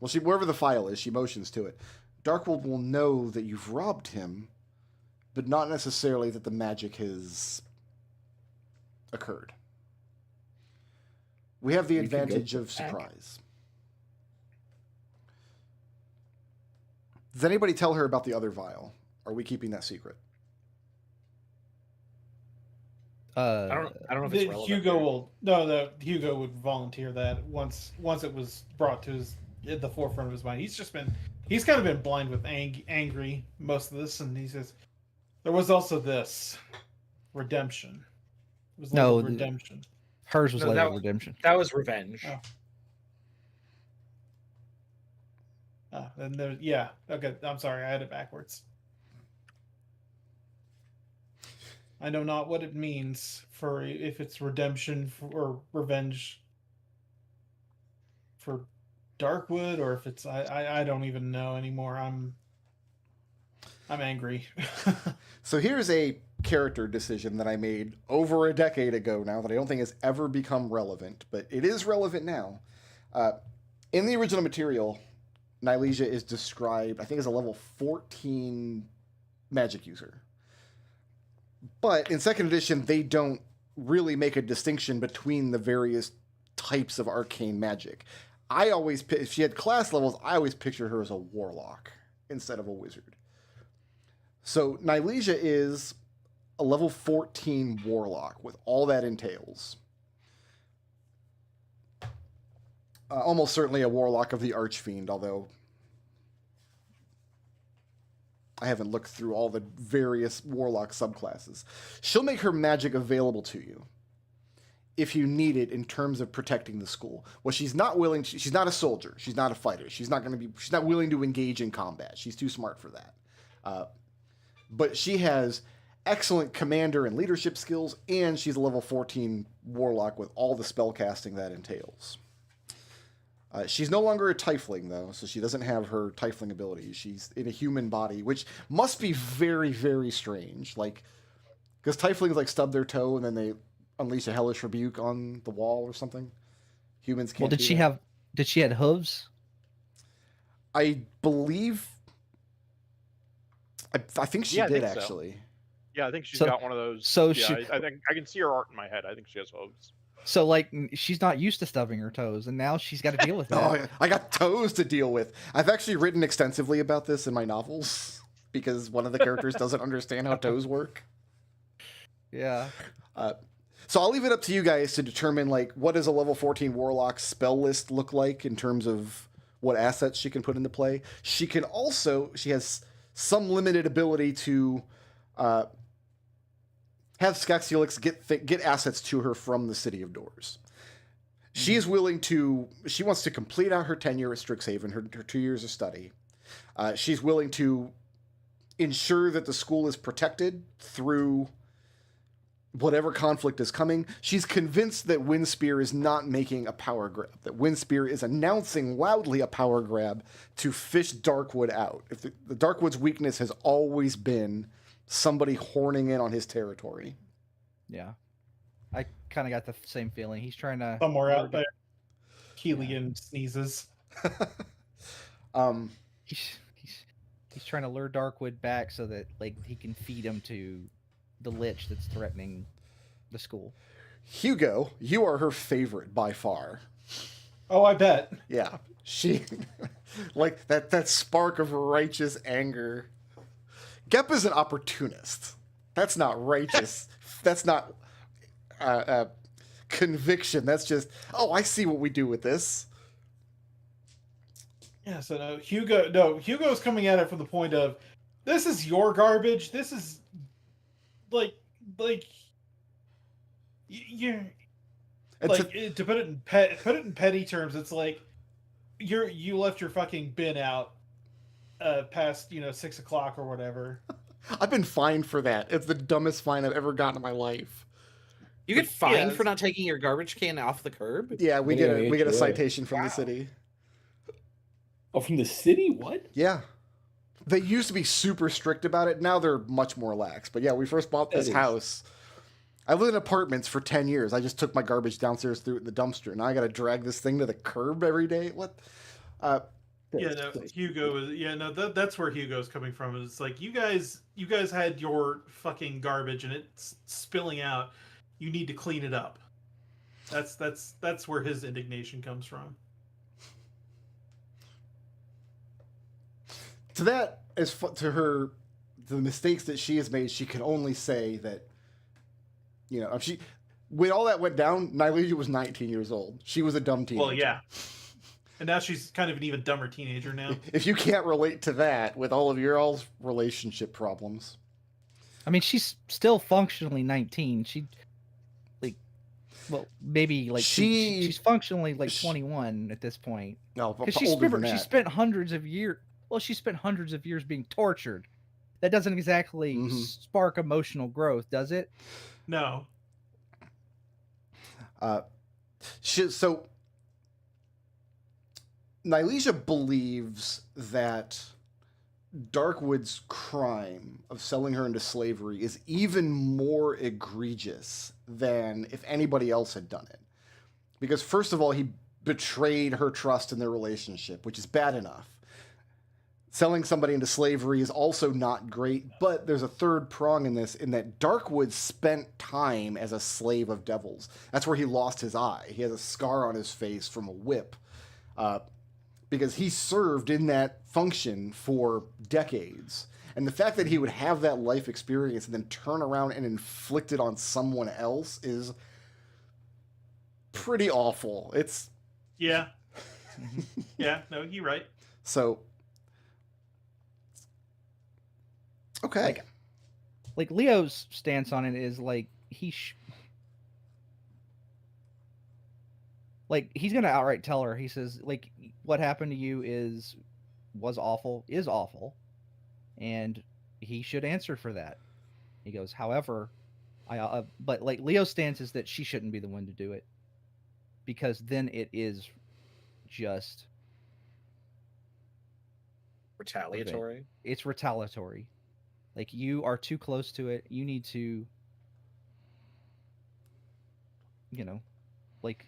Well, wherever the file is, she motions to it. Darkwood will know that you've robbed him, but not necessarily that the magic has occurred. We have the You can go advantage of back. surprise. Does anybody tell her about the other vial? Are we keeping that secret? I don't know if it's relevant. Hugo would volunteer that once it was brought to the forefront of his mind. He's kind of been blind with angry most of this, and he says there was also this redemption. It was No, labeled redemption. Hers was No, labeled that- redemption. That was revenge. Oh. Okay, I'm sorry, I had it backwards. I know not what it means for if it's redemption or revenge. for Darkwood, or if it's I don't even know anymore. I'm angry. So here's a character decision that I made over a decade ago now that I don't think has ever become relevant, but it is relevant now. In the original material, Nylesia is described, I think, as a level 14 magic user. But in second edition, they don't really make a distinction between the various types of arcane magic. If she had class levels, I always pictured her as a warlock instead of a wizard. So Nylesia is a level 14 warlock with all that entails. Almost certainly a warlock of the Archfiend, although I haven't looked through all the various warlock subclasses. She'll make her magic available to you if you need it in terms of protecting the school. Well, she's not a soldier. She's not a fighter. She's not willing to engage in combat. She's too smart for that. But she has excellent commander and leadership skills, and she's a level 14 warlock with all the spellcasting that entails. She's no longer a tiefling, though, so she doesn't have her tiefling abilities. She's in a human body, which must be very, very strange. Like, because tieflings, like, stub their toe and then they unleash a hellish rebuke on the wall or something. Humans can't. Well, did she have hooves? I believe... I think she did, think so. actually. Yeah, I think she's So- got one of those. so yeah, she- I think I can see her art in my head. I think she has hooves. So, like, she's not used to stubbing her toes, and now she's got to deal with that. Oh, I got toes to deal with. I've actually written extensively about this in my novels because one of the characters doesn't understand how toes work. Yeah. So I'll leave it up to you guys to determine, like, what does a level 14 warlock spell list look like in terms of what assets she can put into play. She has some limited ability to have Skaxiolix get assets to her from the City of Doors. She wants to complete out her tenure at Strixhaven, her 2 years of study. She's willing to ensure that the school is protected through whatever conflict is coming. She's convinced that Windspear is not making a power grab, that Windspear is announcing loudly a power grab to fish Darkwood out. If the Darkwood's weakness has always been somebody horning in on his territory. Yeah. I kind of got the same feeling. He's trying to... Somewhere out there, Helion sneezes. He's trying to lure Darkwood back so that, like, he can feed him to the lich that's threatening the school. Hugo, you are her favorite by far. Oh, I bet. Yeah. She, like, that spark of righteous anger. Gep is an opportunist. That's not righteous. That's not conviction. That's just, oh, I see what we do with this. Yeah, so Hugo's coming at it from the point of, this is your garbage. This is like you like to put it in petty terms. It's like you left your fucking bin out past 6 o'clock or whatever. I've been fined for that. It's the dumbest fine I've ever gotten in my life. You get fined for not taking your garbage can off the curb? Yeah, we get a citation from the city. Oh, from the city? What? Yeah. They used to be super strict about it. Now they're much more lax. But yeah, we first bought this house. I lived in apartments for 10 years. I just took my garbage downstairs, threw it in the dumpster. Now I got to drag this thing to the curb every day. What? Hugo is that's where Hugo's coming from. It's like you guys had your fucking garbage and it's spilling out. You need to clean it up. That's where his indignation comes from. To that, to the mistakes that she has made, she can only say that, when all that went down, Nylesia was 19 years old. She was a dumb teenager. Well, yeah. And now she's kind of an even dumber teenager now. If you can't relate to that with all of your all's relationship problems. I mean, she's still functionally 19. She's functionally 21 at this point. No, because she spent hundreds of years. Well, she spent hundreds of years being tortured. That doesn't exactly spark emotional growth, does it? No. Nylesia believes that Darkwood's crime of selling her into slavery is even more egregious than if anybody else had done it. Because, first of all, he betrayed her trust in their relationship, which is bad enough. Selling somebody into slavery is also not great, but there's a third prong in this, in that Darkwood spent time as a slave of devils. That's where he lost his eye. He has a scar on his face from a whip, because he served in that function for decades. And the fact that he would have that life experience and then turn around and inflict it on someone else is pretty awful. It's... Yeah. Yeah, no, you're right. So... Okay. Like Leo's stance on it is like like he's gonna outright tell her. He says like what happened to you was awful, and he should answer for that. He goes, however, but like Leo's stance is that she shouldn't be the one to do it, because then it is just retaliatory. It's retaliatory. Like, you are too close to it. You need to, like,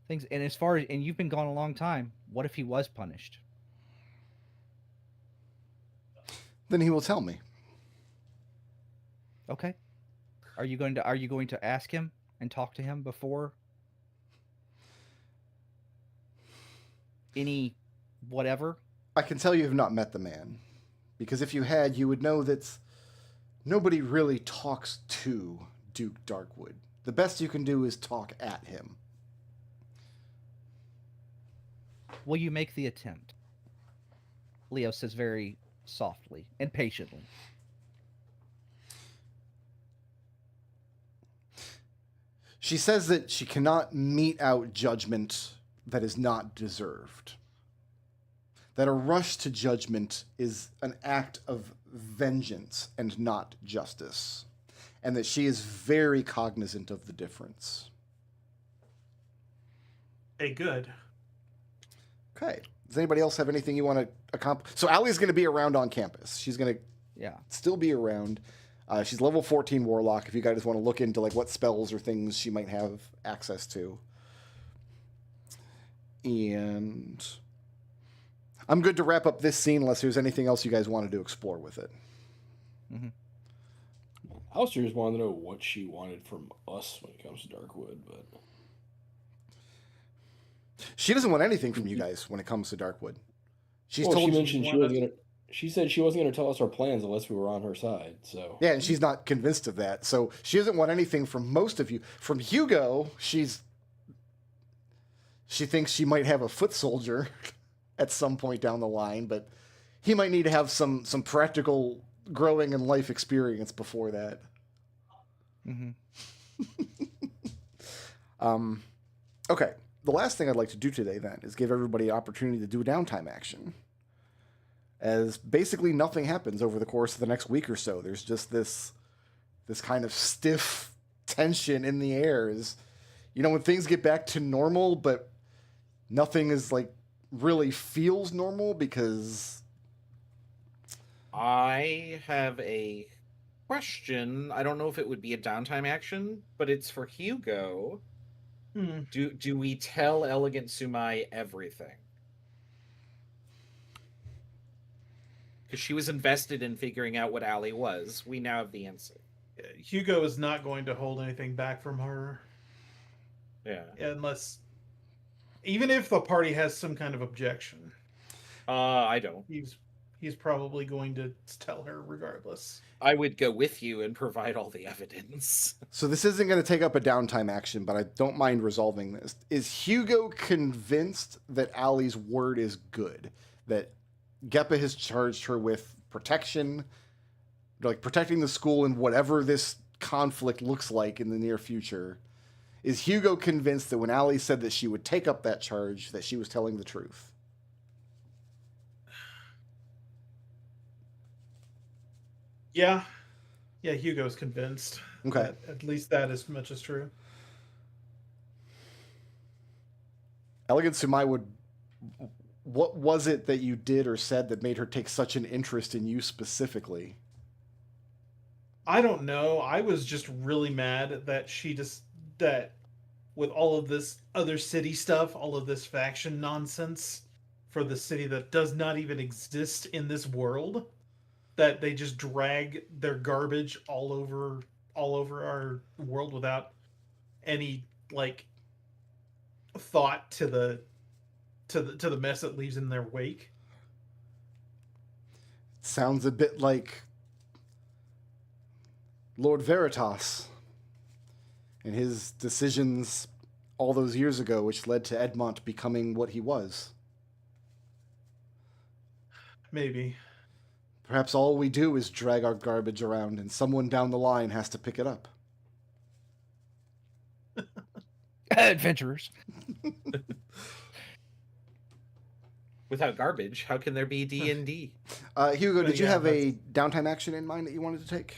things. And as far as, and you've been gone a long time, what if he was punished? Then he will tell me. Okay. Are you going to ask him and talk to him before any whatever? I can tell you have not met the man, because if you had, you would know that nobody really talks to Duke Darkwood. The best you can do is talk at him. Will you make the attempt? Leo says very softly and patiently. She says that she cannot mete out judgment that is not deserved. That a rush to judgment is an act of vengeance and not justice, and that she is very cognizant of the difference. Hey, good. Okay. Does anybody else have anything you want to accomplish? So Allie's going to be around on campus. She's going to still be around. She's level 14 Warlock, if you guys want to look into like what spells or things she might have access to. And I'm good to wrap up this scene unless there's anything else you guys wanted to explore with it. Mm-hmm. Alistair just wanted to know what she wanted from us when it comes to Darkwood, but she doesn't want anything from you guys when it comes to Darkwood. She mentioned she said she wasn't gonna tell us our plans unless we were on her side. So yeah, and she's not convinced of that. So she doesn't want anything from most of you. From Hugo, she thinks she might have a foot soldier at some point down the line, but he might need to have some practical growing and life experience before that. Mm-hmm. Okay. The last thing I'd like to do today, then, is give everybody an opportunity to do a downtime action. As basically nothing happens over the course of the next week or so. There's just this kind of stiff tension in the air. When things get back to normal, but nothing is like really feels normal, because I have a question. I don't know if it would be a downtime action, but it's for Hugo. Do we tell Elegant Sumai everything? Because she was invested in figuring out what Allie was. We now have the answer. Hugo is not going to hold anything back from her. Yeah. Unless, even if the party has some kind of objection. I don't. He's probably going to tell her regardless. I would go with you and provide all the evidence. So this isn't going to take up a downtime action, but I don't mind resolving this. Is Hugo convinced that Allie's word is good? That Geppa has charged her with protection, like protecting the school in whatever this conflict looks like in the near future? Is Hugo convinced that when Allie said that she would take up that charge, that she was telling the truth? Yeah, Hugo's convinced. Okay. At least that as much is true. Elegant Sumai what was it that you did or said that made her take such an interest in you specifically? I don't know. I was just really mad that that with all of this other city stuff, all of this faction nonsense for the city that does not even exist in this world, that they just drag their garbage all over our world without any like thought to the mess it leaves in their wake. Sounds a bit like Lord Veritas and his decisions all those years ago, which led to Edmont becoming what he was. Maybe. Perhaps all we do is drag our garbage around and someone down the line has to pick it up. Adventurers. Without garbage, how can there be D&D? Hugo, did you Yeah, have a downtime action in mind that you wanted to take?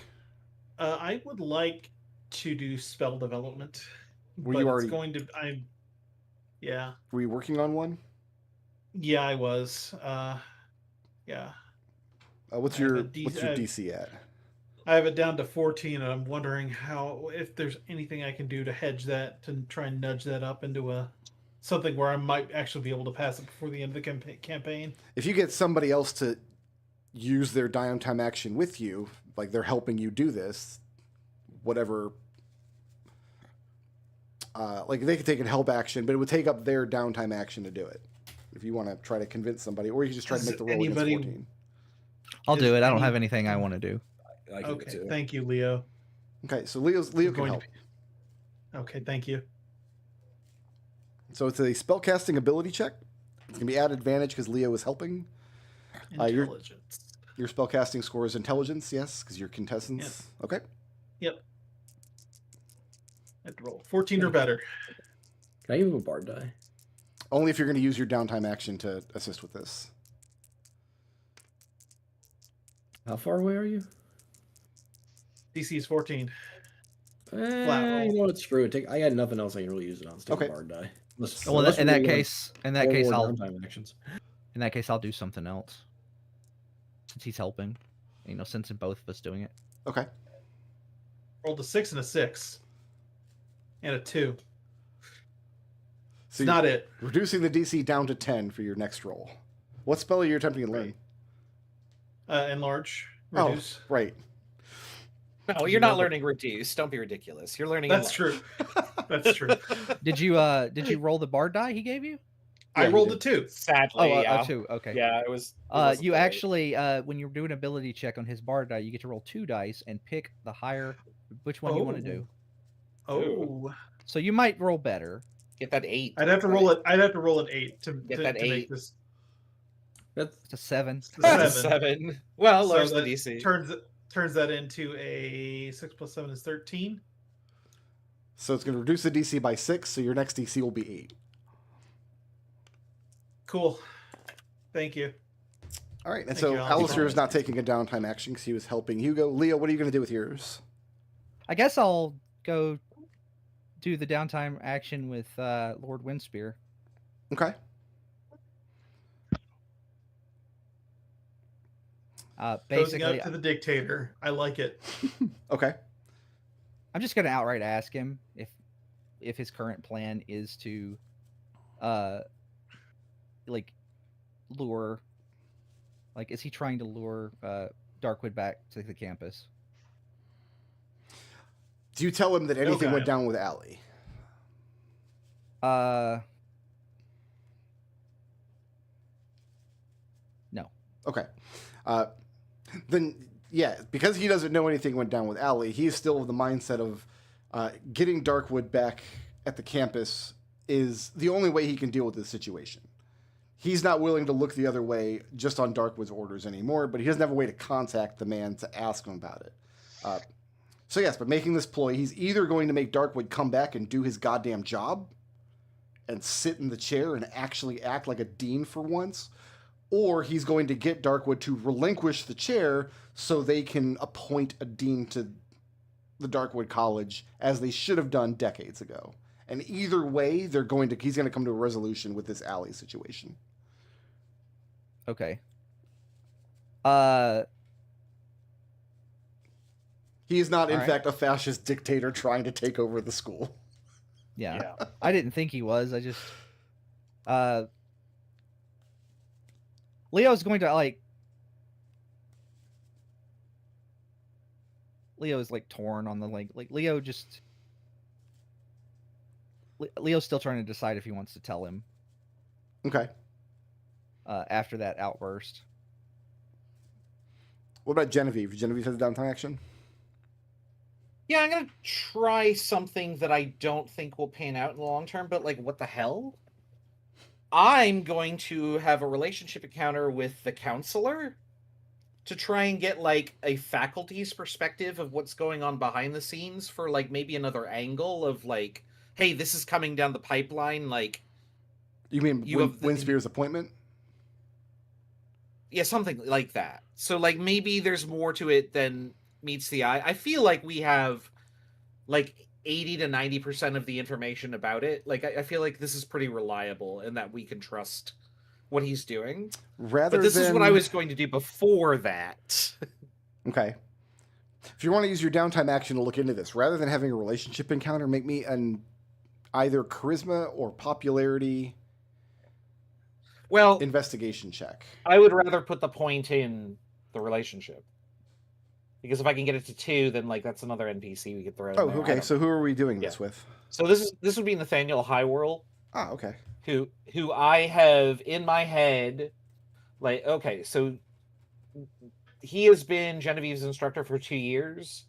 I would like to do spell development. Were but you it's already- going to? Yeah. Were you working on one? Yeah, I was. Yeah. What's I have your a D- DC at? I have it down to 14, and I'm wondering if there's anything I can do to hedge that, to try and nudge that up into something where I might actually be able to pass it before the end of the campaign. If you get somebody else to use their downtime action with you, like they're helping you do this, whatever, like they could take a help action, but it would take up their downtime action to do it. If you want to try to convince somebody, or you can just try to Does make the roll anybody- against 14. I'll Is do it. I don't any- have anything I want to do. I can do it Okay, too. thank you, Leo. Okay, so Leo can going to help. Okay, thank you. So it's a spellcasting ability check. It's gonna be added advantage because Leo is helping. Your- Intelligence. Your spellcasting score is intelligence, yes, because you're contestants. Okay. Yep. I have to roll 14 or better. Can I give him a bard die? Only if you're going to use your downtime action to assist with this. How far away are you? DC is 14. roll. You know what? Screw it. I got nothing else I can really use it on. Let's take Okay. a bard die. Unless- Well, unless in we that really want case, four more downtime actions. I'll do something else. Since he's helping, since both of us doing it. Okay. Rolled a 6 and a 6. And a 2. So It's not it. reducing the DC down to 10 for your next roll. What spell are you attempting to learn? Enlarge. Reduce. Oh, right. No, you're not learning reduce. Don't be ridiculous. You're learning. That's true. That's true. Did you roll the bard die he gave you? I Yeah, you rolled did. a 2. Sadly, Oh, yeah. 2. Okay. Yeah, it was. it wasn't You great. actually, when you're doing an ability check on his bard die, you get to roll 2 dice and pick the higher, which one you want to do. Oh. So you might roll better. get that 8. I'd have to roll it. I'd have to roll an 8 to Get to, that to make 8. this It's a 7. it's a That's a 7. 7. Well, So lowers the that DC. turns that into a 6 plus 7 is 13. So it's going to reduce the DC by 6, so your next DC will be 8. Cool. Thank you. All right, and Thank so you, Alex. Alistair is not taking a downtime action because he was helping Hugo. Leo, what are you going to do with yours? I guess I'll go do the downtime action with Lord Windspear. Okay. Closing Basically, up to the dictator. I like it. Okay. I'm just gonna outright ask him if his current plan is to, lure, is he trying to lure Darkwood back to the campus? Do you tell him that anything Okay. went down with Allie? No. Okay. Then, yeah, because he doesn't know anything went down with Allie, he's still of the mindset of getting Darkwood back at the campus is the only way he can deal with this situation. He's not willing to look the other way just on Darkwood's orders anymore, but he doesn't have a way to contact the man to ask him about it. So yes, but making this ploy, he's either going to make Darkwood come back and do his goddamn job and sit in the chair and actually act like a dean for once, or he's going to get Darkwood to relinquish the chair so they can appoint a dean to the Darkwood College as they should have done decades ago. And either way, he's going to come to a resolution with this Allie situation. Okay. He is not, in Alright. fact, a fascist dictator trying to take over the school. Yeah. I didn't think he was. I just Leo's going to like Leo is like torn on the like Leo just Leo's still trying to decide if he wants to tell him Okay. after that outburst. What about Genevieve? Genevieve has downtime action? Yeah, I'm gonna try something that I don't think will pan out in the long term, but like, what the hell? I'm going to have a relationship encounter with the counselor to try and get like a faculty's perspective of what's going on behind the scenes for like maybe another angle of like, hey, this is coming down the pipeline. Like, You mean You have the- Winspear's appointment? yeah, something like that. So like maybe there's more to it than meets the eye. I feel like we have like 80 to 90% of the information about it. Like I feel like this is pretty reliable and that we can trust what he's doing. Rather But this is what I than- was going to do before that. Okay. If you want to use your downtime action to look into this, rather than having a relationship encounter, make me an either charisma or popularity Well, investigation check. I would rather put the point in the relationship. Because if I can get it to 2, then like that's another NPC we could throw in Oh, there. I okay. don't So who are we doing Yeah. this with? So this would be Nathaniel Highwhirl, Ah, okay. who I have in my head, like, okay, so he has been Genevieve's instructor for 2 years,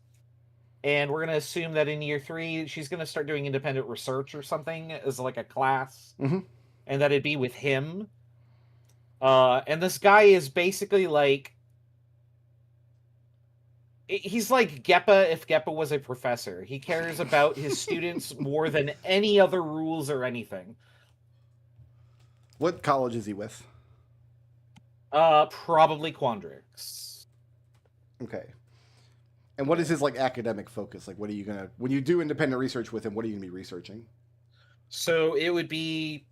and we're gonna assume that in year 3 she's gonna start doing independent research or something as like a class, Mhm. and that it'd be with him. And this guy is basically like, he's like Geppa if Geppa was a professor. He cares about his students more than any other rules or anything. What college is he with? Probably Quandrix. Okay. And what is his like academic focus? Like, what are you gonna when you do independent research with him? What are you gonna be researching? So it would be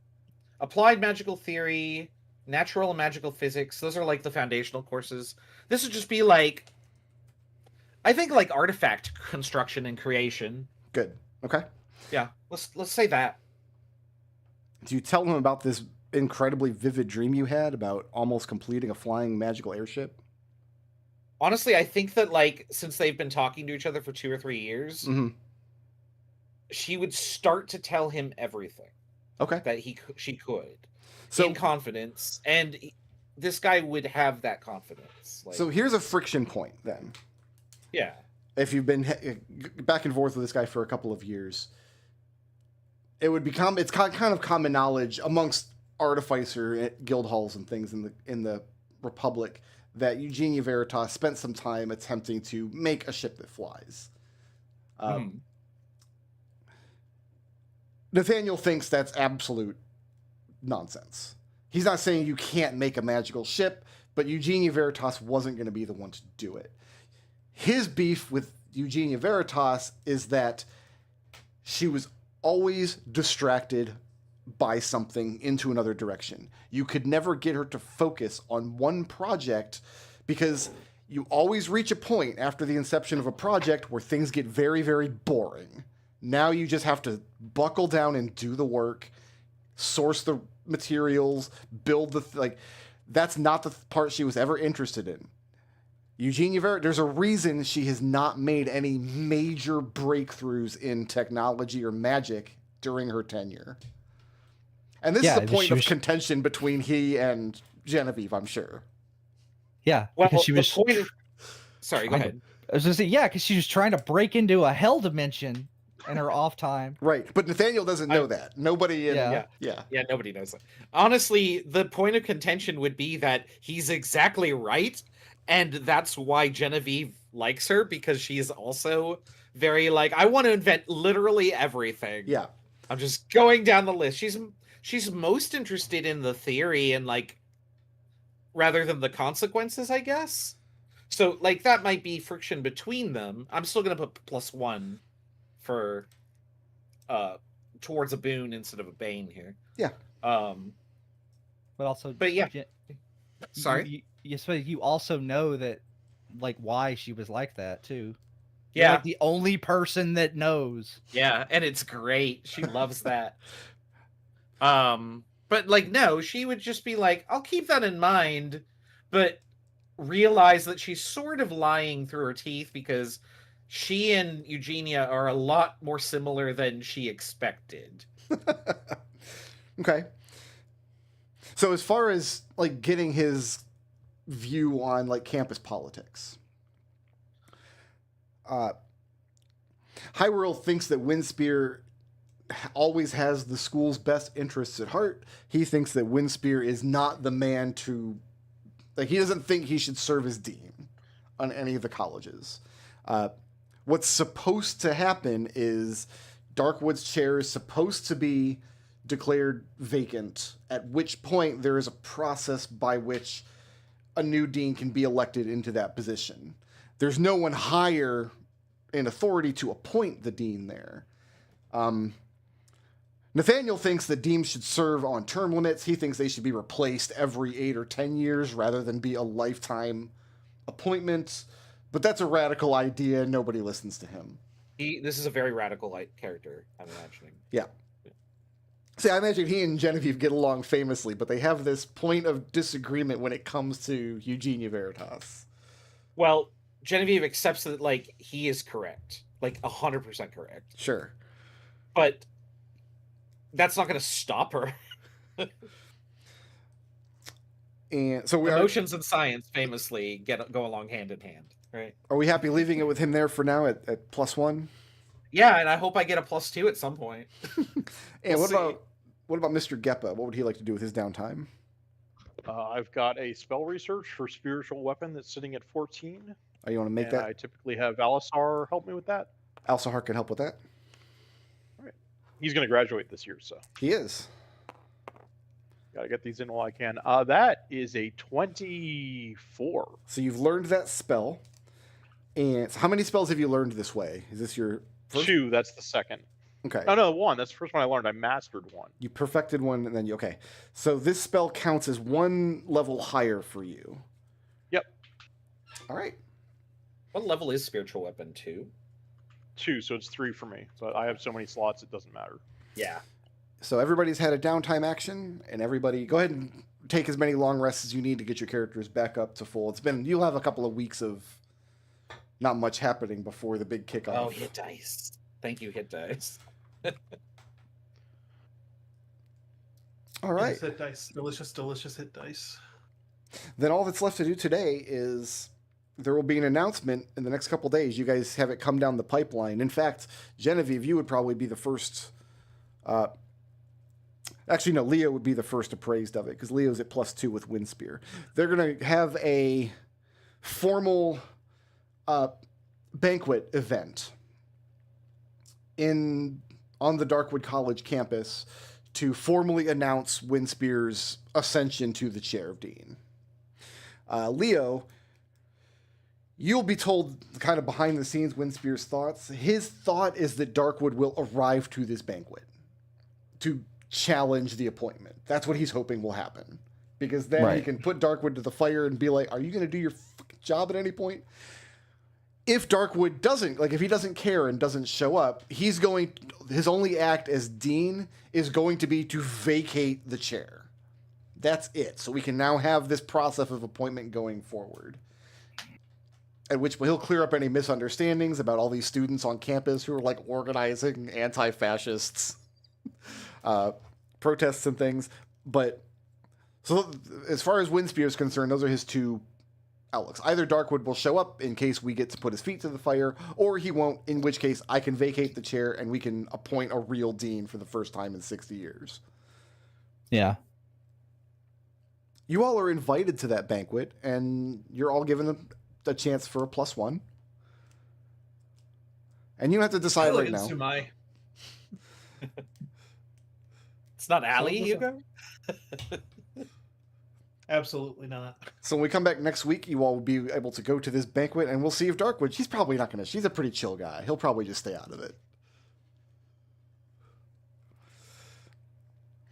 applied magical theory, natural and magical physics. Those are like the foundational courses. This would just be like, I think like artifact construction and creation. Good. Okay. Yeah, let's say that. Do you tell him about this incredibly vivid dream you had about almost completing a flying magical airship? Honestly, I think that like since they've been talking to each other for 2 or 3 years, Mm-hmm. she would start to tell him everything Okay. that she could So in confidence, and this guy would have that confidence. Like, so here's a friction point then. yeah, If you've been back and forth with this guy for a couple of years, it would become it's kind of common knowledge amongst artificer guild halls and things in the Republic that Eugenia Veritas spent some time attempting to make a ship that flies. Nathaniel thinks that's absolute nonsense. He's not saying you can't make a magical ship, but Eugenia Veritas wasn't going to be the one to do it. His beef with Eugenia Veritas is that she was always distracted by something into another direction. You could never get her to focus on one project because you always reach a point after the inception of a project where things get very, very boring. Now you just have to buckle down and do the work, source the materials, build the that's not the part she was ever interested in. Eugenia Veritas, there's a reason she has not made any major breakthroughs in technology or magic during her tenure. And this is a point of contention between he and Genevieve, I'm sure. Yeah, well, because she was. Sorry, go ahead. I was gonna say, yeah, because she was trying to break into a hell dimension in her off time. Right, but Nathaniel doesn't know that. Nobody in Yeah, nobody knows that. Honestly, the point of contention would be that he's exactly right, and that's why Genevieve likes her, because she's also very like, I want to invent literally everything. Yeah. I'm just going down the list. She's most interested in the theory and like rather than the consequences, I guess. So like that might be friction between them. I'm still gonna put +1 for towards a boon instead of a bane here. Yeah. But also, but yeah. Sorry? You also know that, like, why she was like that too. You're Yeah, like the only person that knows. yeah, and it's great. She loves that. But like, no, she would just be like, I'll keep that in mind, but realize that she's sort of lying through her teeth because she and Eugenia are a lot more similar than she expected. Okay. So as far as like getting his view on like campus politics, Hyrule thinks that Windspear always has the school's best interests at heart. He thinks that Windspear is not the man to, like, he doesn't think he should serve as dean on any of the colleges. What's supposed to happen is Darkwood's chair is supposed to be declared vacant, at which point there is a process by which a new dean can be elected into that position. There's no one higher in authority to appoint the dean there. Nathaniel thinks that deans should serve on term limits. He thinks they should be replaced every 8 or 10 years rather than be a lifetime appointment. But that's a radical idea. Nobody listens to him. This is a very radical character, I'm imagining. Yeah. See, I imagine he and Genevieve get along famously, but they have this point of disagreement when it comes to Eugenia Veritas. Well, Genevieve accepts that, like, he is correct. Like, 100% correct. Sure. But that's not going to stop her. And so Emotions and science famously go along hand in hand, right? Are we happy leaving it with him there for now at +1? Yeah, and I hope I get a +2 at some point. And We'll what about Mr. Geppa? What would he like to do with his downtime? I've got a spell research for spiritual weapon that's sitting at 14. Oh, you want to make and that? I typically have Alisar help me with that. Alsahar can help with that. All right. He's going to graduate this year, so He is. got to get these in while I can. That is a 24. So you've learned that spell. And so how many spells have you learned this way? Is this your first? 2, that's the second. Okay. Oh, no, 1. That's the first one I learned. I mastered 1. You perfected one, and then you... Okay. So this spell counts as 1 level higher for you. Yep. All right. What level is spiritual weapon 2? 2, so it's 3 for me. So I have so many slots, it doesn't matter. Yeah. So everybody's had a downtime action, and everybody... Go ahead and take as many long rests as you need to get your characters back up to full. You'll have a couple of weeks of not much happening before the big kickoff. Oh, hit dice. Thank you, hit dice. All right. Yes, hit dice. Delicious hit dice. Then all that's left to do today is there will be an announcement in the next couple days. You guys have it come down the pipeline. In fact, Genevieve, you would probably be the first. Actually, no, Leo would be the first appraised of it because Leo's at +2 with Windspear. They're going to have a formal banquet event on the Darkwood College campus to formally announce Windspear's ascension to the chair of dean. Leo, you'll be told kind of behind the scenes Windspear's thoughts. His thought is that Darkwood will arrive to this banquet to challenge the appointment. That's what he's hoping will happen. Because then he can put Darkwood to the fire and be like, are you going to do your fucking job at any point? If Darkwood doesn't, like if he doesn't care and doesn't show up, his only act as dean is going to be to vacate the chair. That's it. So we can now have this process of appointment going forward. At which he'll clear up any misunderstandings about all these students on campus who are like organizing anti-fascists protests and things. But so as far as Windspear is concerned, those are his two outlooks. Either Darkwood will show up in case we get to put his feet to the fire, or he won't, in which case I can vacate the chair and we can appoint a real dean for the first time in 60 years. Yeah. You all are invited to that banquet, and you're all given a chance for a +1. And you don't have to decide right now. It's not Allie, Hugo? Absolutely not. So when we come back next week, you all will be able to go to this banquet, and we'll see if Darkwood, she's probably not going to, she's a pretty chill guy. He'll probably just stay out of it.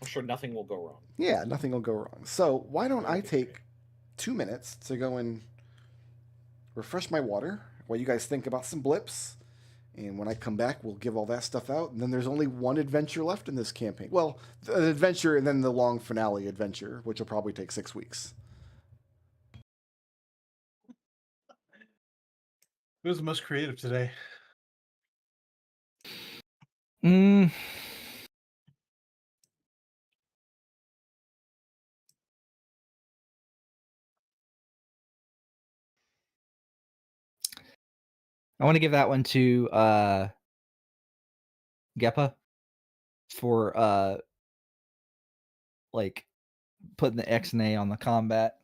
I'm sure nothing will go wrong. Yeah, nothing will go wrong. So why don't I take 2 minutes to go and refresh my water while you guys think about some blips. And when I come back, we'll give all that stuff out. And then there's only one adventure left in this campaign. Well, an adventure and then the long finale adventure, which will probably take 6 weeks. Who was the most creative today? Mm, I want to give that one to Geppa for like putting the X and A on the combat.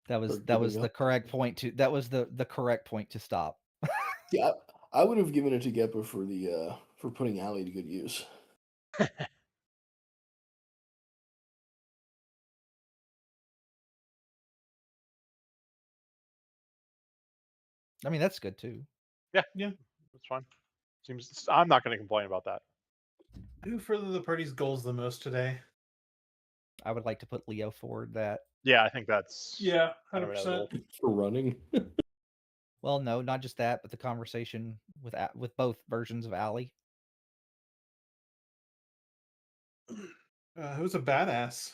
That was the correct point to the correct point to stop. Yeah, I would have given it to Geppa for the for putting Allie to good use. I mean, that's good too. Yeah, Yeah. that's fine. Seems I'm not going to complain about that. Who furthered the party's goals the most today? I would like to put Leo forward that. Yeah, I think that's Yeah, kind of 100%. inevitable. For running. Well, no, not just that, but the conversation with both versions of Allie. Who's a badass?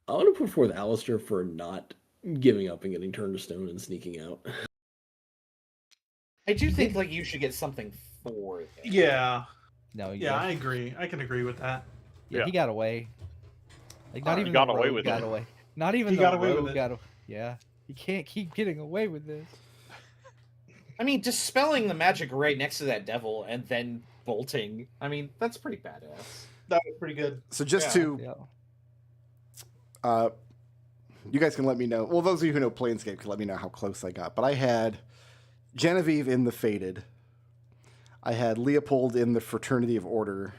I want to put forth Alistair for not giving up and getting turned to stone and sneaking out. I do think like you should get something for it. Yeah. No, Yeah, I agree. I can agree with that. yeah, he got away. Like not He even got the away rogue with got it. away. Not even He the got away with rogue it. got away. Yeah, you can't keep getting away with this. I mean, dispelling the magic right next to that devil and then bolting. I mean, that's pretty badass. That was pretty good. So just Yeah. to, Yeah. you guys can let me know. Well, those of you who know Planescape can let me know how close I got. But I had Genevieve in the Fated. I had Leopold in the Fraternity of Order.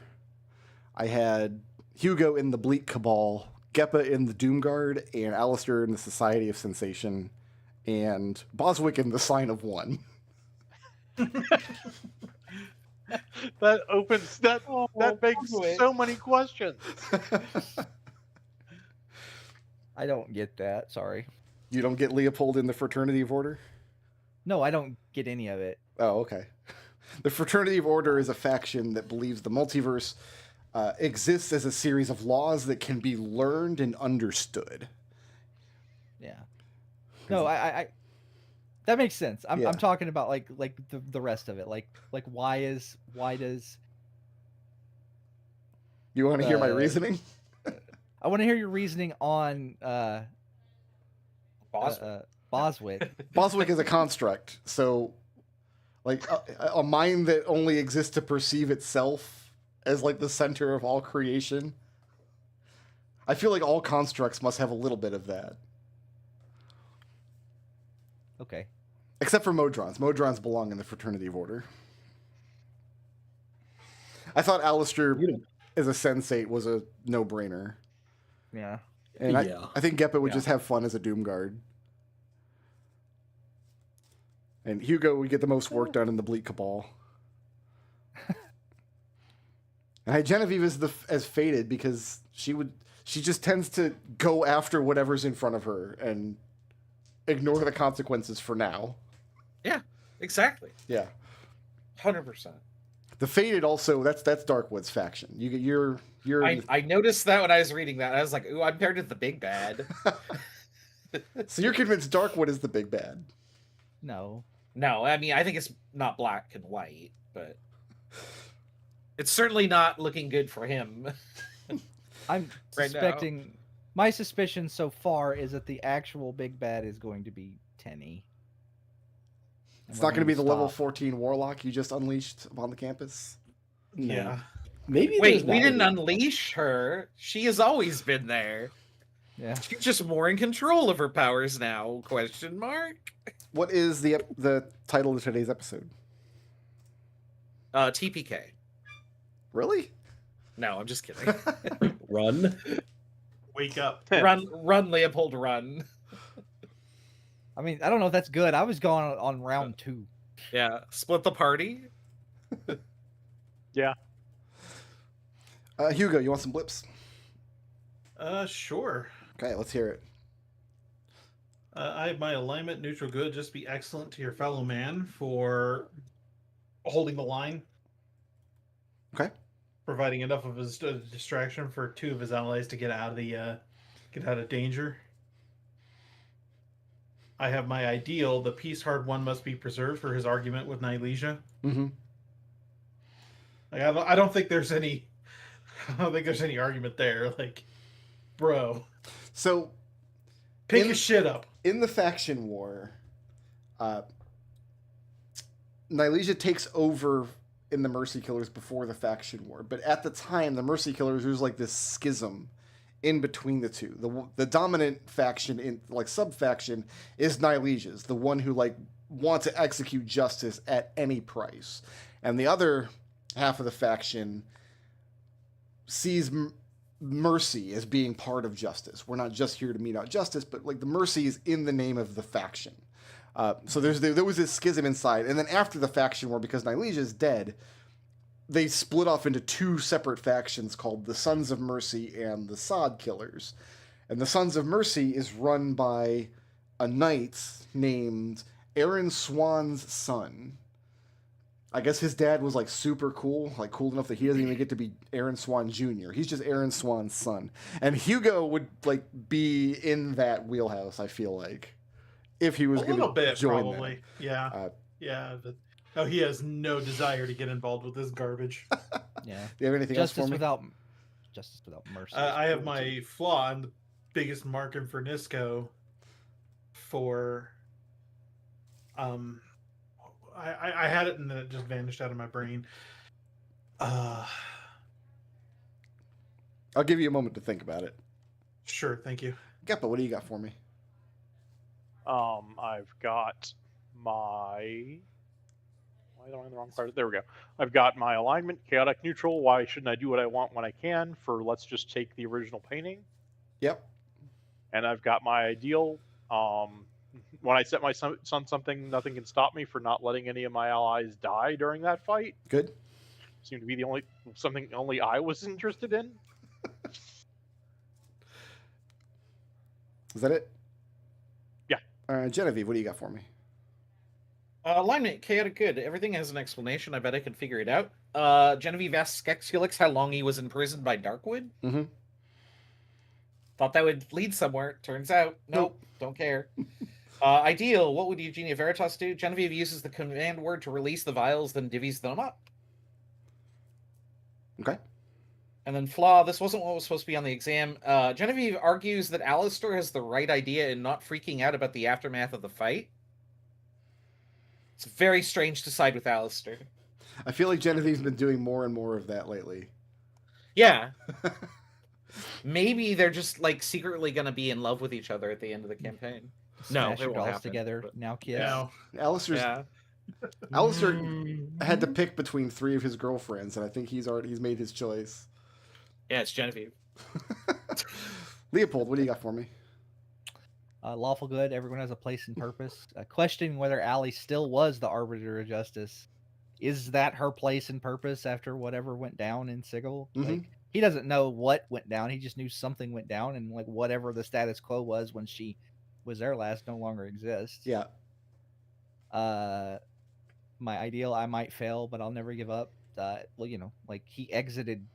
I had Hugo in the Bleak Cabal, Geppa in the Doomguard, and Alistair in the Society of Sensation, and Boswick in the Sign of One. That opens that that begs Boswick. so many questions. I don't get that. Sorry. You don't get Leopold in the Fraternity of Order? No, I don't get any of it. Oh, okay. The Fraternity of Order is a faction that believes the multiverse exists as a series of laws that can be learned and understood. Yeah. No, I that makes sense. I'm Yeah. talking about like the rest of it. Like why does You want to hear my Uh, reasoning? I want to hear your reasoning on Boss. Boswick. Boswick is a construct, so like a mind that only exists to perceive itself as like the center of all creation. I feel like all constructs must have a little bit of that, Okay. except for Modrons. Modrons belong in the Fraternity of Order. I thought Alistair as a sensate was a no-brainer, Yeah. and Yeah. I think Geppa would Yeah. just have fun as a Doomguard. And Hugo would get the most work done in the Bleak Cabal. And I had Genevieve as Fated because she just tends to go after whatever's in front of her and ignore the consequences for now. Yeah, exactly. Yeah. 100%. The Fated also that's Darkwood's faction. You're I noticed that when I was reading that. I was like, ooh, I'm paired with the big bad. so you're convinced Darkwood is the big bad. No. No, I mean, I think it's not black and white, but it's certainly not looking good for him. I'm Right now. suspecting my suspicion so far is that the actual big bad is going to be Tenny. It's not going to be the level Stop. 14 warlock you just unleashed upon the campus. No. Yeah. Maybe Wait, there's we didn't validity. unleash her. She has always been there. Yeah. She's just more in control of her powers now? Question mark. What is the title of today's episode? TPK. Really? No, I'm just kidding. Run. Wake up. run, Leopold, run. I mean, I don't know if that's good. I was going on round 2. Yeah, split the party. Yeah. Hugo, you want some blips? Sure. Okay, let's hear it. I have my alignment neutral good. Just be excellent to your fellow man for holding the line, Okay. providing enough of a distraction for two of his allies to get out of danger. I have my ideal. The peace hard one must be preserved for his argument with Nylesia. Mm-hmm. Like, I don't think there's any. I don't think there's any argument there. Like, bro, So pick In- your shit up. in the faction war, Nylesia takes over in the Mercy Killers before the faction war, but at the time, the Mercy Killers, there's like this schism in between the two. The dominant faction in like sub faction is Nylesia's, the one who like wants to execute justice at any price, and the other half of the faction sees mercy as being part of justice. We're not just here to mete out justice, but like the mercy is in the name of the faction. So there was this schism inside, and then after the faction war, because Nylesia is dead, they split off into two separate factions called the Sons of Mercy and the Sod Killers. And the Sons of Mercy is run by a knight named Aaron Swan's son. I guess his dad was like super cool, like cool enough that he doesn't even get to be Aaron Swan Jr. He's just Aaron Swan's son. And Hugo would like be in that wheelhouse, I feel like, if he was A going little to bit, join probably. that. Yeah. But he has no desire to get involved with this garbage. Yeah. Do you have anything else for me? Justice without mercy. I have my flaw. I'm the biggest marking for Nisco. For I had it and then it just vanished out of my brain. I'll give you a moment to think about it. Sure, thank you. Geppa, what do you got for me? I've got my. Why am I on the wrong part? There we go. I've got my alignment, chaotic neutral. Why shouldn't I do what I want when I can? For let's just take the original painting. Yep. And I've got my ideal. When I set my son something, nothing can stop me for not letting any of my allies die during that fight. Good. Seemed to be the only I was interested in. Is that it? Yeah. Genevieve, what do you got for me? Alignment, chaotic good. Everything has an explanation. I bet I can figure it out. Genevieve asks Skexulix how long he was imprisoned by Darkwood. Mm-hmm. Thought that would lead somewhere. Turns out, nope. Don't care. Ideal, what would Eugenia Veritas do? Genevieve uses the command word to release the vials, then divvies them up. Okay. And then flaw, this wasn't what was supposed to be on the exam. Genevieve argues that Alistair has the right idea in not freaking out about the aftermath of the fight. It's very strange to side with Alistair. I feel like Genevieve's been doing more and more of that lately. Yeah. Maybe they're just like secretly going to be in love with each other at the end of the campaign. No, Smash it your won't dolls happen, together but- now, kids. No. Alistair had to pick between three of his girlfriends, and I think he's made his choice. Yeah, it's Genevieve. Leopold, what do you got for me? Lawful good. Everyone has a place and purpose. Questioning whether Allie still was the arbiter of justice. Is that her place and purpose after whatever went down in Sigil? Mhm. Like, he doesn't know what went down. He just knew something went down, and like whatever the status quo was when she was there last no longer exists. Yeah. My ideal, I might fail, but I'll never give up. Well, like he exited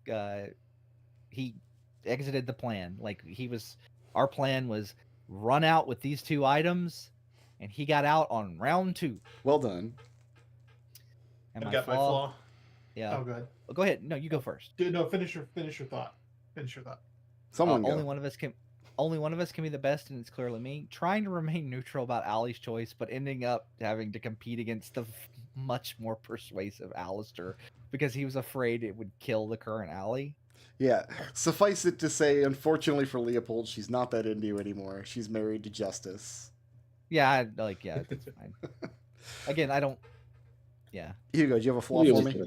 the plan. Like our plan was run out with these two items, and he got out on round 2. Well done. And I've got my flaw. Yeah. Oh, good. Go ahead. No, you go first. No, finish your thought. Finish your thought. Someone go. Only one of us can be the best, and it's clearly me. Trying to remain neutral about Allie's choice, but ending up having to compete against the much more persuasive Alistair because he was afraid it would kill the current Allie. Yeah. Suffice it to say, unfortunately for Leopold, she's not that into you anymore. She's married to Justice. Yeah, that's fine. Again, I don't. Yeah. Hugo, do you have a flaw for me?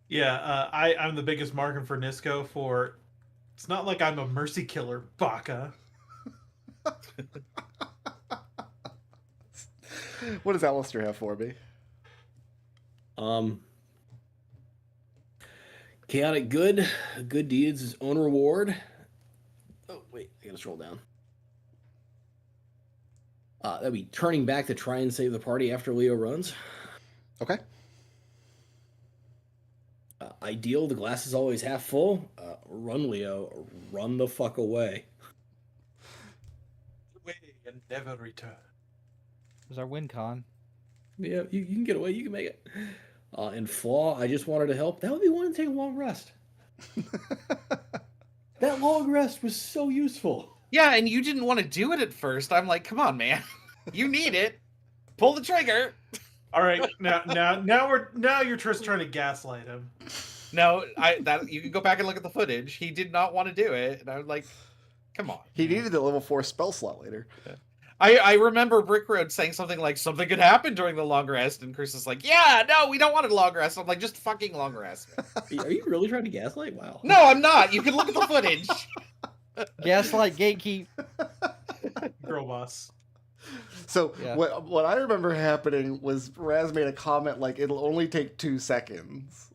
Yeah, I'm the biggest marking for Nisco for. It's not like I'm a mercy killer, Baka. What does Alistair have for me? Chaotic good. Good deeds is own reward. Oh, wait. I gotta scroll down. That'd be turning back to try and save the party after Leo runs. Okay. Ideal, the glass is always half full. Run, Leo. Run the fuck away. Away and never return. It was our win con. Yeah, you can get away. You can make it. And flaw, I just wanted to help. That would be one to take a long rest. That long rest was so useful. Yeah, and you didn't want to do it at first. I'm like, come on, man. You need it. Pull the trigger. All right, now you're just trying to gaslight him. No, you can go back and look at the footage. He did not want to do it, and I was like, come on. He needed the level 4 spell slot later. I remember Brick Road saying something like, something could happen during the long rest, and Chris is like, yeah, no, we don't want a long rest. I'm like, just fucking long rest. Are you really trying to gaslight? Wow. No, I'm not. You can look at the footage. Gaslight gatekeep. Girl boss. So Yeah. what I remember happening was Raz made a comment like it'll only take 2 seconds,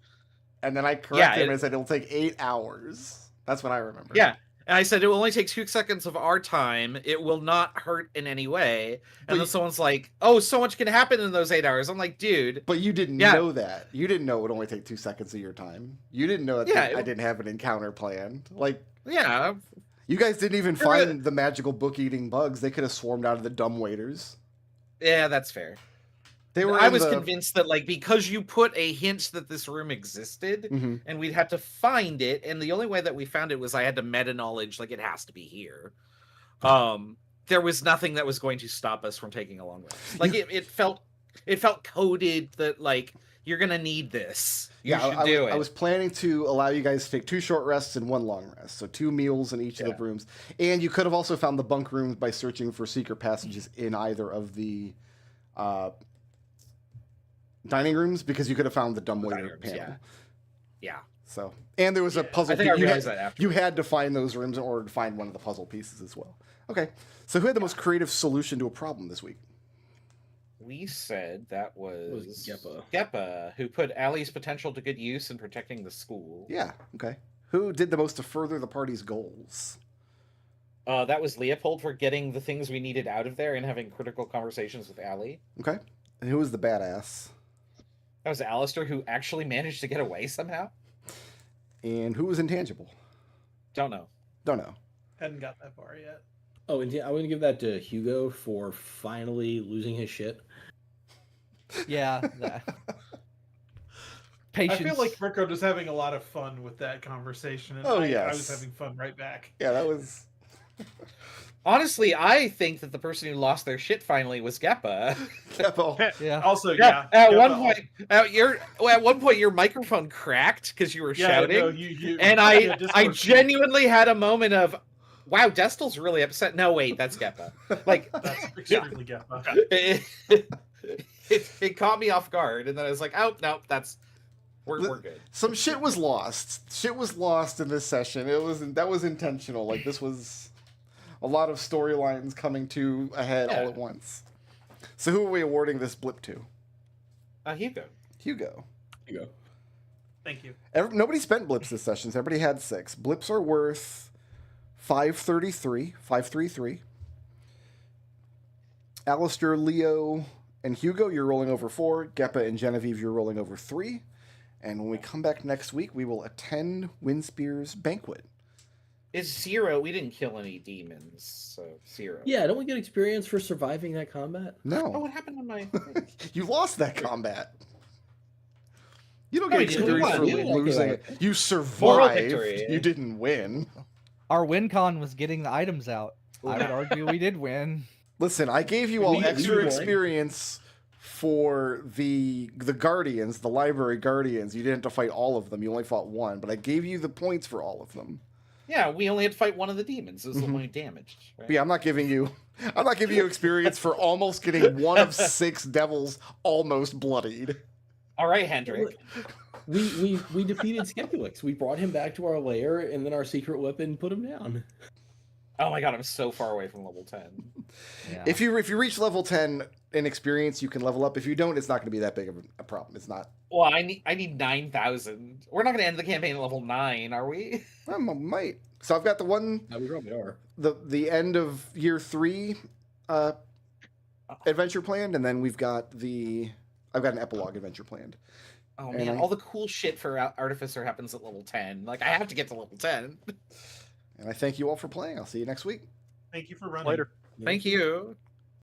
and then I corrected him and said it'll take 8 hours. That's what I remember. Yeah. And I said, it will only take 2 seconds of our time. It will not hurt in any way. And then someone's like, oh, so much can happen in those 8 hours. I'm like, dude. But you didn't know that. You didn't know it would only take 2 seconds of your time. You didn't know that I didn't have an encounter planned. Like, yeah. You guys didn't even find the magical book-eating bugs. They could have swarmed out of the dumb waiters. Yeah, that's fair. I was convinced that, like, because you put a hint that this room existed, and we'd had to find it, and the only way that we found it was I had to meta-knowledge, like, it has to be here. There was nothing that was going to stop us from taking a long rest. Like, it felt coded that, like, you're gonna need this. You should do it. I was planning to allow you guys to take 2 short rests and 1 long rest, so 2 meals in each of the rooms. And you could have also found the bunk rooms by searching for secret passages in either of the dining rooms, because you could have found the dumb waiter panel. Yeah. So, and there was a puzzle. I think I realized that after. You had to find those rooms in order to find one of the puzzle pieces as well. Okay, so who had the most creative solution to a problem this week? We said that was Geppa. Geppa, who put Allie's potential to good use in protecting the school. Yeah, okay. Who did the most to further the party's goals? That was Leopold for getting the things we needed out of there and having critical conversations with Allie. Okay. And who was the badass? That was Alistair, who actually managed to get away somehow. And who was intangible? Don't know. Don't know. Hadn't got that far yet. Oh, and I'm going to give that to Hugo for finally losing his shit. Yeah. Patience. I feel like Rickard was having a lot of fun with that conversation, and I was having fun right back. Yeah, that was... Honestly, I think that the person who lost their shit finally was Geppa. Yeah. Also, At one point, your microphone cracked because you were shouting, no, and I genuinely had a moment of, wow, Destel's really upset. No, wait, that's Geppa. Like, that's extremely Geppa. It caught me off guard, and then I was like, oh no, we're good. Some shit was lost. Shit was lost in this session. That was intentional. Like, this was a lot of storylines coming to a head all at once. So who are we awarding this blip to? Hugo. Hugo. Thank you. Nobody spent blips this session, so everybody had 6. Blips are worth 533. Alistair, Leo, and Hugo, you're rolling over 4. Geppa and Genevieve, you're rolling over 3. And when we come back next week, we will attend Windspear's banquet. It's 0. We didn't kill any demons, so 0. Yeah, don't we get experience for surviving that combat? Oh, No. what happened on my... You lost that combat. You don't get experience for losing. You survived. You didn't win. Our win con was getting the items out. I would argue we did win. Listen, I gave you all extra experience for the Guardians, the library Guardians. You didn't have to fight all of them. You only fought 1, but I gave you the points for all of them. Yeah, we only had to fight 1 of the demons. It was the one who damaged. Right? But yeah, I'm not giving you experience for almost getting 1 of 6 devils almost bloodied. All right, Hendrik. We defeated Skepulix. We brought him back to our lair, and then our secret weapon put him down. Oh my god, I'm so far away from level 10. Yeah. If you reach level 10 in experience, you can level up. If you don't, it's not going to be that big of a problem. It's not. Well, I need 9,000. We're not going to end the campaign at level 9, are we? I might. So I've got the one, No, we probably are. the end of year 3 adventure planned, and then I've got an epilogue adventure planned. Oh And man, all the cool shit for Artificer happens at level 10. Like, I have to get to level 10. And I thank you all for playing. I'll see you next week. Thank you for running. Later. Thank you.